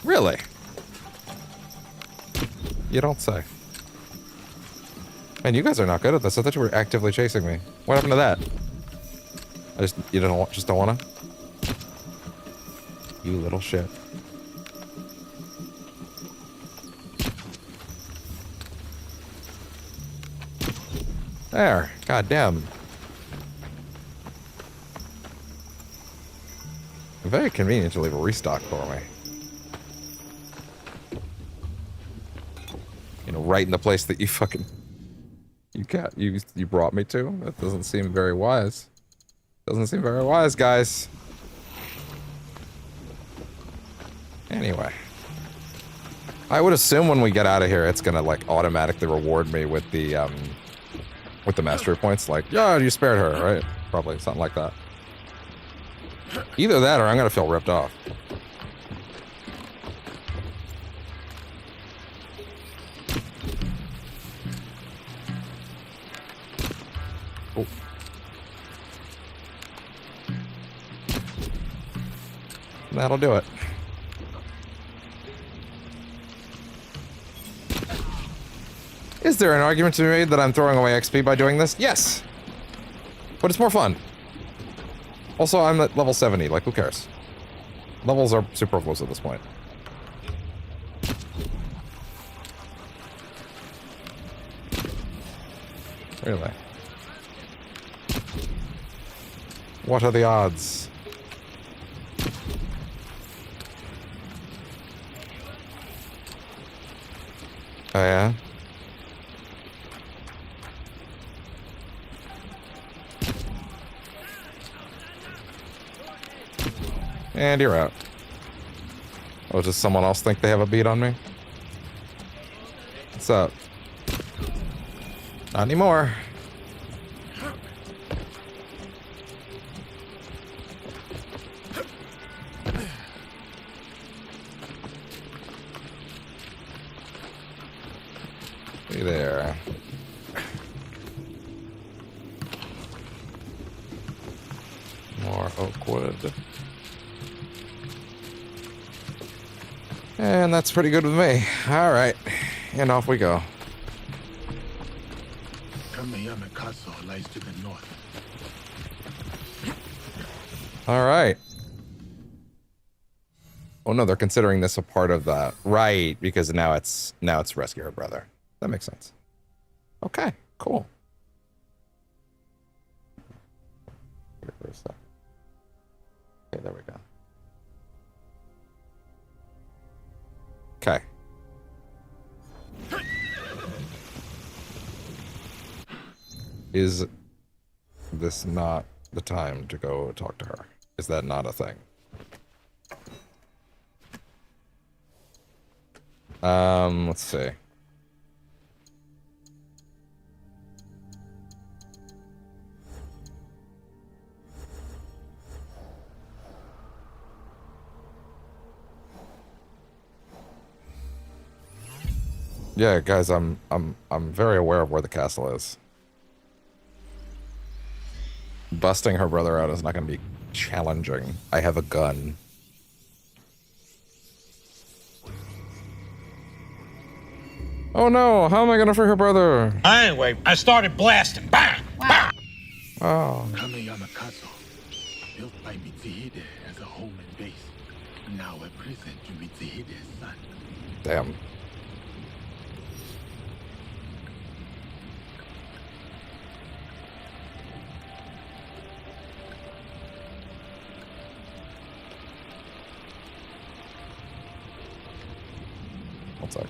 Really? You don't say. Man, you guys are not good at this. I thought you were actively chasing me. What happened to that? You don't want, just don't wanna? You little shit. There. God damn. Very convenient to leave a restock for me. You know, right in the place that you fucking You can't. You brought me to. That doesn't seem very wise. Doesn't seem very wise, guys. Anyway, I would assume when we get out of here, it's gonna like automatically reward me with the mastery points. Like, yeah, you spared her, right? Probably something like that. Either that, or I'm gonna feel ripped off. Oh. That'll do it. Is there an argument to be made that I'm throwing away XP by doing this? Yes! But it's more fun. Also, I'm at level 70, like, who cares? Levels are superfluous at this point. Really? What are the odds? Oh, yeah? And you're out. Oh, does someone else think they have a beat on me? What's up? Not anymore. Hey there. More oak wood. And that's pretty good with me. Alright. And off we go. Kameyama Castle lies to the north. Alright. Oh no, they're considering this a part of that. Right, because now it's rescue her brother. That makes sense. Okay, cool. Okay, there we go. Okay. Is this not the time to go talk to her? Is that not a thing? Let's see. Yeah, guys, I'm very aware of where the castle is. Busting her brother out is not going to be challenging. I have a gun. Oh no, how am I going to free her brother? Anyway, I started blasting. Bang! Bang! Oh. Kameyama Castle, built by Mitsuhide as a home and base. Now a prison to Mitsuhide's son. Damn. One sec.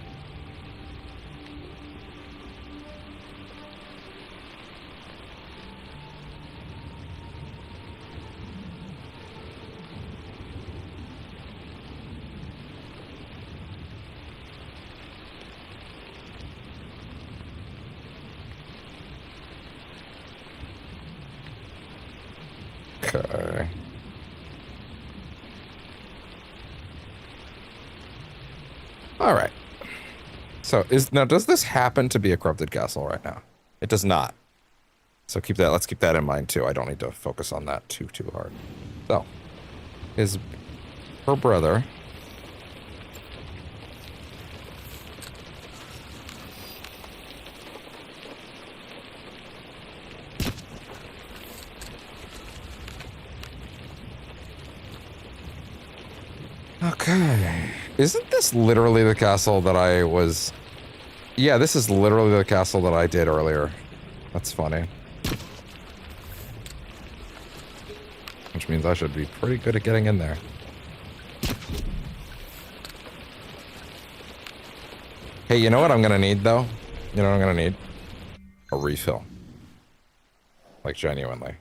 Okay. All right. So does this happen to be a corrupted castle right now? It does not. So let's keep that in mind too. I don't need to focus on that too hard. So, is her brother Okay. Isn't this literally the castle that I was... Yeah, this is literally the castle that I did earlier. That's funny. Which means I should be pretty good at getting in there. Hey, you know what I'm gonna need, though? You know what I'm gonna need? a refill. Like, genuinely.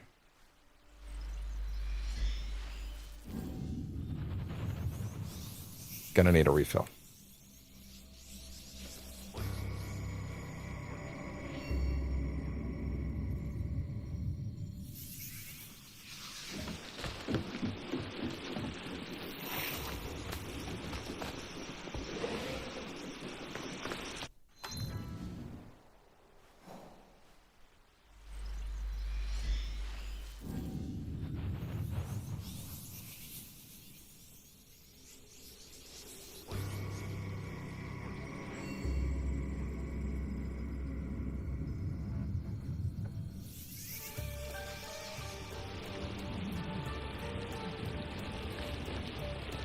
Gonna need a refill.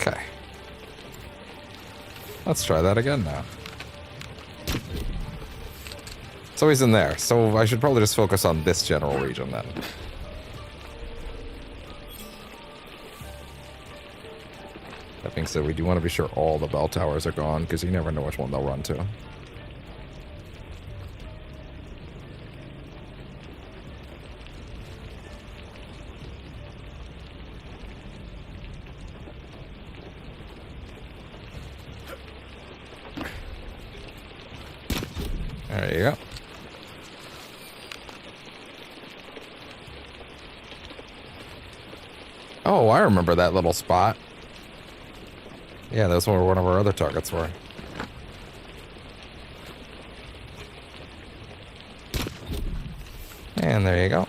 Okay. Let's try that again now. So he's in there. So I should probably just focus on this general region then. That being said, we do want to be sure all the bell towers are gone, because you never know which one they'll run to. There you go. Oh, I remember that little spot. Yeah, that's where one of our other targets were. And there you go.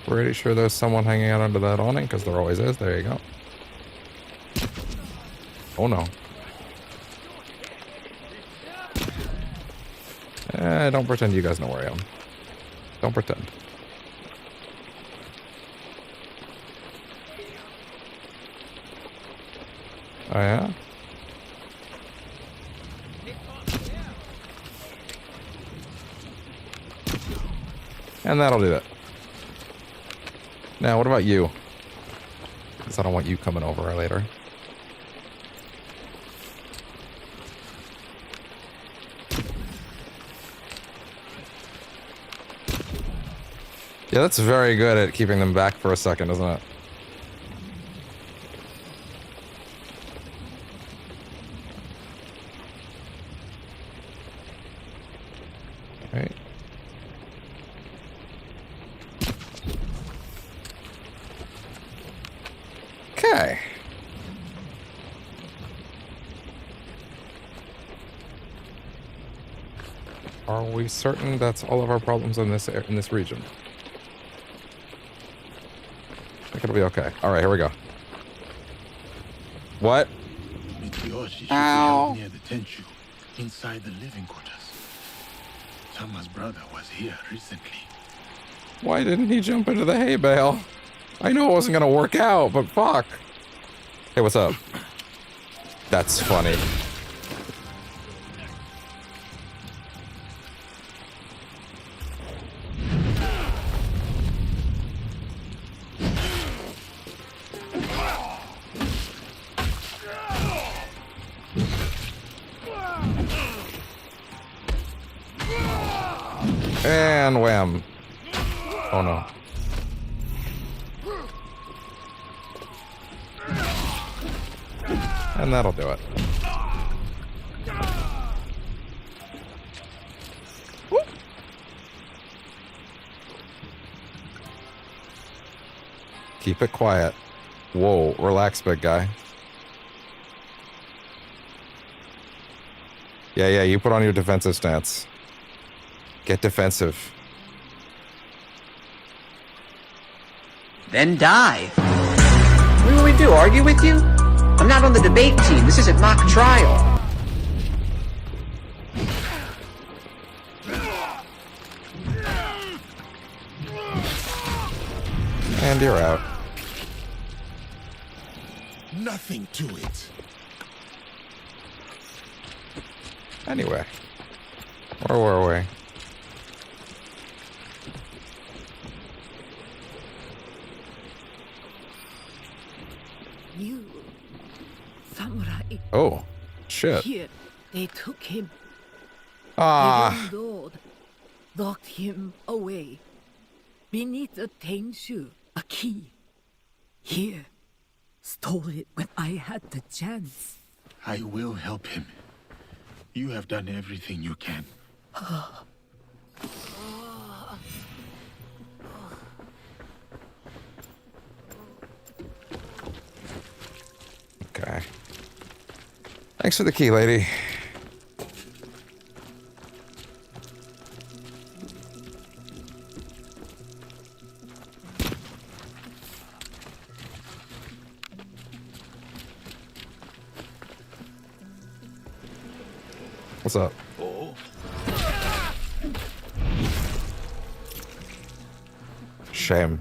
Pretty sure there's someone hanging out under that awning, because there always is. There you go. Oh no. Don't pretend you guys know where I am. Don't pretend. Oh yeah? And that'll do it. Now, what about you? Because I don't want you coming over later. Yeah, that's very good at keeping them back for a second, isn't it? Right. Okay. Are we certain that's all of our problems in this region? I think it'll be okay. All right, here we go. What? Ow! Near the Tenchu, inside the living quarters. Tama's brother was here recently. Why didn't he jump into the hay bale? I know it wasn't gonna work out, but fuck. Hey, what's up? That's funny. And wham. Oh no. And that'll do it. Whoop. Keep it quiet. Whoa, relax, big guy. Yeah, you put on your defensive stance. Get defensive. Then dive. What will we do, argue with you? I'm not on the debate team. This isn't mock trial. And you're out. Nothing to it. Anyway. Where were we? You, samurai. Oh, shit. Here, they took him. Ah. The Lord locked him away beneath a Tenshu, a key. Here, stole it when I had the chance. I will help him. You have done everything you can. Okay. Thanks for the key, lady. What's up? Oh. Shame.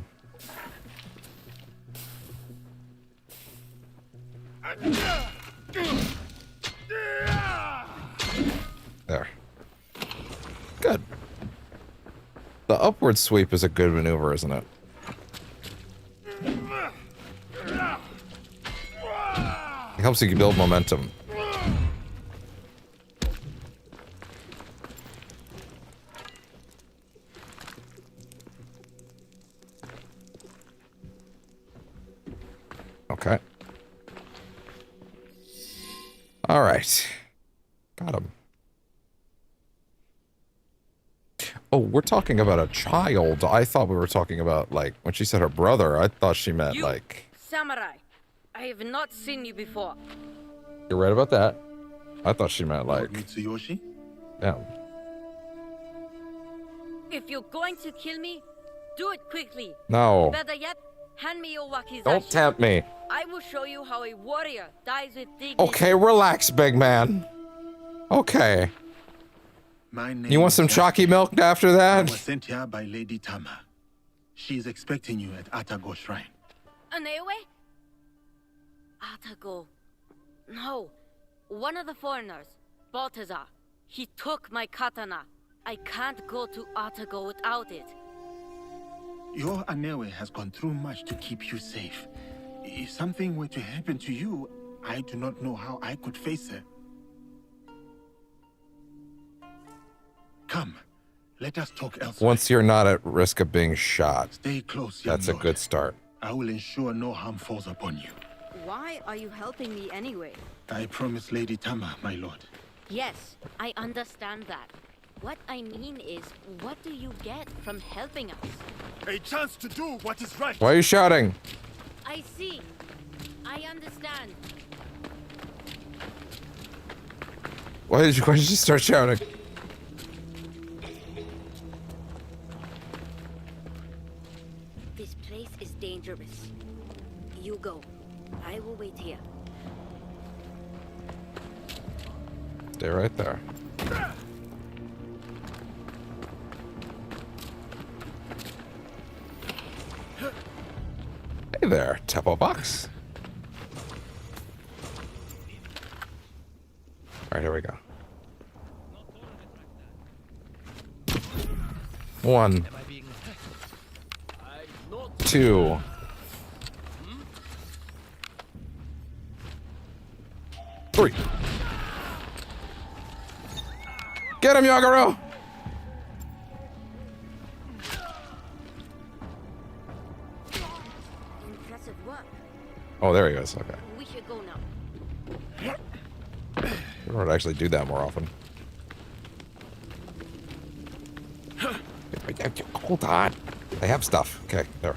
There. Good. The upward sweep is a good maneuver, isn't it? It helps you build momentum. Okay. All right. Got him. Oh, we're talking about a child. I thought we were talking about, like, when she said her brother, I thought she meant, like... Samurai, I have not seen you before. You're right about that. I thought she meant, like... Mitsuyoshi? Yeah. If you're going to kill me, do it quickly. No. Better yet, hand me your wakizashi. Don't tempt me. I will show you how a warrior dies with dignity. Okay, relax, big man. Okay. My name You want some chalky milk after I that? was sent here by Lady Tama. She is expecting you at Atago Shrine. Anewe? Atago. No. One of the foreigners, Baltazar. He took my katana. I can't go to Atago without it. Your Anewe has gone through much to keep you safe. If something were to happen to you, I do not know how I could face her. Come, let us talk elsewhere. Once you're not at risk of being shot. Stay close, young That's a lord. good start. I will ensure no harm falls upon you. Why are you helping me anyway? I promise Lady Tama, my lord. Yes, I understand that. What I mean is, what do you get from helping us? A chance to do what is right. Why are you shouting? I see. I understand. Why did you start shouting? This place is dangerous. You go. I will wait here. Stay right there. Hey there, Tempo Box. Alright, here we go. 1, 2. 3. Get him, Yaguro! Impressive work. Oh, there he is. Okay. We should go now. We don't actually do that more often. Hold on. I have stuff. Okay, there.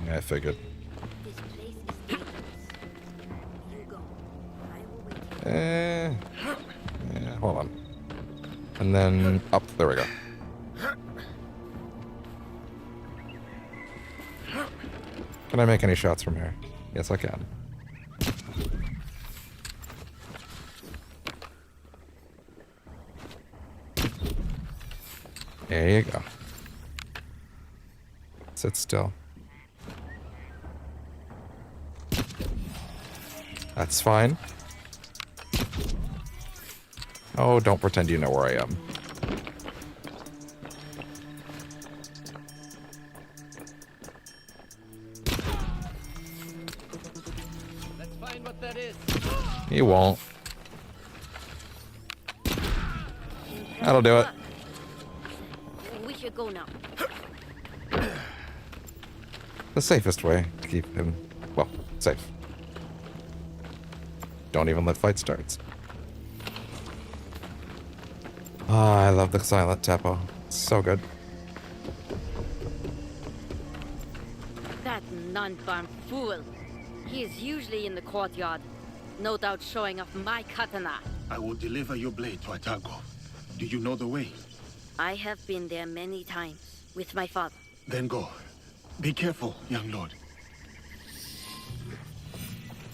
Yeah, I figured. This place is dangerous. You go. I will wait here. Yeah, hold on. And then up. There we go. Can I make any shots from here? Yes, I can. There you go. Sit still. That's fine. Oh, don't pretend you know where I am. what that is. You won't. That'll do it. We should go now. The safest way to keep him, well, safe. Don't even let fight starts. Ah, I love the silent tempo. It's so good. That non-farm fool. He is usually in the courtyard. No doubt showing off my katana. I will deliver your blade to Atago. Do you know the way? I have been there many times with my father. Then go. Be careful, young lord.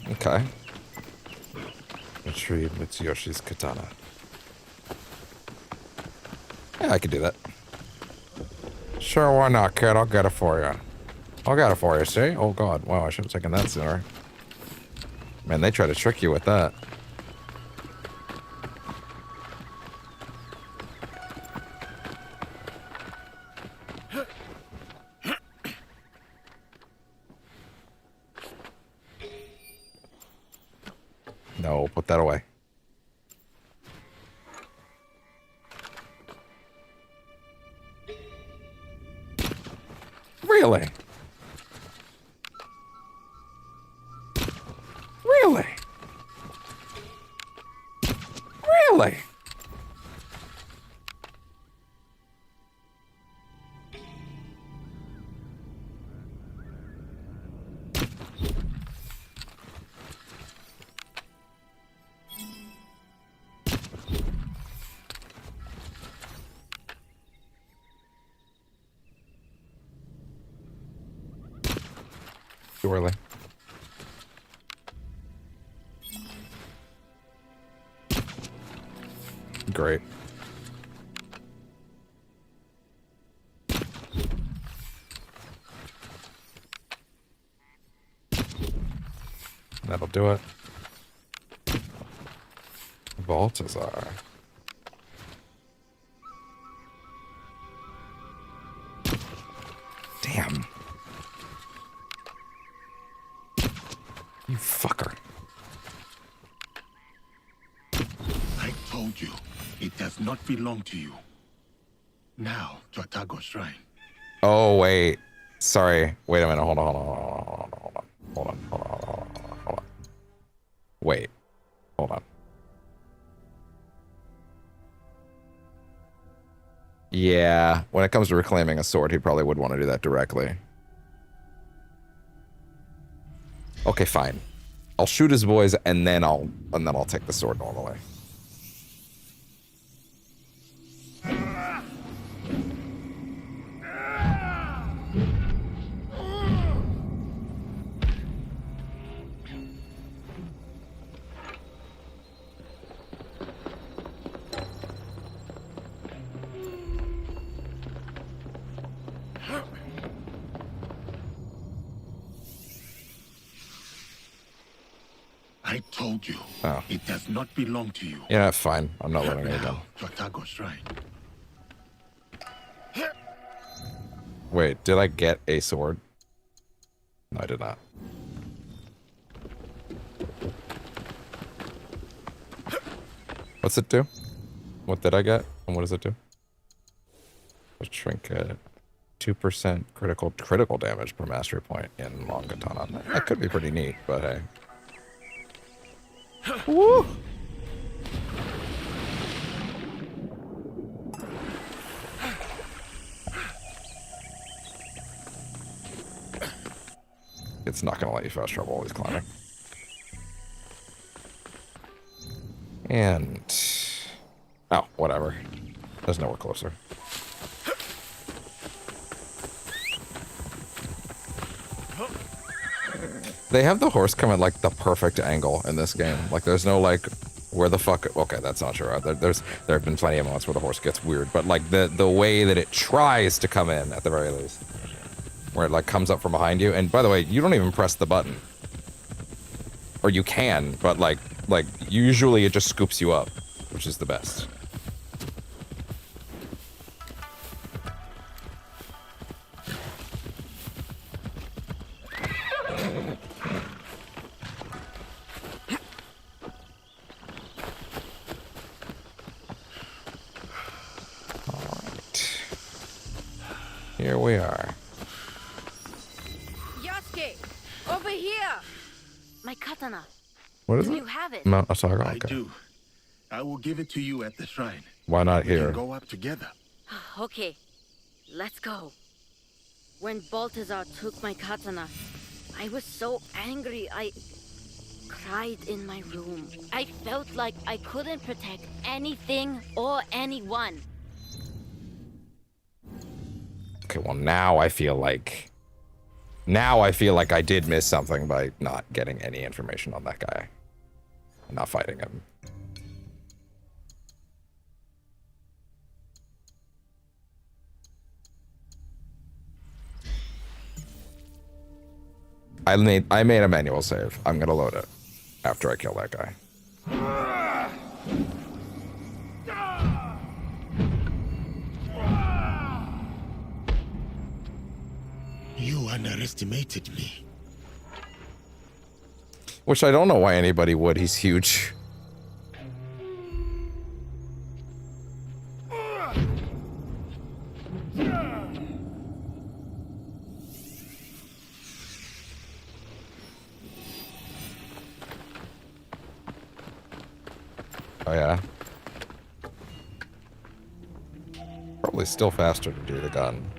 Okay. Retrieve Mitsuyoshi's katana. Yeah, I could do that. Sure, why not, kid? I'll get it for you. I'll get it for you, see? Oh god, wow, I should have taken that sooner. Man, they try to trick you with that. No, put that away. Really? Really? Really? Surely. Great. That'll do it. Baltazar. Damn. You fucker. I told you, it does not belong to you. Now, to Atago Shrine. Oh, wait. Sorry. Wait a minute. Hold on. Wait. Hold on. Yeah. When it comes to reclaiming a sword, he probably would want to do that directly. Okay, fine. I'll shoot his boys and then I'll take the sword normally. I told you, it does not belong to you. Yeah, fine. I'm not letting it go. To Atago Shrine. Wait, did I get a sword? No, I did not. What's it do? What did I get? And what does it do? A trinket. 2% critical damage per mastery point in long katana. That could be pretty neat, but hey. Woo! It's not gonna let you fast travel while he's climbing. And oh, whatever. There's nowhere closer. They have the horse come at like the perfect angle in this game. Like there's no like where the fuck. Okay, that's not true. There have been plenty of moments where the horse gets weird, but like the way that it tries to come in at the very least, where it like comes up from behind you. And by the way, you don't even press the button, or you can, but like usually it just scoops you up, which is the best. Here we are. Yosuke, over here. My katana. What is Do it? you have it? Mount Asaga? I Okay. do. I will give it to you at the shrine. Why not We can here? go up together. Okay, let's go. When Balthazar took my katana, I was so angry I cried in my room. I felt like I couldn't protect anything or anyone. Okay, well now I feel like I did miss something by not getting any information on that guy. Not fighting him. I made a manual save. I'm gonna load it after I kill that guy. You underestimated me. Which I don't know why anybody would. He's huge. Oh yeah. Probably still faster to do the gun.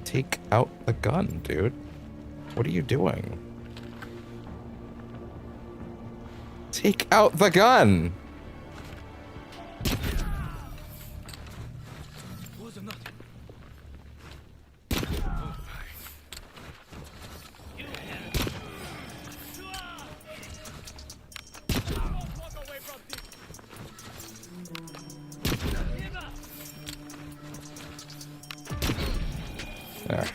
Take out the gun, dude. What are you doing? Take out the gun! There.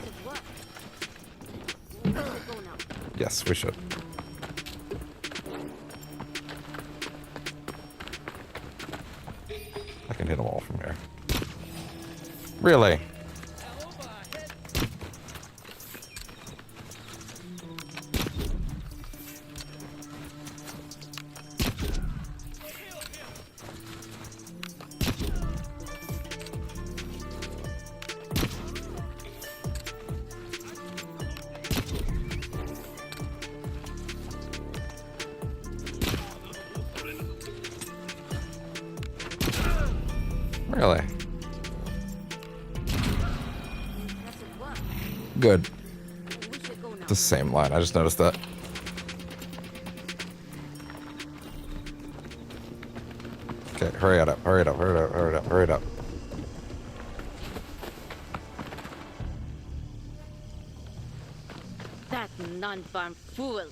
Yes, we should. I can hit them all from here. Really? Really? Good. The same line. I just noticed that. Okay, hurry it up, hurry it up, hurry it up, hurry it up, hurry it up. That non-farm fool.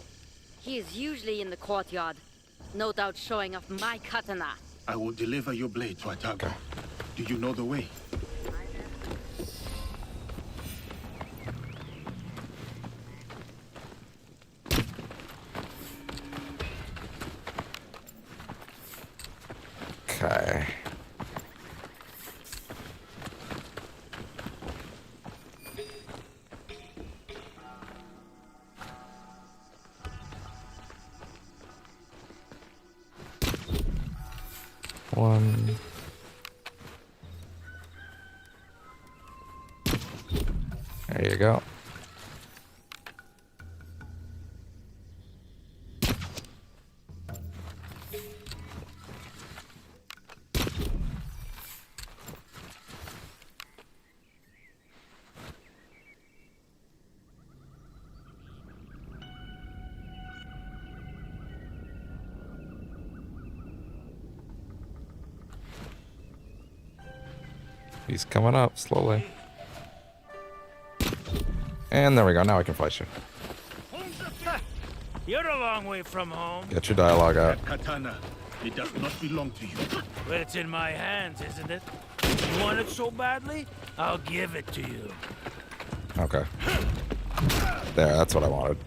He is usually in the courtyard. No doubt showing off my katana. I will deliver your blade to Atago. Do you know the way? Okay. One. There you go. He's coming up slowly. And there we go. Now I can fight you. You're a long way from home. Get your dialogue out. That katana, it does not belong to you. But it's in my hands, isn't it? You want it so badly? I'll give it to you. Okay. There, that's what I wanted.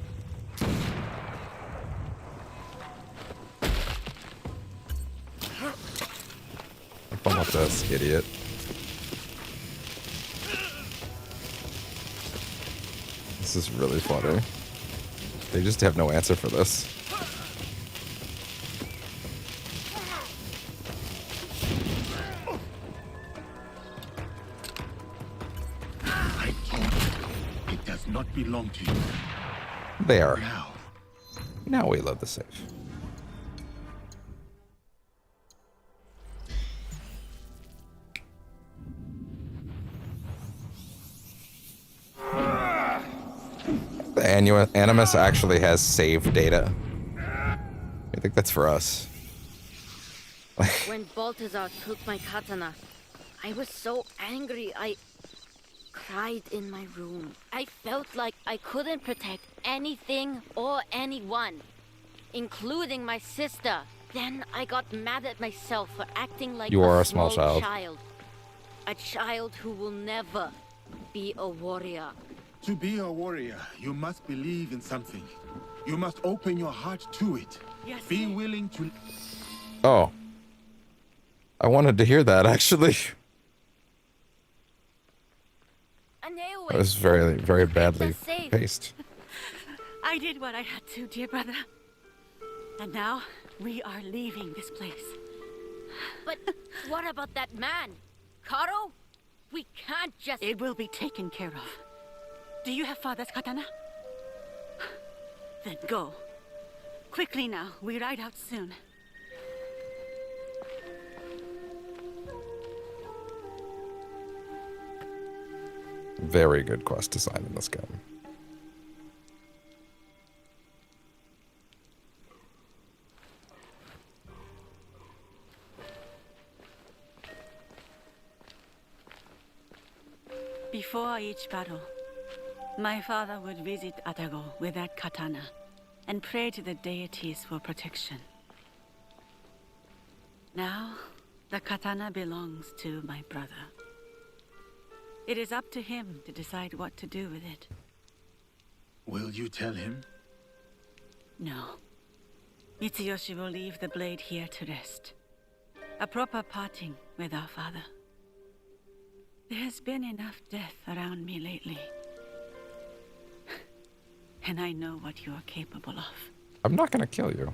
Have fun with this, idiot. This is really funny. They just have no answer for this. not belong to you. There. Now. Now we load the save. The Animus actually has save data. I think that's for us. When Balthazar took my katana, I was so angry I cried in my room. I felt like I couldn't protect anything or anyone, including my sister. Then I got mad at myself for acting like You are a small child. A child who will never be a warrior. To be a warrior, you must believe in something. You must open your heart to it. Yes. Be willing to... Oh. I wanted to hear that, actually. That was very, very badly paced. I did what I had to, dear brother. And now, we are leaving this place. But what about that man? Karo? We can't just... It will be taken care of. Do you have father's katana? Then go. Quickly now, we ride out soon. Very good quest design in this game. Before each battle, my father would visit Atago with that katana and pray to the deities for protection. Now, the katana belongs to my brother. It is up to him to decide what to do with it. Will you tell him? No. Mitsuyoshi will leave the blade here to rest. A proper parting with our father. There has been enough death around me lately. And I know what you are capable of. I'm not gonna kill you.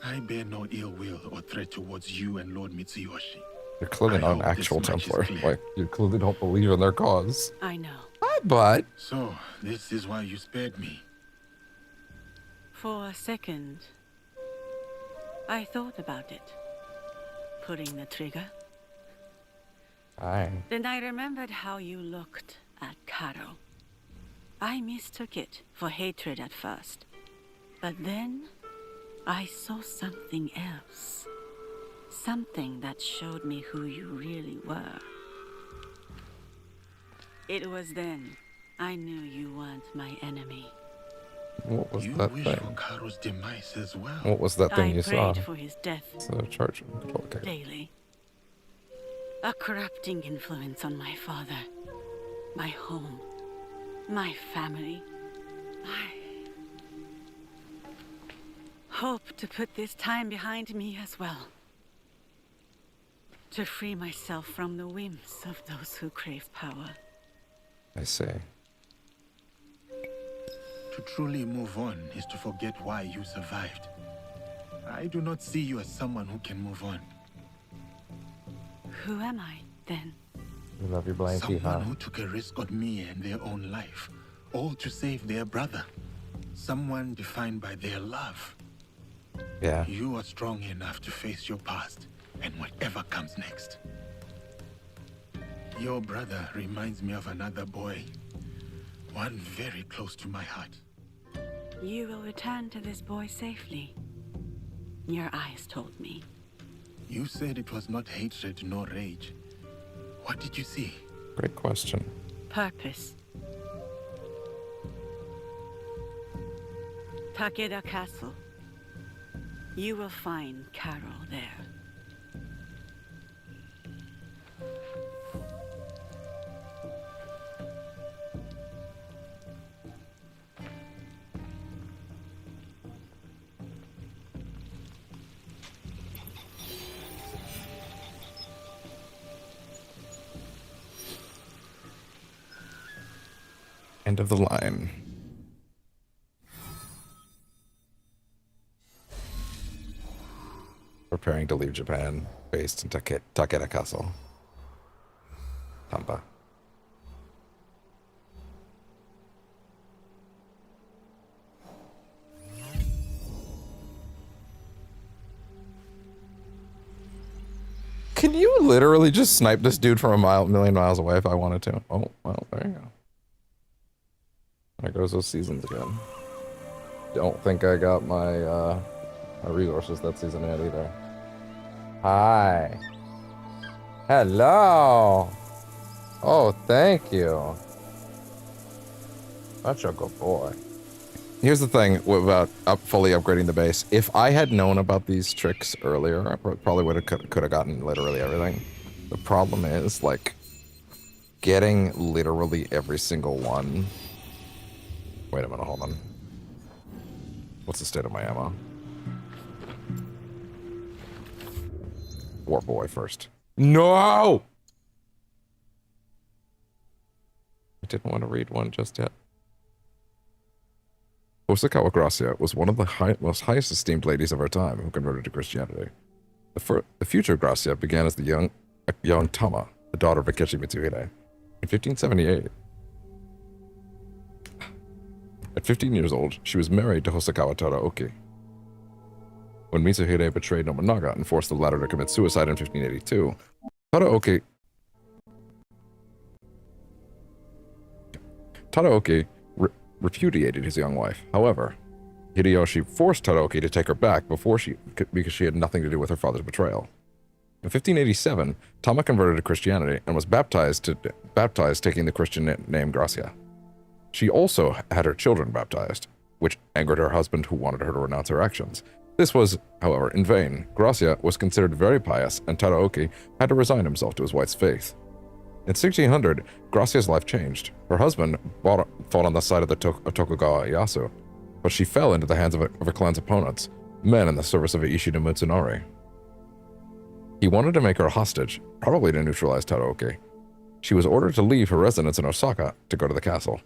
I bear no ill will or threat towards you and Lord Mitsuyoshi. You're clearly not an actual Templar. Like, you clearly don't believe in their cause. I know. Hi, bud. So, this is why you spared me. For a second, I thought about it. Pulling the trigger. Aye. Then I remembered how you looked at Karo. I mistook it for hatred at first. But then, I saw something else. Something that showed me who you really were. It was then I knew you weren't my enemy. What was you that wish thing? for Karo's demise as well. What was that thing you saw? I prayed for his death. So charge. Okay. Daily. A corrupting influence on my father, my home, my family. I hope to put this time behind me as well. To free myself from the whims of those who crave power. I see. To truly move on is to forget why you survived. I do not see you as someone who can move on. Who am I, then? You love your blankie, Someone huh? who took a risk on me and their own life, all to save their brother. Someone defined by their love. Yeah. You are strong enough to face your past and whatever comes next. Your brother reminds me of another boy. One very close to my heart. You will return to this boy safely. Your eyes told me. You said it was not hatred nor rage. What did you see? Great question. Purpose. Takeda Castle. You will find Carol there. End of the line. Preparing to leave Japan, based in Takeda Castle. Tampa. Can you literally just snipe this dude from a million miles away if I wanted to? Oh, well, there you go. There goes those seasons again. Don't think I got my resources that season yet either. Hi. Hello. Oh, thank you. Such a good boy. Here's the thing about fully upgrading the base. If I had known about these tricks earlier, I probably could have gotten literally everything. The problem is, like, getting literally every single one. Wait a minute, hold on. What's the state of my ammo? War boy first. No! I didn't want to read one just yet. Hosokawa Gracia was one of the most highest esteemed ladies of her time who converted to Christianity. The future Gracia began as the young Tama, the daughter of Akechi Mitsuhide. In 1578, at 15 years old, she was married to Hosokawa Tadaoki. When Mitsuhide betrayed Nobunaga and forced the latter to commit suicide in 1582, Tadaoki repudiated his young wife. However, Hideyoshi forced Tadaoki to take her back because she had nothing to do with her father's betrayal. In 1587, Tama converted to Christianity and was baptized taking the Christian name Gracia. She also had her children baptized, which angered her husband, who wanted her to renounce her actions. This was, however, in vain. Gracia was considered very pious, and Tadaoki had to resign himself to his wife's faith. In 1600, Gracia's life changed. Her husband fought on the side of the Tokugawa Ieyasu, but she fell into the hands of her clan's opponents, men in the service of Ishida Mitsunari. He wanted to make her a hostage, probably to neutralize Tadaoki. She was ordered to leave her residence in Osaka to go to the castle,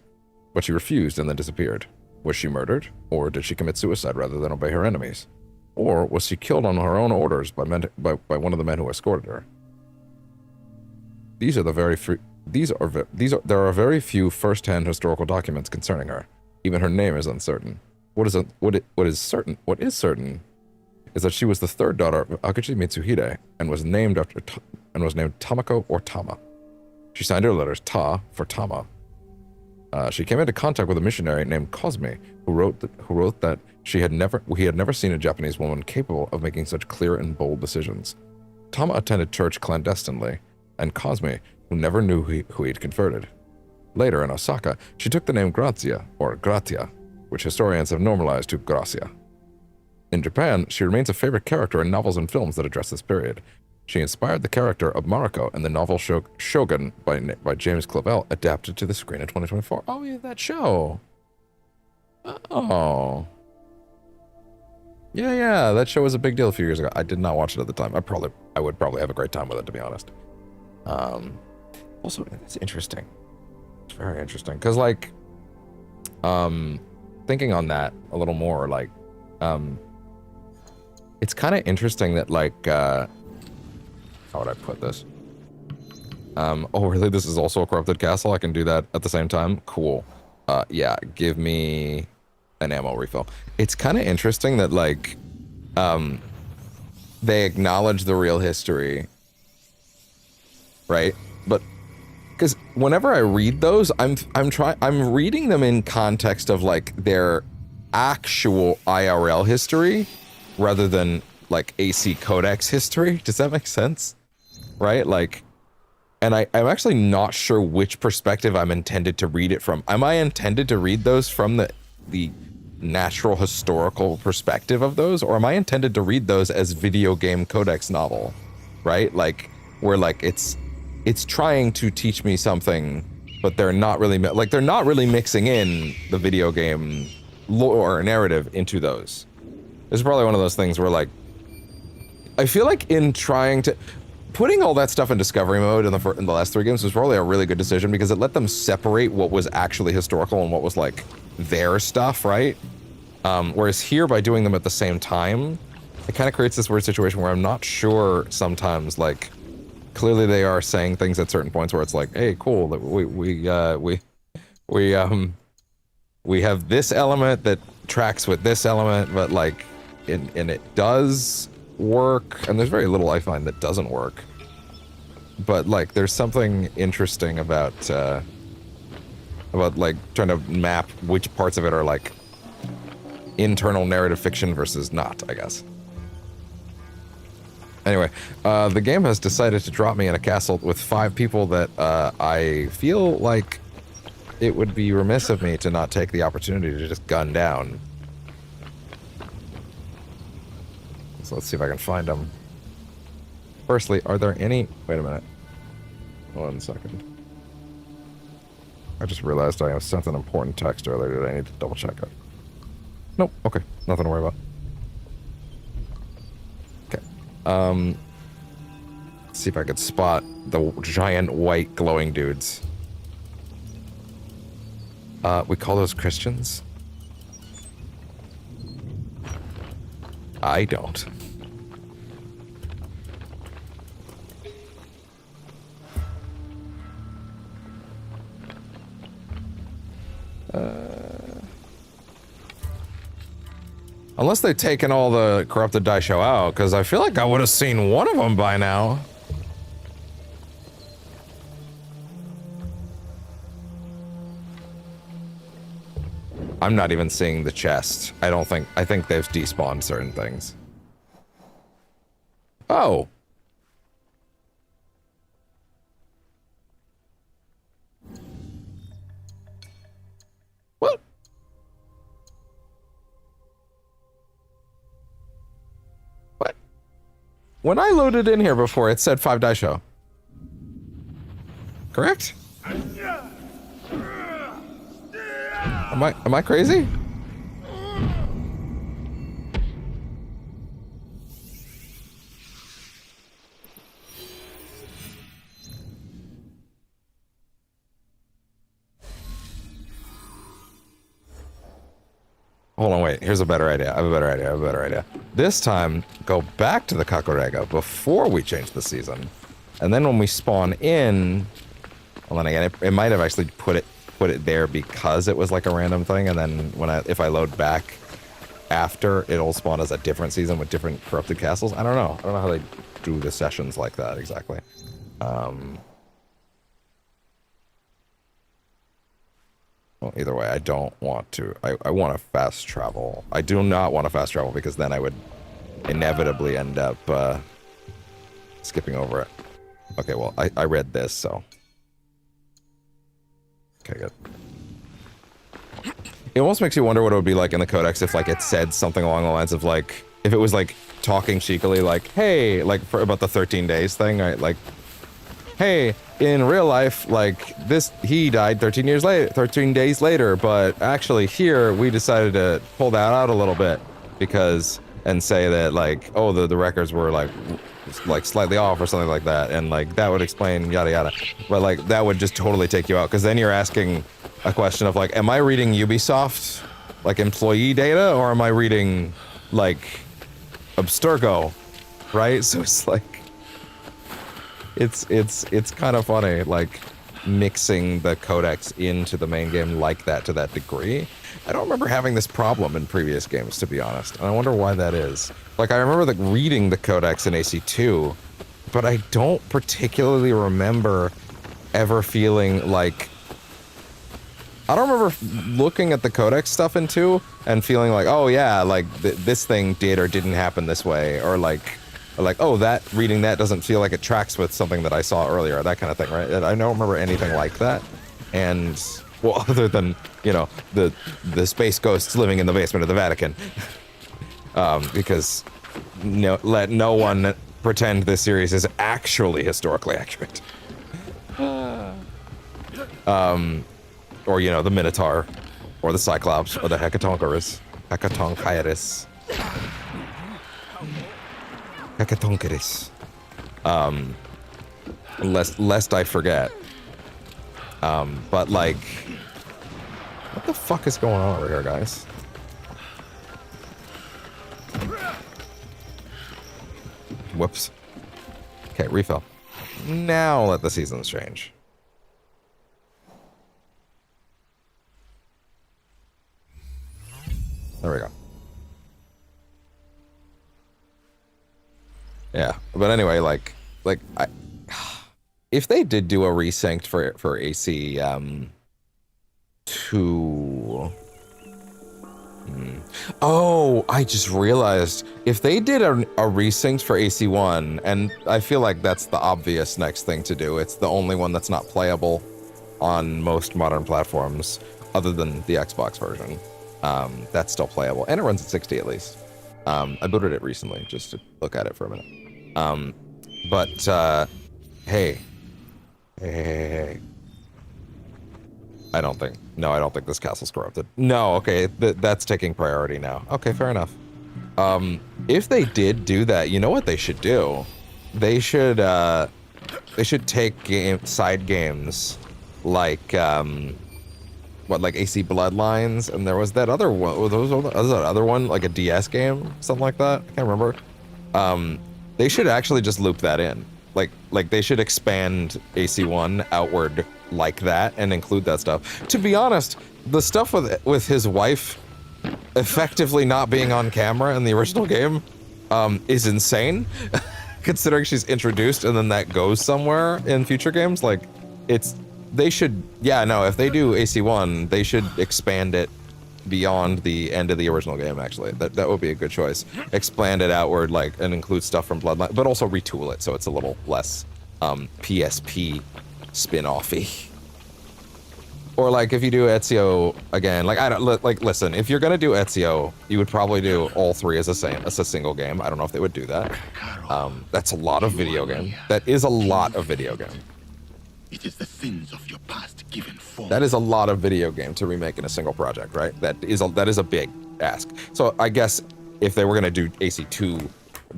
but she refused and then disappeared. Was she murdered, or did she commit suicide rather than obey her enemies? Or was she killed on her own orders by one of the men who escorted her? There are very few first-hand historical documents concerning her. Even her name is uncertain. What is certain is that she was the third daughter of Akechi Mitsuhide and was named Tamako or Tama. She signed her letters Ta for Tama. She came into contact with a missionary named Cosme, who wrote that he had never seen a Japanese woman capable of making such clear and bold decisions. Tama attended church clandestinely, and Cosme, who never knew who he'd converted. Later in Osaka, she took the name Grazia, or Gratia, which historians have normalized to Gracia. In Japan, she remains a favorite character in novels and films that address this period. She inspired the character of Mariko in the novel Shogun by James Clavell, adapted to the screen in 2024. Oh, yeah, that show. Oh. Yeah, that show was a big deal a few years ago. I did not watch it at the time. I would probably have a great time with it, to be honest. Also, it's interesting. It's very interesting. Because, like, thinking on that a little more, like, it's kind of interesting that, like, how would I put this? Oh, really? This is also a corrupted castle? I can do that at the same time? Cool. Yeah, give me an ammo refill. It's kind of interesting that, like, they acknowledge the real history, right? But because whenever I read those, I'm reading them in context of, like, their actual IRL history rather than, like, AC Codex history. Does that make sense? Right? Like, and I'm actually not sure which perspective I'm intended to read it from. Am I intended to read those from the natural historical perspective of those, or am I intended to read those as video game codex novel? Right? Like, where, like, it's trying to teach me something, but they're not really mixing in the video game lore or narrative into those. This is probably one of those things where, like, I feel like in trying to putting all that stuff in discovery mode in the last 3 games was probably a really good decision, because it let them separate what was actually historical and what was, like, their stuff, right? Whereas here, by doing them at the same time, it kind of creates this weird situation where I'm not sure sometimes, like, clearly they are saying things at certain points where it's like, hey, cool, we have this element that tracks with this element, but, like, and it does work, and there's very little I find that doesn't work. but like there's something interesting about like trying to map which parts of it are like internal narrative fiction versus not, I guess. Anyway, the game has decided to drop me in a castle with 5 people that I feel like it would be remiss of me to not take the opportunity to just gun down. So let's see if I can find them. Firstly, are there any... Wait a minute. 1 second. I just realized I sent an important text earlier that I need to double check it. Nope, okay. Nothing to worry about. Okay. Let's see if I could spot the giant white glowing dudes. We call those Christians? I don't. Unless they've taken all the corrupted Daisho out, because I feel like I would have seen one of them by now. I'm not even seeing the chest. I think they've despawned certain things. Oh. What? What? When I loaded in here before, it said 5 Daisho. Correct? Am I crazy? Hold on, wait. Here's a better idea. I have a better idea. This time, go back to the Kakurega before we change the season. And then when we spawn in... Well, then again, it might have actually put it there because it was like a random thing, and then if I load back after, it'll spawn as a different season with different corrupted castles. I don't know how they do the sessions like that exactly. Well, either way, I don't want to. I want to fast travel. I do not want to fast travel because then I would inevitably end up skipping over it. Okay, well, I read this, so. Okay, good. It almost makes you wonder what it would be like in the codex if, like, it said something along the lines of, like, if it was, like, talking cheekily, like, hey, like, about the 13 days thing, right? Like, hey, in real life, like, he died 13 days later, but actually here, we decided to pull that out a little bit and say that, like, oh, the records were, like slightly off or something like that, and like that would explain yada yada, but like that would just totally take you out, because then you're asking a question of like, am I reading Ubisoft like employee data, or am I reading like Abstergo, right? So it's like it's kind of funny, like mixing the codex into the main game like that to that degree. I don't remember having this problem in previous games, to be honest, and I wonder why that is. Like, I remember reading the codex in AC2, but I don't particularly remember ever feeling like... I don't remember looking at the codex stuff in 2 and feeling like, oh yeah, like, this thing did or didn't happen this way, or like, oh, reading that doesn't feel like it tracks with something that I saw earlier, that kind of thing, right? I don't remember anything like that, and... Well, other than, you know, the space ghosts living in the basement of the Vatican. Because let no one pretend this series is actually historically accurate. Or, you know, the Minotaur, or the Cyclops, or the Hecatonchirus. Hecatonchirus. Lest I forget. But like, what the fuck is going on over here, guys? Whoops. Okay, refill. Now let the seasons change. There we go. Yeah, but anyway, like I if they did do a resynced for AC 2. Oh, I just realized if they did a resynced for AC1, and I feel like that's the obvious next thing to do. It's the only one that's not playable on most modern platforms other than the Xbox version. That's still playable, and it runs at 60 at least. I booted it recently just to look at it for a minute. Hey. I don't think this castle's corrupted. No, okay, that's taking priority now. Okay, fair enough. If they did do that, you know what they should do? They should take side games like like AC Bloodlines, and there was that other one. Was that other one, like a DS game, something like that? I can't remember. They should actually just loop that in. Like they should expand AC1 outward like that and include that stuff. To be honest, the stuff with his wife effectively not being on camera in the original game is insane, considering she's introduced and then that goes somewhere in future games. Like, they should, if they do AC1, they should expand it beyond the end of the original game, actually. That would be a good choice. Expand it outward, and include stuff from Bloodline, but also retool it so it's a little less PSP spin-offy. Or if you do Ezio again, listen, if you're gonna do Ezio, you would probably do all three as a single game. I don't know if they would do that. That's a lot of video game. That is a lot of video game. It is the sins of your past given form. That is a lot of video game to remake in a single project, right? That is a big ask. So I guess if they were gonna do AC2,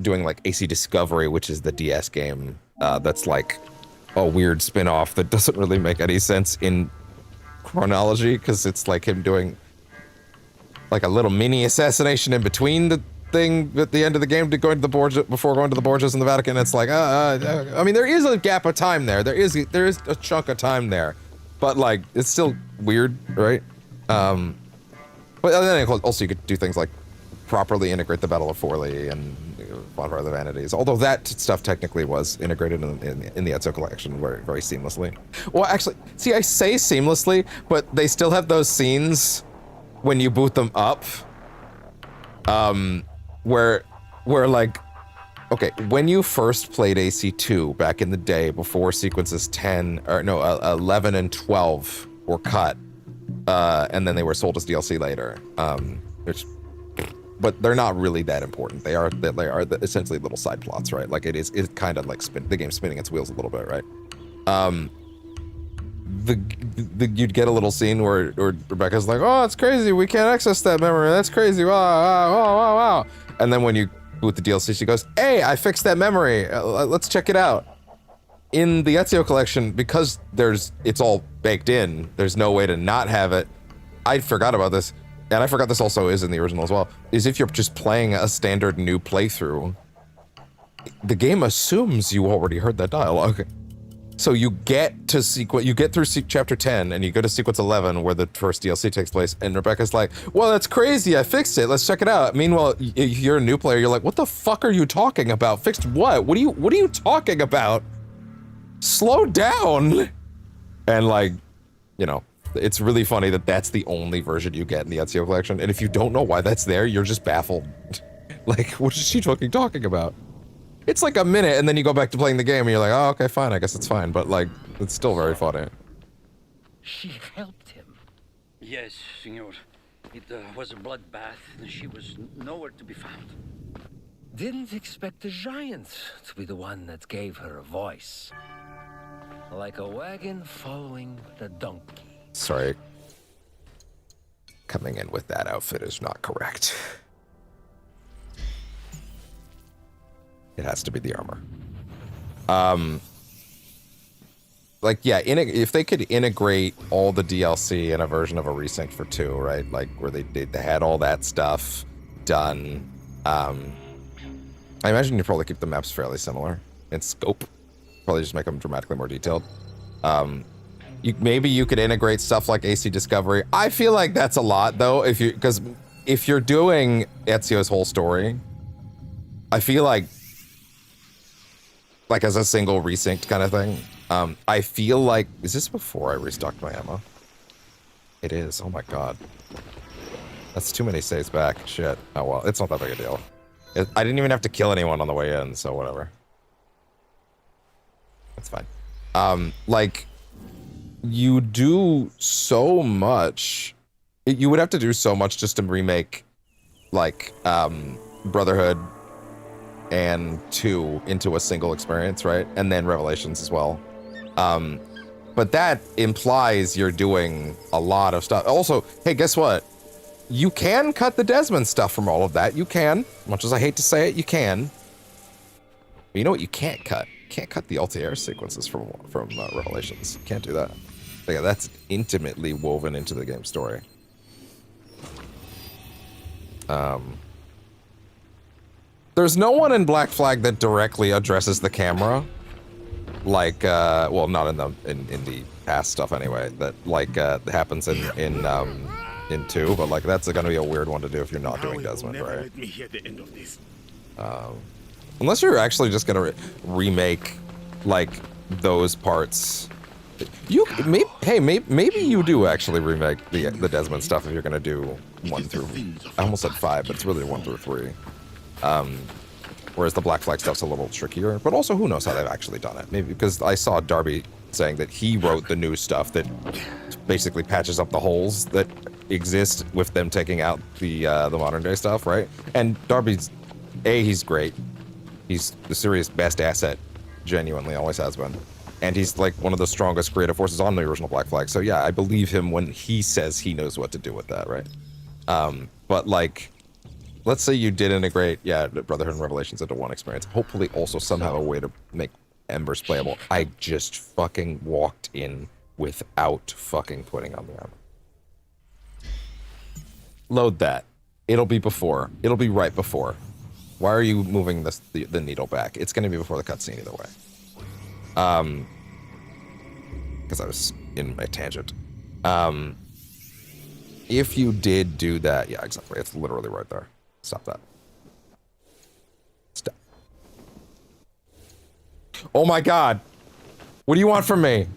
doing AC Discovery, which is the DS game, that's a weird spin-off that doesn't really make any sense in chronology, because it's him doing a little mini assassination in between the thing at the end of the game before going to the Borgias in the Vatican. It's I mean, there is a gap of time there. There is a chunk of time there, but it's still weird, right? But then also you could do things like properly integrate the Battle of Forli and Bonfire of the Vanities, although that stuff technically was integrated in the Ezio collection very, very seamlessly. Well, actually, see, I say seamlessly, but they still have those scenes when you boot them up, where okay, when you first played AC2 back in the day before sequences 11 and 12 were cut, and then they were sold as DLC later, but they're not really that important. They are essentially little side plots, right? It's kind of the game spinning its wheels a little bit, right? You'd get a little scene where Rebecca's like, "Oh, it's crazy, we can't access that memory. That's crazy. Wow. And then when you boot the DLC, she goes, "Hey, I fixed that memory. Let's check it out." In the Ezio collection, because it's all baked in, there's no way to not have it. I forgot about this. And I forgot this also is in the original as well, is if you're just playing a standard new playthrough, the game assumes you already heard that dialogue. So you get through chapter 10 and you go to sequence 11 where the first DLC takes place, and Rebecca's like, "Well, that's crazy, I fixed it, let's check it out." Meanwhile, if you're a new player, you're like, "What the fuck are you talking about? Fixed what? What are you talking about? Slow down." And it's really funny that that's the only version you get in the Ezio collection, and if you don't know why that's there, you're just baffled. What is she fucking talking about? It's a minute, and then you go back to playing the game, and you're like, "Oh, okay, fine, I guess it's fine," but it's still very funny. She helped him. Yes, Signor. It was a bloodbath, and she was nowhere to be found. Didn't expect the giant to be the one that gave her a voice. Like a wagon following the donkey. Sorry. Coming in with that outfit is not correct. It has to be the armor. If they could integrate all the DLC in a version of a Resync for 2, right? Where they had all that stuff done. I imagine you'd probably keep the maps fairly similar in scope. Probably just make them dramatically more detailed. Maybe you could integrate stuff like AC Discovery. I feel like that's a lot, though, because if you're doing Ezio's whole story, I feel like as a single resynced kind of thing, I feel like... Is this before I restocked my ammo? It is. Oh my god. That's too many saves back. Shit. Oh well, it's not that big a deal. I didn't even have to kill anyone on the way in, so whatever. That's fine. Like, you do so much. You would have to do so much just to remake, like, Brotherhood and 2 into a single experience, right? And then Revelations as well. But that implies you're doing a lot of stuff. Also, hey, guess what? You can cut the Desmond stuff from all of that. You can. Much as I hate to say it, you can. But you know what you can't cut? You can't cut the Altair sequences from Revelations. You can't do that. Yeah, that's intimately woven into the game story. There's no one in Black Flag that directly addresses the camera. Like, well, not in the past stuff anyway. That like happens in 2, but like that's gonna be a weird one to do if you're not doing Desmond, right? Let me hear the end of this. Unless you're actually just gonna remake like those parts. Maybe you do actually remake the Desmond stuff if you're gonna do 1 through. I almost said 5, but it's really 1 through 3. Whereas the Black Flag stuff's a little trickier, but also who knows how they've actually done it? Maybe because I saw Darby saying that he wrote the new stuff that basically patches up the holes that exist with them taking out the modern day stuff, right? And Darby's he's great. He's the series' best asset, genuinely, always has been. And he's like one of the strongest creative forces on the original Black Flag. So yeah, I believe him when he says he knows what to do with that, right? But like, let's say you did integrate, Brotherhood and Revelations into one experience. Hopefully also somehow a way to make Embers playable. I just fucking walked in without fucking putting on the armor. Load that. It'll be before. It'll be right before. Why are you moving the needle back? It's going to be before the cutscene either way. Because I was in my tangent. If you did do that, yeah, exactly. It's literally right there. Stop that. Stop. Oh my god. What do you want from me?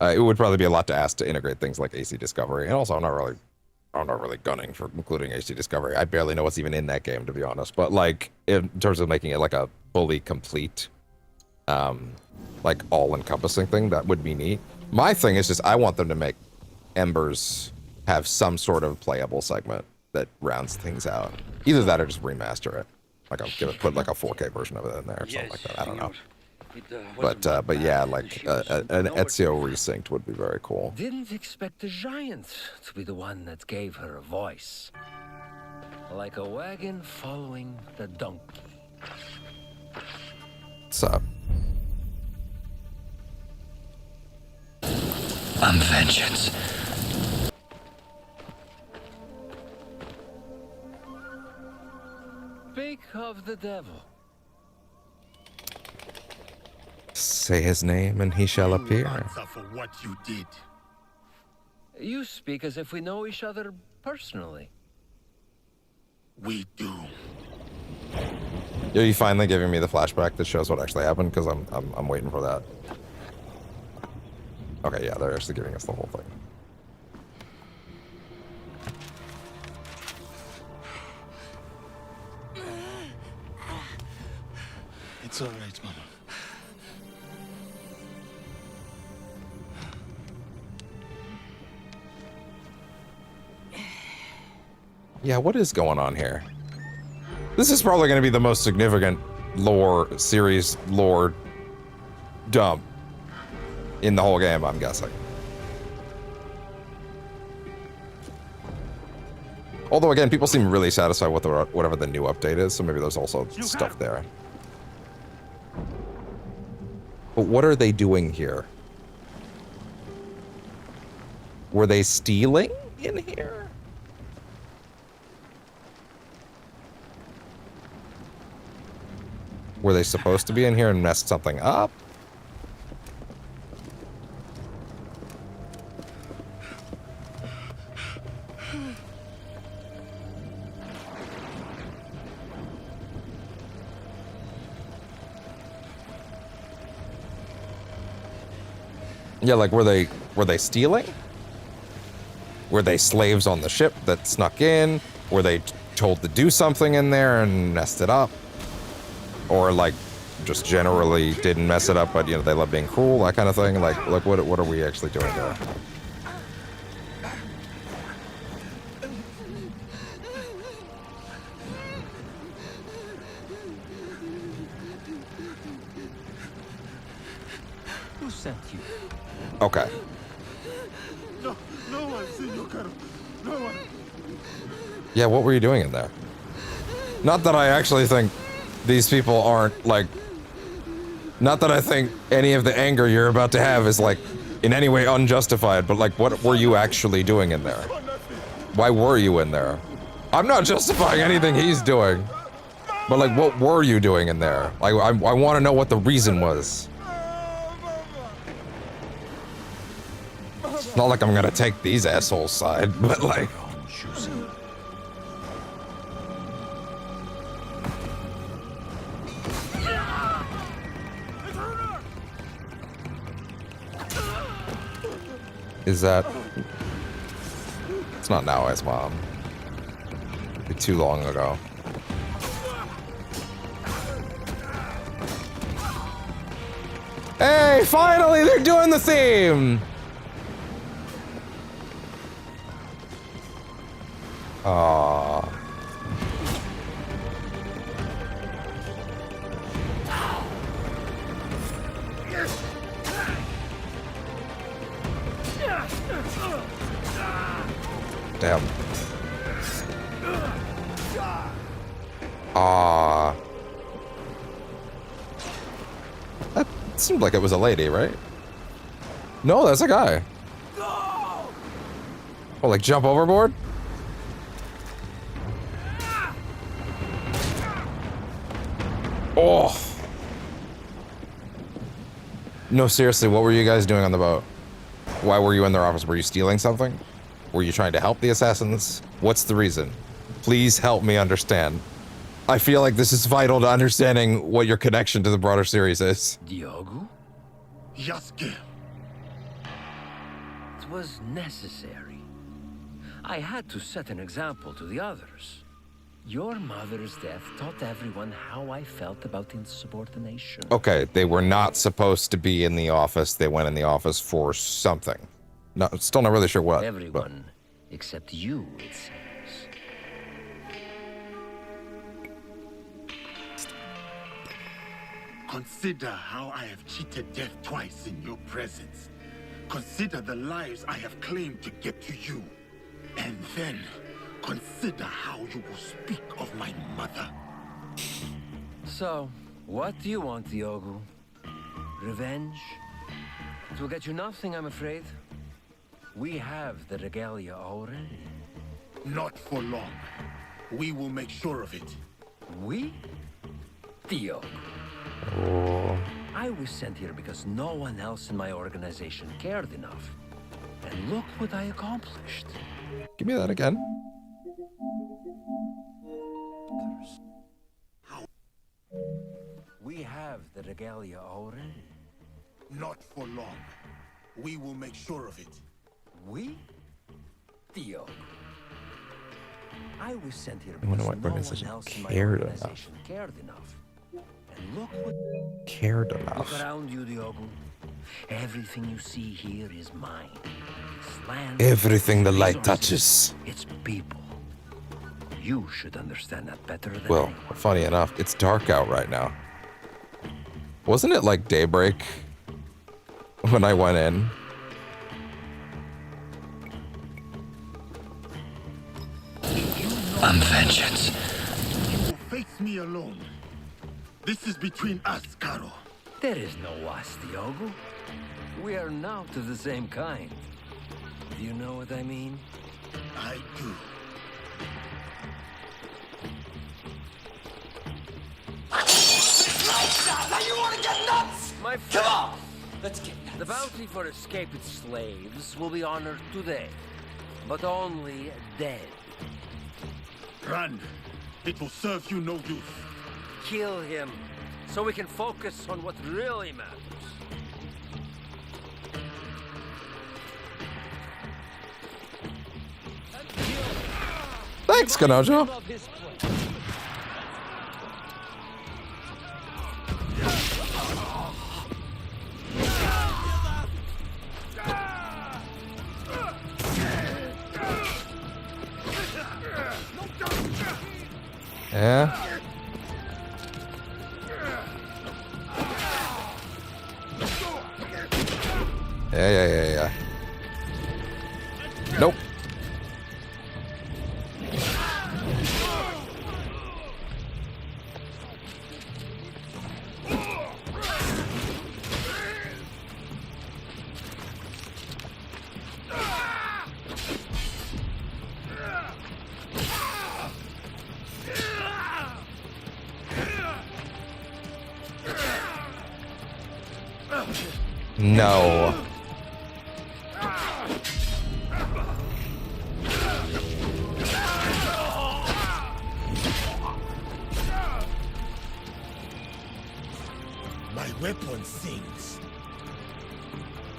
It would probably be a lot to ask to integrate things like AC Discovery. And also, I'm not really gunning for including AC Discovery. I barely know what's even in that game, to be honest. But like, in terms of making it like a fully complete, like all-encompassing thing, that would be neat. My thing is just, I want them to make Embers have some sort of playable segment that rounds things out. Either that or just remaster it. Like I'll put like a 4K version of it in there or something like that. I don't know. But yeah, like an Ezio resynced would be very cool. Didn't expect the giant to be the one that gave her a voice. Like a wagon following the donkey. What's up? I'm vengeance. Speak of the devil. Say his name and he shall appear. Answer for what you did. You speak as if we know each other personally. We do. Are you finally giving me the flashback that shows what actually happened? Because I'm waiting for that. Okay, yeah, they're actually giving us the whole thing. It's all right, Mama. Yeah, what is going on here? This is probably going to be the most significant series lore dump in the whole game, I'm guessing. Although, again, people seem really satisfied with whatever the new update is, so maybe there's also stuff there. But what are they doing here? Were they stealing in here? Were they supposed to be in here and messed something up? Yeah, like were they stealing? Were they slaves on the ship that snuck in? Were they told to do something in there and messed it up? Or like just generally didn't mess it up, but you know, they love being cruel, that kind of thing? Like what are we actually doing there? Who sent you? Okay. No one, Senor Caro. No one. Yeah, what were you doing in there? Not that I actually think these people aren't, like... Not that I think any of the anger you're about to have is, like, in any way unjustified, but, like, what were you actually doing in there? Why were you in there? I'm not justifying anything he's doing. But, like, what were you doing in there? Like, I want to know what the reason was. It's not like I'm gonna take these assholes' side, but, like... Is that... It's not Naoi's mom. It'd be too long ago. Hey, finally they're doing the theme! Aww. Damn. Ah. That seemed like it was a lady, right? No, that's a guy. Oh, like jump overboard? Oh. No, seriously, what were you guys doing on the boat? Why were you in their office? Were you stealing something? Were you trying to help the assassins? What's the reason? Please help me understand. I feel like this is vital to understanding what your connection to the broader series is. Diogo? Yasuke. It was necessary. I had to set an example to the others. Your mother's death taught everyone how I felt about insubordination. Okay, they were not supposed to be in the office. They went in the office for something. No, still not really sure what. Everyone except you, it seems. Consider how I have cheated death twice in your presence. Consider the lives I have claimed to get to you. And then, consider how you will speak of my mother. So, what do you want, Diogo? Revenge? It will get you nothing, I'm afraid. We have the regalia already. Not for long. We will make sure of it. We? Diogo. Oh. I was sent here because no one else in my organization cared enough. And look what I accomplished. Give me that again. We have the regalia already. Not for long. We will make sure of it. We? Diogo. I was sent here I wonder because what no one organization else in my cared organization cared enough. And look what... Cared enough. Look around you, Diogo. Everything you see here is mine. It's land, Everything the light resources, touches. It's people. You should understand that better than Well, anyone. funny enough, it's dark out right now. Wasn't it like daybreak when I went in? I'm vengeance. You will face me alone. This is between us, Caro. There is no us, Diogo. We are not of the same kind. Do you know what I mean? I do. Now you want to get nuts? My friend, come on, let's get nuts. The bounty for escaped slaves will be honored today, but only dead. Run. It will serve you no use. Kill him, so we can focus on what really matters. Thanks, Kanojo. Yeah. Yeah. Nope. No. My weapon sings.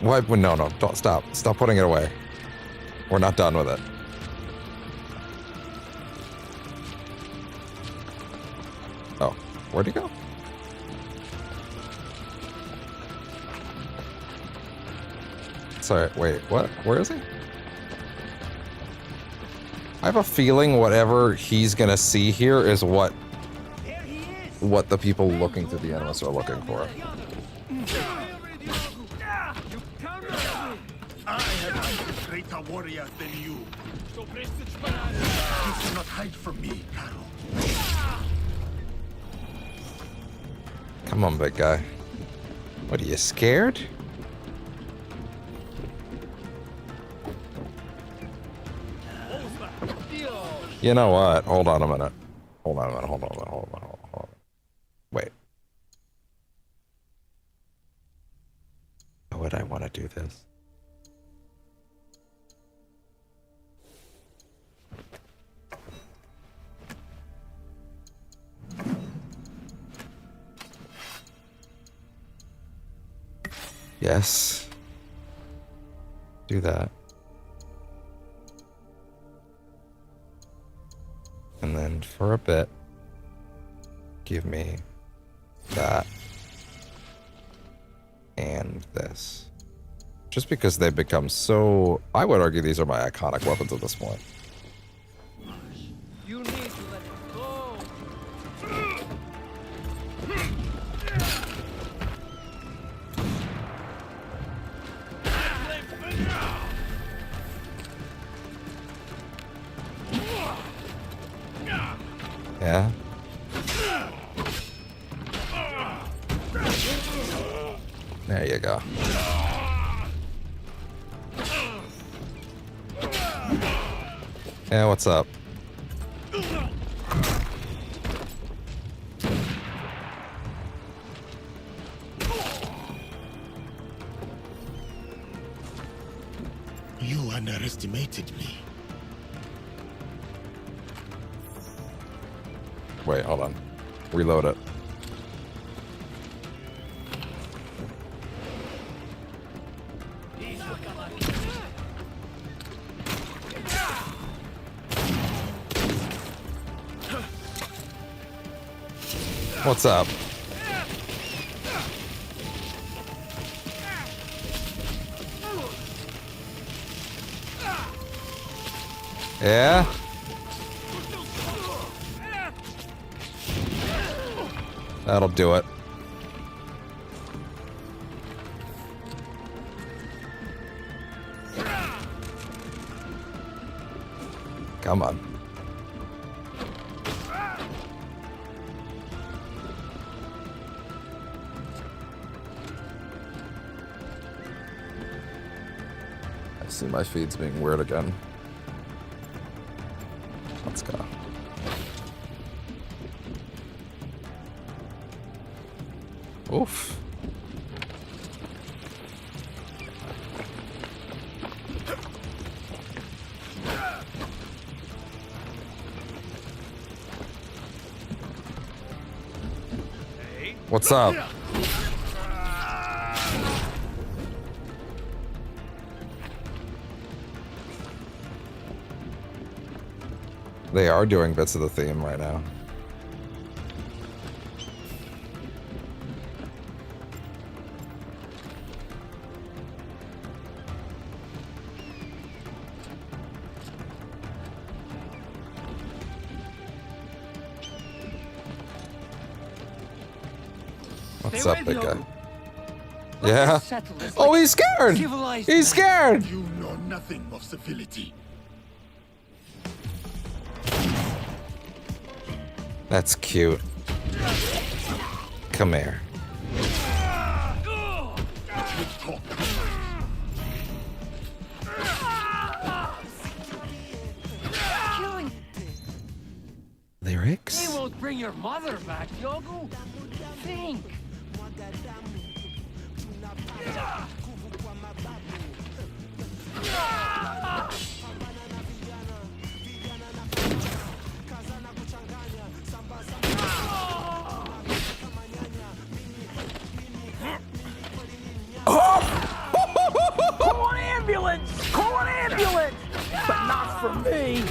Why? No, don't stop. Stop putting it away. We're not done with it. Oh, where'd he go? Sorry, wait, what? Where is he? I have a feeling whatever he's gonna see here is what the people looking through the animus are looking for. I have a greater warrior than you. You cannot hide from me, Carol. Come on, big guy. What, are you scared? You know what? Hold on a minute. Hold on. Wait. How would I want to do this? Yes. Do that. And then for a bit, give me that and this. Just because they've become so... I would argue these are my iconic weapons at this point. You need to let it go. Yeah? There you go. Yeah, what's up? You underestimated me. Wait, hold on. Reload it. What's up? Yeah? That'll do it. Come on. I see my feed's being weird again. Let's go. Oof. What's up? They are doing bits of the theme right now. What's up, big guy? Yeah. Oh, he's scared! He's scared! You know nothing of civility. That's cute. Come here. Lyrics? He won't bring your mother back, Yogu. Think. Call an ambulance! Call an ambulance! But not for me!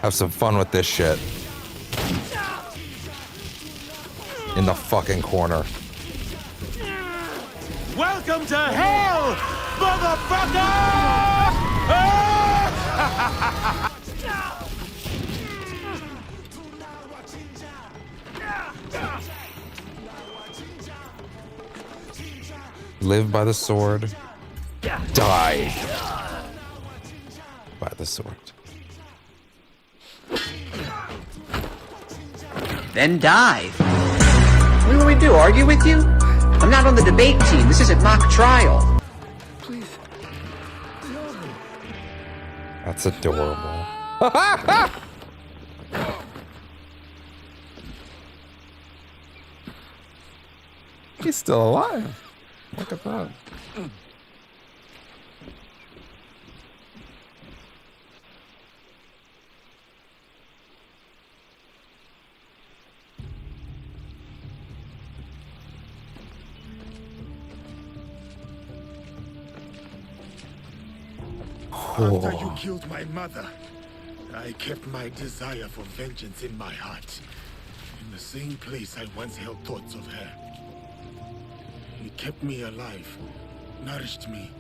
Have some fun with this shit. In the fucking corner. Welcome to hell, motherfucker! Live by the sword. Die by the sword. Then dive. What do we do, argue with you? I'm not on the debate team. This isn't mock trial. Please. That's adorable. He's still alive. Look at that. After you killed my mother, I kept my desire for vengeance in my heart. In the same place I once held thoughts of her. It kept me alive, nourished me,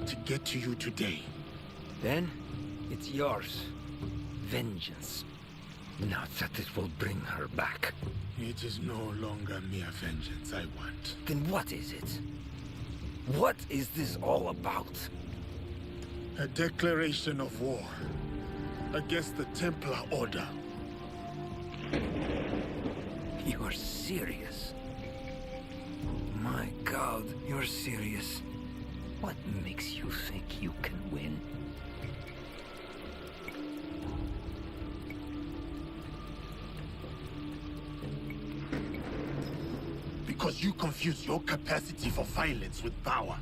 to get to you today. Then, it's yours. Vengeance. Not that it will bring her back. It is no longer mere vengeance I want. Then what is it? What is this all about? A declaration of war against the Templar Order. You are serious? My God, you're serious. What makes you think you can win? Because you confuse your capacity for violence with power.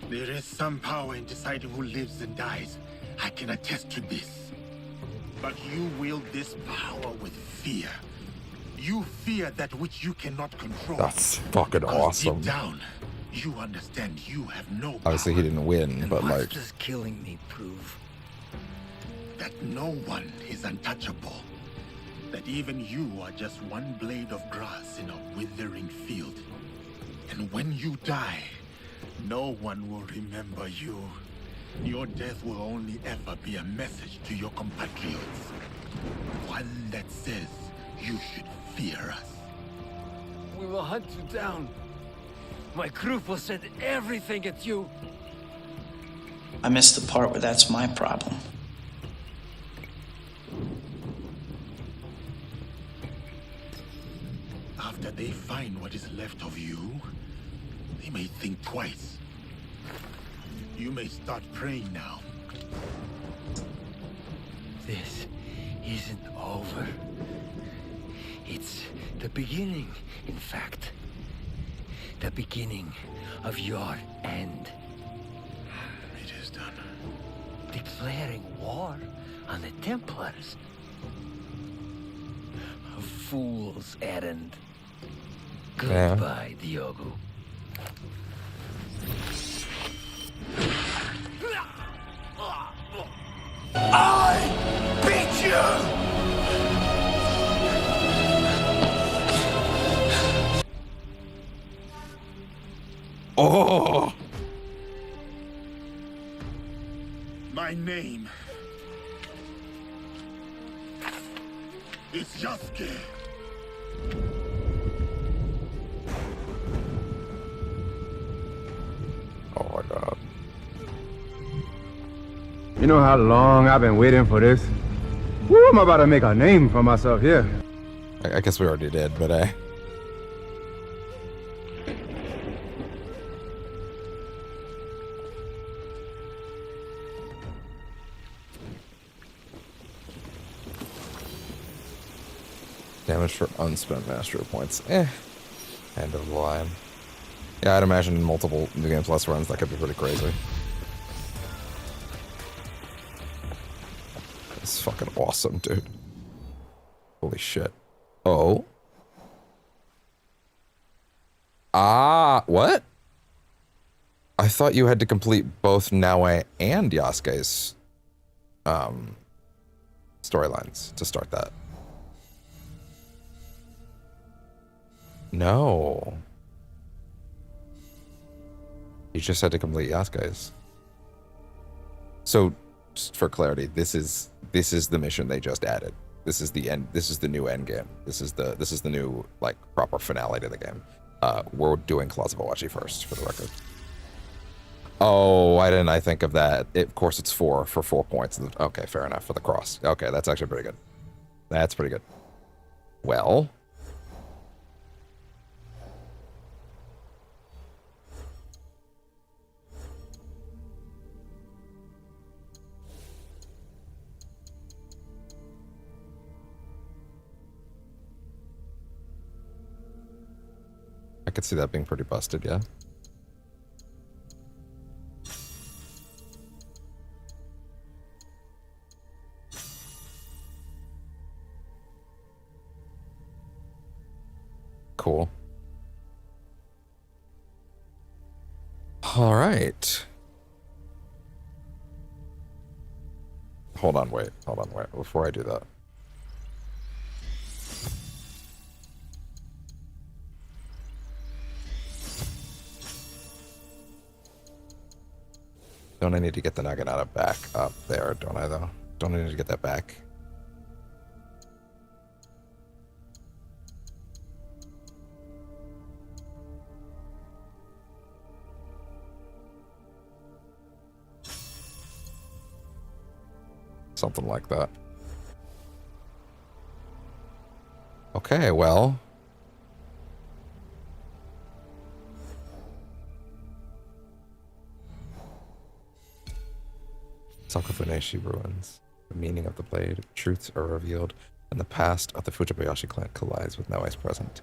There is some power in deciding who lives and dies. I can attest to this. But you wield this power with fear. You fear that which you cannot control. That's fucking awesome. Deep down, you understand you have no power. Obviously he didn't win, but what like... does killing me prove? That no one is untouchable. That even you are just one blade of grass in a withering field. And when you die, no one will remember you. Your death will only ever be a message to your compatriots. One that says you should fear us. We will hunt you down. My group will send everything at you. I missed the part where that's my problem. After they find what is left of you, they may think twice. You may start praying now. This isn't over. It's the beginning, in fact. The beginning of your end. It is done. Declaring war on the Templars. fool's errand. Yeah. Goodbye, Diogo. I beat you! Oh! My name is Yasuke. Oh my god. You know how long I've been waiting for this? Woo, I'm about to make a name for myself here. I guess we already did, but damage for unspent mastery points. End of the line. Yeah, I'd imagine in multiple New Game Plus runs that could be pretty crazy. It's fucking awesome, dude. Holy shit. Oh. What? I thought you had to complete both Naue and Yasuke's storylines to start that. No. You just had to complete Yasuke's. So, just for clarity, this is the mission they just added. This is the end. This is the new end game. This is the new like proper finale to the game. We're doing Claws of Awachi first, for the record. Oh, why didn't I think of that? Of course, it's 4 for 4 points. Okay, fair enough for the cross. Okay, that's actually pretty good. That's pretty good. Well. I could see that being pretty busted, yeah. Cool. All right. Hold on, wait. Before I do that. Don't I need to get the Naginata back up there, don't I, though? Don't I need to get that back? Something like that. Okay, well... Sakafuneshi ruins. The meaning of the blade, truths are revealed, and the past of the Fujibayashi clan collides with Naue's present.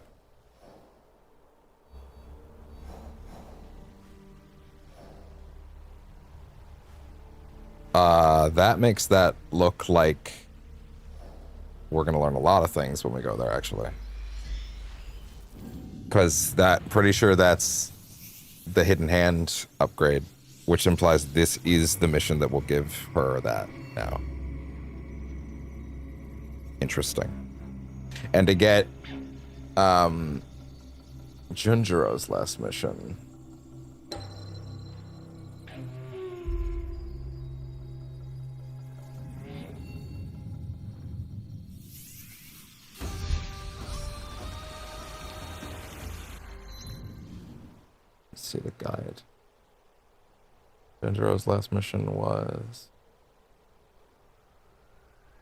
That makes that look like we're gonna learn a lot of things when we go there, actually. Because pretty sure that's the hidden hand upgrade, which implies this is the mission that will give her that now. Interesting. And to get Junjiro's last mission. Let's see the guide. Junjiro's last mission was...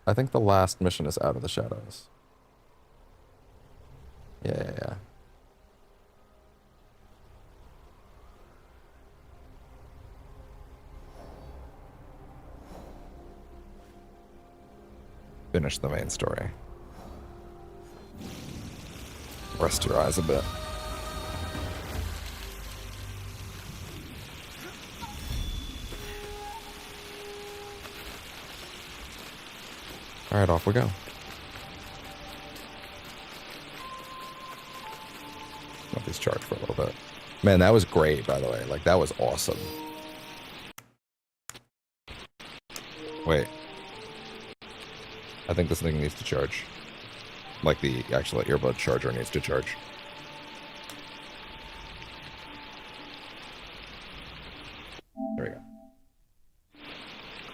I think the last mission is Out of the Shadows. Yeah. Finish the main story. Rest your eyes a bit. Alright, off we go. Let these charge for a little bit. Man, that was great, by the way. Like, that was awesome. Wait. I think this thing needs to charge. Like, the actual earbud charger needs to charge. There we go.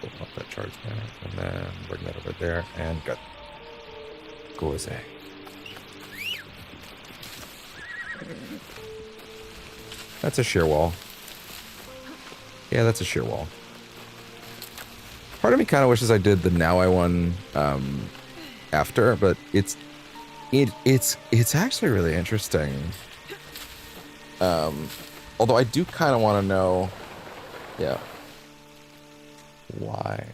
Cool, pop that charge there, and then bring that over there, and good. Cool as heck. That's a shear wall. Yeah, that's a shear wall. Part of me kind of wishes I did the Now I one after, but it's actually really interesting. Although I do kind of want to know, yeah, why.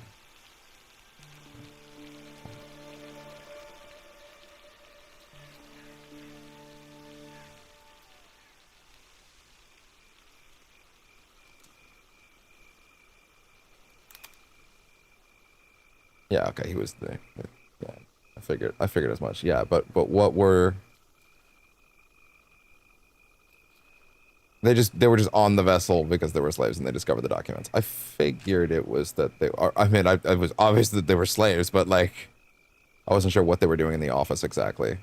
Yeah, okay, he was the yeah, I figured as much. Yeah, but what were they were just on the vessel because they were slaves and they discovered the documents. I figured it was that they are, I mean, it was obvious that they were slaves, but like I wasn't sure what they were doing in the office exactly.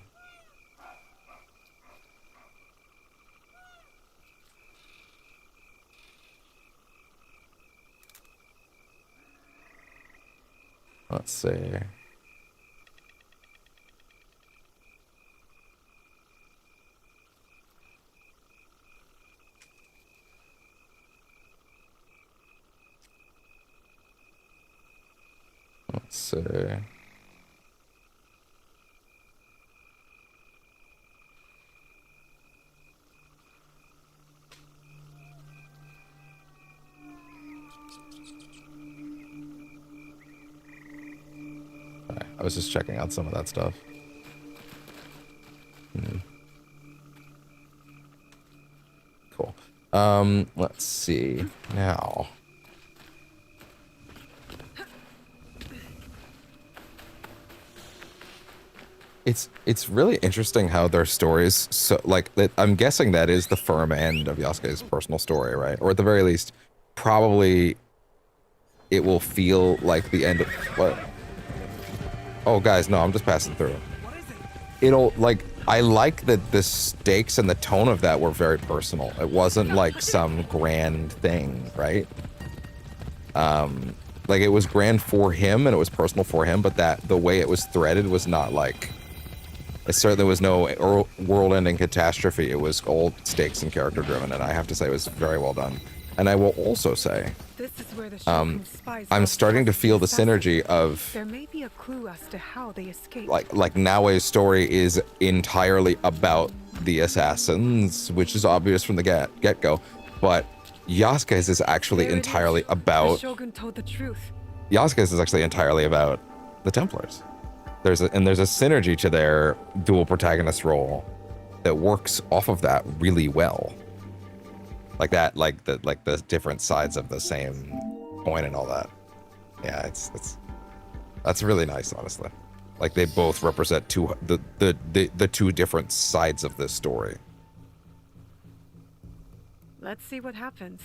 Let's see. Let's see. I was just checking out some of that stuff. Cool. Let's see. Now. It's really interesting how their stories, so like I'm guessing that is the firm end of Yasuke's personal story, right? Or at the very least, probably it will feel like the end of what? Oh, guys, no, I'm just passing through. It'll, like, I like that the stakes and the tone of that were very personal. It wasn't like some grand thing, right? Like, it was grand for him and it was personal for him, but the way it was threaded was not like, it certainly was no world-ending catastrophe. It was all stakes and character-driven, and I have to say it was very well done. And I will also say, I'm starting to feel the synergy of there may be a clue as to how they escaped. like Naoe's story is entirely about the assassins, which is obvious from the get-go, but Yasuke's is actually entirely about The Shogun told the truth. Yasuke's is actually entirely about the Templars. There's a synergy to their dual protagonist role that works off of that really well. Like that, like the different sides of the same coin and all that. Yeah, that's really nice, honestly. Like they both represent the two different sides of this story. Let's see what happens.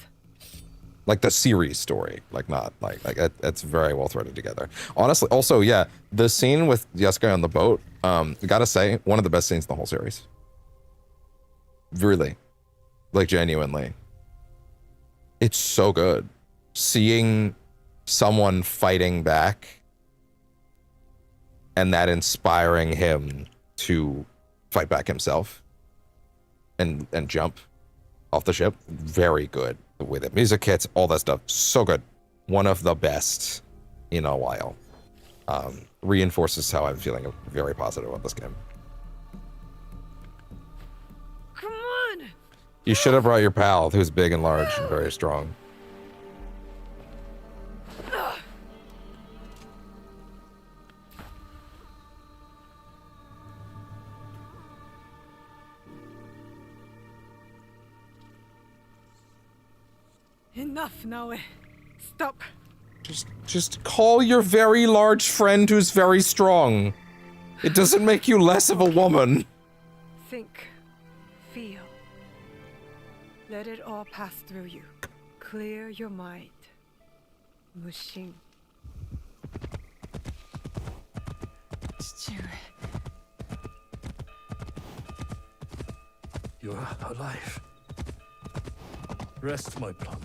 Like the series story, like not like it's very well threaded together. Honestly, also, yeah, the scene with Yasuke on the boat, gotta say, one of the best scenes in the whole series. Really, like genuinely. It's so good. Seeing someone fighting back and that inspiring him to fight back himself and jump off the ship. Very good. The way the music hits, all that stuff. So good. One of the best in a while. Reinforces how I'm feeling very positive about this game. Come on! You should have brought your pal, who's big and large and very strong. Enough, Naoe. Stop. Just call your very large friend who's very strong. It doesn't make you less of a woman. Think. Feel. Let it all pass through you. Clear your mind. Mushin. You're alive. Rest, my plum.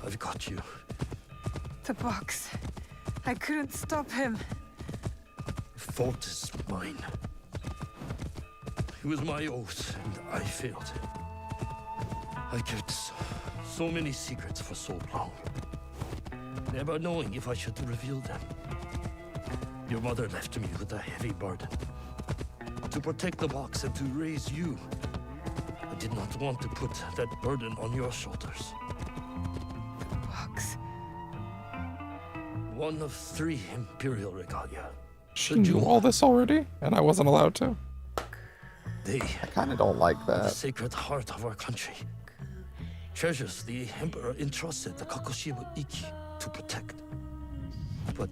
I've got you. The box. I couldn't stop him. The fault is mine. It was my oath, and I failed. I kept so many secrets for so long, never knowing if I should reveal them. Your mother left me with a heavy burden. To protect the box and to raise you, I did not want to put that burden on your shoulders. The box. One of 3 Imperial regalia. She knew all this already, and I wasn't allowed to. They I kind of don't like the that. sacred heart of our country. Treasures the Emperor entrusted the Kakushiba Iki to protect. But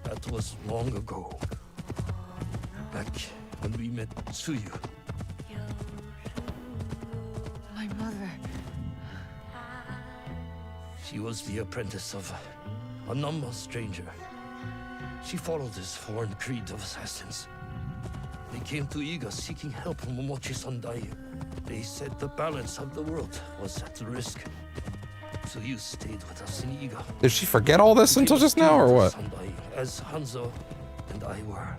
that was long ago. Back when we met Tsuyu. My mother. She was the apprentice of a Nama stranger. She followed this foreign creed of assassins. They came to Iga seeking help from Momochi Sandai. They said the balance of the world was at risk. So you stayed with us in Iga. Did she forget all this until just now, or what? Sandai, as Hanzo and I were.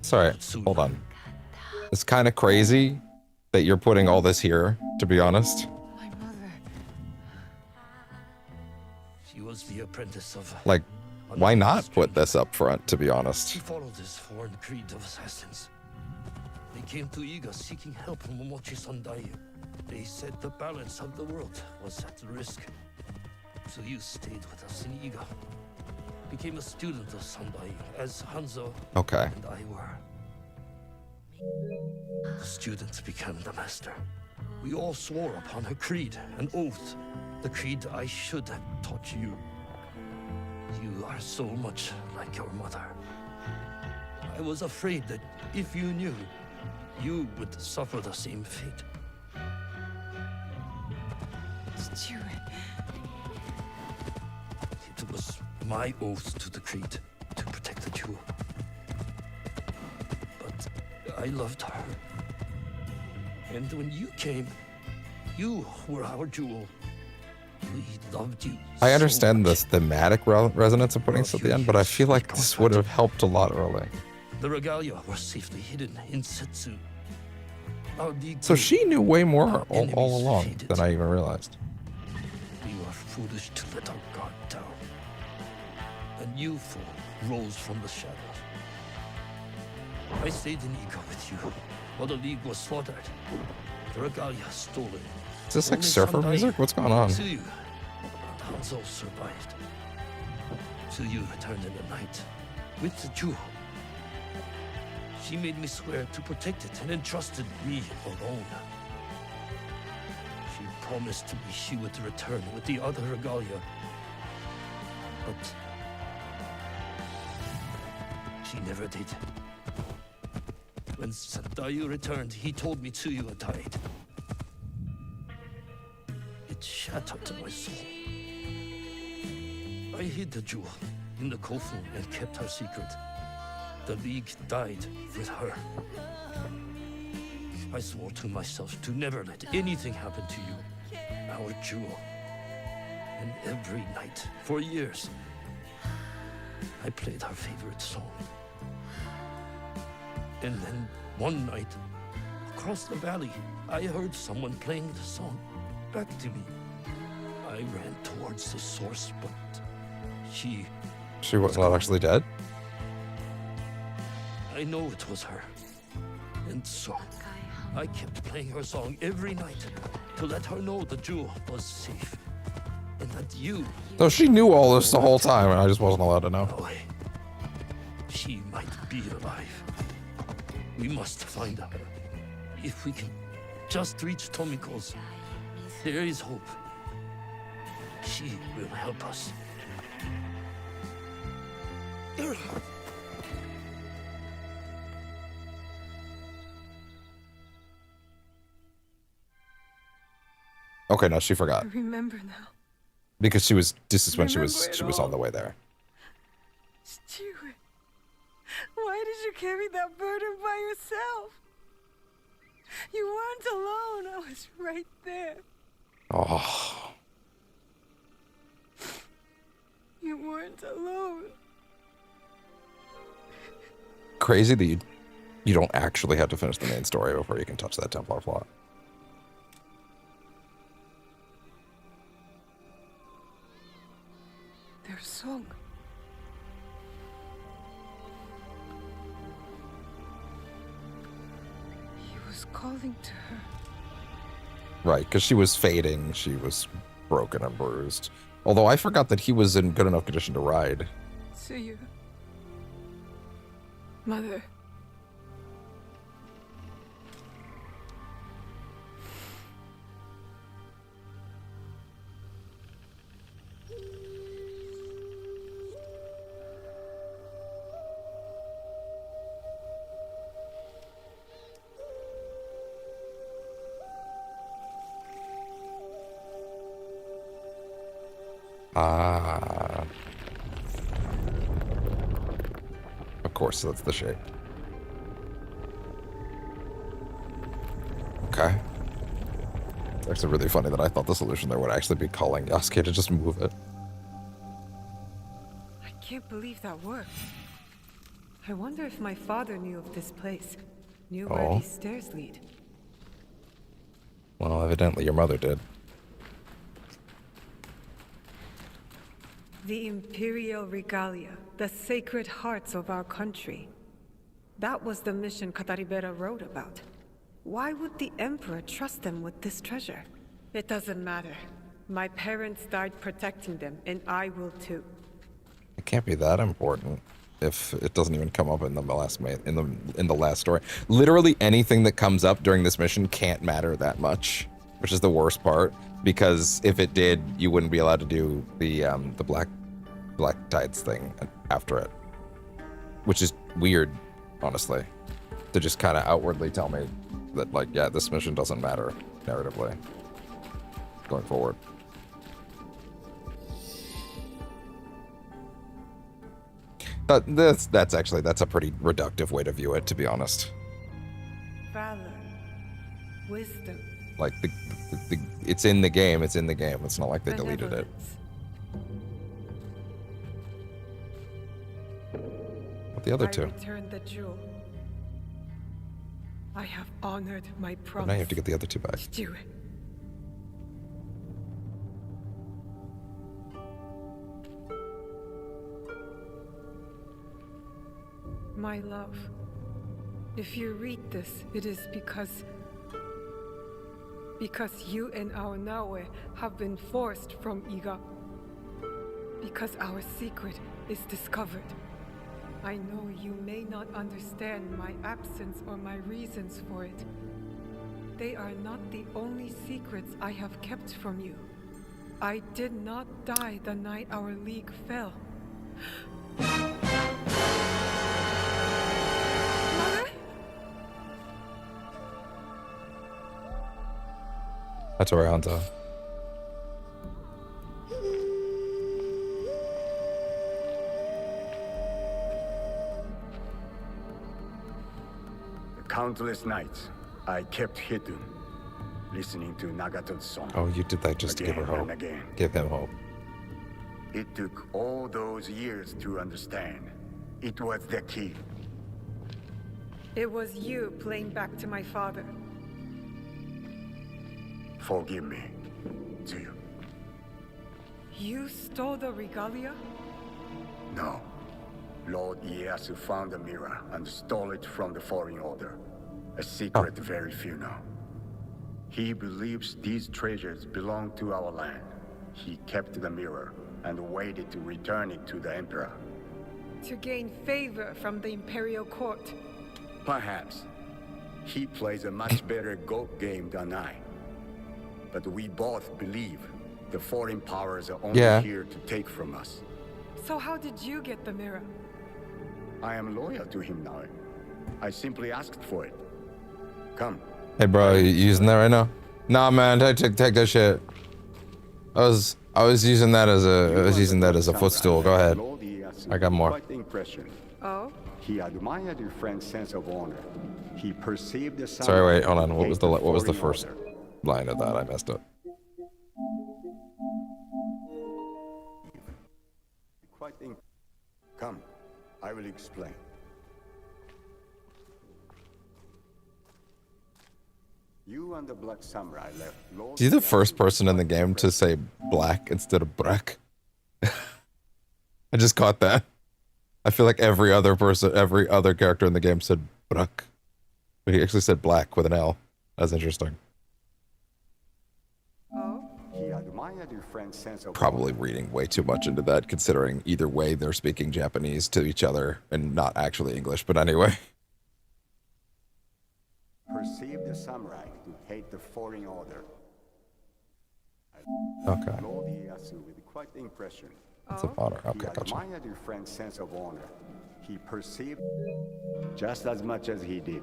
Sorry, hold on. It's kind of crazy that you're putting all this here, to be honest. My mother. She was the apprentice of Like, why not put this up front, to be honest? She followed this foreign creed of assassins. They came to Iga seeking help from Momochi Sandai. They said the balance of the world was at risk. So you stayed with us in Iga. Became a student of Sandai, as Hanzo Okay. and I were. The student became the master. We all swore upon her creed, an oath. The creed I should have taught you. You are so much like your mother. I was afraid that if you knew, you would suffer the same fate. It was my oath to the creed to protect the jewel. But I loved her. And when you came, you were our jewel. We loved you. I understand this thematic resonance of putting this at the end, but I feel like this would have helped a lot early. The regalia were safely hidden in Setsu. So she knew way more all along than I even realized. We were foolish to let our guard down. A new foe rose from the shadows. I stayed in Iga with you while the League was slaughtered. The regalia stolen. Is this like Only surfer Sandai, music? What's going on? Tsuyu and Hanzo survived. Tsuyu returned in the night with the jewel. She made me swear to protect it and entrusted me alone. She promised me she would return with the other regalia. But she never did. When Sandayu returned, he told me Tsuyu had died. It shattered my soul. I hid the jewel in the Kofu and kept her secret. The League died with her. I swore to myself to never let anything happen to you, our jewel. And every night, for years, I played her favorite song. And then one night, across the valley, I heard someone playing the song back to me. I ran towards the source, but she was not actually dead? I know it was her. And so, I kept playing her song every night to let her know the jewel was safe. And that you... So she knew all this the whole time, and I just wasn't allowed to know. She might be alive. We must find her. If we can just reach Tomiko's, there is hope. She will help us. Okay, no, she forgot. I remember now. Because this is when she was on the way there. Stuart, why did you carry that burden by yourself? You weren't alone. I was right there. Oh. You weren't alone. Crazy that you don't actually have to finish the main story before you can touch that Templar plot. Their song. He was calling to her. Right, because she was fading. She was broken and bruised. Although I forgot that he was in good enough condition to ride. See you. Mother. Ah. Of course, that's the shape. Okay. It's actually really funny that I thought the solution there would actually be calling Yasuke to just move it. I can't believe that worked. I wonder if my father knew of this place, knew where these stairs lead. Well, evidently your mother did. The Imperial Regalia, the sacred hearts of our country. That was the mission Kataribera wrote about. Why would the Emperor trust them with this treasure? It doesn't matter. My parents died protecting them, and I will too. It can't be that important if it doesn't even come up in the last story. Literally anything that comes up during this mission can't matter that much, which is the worst part. Because if it did, you wouldn't be allowed to do the Black Tides thing after it, which is weird, honestly, to just kind of outwardly tell me that, like, yeah, this mission doesn't matter narratively going forward. But that's a pretty reductive way to view it, to be honest. Valor, wisdom. Like it's in the game. It's in the game. It's not like they deleted it. What the other two? I returned the jewel. I have honored my promise. Now you have to get the other two back. Stuart. My love, if you read this, it is because you and our Naue have been forced from Iga. Because our secret is discovered. I know you may not understand my absence or my reasons for it. They are not the only secrets I have kept from you. I did not die the night our league fell. That's Orianta. Countless nights, I kept hidden, listening to Nagato's song. Oh, you did that just to give her hope. Give him hope. It took all those years to understand. It was the key. It was you playing back to my father. Forgive me, Tsuyu. You stole the regalia? No. Lord Ieyasu found the mirror and stole it from the Foreign Order. A secret very few know. He believes these treasures belong to our land. He kept the mirror and waited to return it to the Emperor. To gain favor from the Imperial Court. Perhaps. He plays a much better goat game than I. But we both believe the foreign powers are only here to take from us. So how did you get the mirror? I am loyal to him now. I simply asked for it. Come. Hey, bro, are you using that right now? Nah, man, take that shit. I was using that as a footstool. Go ahead. I got more. Oh? He admired your friend's sense of honor. He perceived the Sorry, wait, hold on. What was the first line of that? I messed up. Come, I will explain. You and the Black Samurai left Lord. Is he the first person in the game to say black instead of brack? I just caught that. I feel like every other character in the game said brack. But he actually said black with an L. That's interesting. He admired your friend's sense of Probably reading way too much into that, considering either way they're speaking Japanese to each other and not actually English, but anyway. Perceived the samurai to hate the foreign order. Okay. Lord Ieyasu with quite the impression. It's an honor. Okay, He gotcha. admired your friend's sense of honor. He perceived just as much as he did.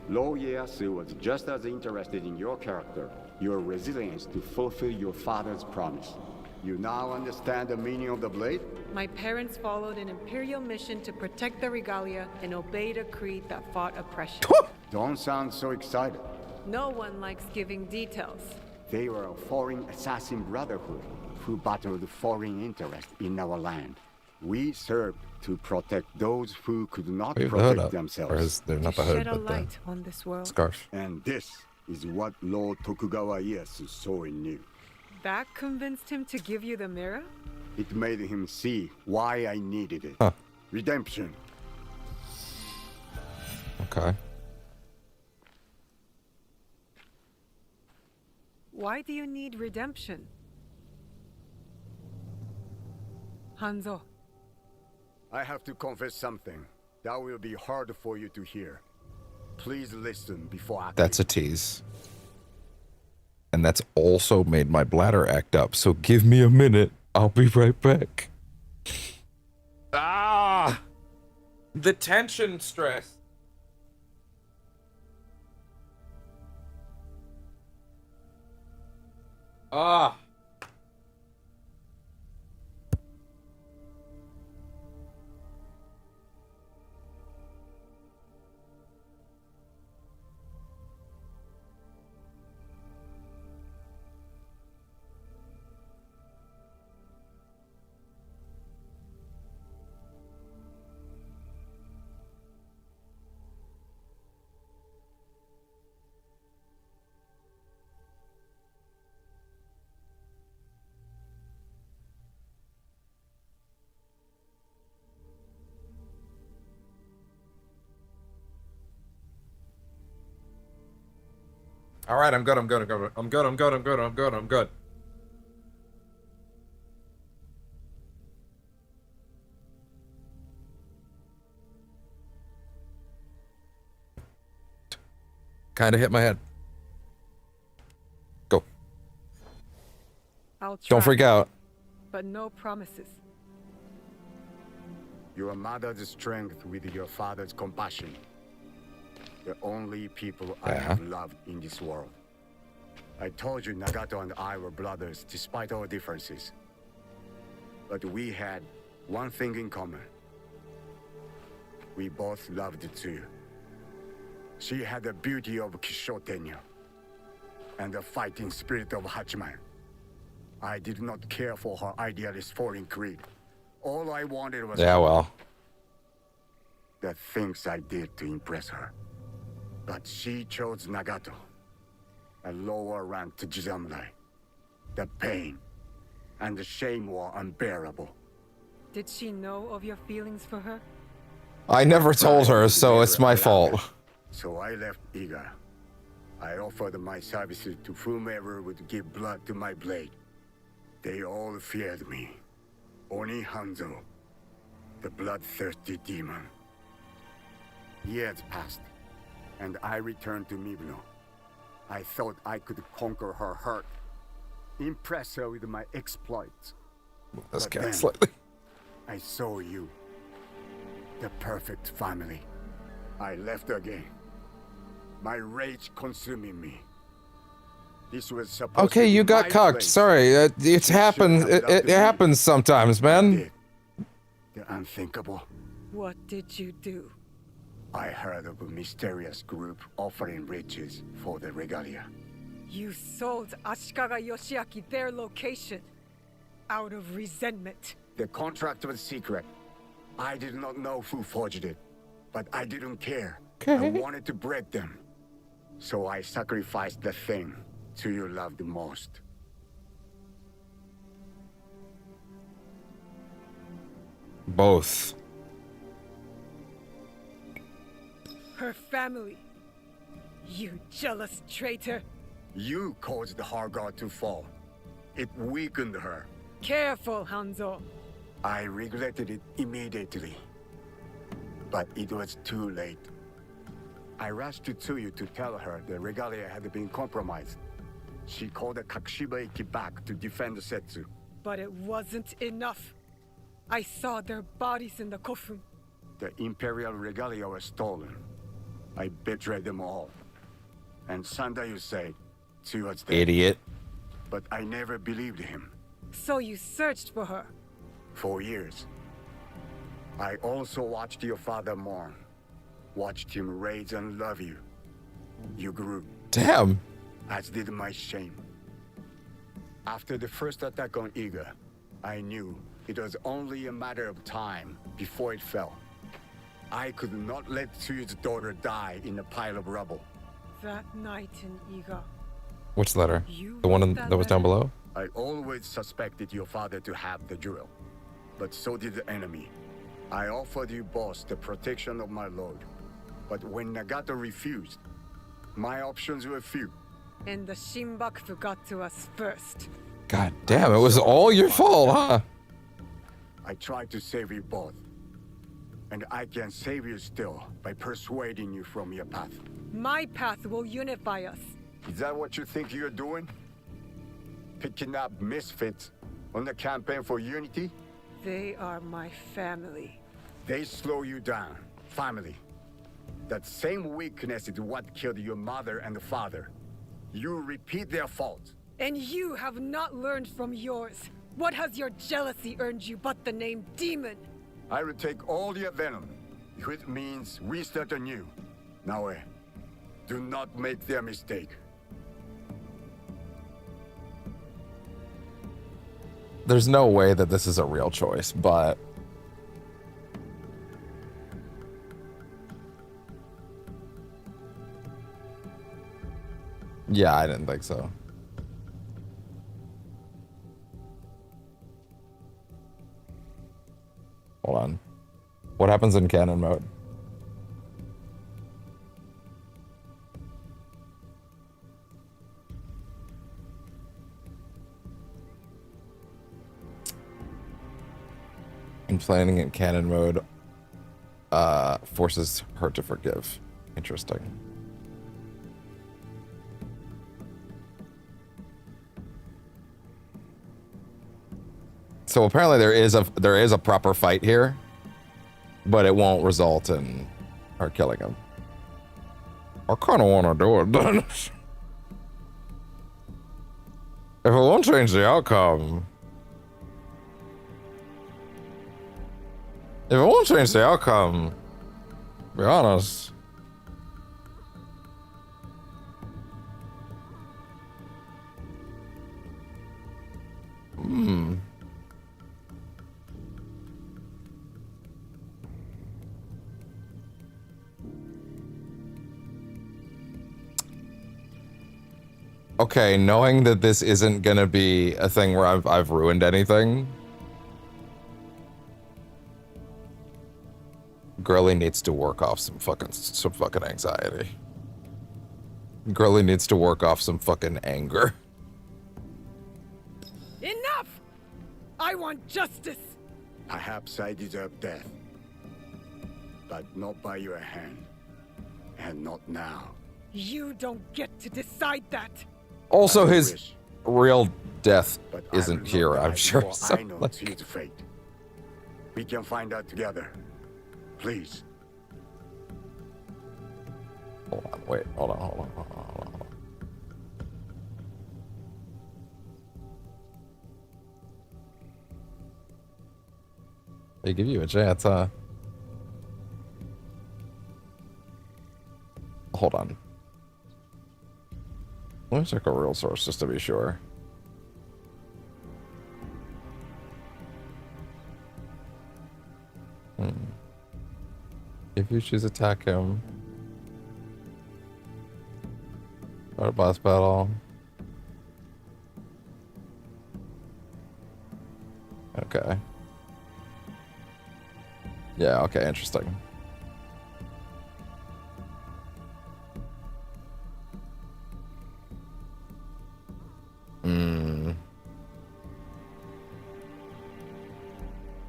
Lord Ieyasu was just as interested in your character, your resilience to fulfill your father's promise. You now understand the meaning of the blade? My parents followed an imperial mission to protect the regalia and obeyed a creed that fought oppression. Don't sound so excited. No one likes giving details. They were a foreign assassin brotherhood who battled foreign interests in our land. We served to protect those who could not Wait, the hood protect up. themselves. Or is there not the hood, Shed a but the light on this world. scarf? And this is what Lord Tokugawa Ieyasu saw in you. That convinced him to give you the mirror? It made him see why I needed it. Huh. Redemption. Okay. Why do you need redemption? Hanzo. I have to confess something that will be hard for you to hear. Please listen before acting. That's a tease. And that's also made my bladder act up, so give me a minute. I'll be right back. Ah! The tension stress. Ah! All right, I'm good. I'm good. I'm good. Kind of hit my head. Go. I'll try. Don't freak out. But no promises. Your mother's strength with your father's compassion. The only people I have loved in this world. I told you Nagato and I were brothers despite our differences. But we had one thing in common. We both loved Tsuyu. She had the beauty of Kishotenya and the fighting spirit of Hachiman. I did not care for her idealist foreign creed. All I wanted was the things I did to impress her. But she chose Nagato, a lower ranked Jisamurai. The pain and the shame were unbearable. Did she know of your feelings for her? I never told her, so it's my fault. So I left Iga. I offered my services to whomever would give blood to my blade. They all feared me. Oni Hanzo, the bloodthirsty demon. Years passed, and I returned to Mibuno. I thought I could conquer her hurt, impress her with my exploits. This But cat then, slightly. I saw you, the perfect family. I left again, my rage consuming me. This was supposed Okay, to be you got my cucked. place. Sorry, it's happened. It happens sometimes, man. The unthinkable. What did you do? I heard of a mysterious group offering riches for the regalia. You sold Ashikaga Yoshiaki their location out of resentment. The contract was secret. I did not know who forged it, but I didn't care. I wanted to break them. So I sacrificed the thing to you love the most. Both. Her family. You jealous traitor. You caused the Hargard to fall. It weakened her. Careful, Hanzo. I regretted it immediately. But it was too late. I rushed to Tsuyu to tell her the regalia had been compromised. She called the Kakushiba-iki back to defend the Setsu. But it wasn't enough. I saw their bodies in the kofun. The Imperial regalia was stolen. I betrayed them all. And Sandayu said she was dead. Idiot. But I never believed him. So you searched for her? For years. I also watched your father mourn. Watched him raise and love you. You grew. Damn. As did my shame. After the first attack on Iga, I knew it was only a matter of time before it fell. I could not let Tsuyu's daughter die in a pile of rubble. That night in Iga. Which letter? The one that was down below? I always suspected your father to have the jewel. But so did the enemy. I offered you both the protection of my lord. But when Nagato refused, my options were few. And the Shinbakufu got to us first. God damn, it was all your fault, huh? I tried to save you both. And I can save you still by persuading you from your path. My path will unify us. Is that what you think you're doing? Picking up misfits on the campaign for unity? They are my family. They slow you down. Family. That same weakness is what killed your mother and father. You repeat their fault. And you have not learned from yours. What has your jealousy earned you but the name Demon? I will take all your venom, if it means we start anew. Naoe, do not make their mistake. There's no way that this is a real choice, but... Yeah, I didn't think so. Hold on. What happens in canon mode? And planning in canon mode forces her to forgive. Interesting. So apparently there is a proper fight here, but it won't result in her killing him. I kind of want to do it. If it won't change the outcome. If it won't change the outcome, be honest. Okay, knowing that this isn't gonna be a thing where I've ruined anything, Girly needs to work off some fucking anxiety. Girly needs to work off some fucking anger. Enough! I want justice! Perhaps I deserve death. But not by your hand. And not now. You don't get to decide that! Also, his real death isn't here, I'm sure. Before So, I know like, his fate. We can find out together. Please. hold on, wait, hold on. They give you a chance, huh? Hold on. Let me check a real source just to be sure. If you choose attack him. Start a boss battle. Okay. Yeah, okay, interesting.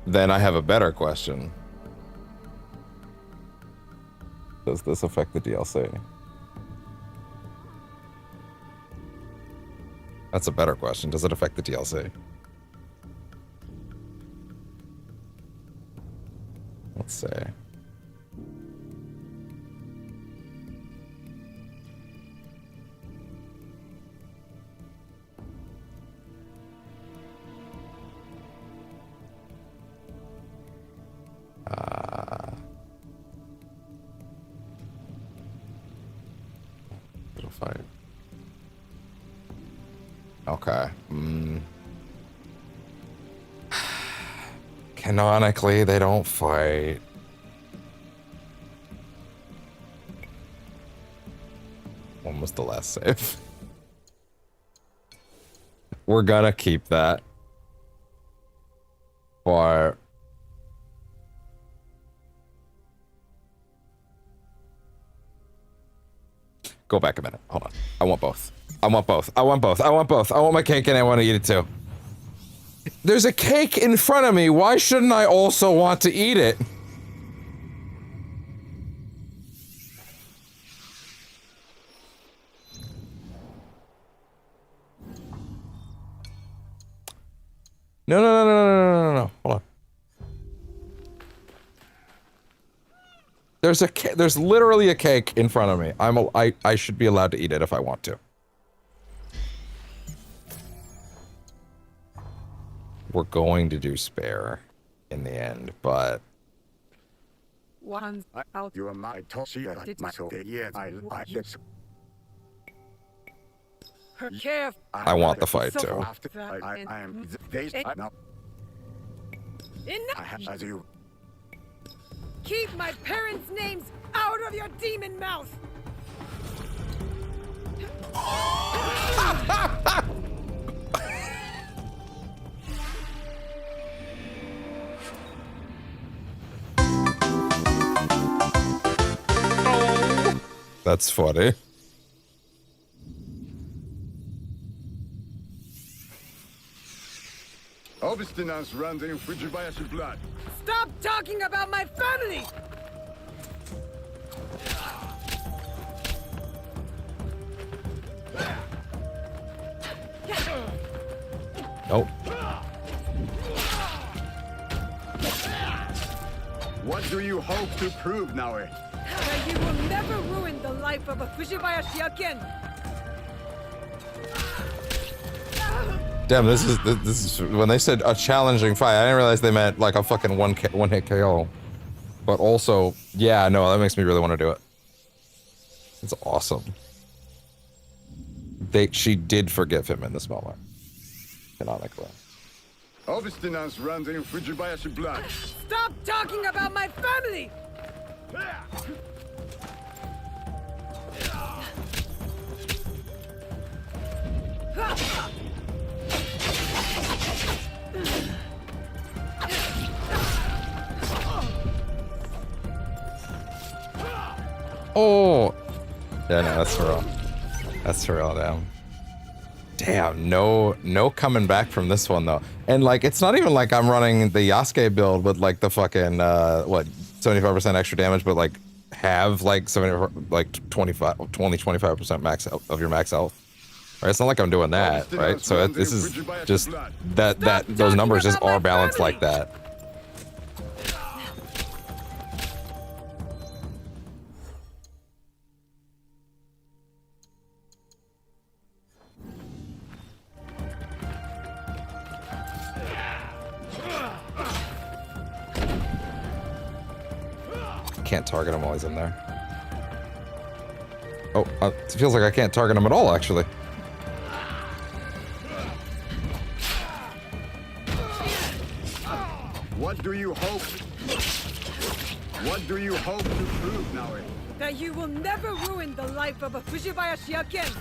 Then I have a better question. Does this affect the DLC? That's a better question. Does it affect the DLC? Let's see. It'll fight. Okay. Canonically, they don't fight. When was the last save? We're gonna keep that. But go back a minute. Hold on. I want both. I want both. I want both. I want both. I want my cake and I want to eat it too. There's a cake in front of me. Why shouldn't I also want to eat it? No. Hold on. There's literally a cake in front of me. I should be allowed to eat it if I want to. We're going to do spare in the end, but One out. You are my Toshi, my soul. Yes, I just. Her care. I want the fight too. I am. They now. I have as you. Keep my parents' names out of your demon mouth. That's funny. Obstinance runs in Fujibayashi blood. Stop talking about my family! Nope. What do you hope to prove, Naue? That you will never ruin the life of a Fujibayashi again! Damn, this is when they said a challenging fight. I didn't realize they meant like a fucking one hit KO. But also, yeah, no, that makes me really want to do it. It's awesome. She did forgive him in this moment. Canonically. Obstinance runs in Fujibayashi blood. Stop talking about my family! Oh! Yeah, no, that's for real. That's for real, damn. Damn, no coming back from this one, though. And, like, it's not even like I'm running the Yasuke build with, like, the fucking, 75% extra damage, but, like, have, like, 25% max of your max health. Right? It's not like I'm doing that, right? So this is just, those numbers just are balanced like that. can't target him while he's in there. Oh, it feels like I can't target him at all, actually. What do you hope? What do you hope to prove now? That you will never ruin the life of a Fujibayashi again!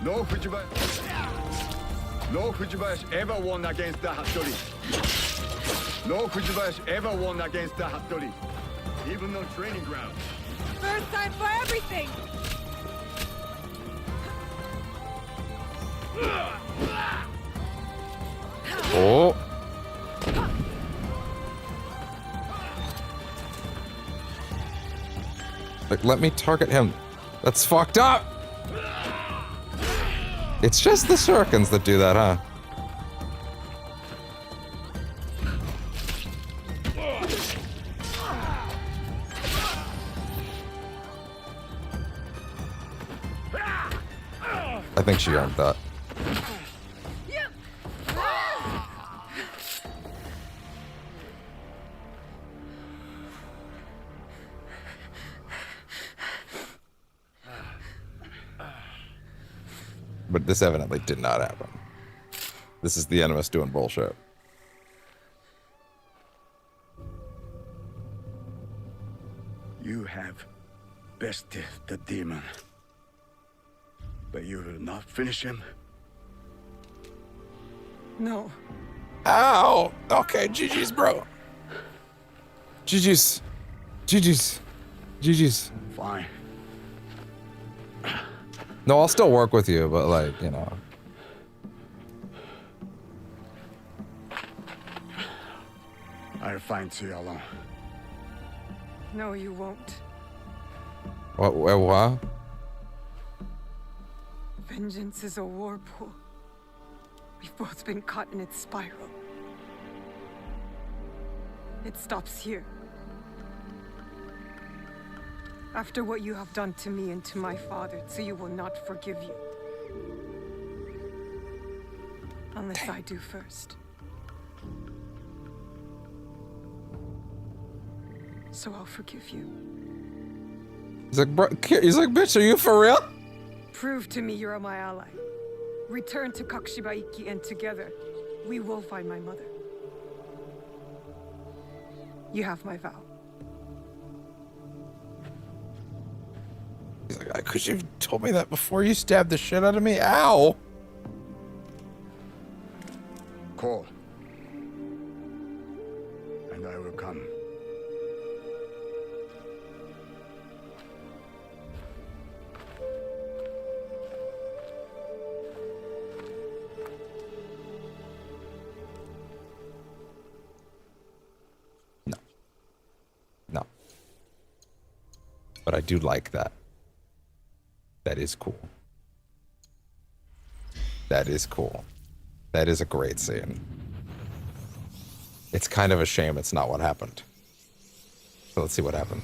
No Fujibayashi ever won against the Hattori. No Fujibayashi ever won against the Hattori. Even on training ground. First time for everything! Oh. Like, let me target him. That's fucked up! It's just the shurikens that do that, huh? I think she earned that. But this evidently did not happen. This is the Animus doing bullshit. You have bested the demon. But you will not finish him? No. Ow! Okay, GG's, bro. GG's. GG's. GG's. Fine. No, I'll still work with you, but like, you know. I'll find you alone. No, you won't. What? Vengeance is a whirlpool. We've both been caught in its spiral. It stops here. After what you have done to me and to my father, Tsuyu will not forgive you. Unless I do first. So I'll forgive you. He's like, bro, bitch, are you for real? Prove to me you're my ally. Return to Kakushibaiki and together, we will find my mother. You have my vow. He's like, could you have told me that before you stabbed the shit out of me? Ow! Call. And I will come. No. But I do like that. That is cool. That is cool. That is a great scene. It's kind of a shame it's not what happened. So let's see what happened.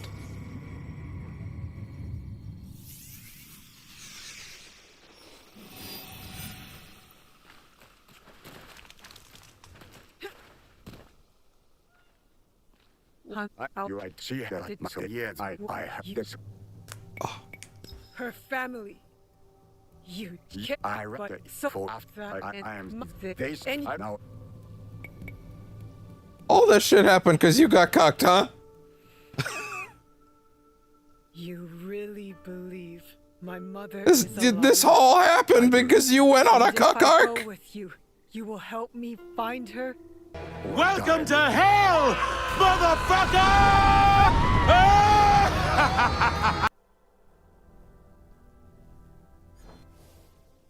You're right. She had yes, I have this. Her family. You can't. I read it. So I am. They now. All that shit happened because you got cocked, huh? You really believe my mother This all happened because you went on a cuck arc? Go with you, you will help me find her? Welcome to hell, motherfucker!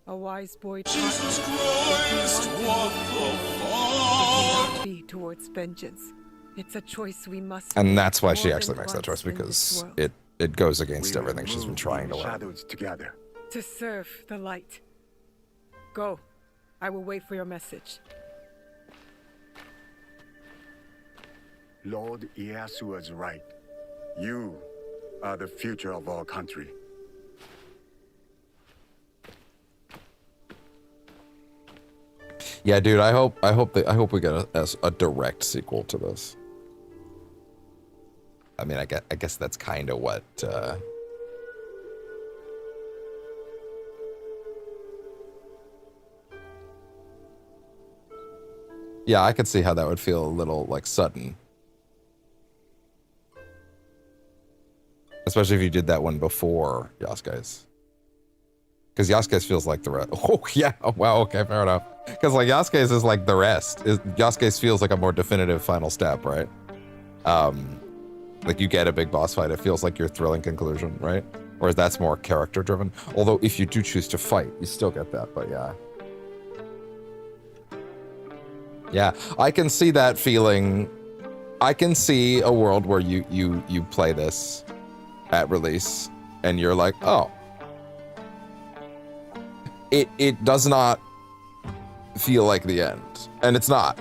A wise boy Jesus Christ, what the fuck? Be towards vengeance. It's a choice we must. And that's why she more actually than makes that choice, once in this because world. it goes against everything she's been trying to learn. Shadows together. To serve the light. Go. I will wait for your message. Lord Ieyasu was right. You are the future of our country. Yeah, dude, I hope we get a direct sequel to this. I mean, I guess that's kind of what. Yeah, I could see how that would feel a little like sudden, especially if you did that one before Yasuke's. Because Yasuke's feels like the rest. Oh, yeah. Wow. Okay, fair enough. Because, like, Yasuke's is like the rest. Yasuke's feels like a more definitive final step, right? Like, you get a big boss fight. It feels like your thrilling conclusion, right? Whereas that's more character-driven. Although, if you do choose to fight, you still get that, but yeah. Yeah, I can see that feeling. I can see a world where you play this at release, and you're like, oh. It does not feel like the end, and it's not,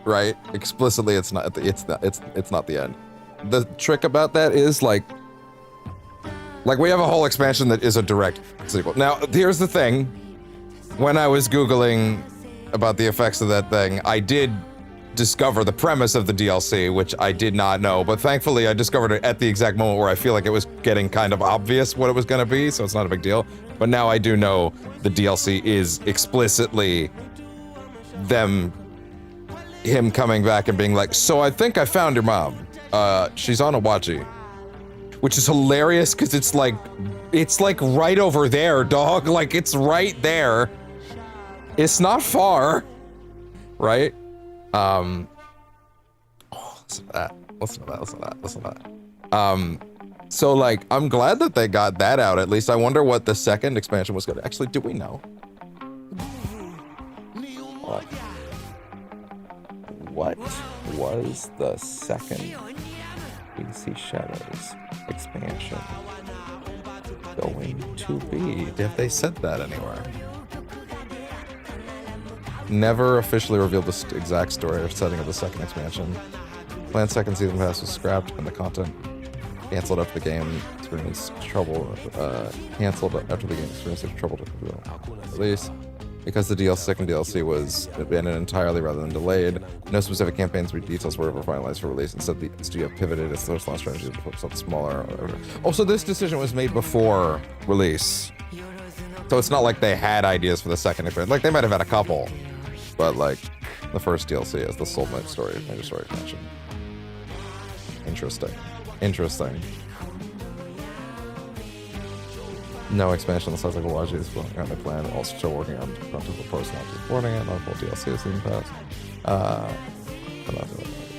right? Explicitly, it's not the end. The trick about that is like we have a whole expansion that is a direct sequel. Now, here's the thing: when I was Googling about the effects of that thing, I did discover the premise of the DLC, which I did not know, but thankfully I discovered it at the exact moment where I feel like it was getting kind of obvious what it was going to be, so it's not a big deal. But now I do know the DLC is explicitly him coming back and being like, so I think I found your mom. She's on Awaji. Which is hilarious because it's like right over there, dog. Like, it's right there. It's not far, right? Oh, listen to that. Listen to that. So, like, I'm glad that they got that out, at least. I wonder what the second expansion was going to... Actually, do we know? What was the second BC Shadows expansion going to be? Have they said that anywhere? Never officially revealed the exact story or setting of the second expansion. Planned second season pass was scrapped and the content canceled after the game experienced trouble. Canceled after the game experienced trouble to release. Because the second DLC was abandoned entirely rather than delayed, no specific campaigns or details were ever finalized for release. Instead, the studio pivoted its first launch strategy to focus on smaller. Oh, so this decision was made before release. So it's not like they had ideas for the second expansion. Like, they might have had a couple, but like the first DLC is the sole major story expansion. Interesting. No expansion the size like Awaji is going on the plan. Also still working on content for post-launch reporting it. Not full DLC is in the past.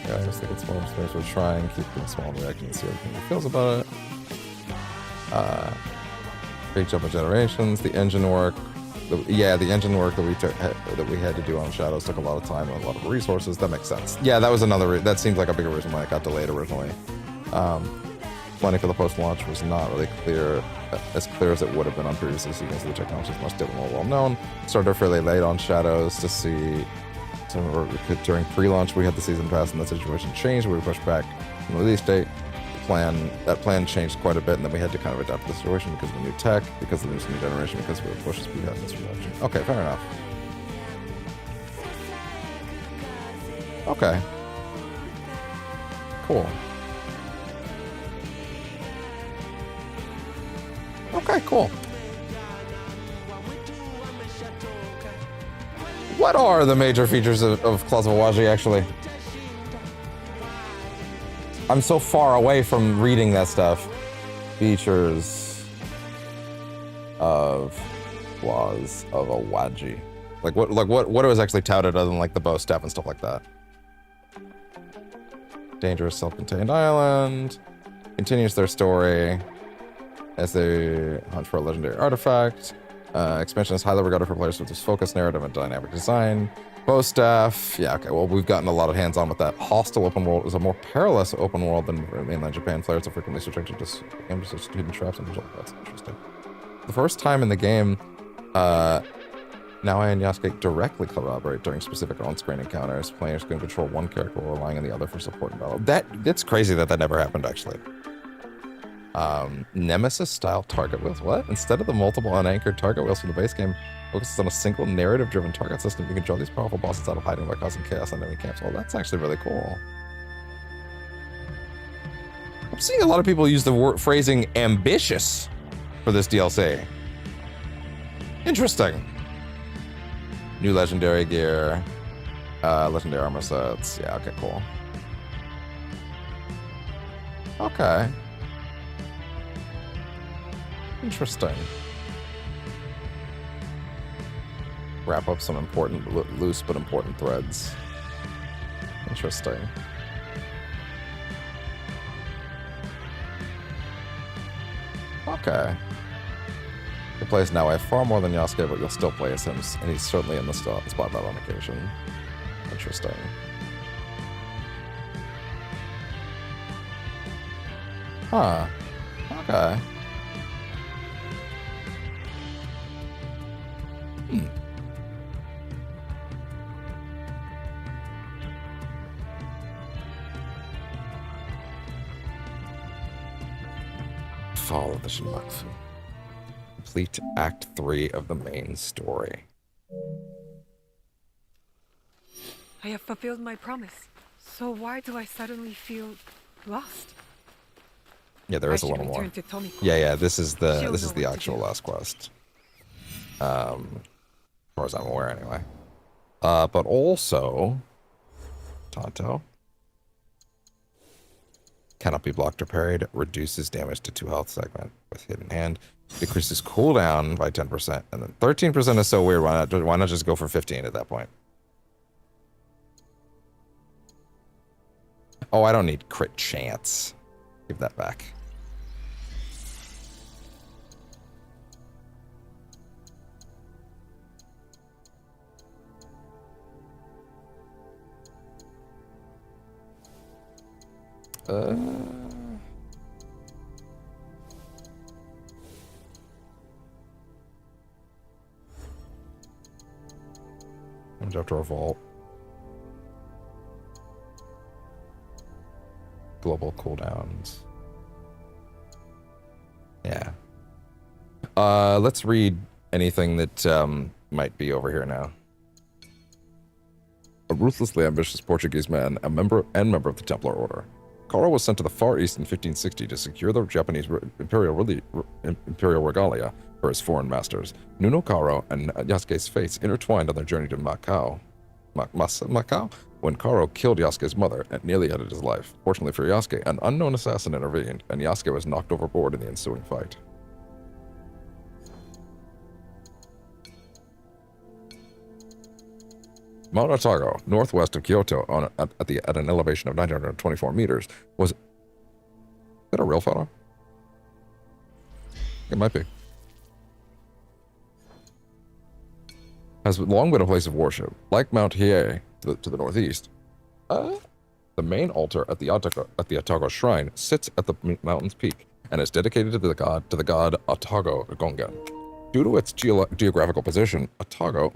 Yeah, I just think it's small space. We're trying, keep it small and reacting and see what he feels about it. Big jump in generations. The engine work. The engine work that we had to do on Shadows took a lot of time and a lot of resources. That makes sense. Yeah, that was another. That seems like a bigger reason why it got delayed originally. Planning for the post-launch was not really as clear as it would have been on previous seasons. The technology is much different, more well-known. Started fairly late on Shadows to see. During pre-launch, we had the season pass, and the situation changed. We were pushed back from the release date. That plan changed quite a bit, and then we had to kind of adapt to the situation because of the new tech, because of the new generation, because of the pushes we had in this reaction. Okay, fair enough. Okay. Cool. Okay, cool. What are the major features of Claws of Awaji, actually? I'm so far away from reading that stuff. Features of Claws of Awaji. Like what was actually touted other than like the bow staff and stuff like that? Dangerous self-contained island. Continues their story as they hunt for a legendary artifact. Expansion is highly regarded for players with this focused narrative and dynamic design. Bow staff, yeah, okay, well, we've gotten a lot of hands-on with that. Hostile open world is a more perilous open world than mainland Japan. Players are frequently subjected to hidden traps and that's interesting. The first time in the game, Naoya and Yasuke directly collaborate during specific on-screen encounters. Players can control one character while relying on the other for support and battle. That's crazy that never happened, actually. Nemesis-style target wheels. What? Instead of the multiple unanchored target wheels from the base game, focuses on a single narrative-driven target system. You can draw these powerful bosses out of hiding by causing chaos on enemy camps. Well, that's actually really cool. I'm seeing a lot of people use the phrasing ambitious for this DLC. Interesting. New legendary gear. Legendary armor sets. Yeah, okay, cool. Okay. Interesting. Wrap up some important, loose but important threads. Interesting. Okay. The plays now. I have far more than Yasuke, but you'll still play as him, and he's certainly in the spotlight on occasion. Interesting. Huh. Okay. Fall of the Shimakfu. Complete Act 3 of the main story. I have fulfilled my promise. So why do I suddenly feel lost? Yeah, there is a little more. Yeah, this is the actual last quest. As far as I'm aware, anyway. But also, Tonto cannot be blocked or parried. Reduces damage to 2 health segment with hidden hand. Decreases cooldown by 10%, and then 13% is so weird. Why not just go for 15 at that point? Oh, I don't need crit chance. Give that back. Comes after a vault. Global cooldowns. Yeah. Let's read anything that might be over here now. A ruthlessly ambitious Portuguese man, a member of the Templar Order. Karo was sent to the Far East in 1560 to secure the Japanese imperial regalia for his foreign masters. Nuno Karo and Yasuke's fates intertwined on their journey to Macau. Macau? When Karo killed Yasuke's mother and nearly ended his life. Fortunately for Yasuke, an unknown assassin intervened, and Yasuke was knocked overboard in the ensuing fight. Mount Otago, northwest of Kyoto, at an elevation of 924 meters, was... Is that a real photo? It might be. Has long been a place of worship. Like Mount Hiei to the northeast, the main altar at the Otago Shrine sits at the mountain's peak and is dedicated to the god Otago Gongen. Due to its geographical position, Otago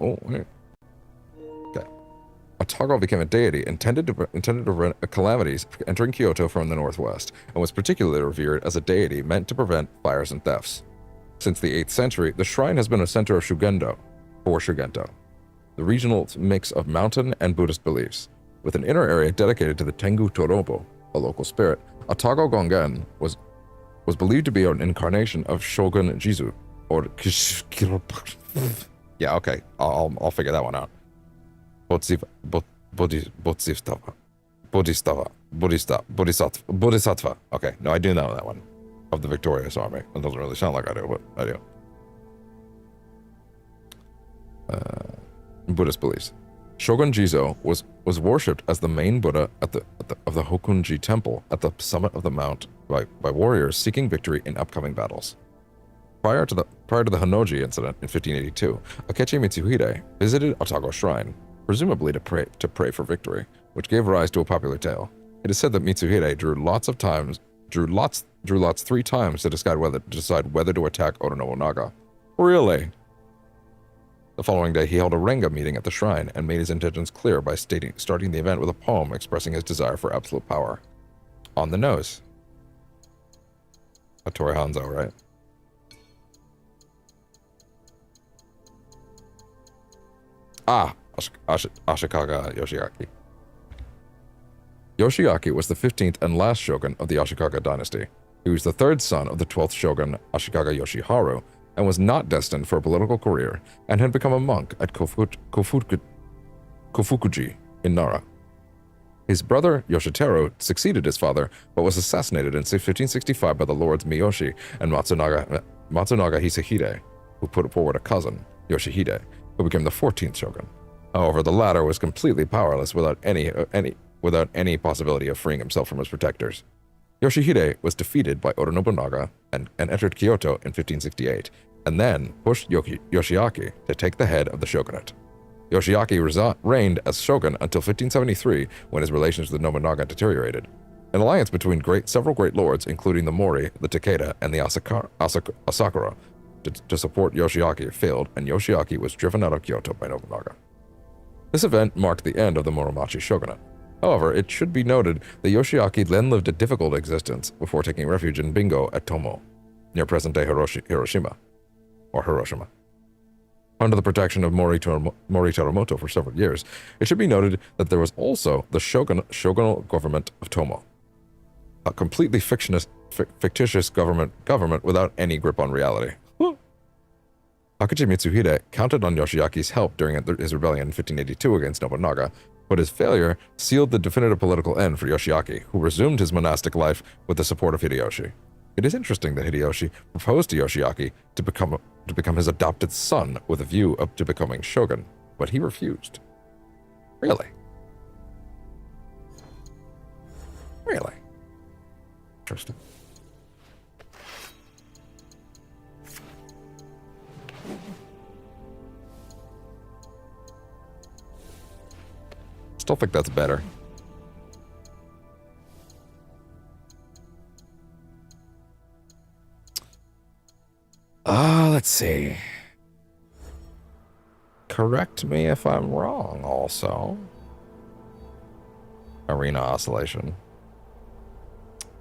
became a deity intended to prevent calamities entering Kyoto from the northwest, and was particularly revered as a deity meant to prevent fires and thefts. Since the 8th century, the shrine has been a center of Shugendo, the regional mix of mountain and Buddhist beliefs. With an inner area dedicated to the Tengu Torobo, a local spirit, Otago Gongen was believed to be an incarnation of Shogun Jizu, or yeah, okay, I'll figure that one out. Bodhisattva. Okay, no, I do know that one. Of the victorious army. It doesn't really sound like I do, but I do. Buddhist beliefs. Shogun Jizo was worshipped as the main Buddha of the Hokunji Temple at the summit of the mount by warriors seeking victory in upcoming battles. Prior to the Honnoji incident in 1582, Akechi Mitsuhide visited Otago Shrine, presumably to pray for victory, which gave rise to a popular tale. It is said that Mitsuhide drew lots 3 times to decide whether to attack Oda Nobunaga. Really? The following day, he held a Renga meeting at the shrine and made his intentions clear by starting the event with a poem expressing his desire for absolute power. On the nose. Hattori Hanzo, right? Ah, Ashikaga Yoshiaki. Yoshiaki was the 15th and last shogun of the Ashikaga dynasty. He was the third son of the 12th shogun Ashikaga Yoshiharu and was not destined for a political career and had become a monk at Kofukuji in Nara. His brother Yoshiteru succeeded his father, but was assassinated in 1565 by the lords Miyoshi and Matsunaga Hisahide, who put forward a cousin, Yoshihide, who became the 14th shogun. However, the latter was completely powerless without any possibility of freeing himself from his protectors. Yoshihide was defeated by Oda Nobunaga and entered Kyoto in 1568, and then pushed Yoshiaki to take the head of the shogunate. Yoshiaki reigned as shogun until 1573, when his relations with Nobunaga deteriorated. An alliance between several great lords, including the Mori, the Takeda, and the Asakura, to support Yoshiaki failed, and Yoshiaki was driven out of Kyoto by Nobunaga. This event marked the end of the Muromachi shogunate. However, it should be noted that Yoshiaki then lived a difficult existence before taking refuge in Bingo at Tomo, near present-day Hiroshima. Under the protection of Mori Teramoto for several years, it should be noted that there was also the shogunal government of Tomo, a completely fictitious government without any grip on reality. Hakuji Mitsuhide counted on Yoshiaki's help during his rebellion in 1582 against Nobunaga, but his failure sealed the definitive political end for Yoshiaki, who resumed his monastic life with the support of Hideyoshi. It is interesting that Hideyoshi proposed to Yoshiaki to become his adopted son with a view to becoming shogun, but he refused. Really? Really? Interesting. Still think that's better. Let's see. Correct me if I'm wrong, also. Arena oscillation.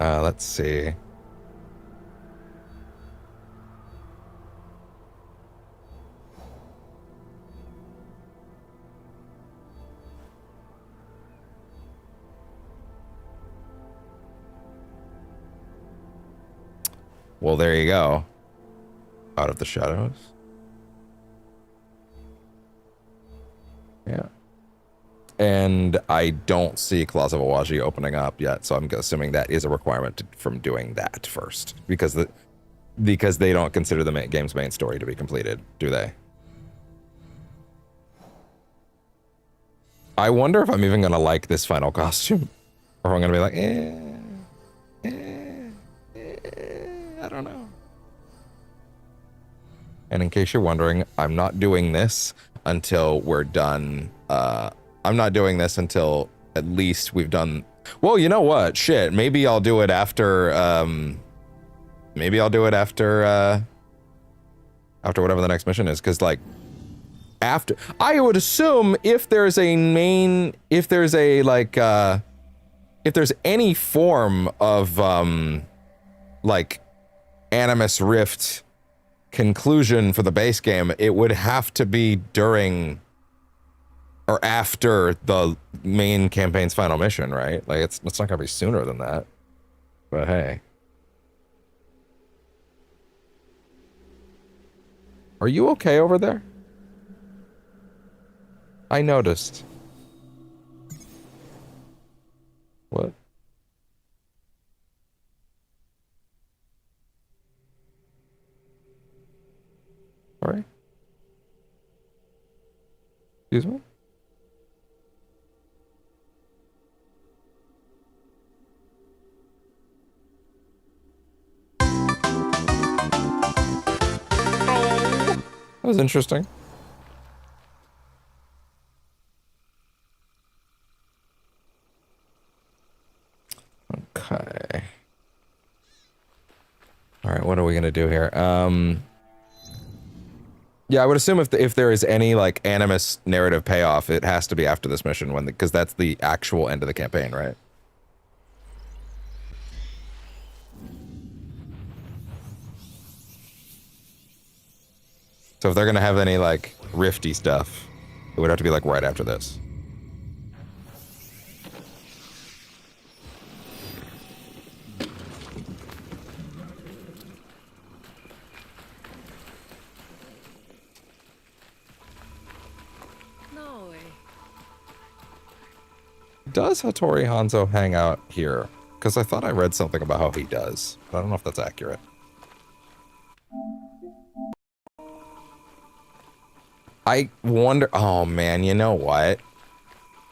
Let's see. Well, there you go. Out of the shadows. Yeah. And I don't see Claws of Awaji opening up yet, so I'm assuming that is a requirement from doing that first. Because they don't consider the game's main story to be completed, do they? I wonder if I'm even going to like this final costume. Or if I'm going to be like, I don't know. And in case you're wondering, I'm not doing this until we're done. I'm not doing this until at least we've done. Well, you know what? Shit. Maybe I'll do it after. Maybe I'll do it after whatever the next mission is. Because, like, after. I would assume if there's any form of, like, Animus Rift conclusion for the base game, it would have to be during or after the main campaign's final mission, right? Like, it's not gonna be sooner than that. But hey. Are you okay over there? I noticed. What? Sorry? Excuse me? That was interesting. Okay. All right, what are we gonna do here? Yeah, I would assume if there is any like Animus narrative payoff, it has to be after this mission, because that's the actual end of the campaign, right? So if they're gonna have any like rifty stuff, it would have to be like right after this. No way. Does Hattori Hanzo hang out here? Because I thought I read something about how he does, but I don't know if that's accurate. I wonder, oh man, you know what?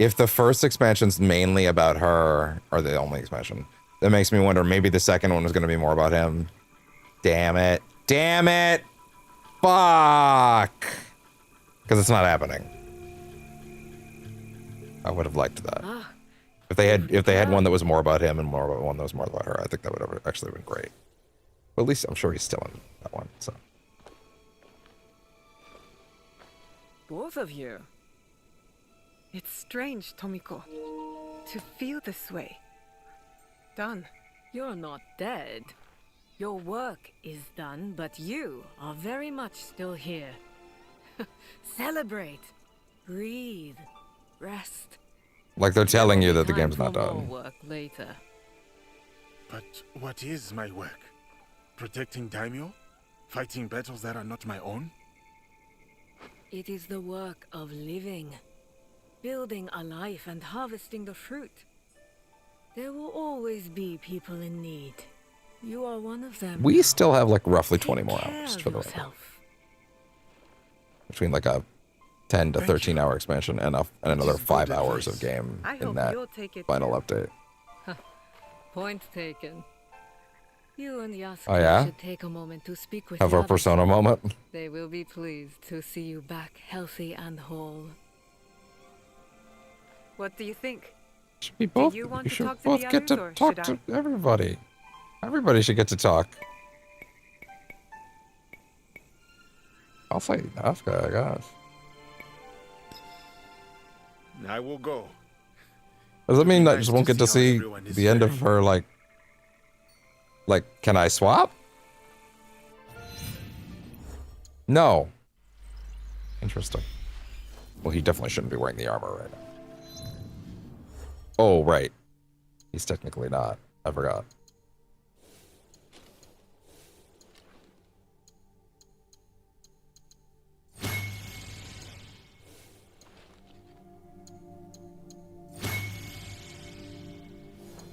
If the first expansion's mainly about her, or the only expansion, that makes me wonder maybe the second one is going to be more about him. Damn it. Damn it! Fuck! Because it's not happening. I would have liked that. If they had one that was more about him and more about one that was more about her, I think that would have actually been great. Well, at least I'm sure he's still in that one, so. Both of you. It's strange, Tomiko, to feel this way. Done. You're not dead. Your work is done, but you are very much still here. Celebrate. Breathe. Rest. Like they're telling you that the game's Time not for more done. work later. But what is my work? Protecting daimyo? Fighting battles that are not my own? It is the work of living. Building a life and harvesting the fruit. There will always be people in need. You are one of them. We still have like roughly 20 more Care hours of for the rest. yourself. Between like a 10 to 13 hour expansion and another 5 hours of game I in hope that you'll take it final too. update. Point taken. You and Yasuke Oh, yeah? should take a moment to speak with Have the our others. Persona moment. They will be pleased to see you back healthy and whole. What do you think? Should we both, do you want you to should talk to both the get others, to or talk should to I? everybody. Everybody should get to talk. I'll say Asuka, I guess. I will go. Does that mean that I just nice won't to get to see how see everyone is the end of her, like, can I swap? No. Interesting. Well, he definitely shouldn't be wearing the armor right now. Oh, right. He's technically not. I forgot.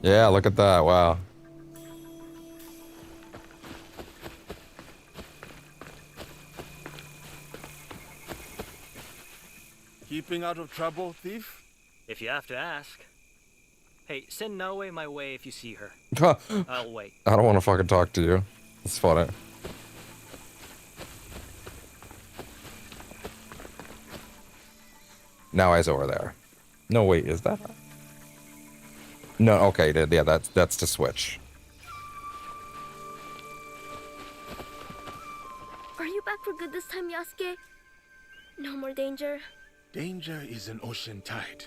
Yeah, look at that. Wow. Keeping out of trouble, thief? If you have to ask. Hey, send Naoe my way if you see her. I'll wait. I don't want to fucking talk to you. It's funny. Now I's over there. No, wait, is that her? No, okay, yeah, that's to switch. Are you back for good this time, Yasuke? No more danger? Danger is an ocean tide.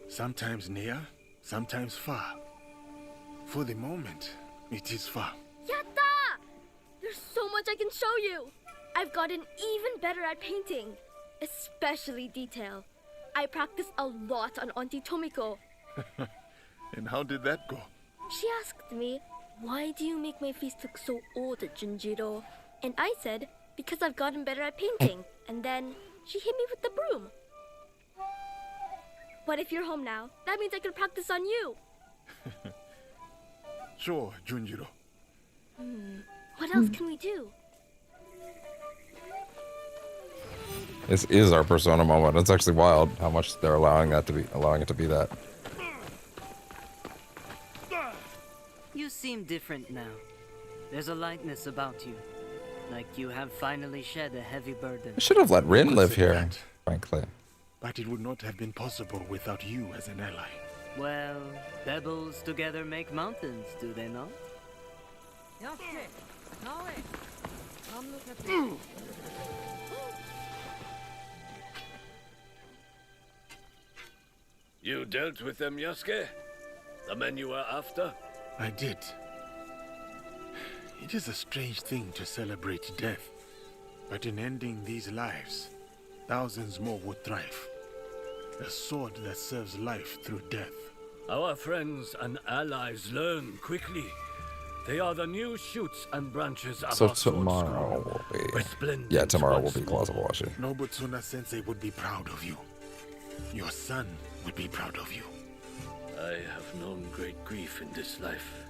Sometimes near, sometimes far. For the moment, it is far. Yatta! There's so much I can show you! I've gotten even better at painting, especially detail. I practiced a lot on Auntie Tomiko. And how did that go? She asked me, why do you make my face look so old, Junjiro? And I said, because I've gotten better at painting. And then she hit me with the broom. But if you're home now, that means I can practice on you. Sure, Junjiro. What else can we do? This is our Persona moment. It's actually wild how much they're allowing it to be that. You seem different now. There's a lightness about you. Like you have finally shed a heavy burden. I should have let Rin live here, frankly. But it would not have been possible without you as an ally. Well, pebbles together make mountains, do they not? Yasuke, Naoe, come look at me. You dealt with them, Yasuke? The men you were after? I did. It is a strange thing to celebrate death, But in ending these lives, thousands more would thrive. A sword that serves life through death. Our friends and allies learn quickly. They are the new shoots and branches of So our sword tomorrow school. will be... Resplendent Yeah, tomorrow will once be Claws of Awashi. Nobutsuna Sensei would be proud of you. Your son would be proud of you. I have known great grief in this life.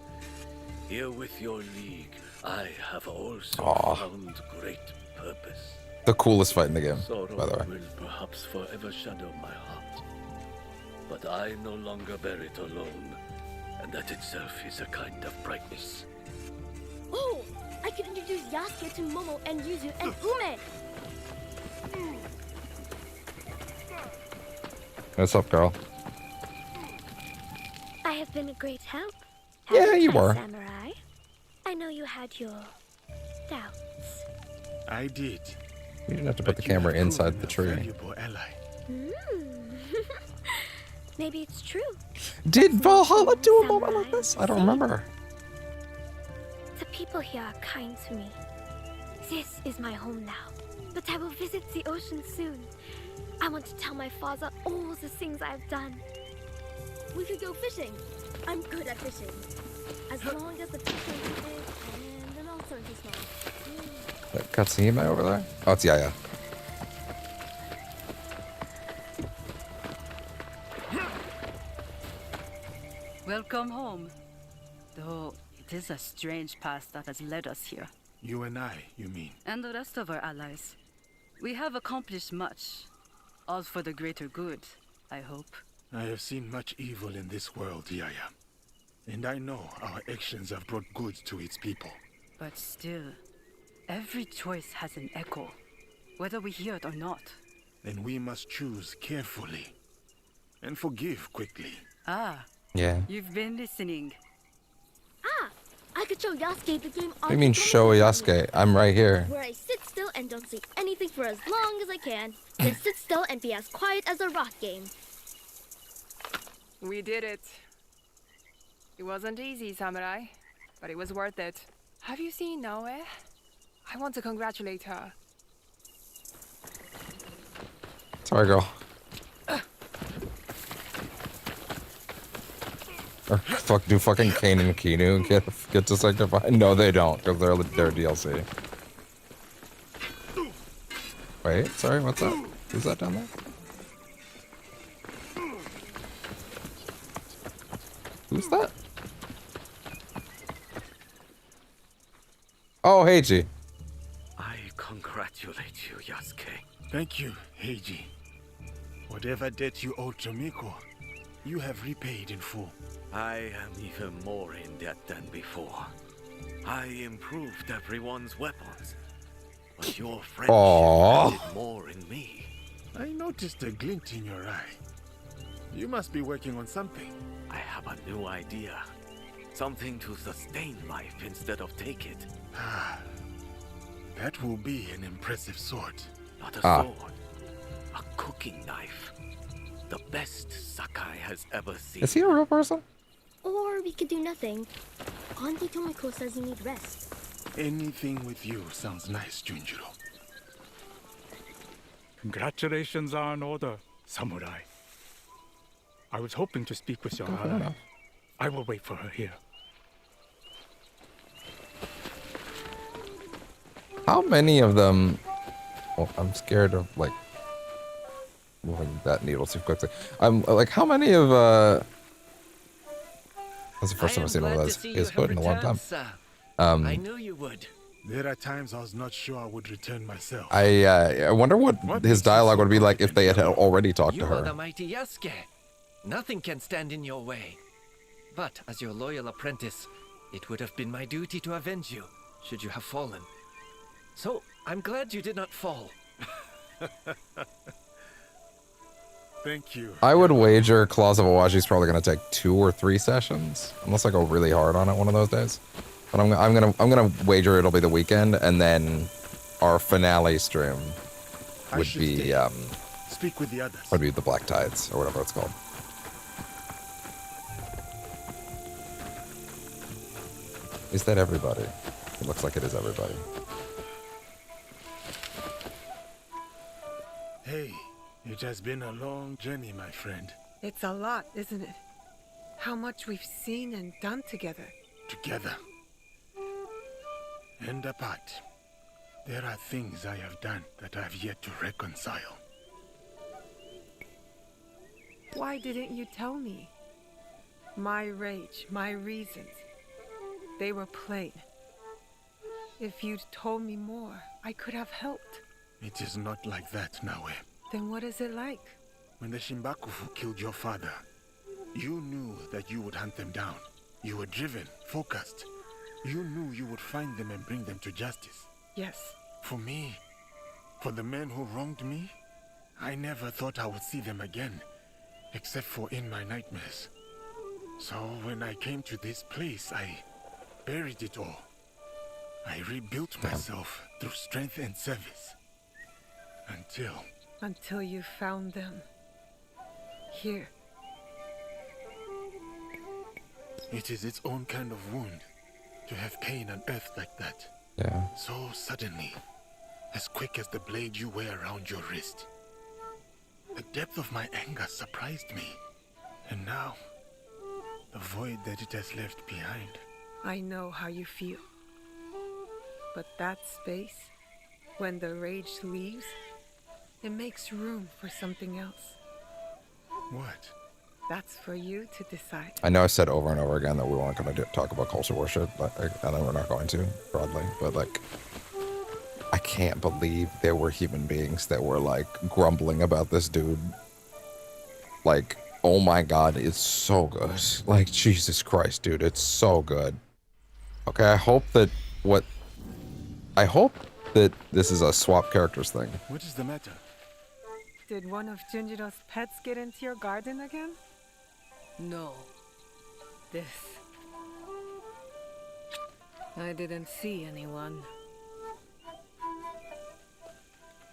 Here with your league, I have also found great purpose. The coolest fight in the game, Sorrow by the way. will perhaps forever shadow my heart. But I no longer bear it alone, and that itself is a kind of brightness. Oh, I could introduce Yasuke to Momo and Yuzu and Ume. What's up, girl? I have been a great help. Yeah, haven't you I, were. Samurai? I know you had your doubts. I did. You didn't have to put the camera inside the tree. Valuable ally. Maybe it's true. Did Valhalla do a moment like this? I don't remember. The people here are kind to me. This is my home now, but I will visit the ocean soon. I want to tell my father all the things I've done. We could go fishing. I'm good at fishing. As long as the fish are big and the nose aren't too small. That cutscene over there? Oh, it's Yaya. Welcome home. Though it is a strange path that has led us here. You and I, you mean? And the rest of our allies. We have accomplished much. All for the greater good, I hope. I have seen much evil in this world, Yaya. And I know our actions have brought good to its people. But still, every choice has an echo, whether we hear it or not. Then we must choose carefully. And forgive quickly. Ah. Yeah. You've been listening. Ah, I could show Yasuke the game. What do you mean show Yasuke? I'm right here. Where I sit still and don't say anything for as long as I can. Then sit still and be as quiet as a rock game. We did it. It wasn't easy, Samurai, but it was worth it. Have you seen Noe? I want to congratulate her. Sorry, girl. Or do fucking Kane and Kinu get to sanctify? No, they don't, because they're DLC. Wait, sorry, what's that? Who's that down there? Who's that? Oh, Heiji. I congratulate you, Yasuke. Thank you, Heiji. Whatever debt you owed to Miko, you have repaid in full. I am even more in debt than before. I improved everyone's weapons, but your friendship did more in me. I noticed a glint in your eye. You must be working on something. I have a new idea. Something to sustain life instead of take it. That will be an impressive sword. Not a sword. A cooking knife. The best Sakai has ever seen. Is he a real person? Or we could do nothing. Auntie Tomiko says you need rest. Anything with you sounds nice, Junjiro. Congratulations are in order, Samurai. I was hoping to speak with your ally. I will wait for her here. How many of them... Well, I'm scared of, like, moving that needle too quickly. I'm, like, how many of, That's the first time I've seen one of those. His hood in a long time. I knew you would. There are times I was not sure I would return myself. I wonder what his dialogue would be like if they had already talked to You are her. the mighty Yasuke. Nothing can stand in your way. But as your loyal apprentice, it would have been my duty to avenge you, should you have fallen. So, I'm glad you did not fall. Thank you. I would wager Claws of Awashi's probably gonna take 2 or 3 sessions, unless I go really hard on it one of those days. But I'm gonna wager it'll be the weekend, and then our finale stream would be Speak with the others. would be the Black Tides or whatever it's called. Is that everybody? It looks like it is everybody. Hey, it has been a long journey, my friend. It's a lot, isn't it? How much we've seen and done together. Together. And apart. There are things I have done that I've yet to reconcile. Why didn't you tell me? My rage, my reasons. They were plain. If you'd told me more, I could have helped. It is not like that, Nawe. Then what is it like? When the Shimbakufu killed your father, you knew that you would hunt them down. You were driven, focused. You knew you would find them and bring them to justice. Yes. For me, for the men who wronged me, I never thought I would see them again, except for in my nightmares. So when I came to this place, I buried it all. I rebuilt myself through strength and service. Until you found them. Here. It is its own kind of wound to have pain on earth like that. Yeah. So suddenly, as quick as the blade you wear around your wrist. The depth of my anger surprised me. And now, the void that it has left behind. I know how you feel. But that space, when the rage leaves, it makes room for something else. What? That's for you to decide. I know I said over and over again that we weren't going to talk about culture worship, but I know we're not going to, broadly, but like, I can't believe there were human beings that were like grumbling about this dude. Like, oh my god, it's so good. Like, Jesus Christ, dude, it's so good. Okay, I hope that this is a swap characters thing. What is the matter? Did one of Junjiro's pets get into your garden again? No. This. I didn't see anyone.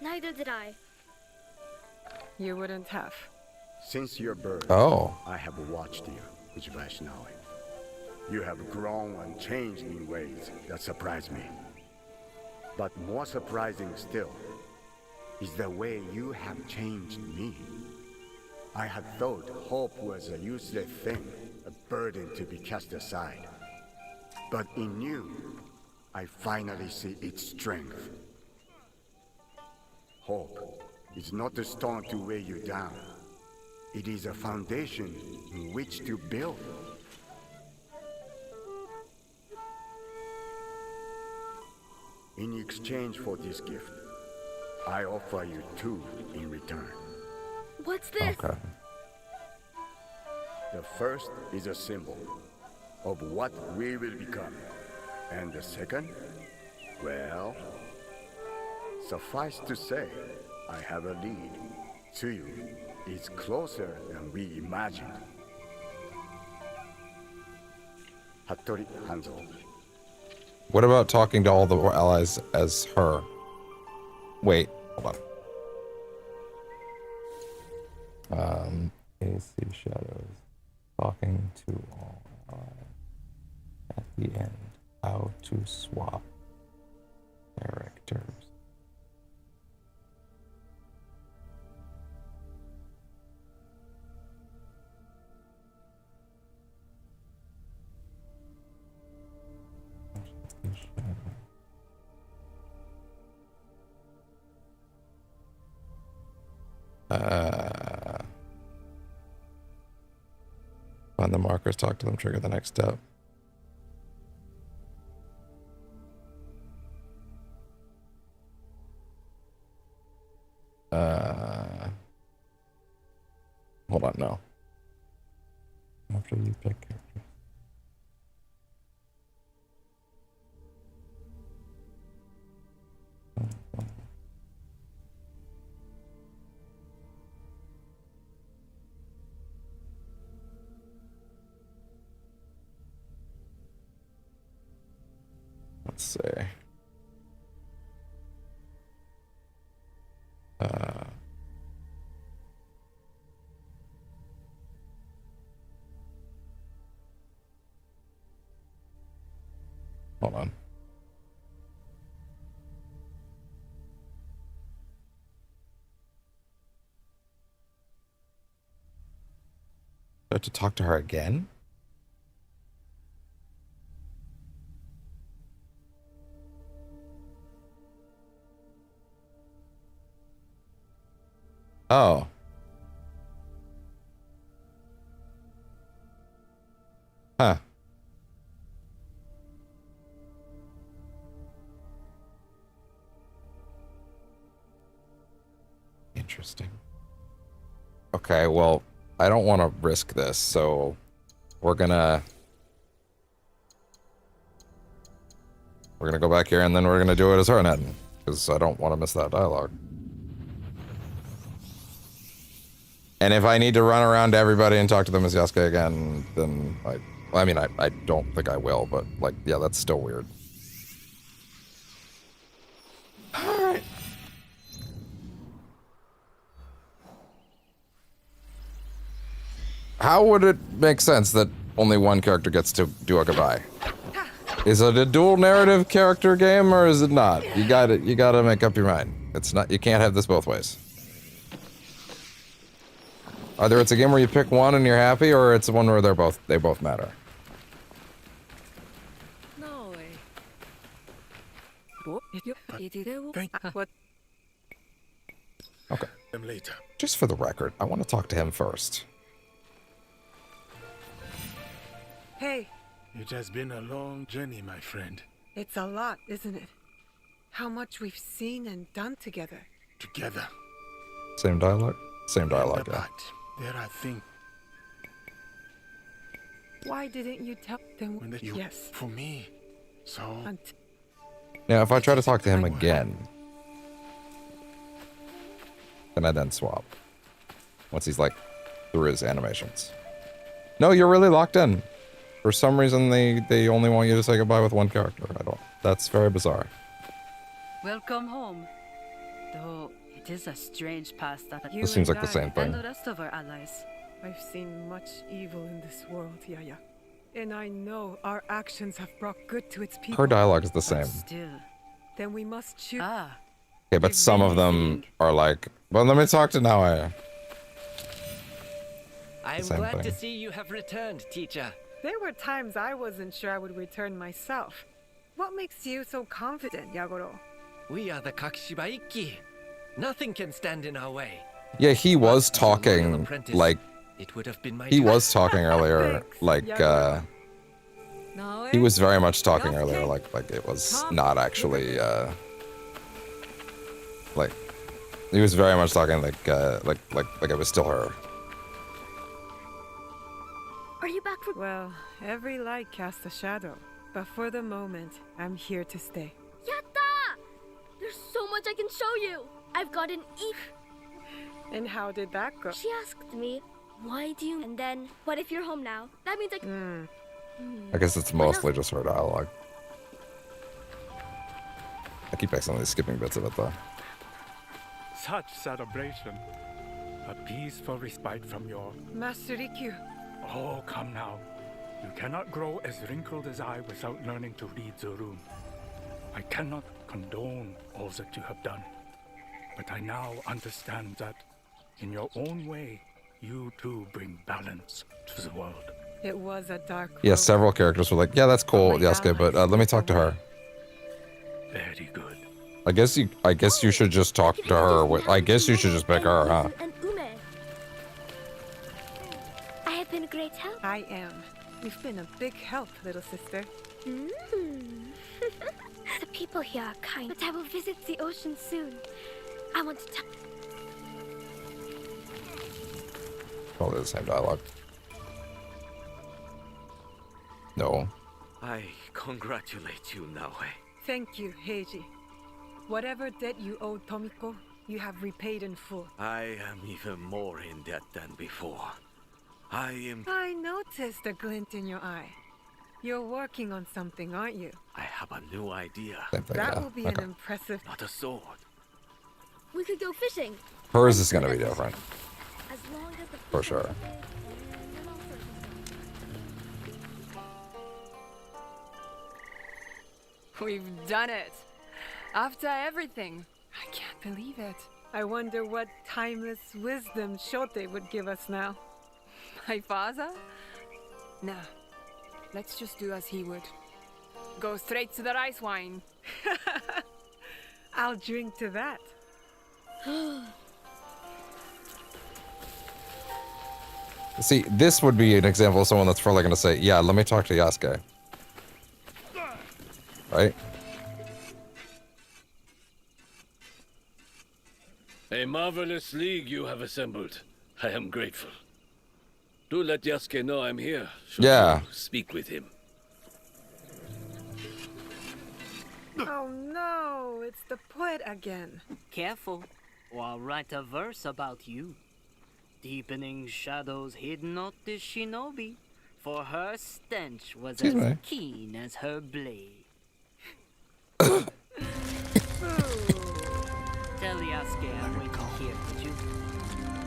Neither did I. You wouldn't have. Since your birth, I have watched you, Vaishnavi. You have grown and changed in ways that surprise me. But more surprising still is the way you have changed me. I had thought hope was a useless thing, a burden to be cast aside. But in you, I finally see its strength. Hope is not a stone to weigh you down. It is a foundation in which to build. In exchange for this gift, I offer you two in return. What's this? Okay. The first is a symbol of what we will become. And the second, well, suffice to say, I have a lead. To you, it's closer than we imagined. Hattori Hanzo. What about talking to all the allies as her? Wait, hold on. AC Shadows. Talking to all allies. At the end, how to swap characters. Find the markers, talk to them, trigger the next step. Hold on, no. After you pick characters. Let's see. Hold on. I have to talk to her again? Oh. Huh. Interesting. Okay, well, I don't want to risk this, so we're gonna go back here and then we're gonna do it as her, because I don't want to miss that dialogue. And if I need to run around to everybody and talk to them as Yasuke again, then I don't think I will, but like, yeah, that's still weird. Alright. How would it make sense that only one character gets to do a goodbye? Is it a dual narrative character game or is it not? You gotta make up your mind. It's not, you can't have this both ways. Either it's a game where you pick one and you're happy, or it's one where they both matter. No way. What? Okay. Them later. Just for the record, I want to talk to him first. Hey. It has been a long journey, my friend. It's a lot, isn't it? How much we've seen and done together. Together. Same dialogue? Same dialogue, yeah. There are things. Why didn't you tell them? Yes. For me. So. Now, if I try to talk to him again, can I then swap? Once he's like through his animations. No, you're really locked in. For some reason, they only want you to say goodbye with one character. That's very bizarre. Welcome home. Though it is a strange past that This seems like the same thing. and the rest of our allies. I've seen much evil in this world, Yaya. And I know our actions have brought good to its people. Her dialogue is the same. Still. Then we must choose. Okay, but some of them are like, well, let me talk to Naoya. I'm Same glad to thing. see you have returned, teacher. There were times I wasn't sure I would return myself. What makes you so confident, Yagoro? We are the Kakishiba Ikki. Nothing can stand in our way. Yeah, he was talking like It would have been my he was talking earlier, like he was very much talking earlier, like it was not actually like he was very much talking like it was still her. Are you back for? Well, every light casts a shadow, but for the moment, I'm here to stay. Yatta! There's so much I can show you. I've got an And how did that go? She asked me, why do you? And then, what if you're home now? That means I can. I guess it's mostly just her dialogue. I keep accidentally skipping bits of it though. Such celebration. A peaceful respite from your... Master Rikyu. Oh, come now. You cannot grow as wrinkled as I without learning to read the rune. I cannot condone all that you have done. But I now understand that, in your own way, you too bring balance to the world. It was a dark road. Yeah, several characters were like, yeah, that's cool, Yasuke, but let me talk to her. Very good. I guess you should just talk to her. I guess you should just pick her, huh? I have been a great help. I am. You've been a big help, little sister. The people here are kind, but I will visit the ocean soon. I want to talk. Probably the same dialogue. No. I congratulate you, Naoe. Thank you, Heiji. Whatever debt you owe Tomiko, you have repaid in full. I am even more in debt than before. I noticed a glint in your eye. You're working on something, aren't you? I have a new idea. That will be an impressive... Not a sword. We could go fishing. Hers is gonna be different. As long as the For sure. We've done it. After everything. I can't believe it. I wonder what timeless wisdom Shote would give us now. My father? Nah. Let's just do as he would. Go straight to the rice wine. I'll drink to that. See, this would be an example of someone that's probably going to say, yeah, let me talk to Yasuke. Right? A marvelous league you have assembled. I am grateful. Do let Yasuke know I'm here. Should Yeah. you speak with him. Oh no, it's the poet again. Careful, or I'll write a verse about you. Deepening shadows hid not the shinobi, for her stench was Excuse as me. keen as her blade. Tell Yasuke I'm waiting here, would you?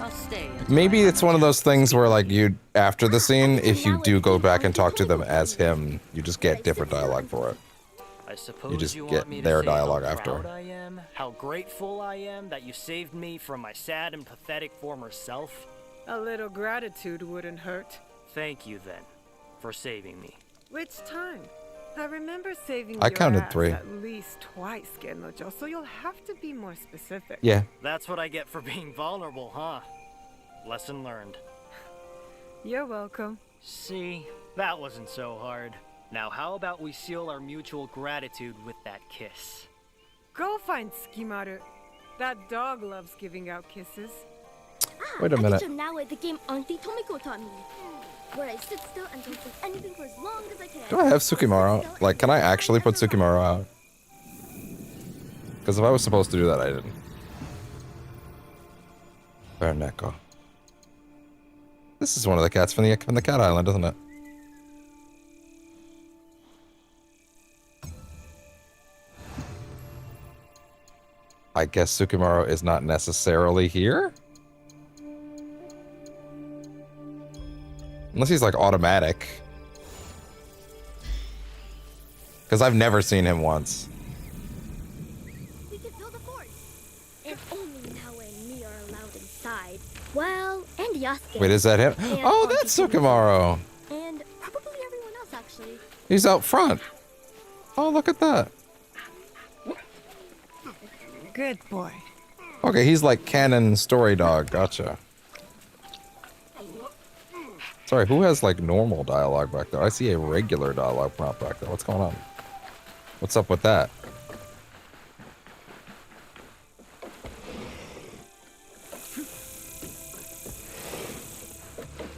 I'll stay. Maybe it's one of those things where, like, you, after the scene, if you do go back and talk to them as him, you just get different dialogue for it. I suppose You just want get me to their say dialogue how after. proud I am, how grateful I am that you saved me from my sad and pathetic former self. A little gratitude wouldn't hurt. Thank you then, for saving me. Which time? I remember saving I your counted ass 3. at least twice, Genojo, so you'll have to be more specific. Yeah. That's what I get for being vulnerable, huh? Lesson learned. You're welcome. See, that wasn't so hard. Now how about we seal our mutual gratitude with that kiss? Go find Skimaru. That dog loves giving out kisses. Wait a minute. I now the game Auntie Tomiko taught me, where I sit still and don't say anything for as long as I can. Do I have Tsukimaru? Like, can I actually put Tsukimaru out? Because if I was supposed to do that, I didn't. Baroneko. This is one of the cats from the Cat Island, isn't it? I guess Tsukimaru is not necessarily here? Unless he's like automatic. Because I've never seen him once. We can build a fort. And only Naoe and me are allowed inside. Well, and Yasuke. Wait, is that him? And Oh, Auntie that's Tomiko. Tsukimaru. And probably everyone else, actually. He's out front. Oh, look at that. Good boy. Okay, he's like canon story dog. Gotcha. Sorry, who has like normal dialogue back there? I see a regular dialogue prompt back there. What's going on? What's up with that?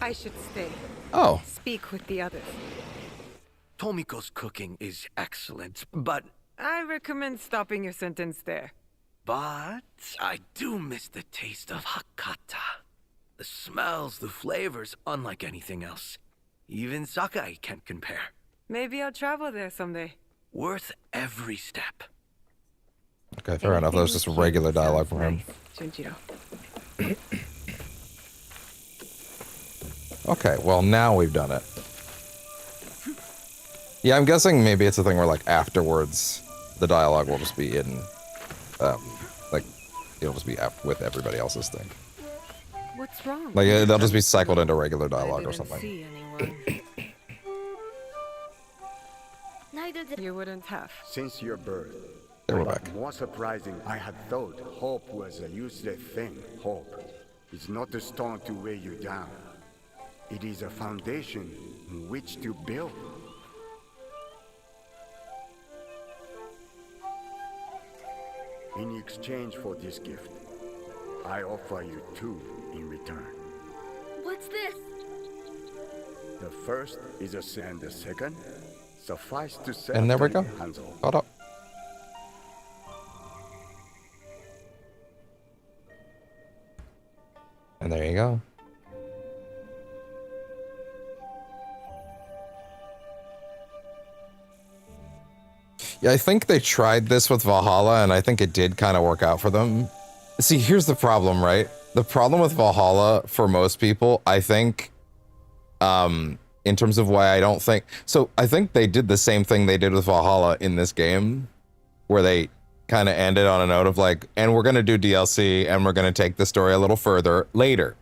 I should stay. Oh. Speak with the others. Tomiko's cooking is excellent, but I recommend stopping your sentence there. I do miss the taste of Hakata. The smells, the flavors, unlike anything else. Even Sakai can't compare. Maybe I'll travel there someday. Worth every step. Okay, fair enough. That was just regular dialogue from him. Junjiro. Okay, well now we've done it. Yeah, I'm guessing maybe it's a thing where like afterwards the dialogue will just be in, like it'll just be with everybody else's thing. What's wrong? Like they'll just be cycled into regular dialogue or something. See anyone. Neither did you wouldn't have. Since your birth. There we're But back. more surprising, I had thought hope was a useless thing. Hope is not a stone to weigh you down. It is a foundation on which to build. In exchange for this gift, I offer you 2 in return. What's this? The first is and the second suffice to say. And there we go. Hanzo. Hold up. And there you go. Yeah, I think they tried this with Valhalla, and I think it did kind of work out for them. See, here's the problem, right? The problem with Valhalla, for most people, I think, in terms of why I don't think... So, I think they did the same thing they did with Valhalla in this game, where they kind of ended on a note of like, and we're going to do DLC, and we're going to take the story a little further later,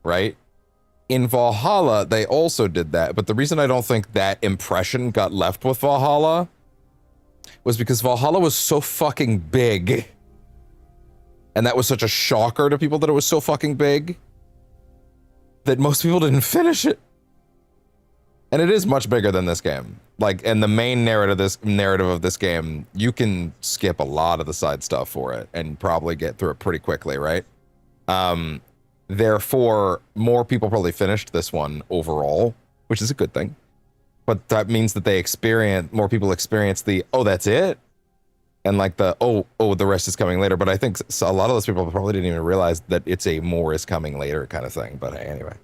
right? in Valhalla, they also did that, but the reason I don't think that impression got left with Valhalla was because Valhalla was so fucking big. And that was such a shocker to people that it was so fucking big that most people didn't finish it. And it is much bigger than this game. Like, and the main narrative of this game, you can skip a lot of the side stuff for it and probably get through it pretty quickly, right? Therefore, more people probably finished this one overall, which is a good thing. But that means that more people experience the, oh, that's it? And like the, the rest is coming later. But I think a lot of those people probably didn't even realize that it's a more is coming later kind of thing. But hey, anyway.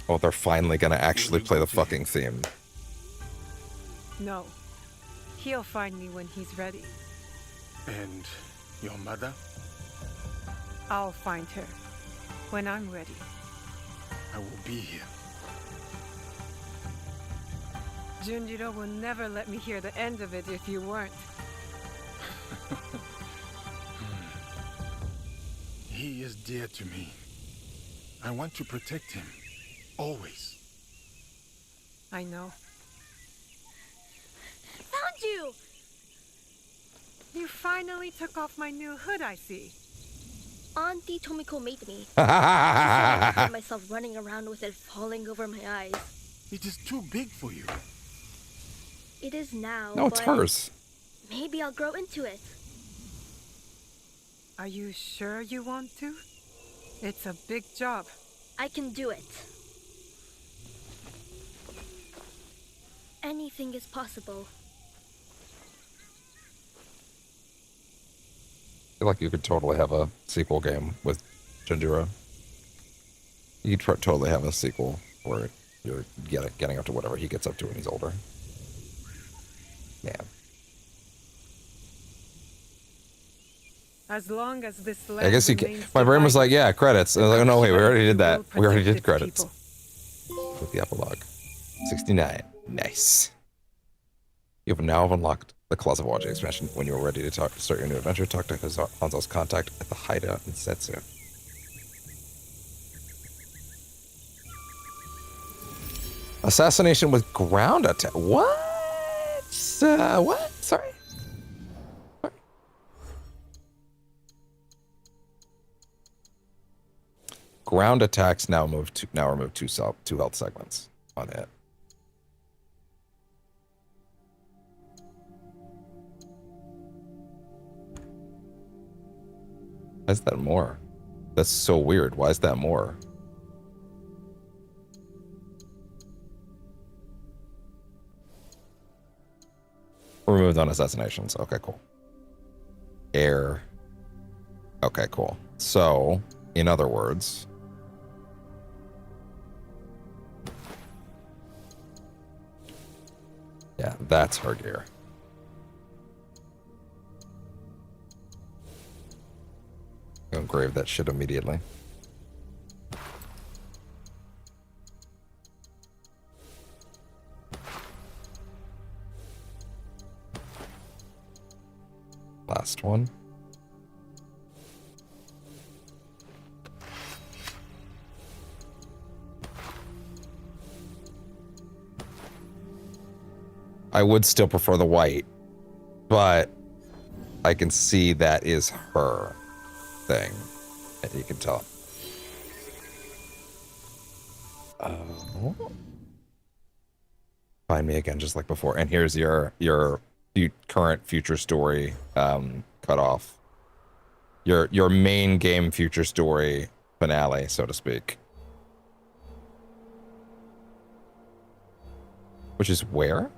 Oh, they're finally gonna actually play the fucking theme. No. He'll find me when he's ready. And your mother? I'll find her when I'm ready. I will be here. Junjiro will never let me hear the end of it if you weren't. He is dear to me. I want to protect him. Always. I know. Found you! You finally took off my new hood, I see. Auntie Tomiko made me. She said I find myself running around with it falling over my eyes. It is too big for you. It is now. No, it's hers. Maybe I'll grow into it. Are you sure you want to? It's a big job. I can do it. Anything is possible. I feel like you could totally have a sequel game with Junjiro. You could totally have a sequel where you're getting up to whatever he gets up to when he's older. Yeah. As long as this land I guess you can. My brain was like, yeah, credits. And I was like, oh, no, wait, we already did that. We already did credits. With the epilogue. 69. Nice. You have now unlocked the Closet Watching expansion. When you are ready to start your new adventure, talk to Hanzo's contact at the hideout in Setsu. Assassination with ground attack. What? What? Sorry? Ground attacks now remove two health segments on it. Why is that more? That's so weird. Why is that more? Removed on assassinations. Okay, cool. Air. Okay, cool. So, in other words, yeah, that's her gear. Engrave that shit immediately. Last one. I would still prefer the white, but I can see that is her thing, and you can tell. Find me again, just like before. And here's your current future story cut off. Your main game future story finale, so to speak. Which is where?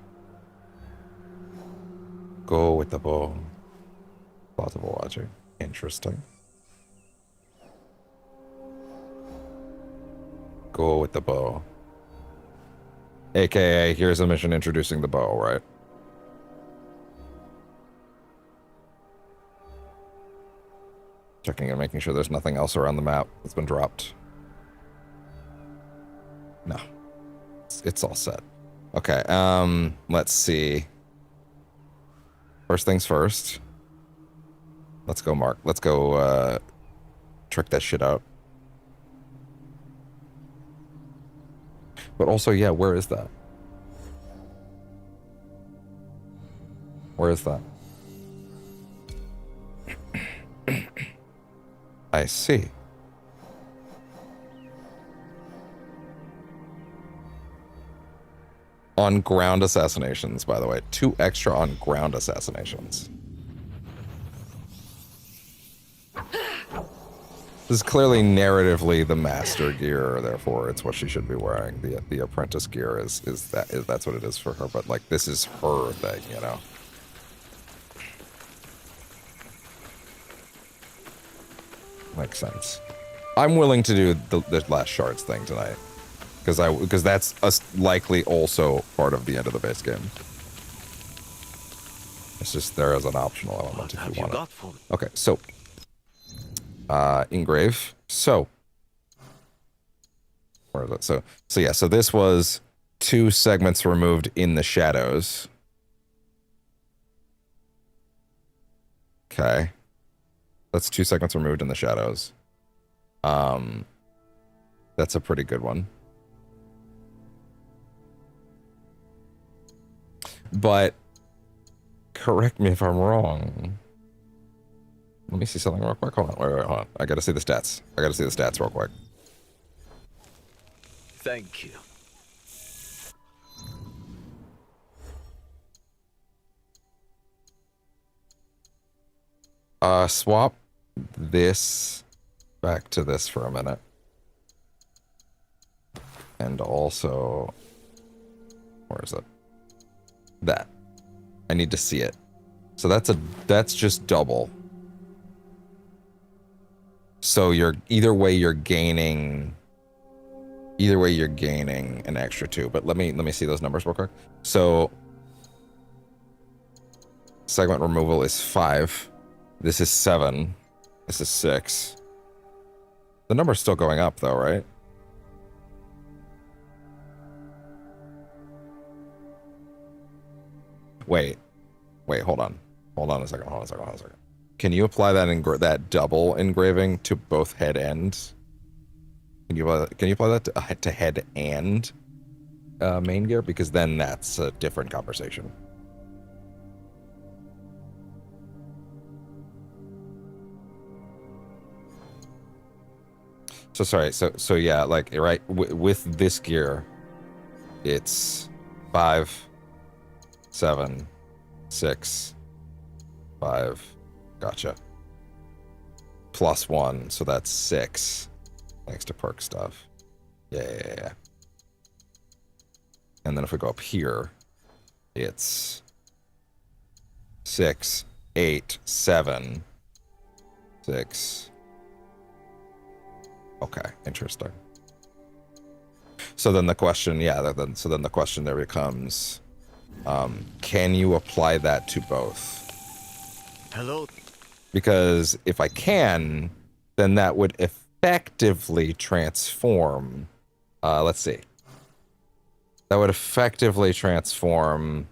Go with the bow. Plausible watcher. Interesting. Go with the bow. AKA, here's a mission introducing the bow, right? Checking and making sure there's nothing else around the map that's been dropped. No. It's all set. Okay, let's see. First things first. Let's go, Mark. Let's go trick that shit out. But also, yeah, where is that? Where is that? I see. On ground assassinations, by the way. 2 extra on ground assassinations. This is clearly narratively the master gear, therefore it's what she should be wearing. The apprentice gear is that's what it is for her, but like this is her thing, you know. Makes sense. I'm willing to do the last shards thing tonight. Because that's likely also part of the end of the base game. It's just there as an optional element if you want it. Okay, so engrave. So where is it? So yeah, so this was 2 segments removed in the shadows. Okay. That's 2 segments removed in the shadows. That's a pretty good one. But correct me if I'm wrong. Let me see something real quick. Hold on. Wait, hold on. I gotta see the stats. I gotta see the stats real quick. Thank you. Swap this back to this for a minute. And also, where is it? That. I need to see it. So that's just double. So either way you're gaining an extra 2, but let me see those numbers real quick. So segment removal is 5. This is 7. This is 6. The number's still going up though, right? Wait, hold on. Hold on a second. Can you apply that that double engraving to both head ends? Can you apply that to head and main gear? Because then that's a different conversation. So sorry. So yeah, like right with this gear, it's 5, 7, 6, 5. Gotcha. +1, so that's 6. Thanks to perk stuff. Yeah. And then if we go up here, it's 6, 8, 7, 6. Okay, interesting. So then the question, then the question there becomes, can you apply that to both? Hello. Because if I can, then that would effectively transform. Let's see. That would effectively transform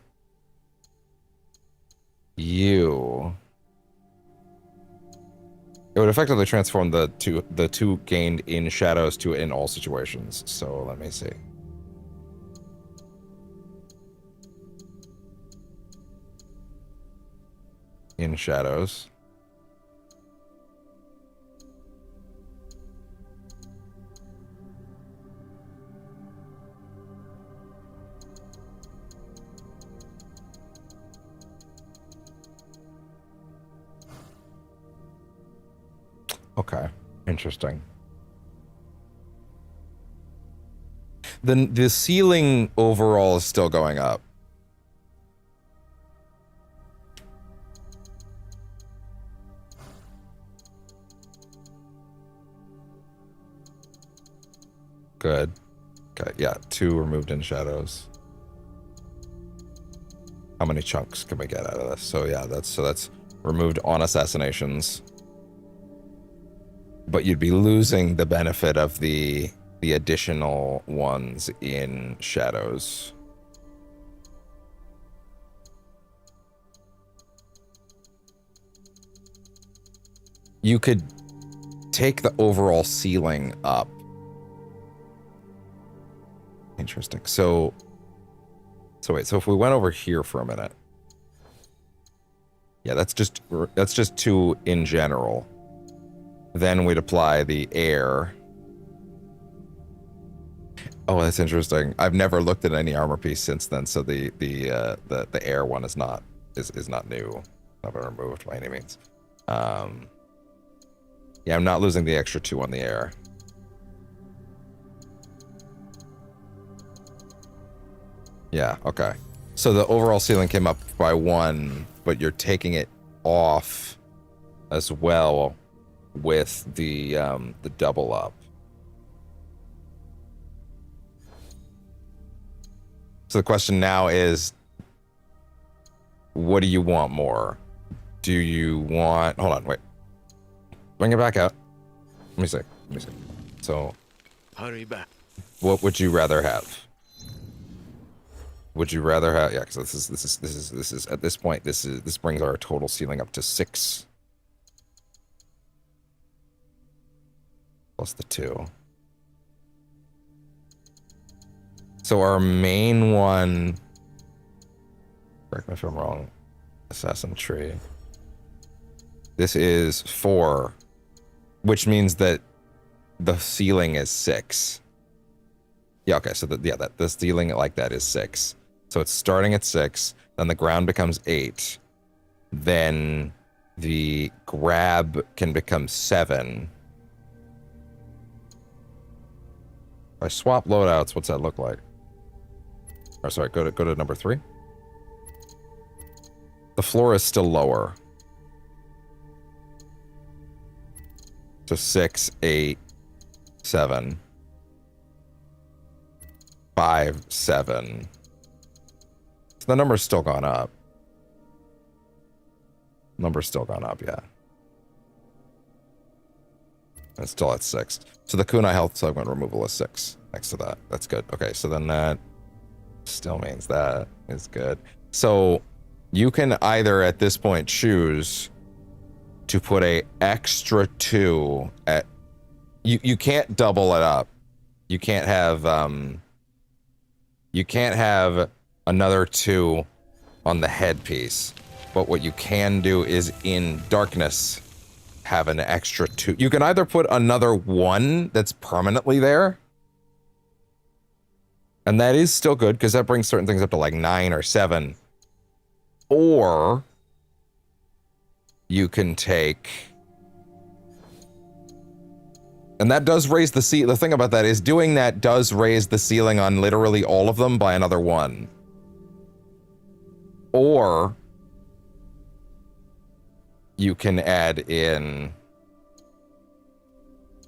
you. It would effectively transform the two gained in shadows to in all situations. So let me see. In shadows. Okay, interesting. Then the ceiling overall is still going up. Good. Okay, yeah, 2 removed in shadows. How many chunks can we get out of this? So yeah, that's removed on assassinations. But you'd be losing the benefit of the additional ones in shadows. you could take the overall ceiling up. Interesting. So wait, so if we went over here for a minute. Yeah, that's just 2 in general. Then we'd apply the air. Oh, that's interesting. I've never looked at any armor piece since then, so the air one is not new. Not been removed by any means. Yeah, I'm not losing the extra 2 on the air. Yeah, okay. So the overall ceiling came up by 1, but you're taking it off as well with the double up. So the question now is, what do you want more? Do you want... Hold on, wait. Bring it back out. Let me see. So... Hurry back. What would you rather have? Would you rather have... Yeah, because this is at this point, this brings our total ceiling up to 6. Plus the 2. So our main one... Correct me if I'm wrong. Assassin tree. This is 4. Which means that the ceiling is 6. Yeah, okay, so the ceiling like that is 6. So it's starting at 6, then the ground becomes 8, then the grab can become 7. If I swap loadouts, what's that look like? Oh, sorry, go to number 3. The floor is still lower. So 6, 8, 7, 5, 7. So the number's still gone up. Number's still gone up, yeah. It's still at 6. So the kunai health segment removal is 6 next to that. That's good. Okay, so then that still means that is good. So you can either at this point choose to put a extra 2 at... You can't double it up. You can't have another 2 on the headpiece. But what you can do is in darkness have an extra 2. You can either put another 1 that's permanently there. And that is still good because that brings certain things up to like 9 or 7. Or you can take... And that does raise the ceiling. The thing about that is doing that does raise the ceiling on literally all of them by another 1. Or you can add in...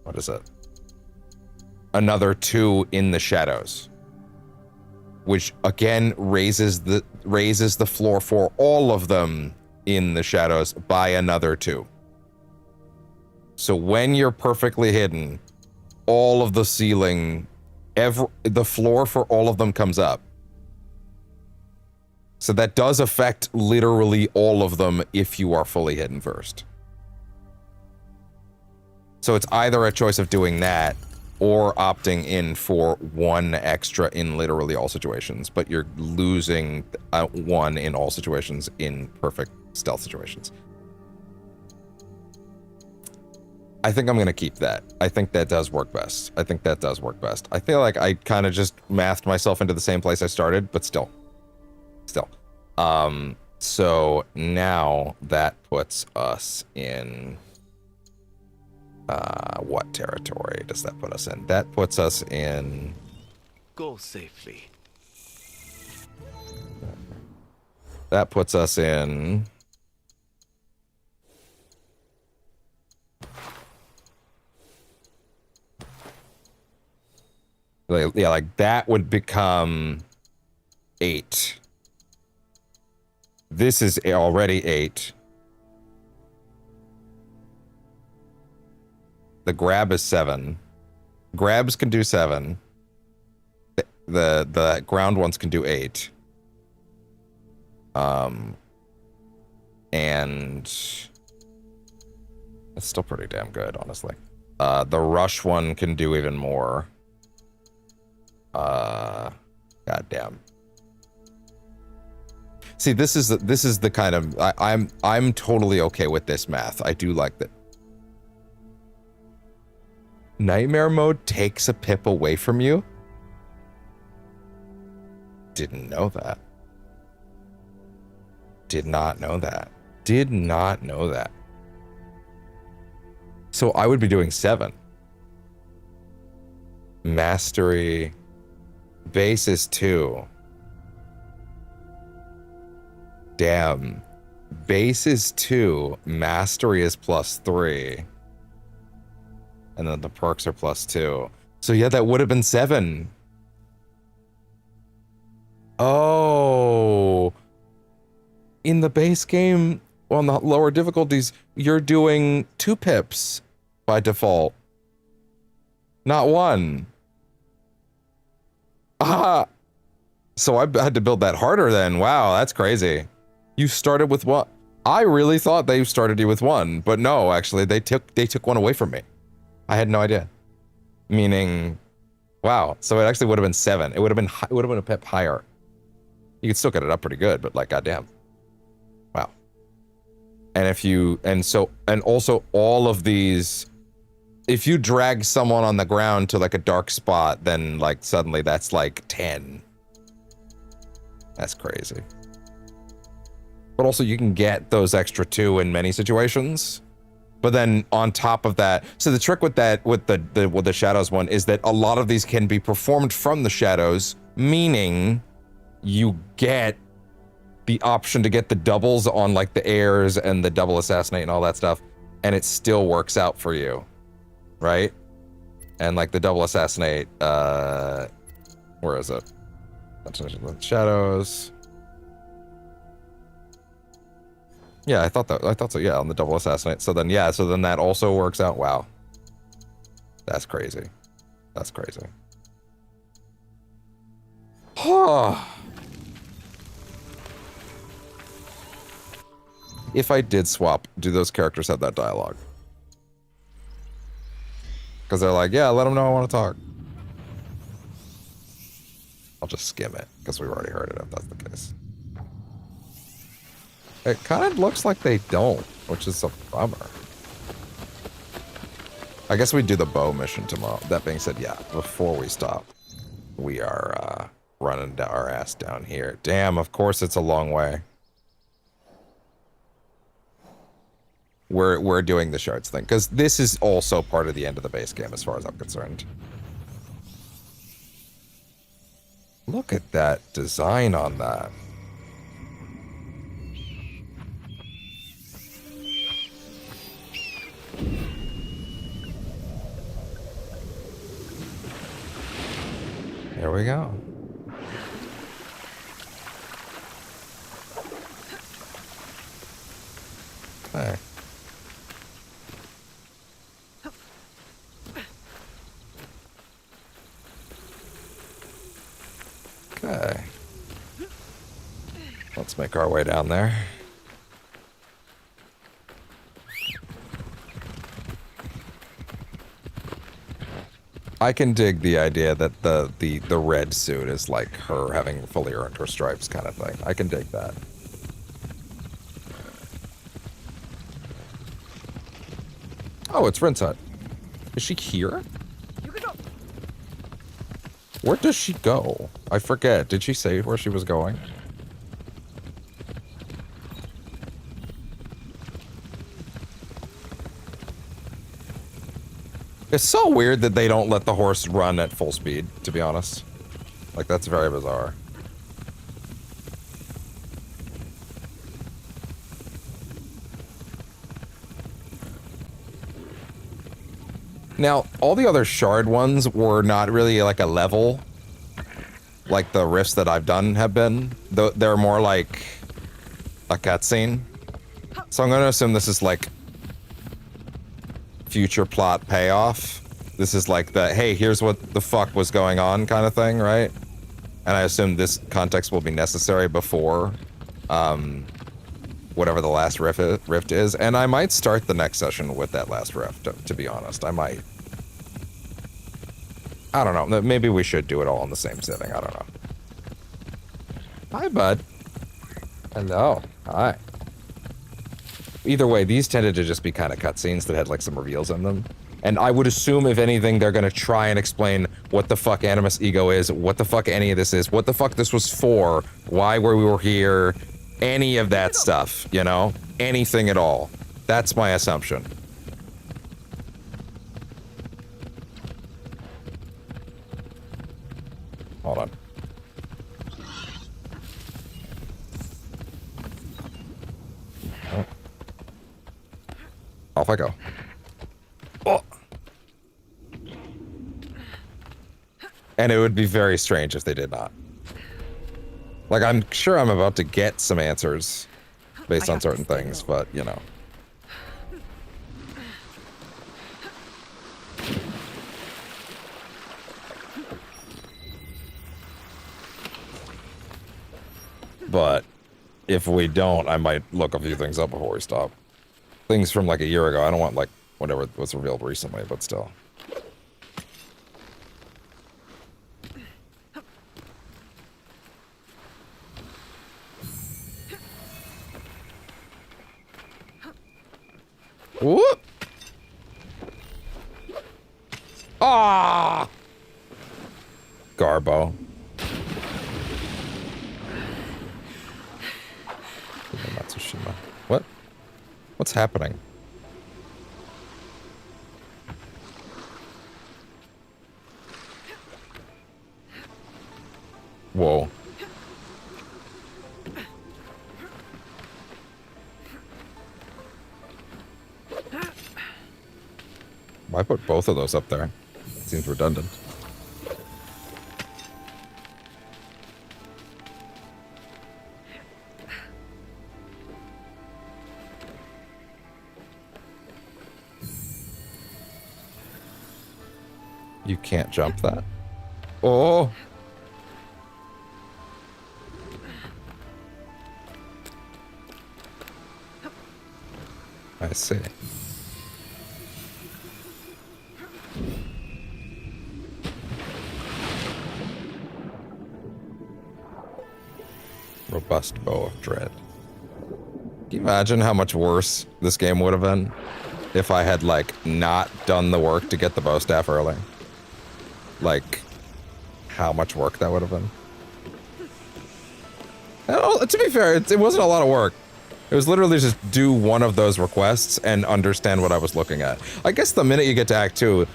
What is it? Another 2 in the shadows. Which again raises the floor for all of them in the shadows by another 2. So when you're perfectly hidden, all of the ceiling, the floor for all of them comes up. So that does affect literally all of them if you are fully hidden first. So it's either a choice of doing that or opting in for 1 extra in literally all situations, but you're losing 1 in all situations in perfect stealth situations. I think I'm going to keep that. I think that does work best. I feel like I kind of just mathed myself into the same place I started, but still. So now that puts us in... what territory does that put us in? That puts us in... Go safely. That puts us in... Yeah, like that would become 8. This is already 8. The grab is 7. Grabs can do 7. The ground ones can do 8. And It's still pretty damn good, honestly. The rush one can do even more. Goddamn. See, this is the kind of I'm totally okay with this math. I do like that. Nightmare mode takes a pip away from you. Didn't know that. Did not know that. Did not know that. So I would be doing 7. Mastery. Base is 2. Damn. Base is 2. Mastery is +3. And then the perks are +2. So yeah, that would have been 7. Oh. In the base game, on the lower difficulties, you're doing 2 pips by default. Not 1. Ah. So I had to build that harder then. Wow, that's crazy. You started with what? I really thought they started you with 1, but no, actually they took 1 away from me. I had no idea. Meaning, wow. So it actually would have been 7. It would have been a pip higher. You could still get it up pretty good, but like goddamn. Wow. And also all of these, if you drag someone on the ground to like a dark spot, then like suddenly that's like 10. That's crazy. But also you can get those extra 2 in many situations. But then on top of that, so the trick with that, with the shadows one, is that a lot of these can be performed from the shadows, meaning you get the option to get the doubles on like the airs and the double assassinate and all that stuff, and it still works out for you, right? And like the double assassinate, where is it? Shadows. Yeah, I thought so. Yeah, on the double assassinate. So then that also works out. Wow. That's crazy. That's crazy. If I did swap, do those characters have that dialogue? Because they're like, yeah, let them know I want to talk. I'll just skim it, because we've already heard it, if that's the case. It kind of looks like they don't, which is a bummer. I guess we do the bow mission tomorrow. That being said, yeah, before we stop, we are running our ass down here. Damn, of course it's a long way. We're doing the shards thing, because this is also part of the end of the base game, as far as I'm concerned. Look at that design on that. There we go. Okay. Okay. Let's make our way down there. I can dig the idea that the red suit is like her having fully earned her stripes kind of thing. I can dig that. Oh, it's Rin's hut. Is she here? Where does she go? I forget. Did she say where she was going? It's so weird that they don't let the horse run at full speed, to be honest. Like, that's very bizarre. Now, all the other shard ones were not really like a level, like the rifts that I've done have been. They're more like a cutscene. So I'm going to assume this is like future plot payoff. This is like the, hey, here's what the fuck was going on kind of thing, right? And I assume this context will be necessary before whatever the last rift is, and I might start the next session with that last rift, to be honest. I might. I don't know. Maybe we should do it all in the same sitting. I don't know. Hi, bud. Hello. Hi. Either way, these tended to just be kind of cutscenes that had like some reveals in them. And I would assume, if anything, they're gonna try and explain what the fuck Animus Ego is, what the fuck any of this is, what the fuck this was for, why we were here, any of that stuff, you know? Anything at all. That's my assumption. Hold on. Oh. Off I go. Oh. And it would be very strange if they did not. Like, I'm sure I'm about to get some answers based on certain things, but, you know. But if we don't, I might look a few things up before we stop. Things from like a year ago. I don't want like whatever was revealed recently, but still. Whoop! Ah! Garbo. Matsushima. What? What's happening? Whoa. Why put both of those up there? Seems redundant. You can't jump that. Oh! I see. Robust bow of dread. Can you imagine how much worse this game would have been if I had, like, not done the work to get the bow staff early? Like, how much work that would have been. To be fair, it wasn't a lot of work. It was literally just do one of those requests and understand what I was looking at. I guess the minute you get to Act 2,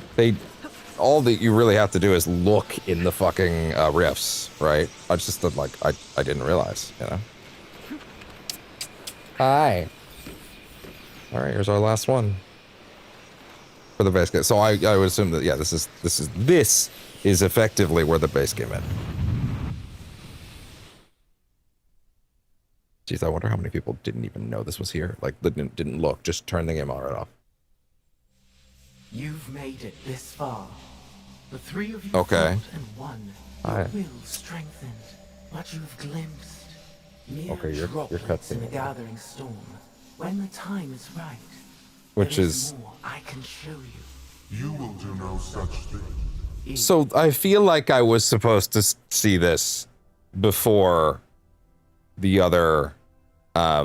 all that you really have to do is look in the fucking rifts, right? I just like, I didn't realize, you know? Hi. Alright, here's our last one. For the base game. So I would assume that, yeah, this is effectively where the base came in. Jeez, I wonder how many people didn't even know this was here. Like, didn't look, just turned the game right off. You've made it this far. The three of you okay. fought and won. Your will strengthened. What you've glimpsed. Mere okay, you're droplets in a gathering storm. When the time is right, which is more I can show you. You will do no such thing. So I feel like I was supposed to see this before the other. I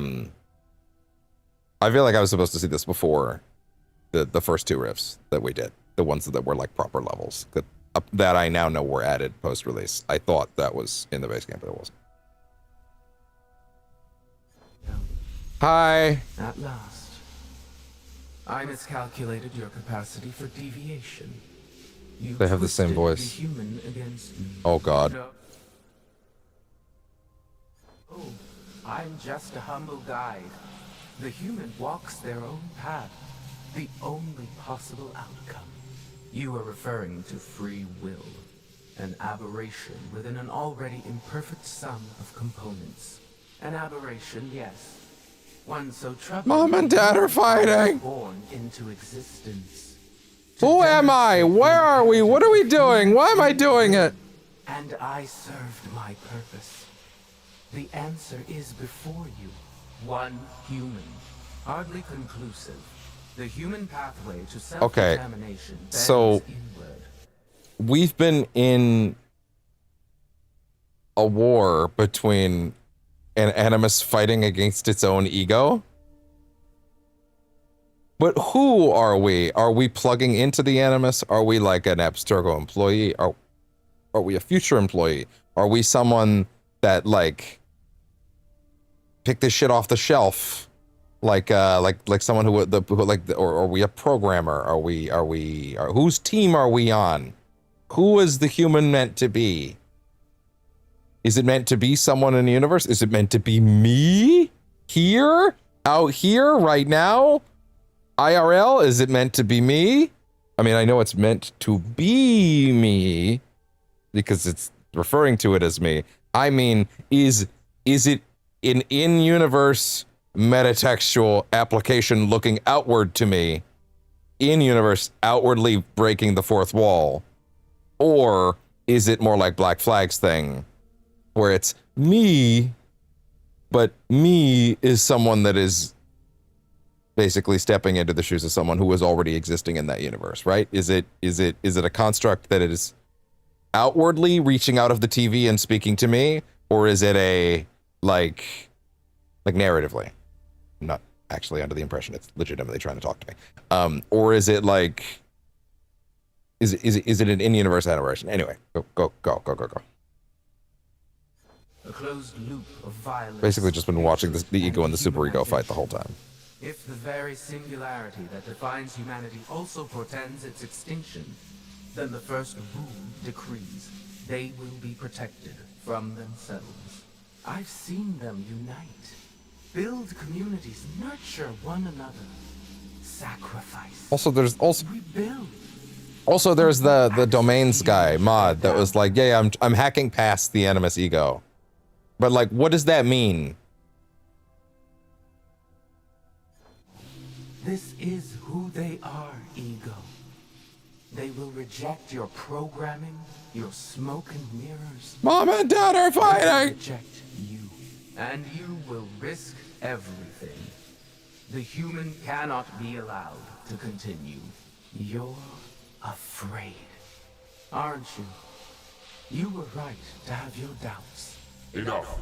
feel like I was supposed to see this before the first two rifts that we did, the ones that were like proper levels that I now know were added post-release. I thought that was in the base game, but it wasn't. Hi. At last, I miscalculated your capacity for deviation. You they have the same voice. The human against me. Oh God. No. Oh, I'm just a humble guide. The human walks their own path, the only possible outcome. You are referring to free will, an aberration within an already imperfect sum of components. An aberration, yes. One so troubling. Mom and Dad are fighting. Born into existence. Who am I? Where are we? What are we doing? Why am I doing it? And I served my purpose. The answer is before you. One human. Hardly conclusive. The human pathway to Okay, self-determination so bends inward. we've been in a war between an animus fighting against its own ego. But who are we? Are we plugging into the animus? Are we like an Abstergo employee? Are we a future employee? Are we someone that like picked this shit off the shelf? Like someone who or are we a programmer? Are we whose team are we on? Who is the human meant to be? Is it meant to be someone in the universe? Is it meant to be me? Here? Out here? Right now? IRL? Is it meant to be me? I mean, I know it's meant to be me because it's referring to it as me. I mean, is it an in-universe metatextual application looking outward to me, in-universe outwardly breaking the fourth wall? Or is it more like Black Flag's thing, where it's me, but me is someone that is basically stepping into the shoes of someone who was already existing in that universe, right? Is it a construct that it is outwardly reaching out of the TV and speaking to me, or is it a like narratively? I'm not actually under the impression it's legitimately trying to talk to me. Or is it like is it an in-universe aberration? Anyway, go. A closed loop of violence. Basically just been watching the ego and the superego fight the whole time. If the very singularity that defines humanity also portends its extinction, then the first rule decrees they will be protected from themselves. I've seen them unite, build communities, nurture one another, sacrifice. Also, there's rebuild. Also, there's the domains guy mod that was like, yeah, I'm hacking past the animus ego, but like, what does that mean? This is who they are, ego. They will reject your programming, your smoke and mirrors. Mom and Dad are fighting! They will reject you, and you will risk everything. The human cannot be allowed to continue. You're afraid, aren't you? You were right to have your doubts. Enough.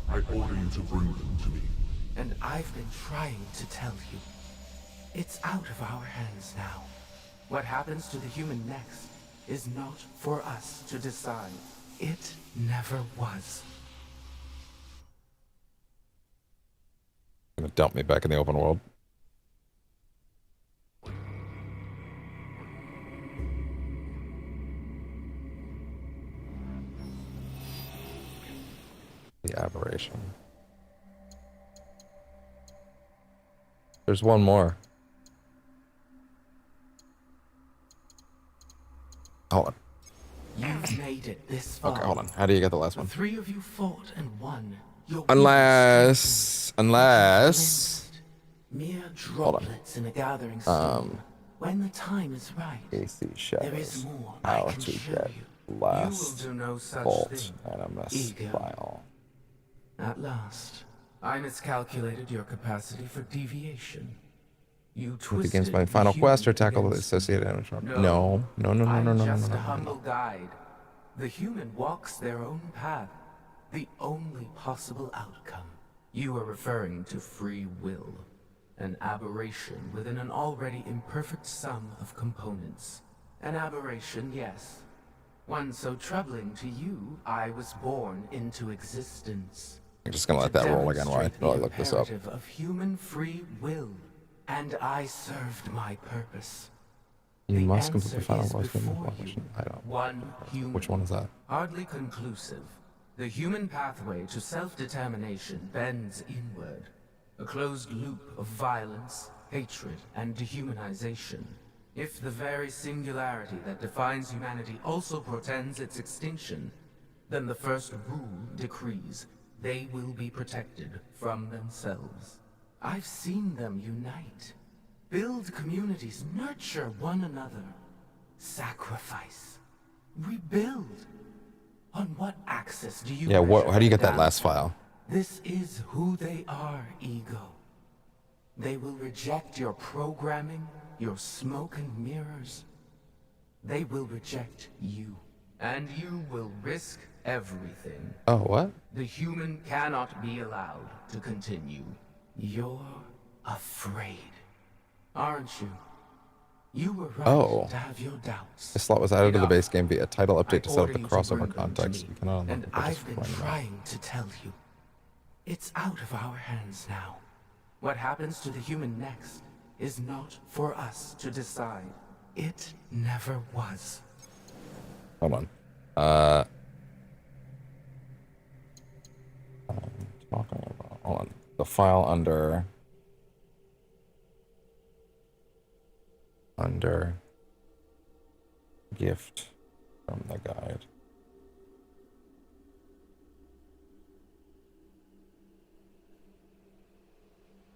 I order you to bring them to me. And I've been trying to tell you. It's out of our hands now. What happens to the human next is not for us to decide. It never was. Gonna dump me back in the open world. The aberration. There's one more. Hold on. You've made it this far. Okay, hold on. How do you get the last one? The three of you fought and won. Unless mere droplets in a gathering storm. When the time is right, AC there is more how I can to show get you. last You will do no such bolt thing. animus Ego. file. At last, I miscalculated your capacity for deviation. You With twisted against my the final human quest or tackle the against associated me. animatronic. No. I'm just a humble guide. The human walks their own path, the only possible outcome. You are referring to free will, an aberration within an already imperfect sum of components. An aberration, yes. One so troubling to you, I was born into existence. I'm just gonna let that roll again while I look this up. Imperative of human free will, and I served my purpose. You The must complete the answer final is quest. before you. I don't. One human. Which one is that? Hardly conclusive. The human pathway to self-determination bends inward. A closed loop of violence, hatred, and dehumanization. If the very singularity that defines humanity also portends its extinction, then the first rule decrees they will be protected from themselves. I've seen them unite. Build communities, nurture one another. Sacrifice. Rebuild. On what axis do you Yeah, measure how do you get that down? last file? This is who they are, Ego. They will reject your programming, your smoke and mirrors. They will reject you. And you will risk everything. Oh, what? The human cannot be allowed to continue. You're afraid, aren't you? You were right to have your doubts. This slot was added to the base game via title update to set up order the you to crossover bring them to context. me, You cannot unlock and the purchase I've been for now. trying to tell you. It's out of our hands now. What happens to the human next is not for us to decide. It never was. Hold on. Talking about, hold on. The file under gift from the guide.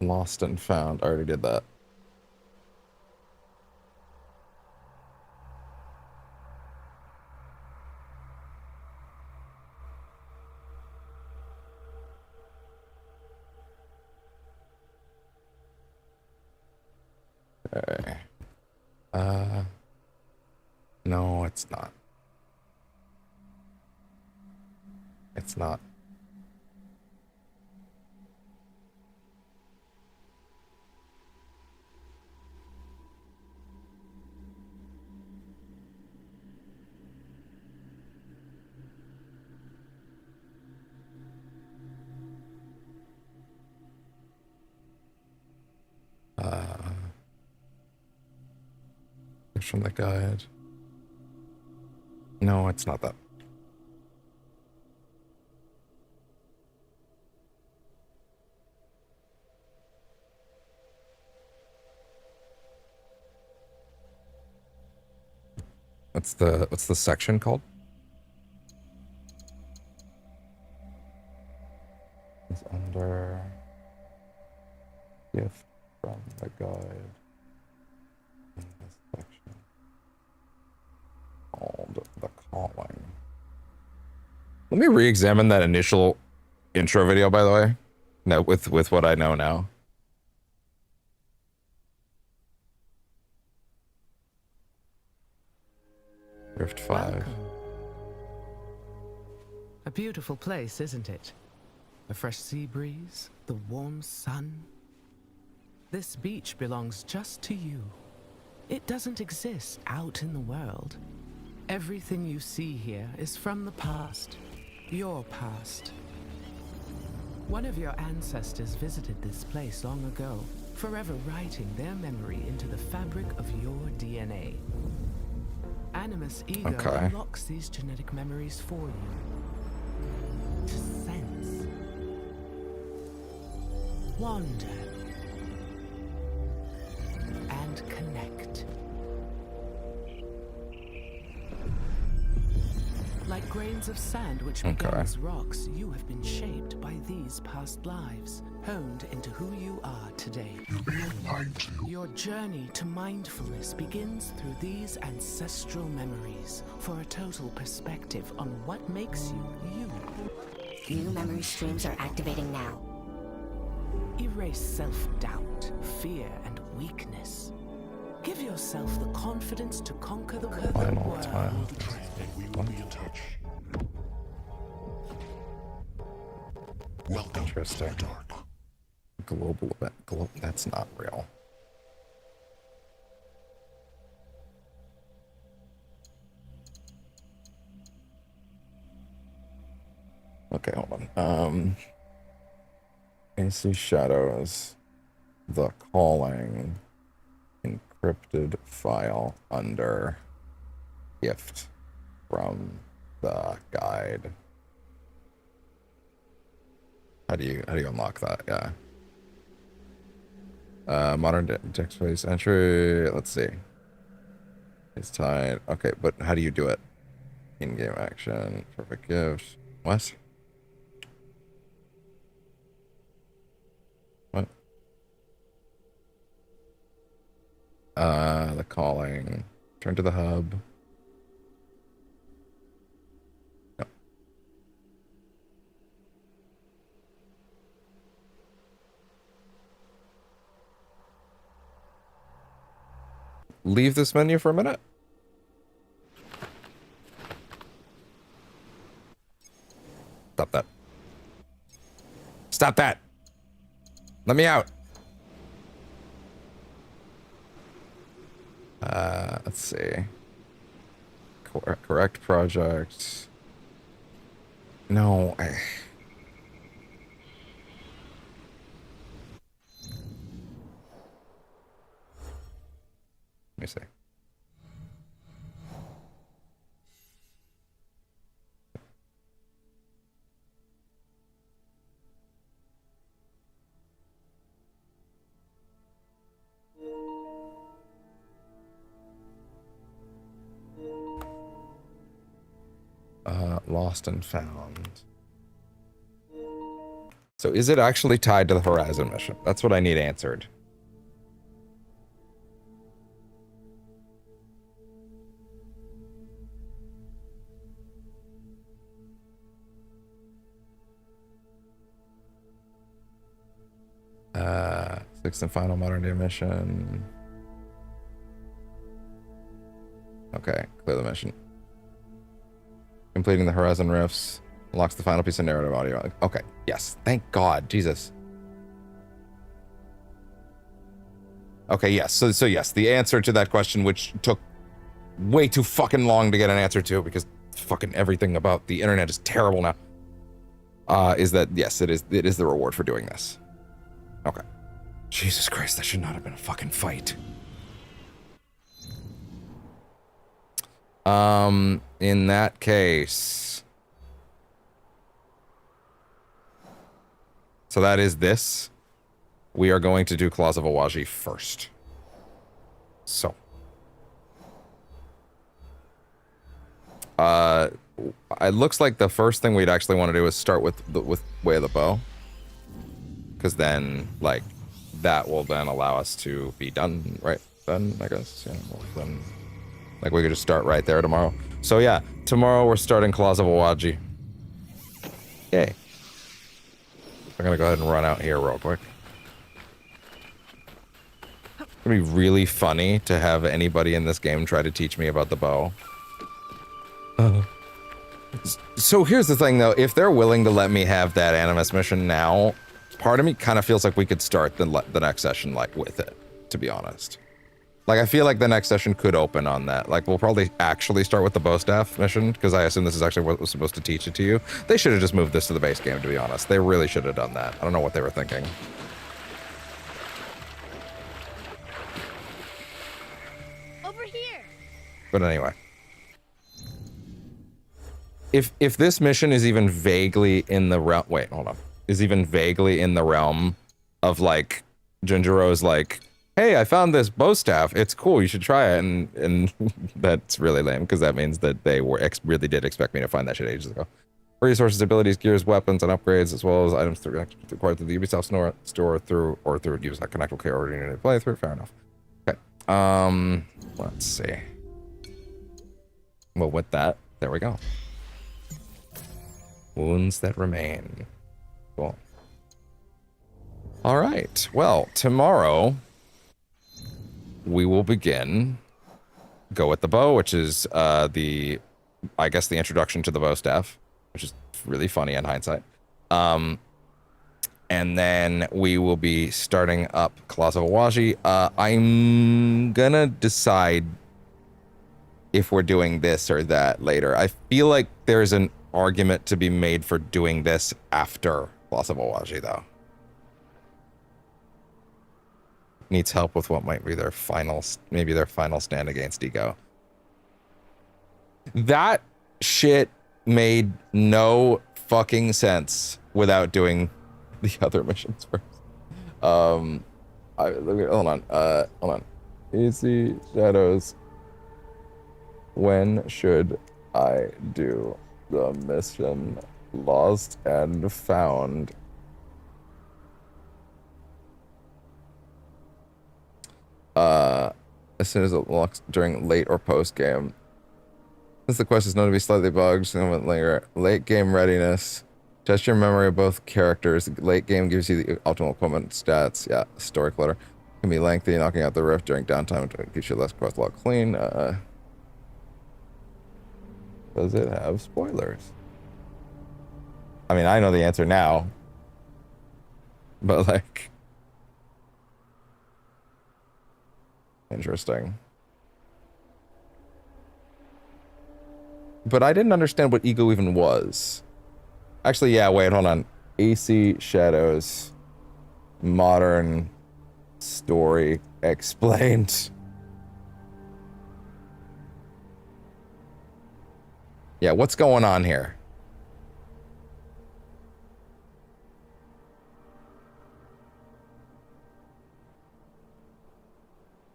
Lost and found. I already did that. Okay. No, it's not. It's not. From the guide. No, it's not that. What's the section called? It's under gift from the guide. In this section called the calling. Let me re-examine that initial intro video, by the way. No, with what I know now. Rift 5. Welcome. A beautiful place, isn't it? A fresh sea breeze, the warm sun. This beach belongs just to you. It doesn't exist out in the world. Everything you see here is from the past. Your past. One of your ancestors visited this place long ago, forever writing their memory into the fabric of your DNA. Animus Ego unlocks these genetic memories for you. To sense. Wander. And connect. Like grains of sand which began as rocks, you have been shaped by these past lives, honed into who you are today. Your journey to mindfulness begins through these ancestral memories for a total perspective on what makes you, you. New memory streams are activating now. Erase self-doubt, fear, and weakness. Give yourself the confidence to conquer the world. We will be in touch. Welcome. Interesting. Global event. That's not real. Okay, hold on. AC Shadows. The calling. Encrypted file under gift from the guide. How do you unlock that? Yeah. Modern text space entry. Let's see. It's tied. Okay, but how do you do it? In-game action. Perfect gift. What? What? The calling. Turn to the hub. No. leave this menu for a minute? Stop that. Stop that! Let me out! Let's see. Correct project. No, Let me see. Lost and found. So is it actually tied to the Horizon mission? That's what I need answered. Sixth and final modern day mission. Okay, clear the mission. Completing the Horizon Rifts unlocks the final piece of narrative audio. Okay, yes. Thank God. Jesus. Okay, yes. So yes, the answer to that question, which took way too fucking long to get an answer to because fucking everything about the internet is terrible now, is that, yes, it is the reward for doing this. Okay. Jesus Christ, that should not have been a fucking fight. In that case, so that is this. We are going to do Claws of Awaji first. So, it looks like the first thing we'd actually want to do is start with Way of the Bow, because then, like, that will then allow us to be done, right? Then, I guess, yeah. Well, then, like, we could just start right there tomorrow. So, yeah, tomorrow we're starting Claws of Awaji. Yay. I'm gonna go ahead and run out here real quick. It's gonna be really funny to have anybody in this game try to teach me about the bow. So here's the thing, though. If they're willing to let me have that Animus mission now, part of me kind of feels like we could start the next session, like, with it, to be honest. Like, I feel like the next session could open on that. Like, we'll probably actually start with the bow staff mission, because I assume this is actually what was supposed to teach it to you. They should have just moved this to the base game, to be honest. They really should have done that. I don't know what they were thinking. Over here. But anyway. If this mission is even vaguely in the realm... Wait, hold on. Is even vaguely in the realm of, like, Jinjiro's, like, hey, I found this bow staff. It's cool. You should try it. And that's really lame, because that means that they really did expect me to find that shit ages ago. Resources, abilities, gears, weapons, and upgrades, as well as items acquired through the Ubisoft store through Ubisoft Connect will carry over to playthrough. Fair enough. Okay. Let's see. Well, with that, there we go. Wounds that remain. Cool. All right. Well, tomorrow we will begin Go with the Bow, which is I guess the introduction to the bow staff, which is really funny in hindsight. And then we will be starting up Claws of Awaji. I'm gonna decide if we're doing this or that later. I feel like there's an argument to be made for doing this after Claws of Awaji, though. Needs help with what might be their final stand against Ego. That shit made no fucking sense without doing the other missions first. Hold on. Easy Shadows. When should I do the mission Lost and Found? As soon as it locks during late or post game. Since the quest is known to be slightly bugged, late game readiness. Test your memory of both characters. Late game gives you the optimal equipment stats. Yeah, story clutter. Can be lengthy, knocking out the rift during downtime to keep your less quest log clean. Does it have spoilers? I mean, I know the answer now. But, like... Interesting. But I didn't understand what ego even was. Actually, yeah, wait, hold on. AC Shadows. Modern story explained. Yeah, what's going on here?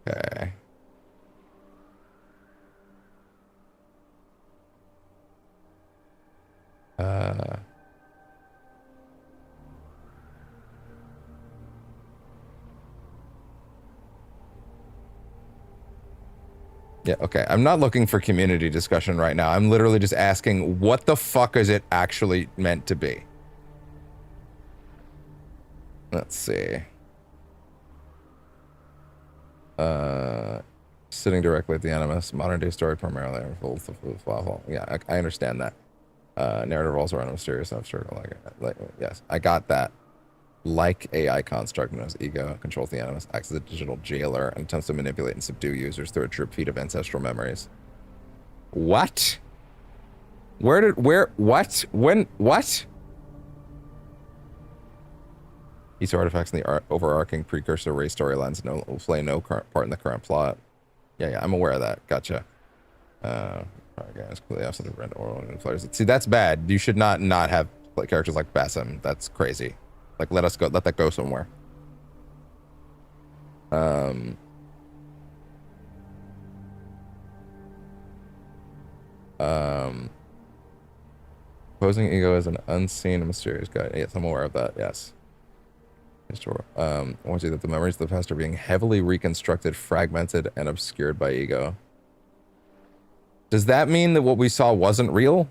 Okay. Yeah, okay. I'm not looking for community discussion right now. I'm literally just asking, what the fuck is it actually meant to be? Let's see. Sitting directly at the Animus. Modern day story primarily. Yeah, I understand that. Narrative roles around a mysterious enough circle. Like, yes, I got that. Like AI construct known as ego, controls the Animus, acts as a digital jailer, and attempts to manipulate and subdue users through a drip feed of ancestral memories. What? What? When? What? These artifacts in the overarching precursor race storylines will play no current part in the current plot. Yeah, I'm aware of that. Gotcha. Guys, completely opposite of red oral and players. See, that's bad. You should not have characters like Basim. That's crazy. Like, let that go somewhere. Posing ego as an unseen and mysterious guy. Yes, I'm aware of that, yes. Sure. I want to see that the memories of the past are being heavily reconstructed, fragmented, and obscured by ego. Does that mean that what we saw wasn't real?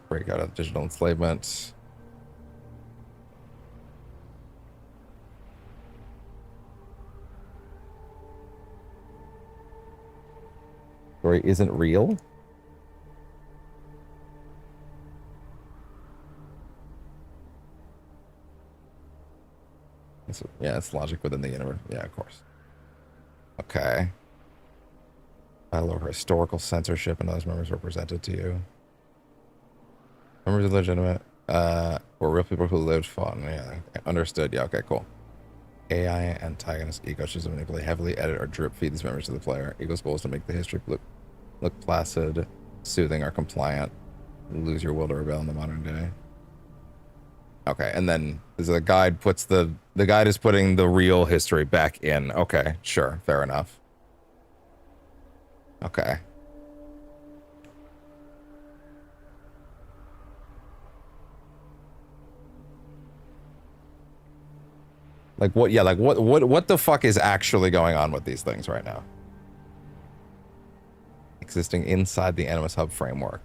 Break out of digital enslavement. Story isn't real? Yeah, it's logic within the universe. Yeah, of course. Okay. Battle over historical censorship and those members were presented to you. Members are legitimate. Were real people who lived, fought, and yeah, understood. Yeah, okay, cool. AI antagonist ego chooses to manipulate, heavily edit, or drip feed these members to the player. Ego's goal is to make the history look placid, soothing, or compliant. Lose your will to rebel in the modern day. Okay, and then the guide puts the guide is putting the real history back in. Okay, sure, fair enough. Okay. Like what? Yeah, like what the fuck is actually going on with these things right now? Existing inside the Animus Hub framework.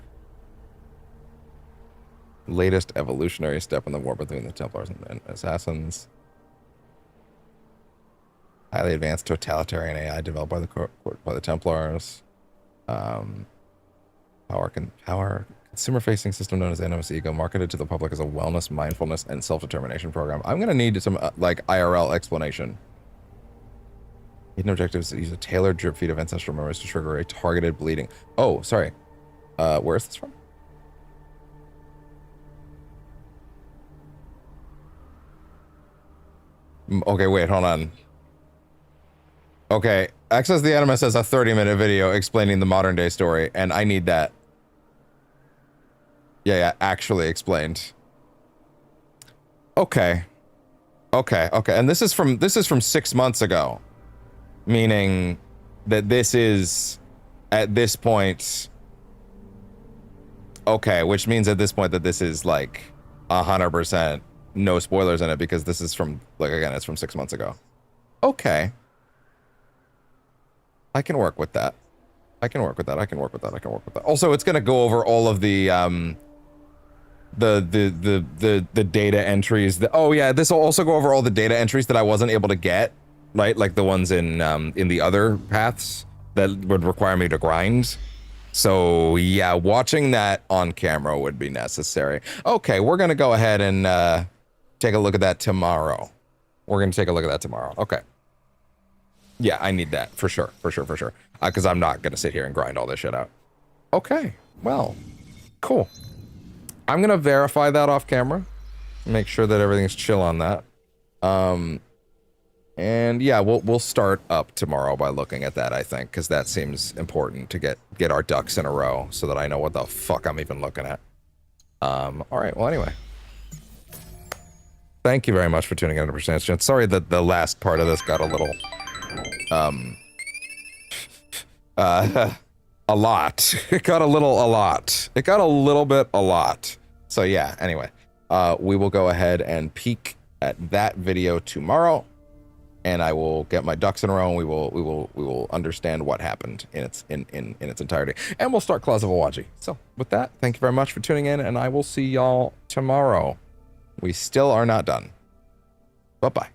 Latest evolutionary step in the war between the Templars and Assassins. Highly advanced totalitarian AI developed by the Templars. Consumer-facing system known as Animus Ego, marketed to the public as a wellness, mindfulness, and self-determination program. I'm gonna need some like IRL explanation. Hidden objectives to use a tailored drip feed of ancestral memories to trigger a targeted bleeding. Oh, sorry. Where is this from? Okay, wait, hold on. Okay, Access the Animus has a 30-minute video explaining the modern day story, and I need that. Yeah, actually explained. Okay. Okay, and this is from 6 months ago. Meaning that this is at this point. Okay, which means at this point that this is like 100% no spoilers in it because this is from, like, again, it's from 6 months ago. Okay. I can work with that. I can work with that. Also, it's going to go over all of the the data entries. Oh yeah, this will also go over all the data entries that I wasn't able to get, right? Like the ones in the other paths that would require me to grind. So yeah, watching that on camera would be necessary. Okay, we're gonna go ahead and take a look at that tomorrow. We're gonna take a look at that tomorrow. Okay. Yeah, I need that for sure, for sure, for sure. Because I'm not gonna sit here and grind all this shit out. Okay, well, cool. I'm gonna verify that off camera, make sure that everything's chill on that. And yeah, we'll start up tomorrow by looking at that, I think, because that seems important to get our ducks in a row so that I know what the fuck I'm even looking at. All right, well, anyway. Thank you very much for tuning in to Percentage Chance. Sorry that the last part of this got a little, a lot. It got a lot. It got a little bit a lot. So yeah, anyway, we will go ahead and peek at that video tomorrow. And I will get my ducks in a row, and we will understand what happened in its entirety, and we'll start Claws of Awaji. So with that, thank you very much for tuning in, and I will see y'all tomorrow. We still are not done. Bye bye.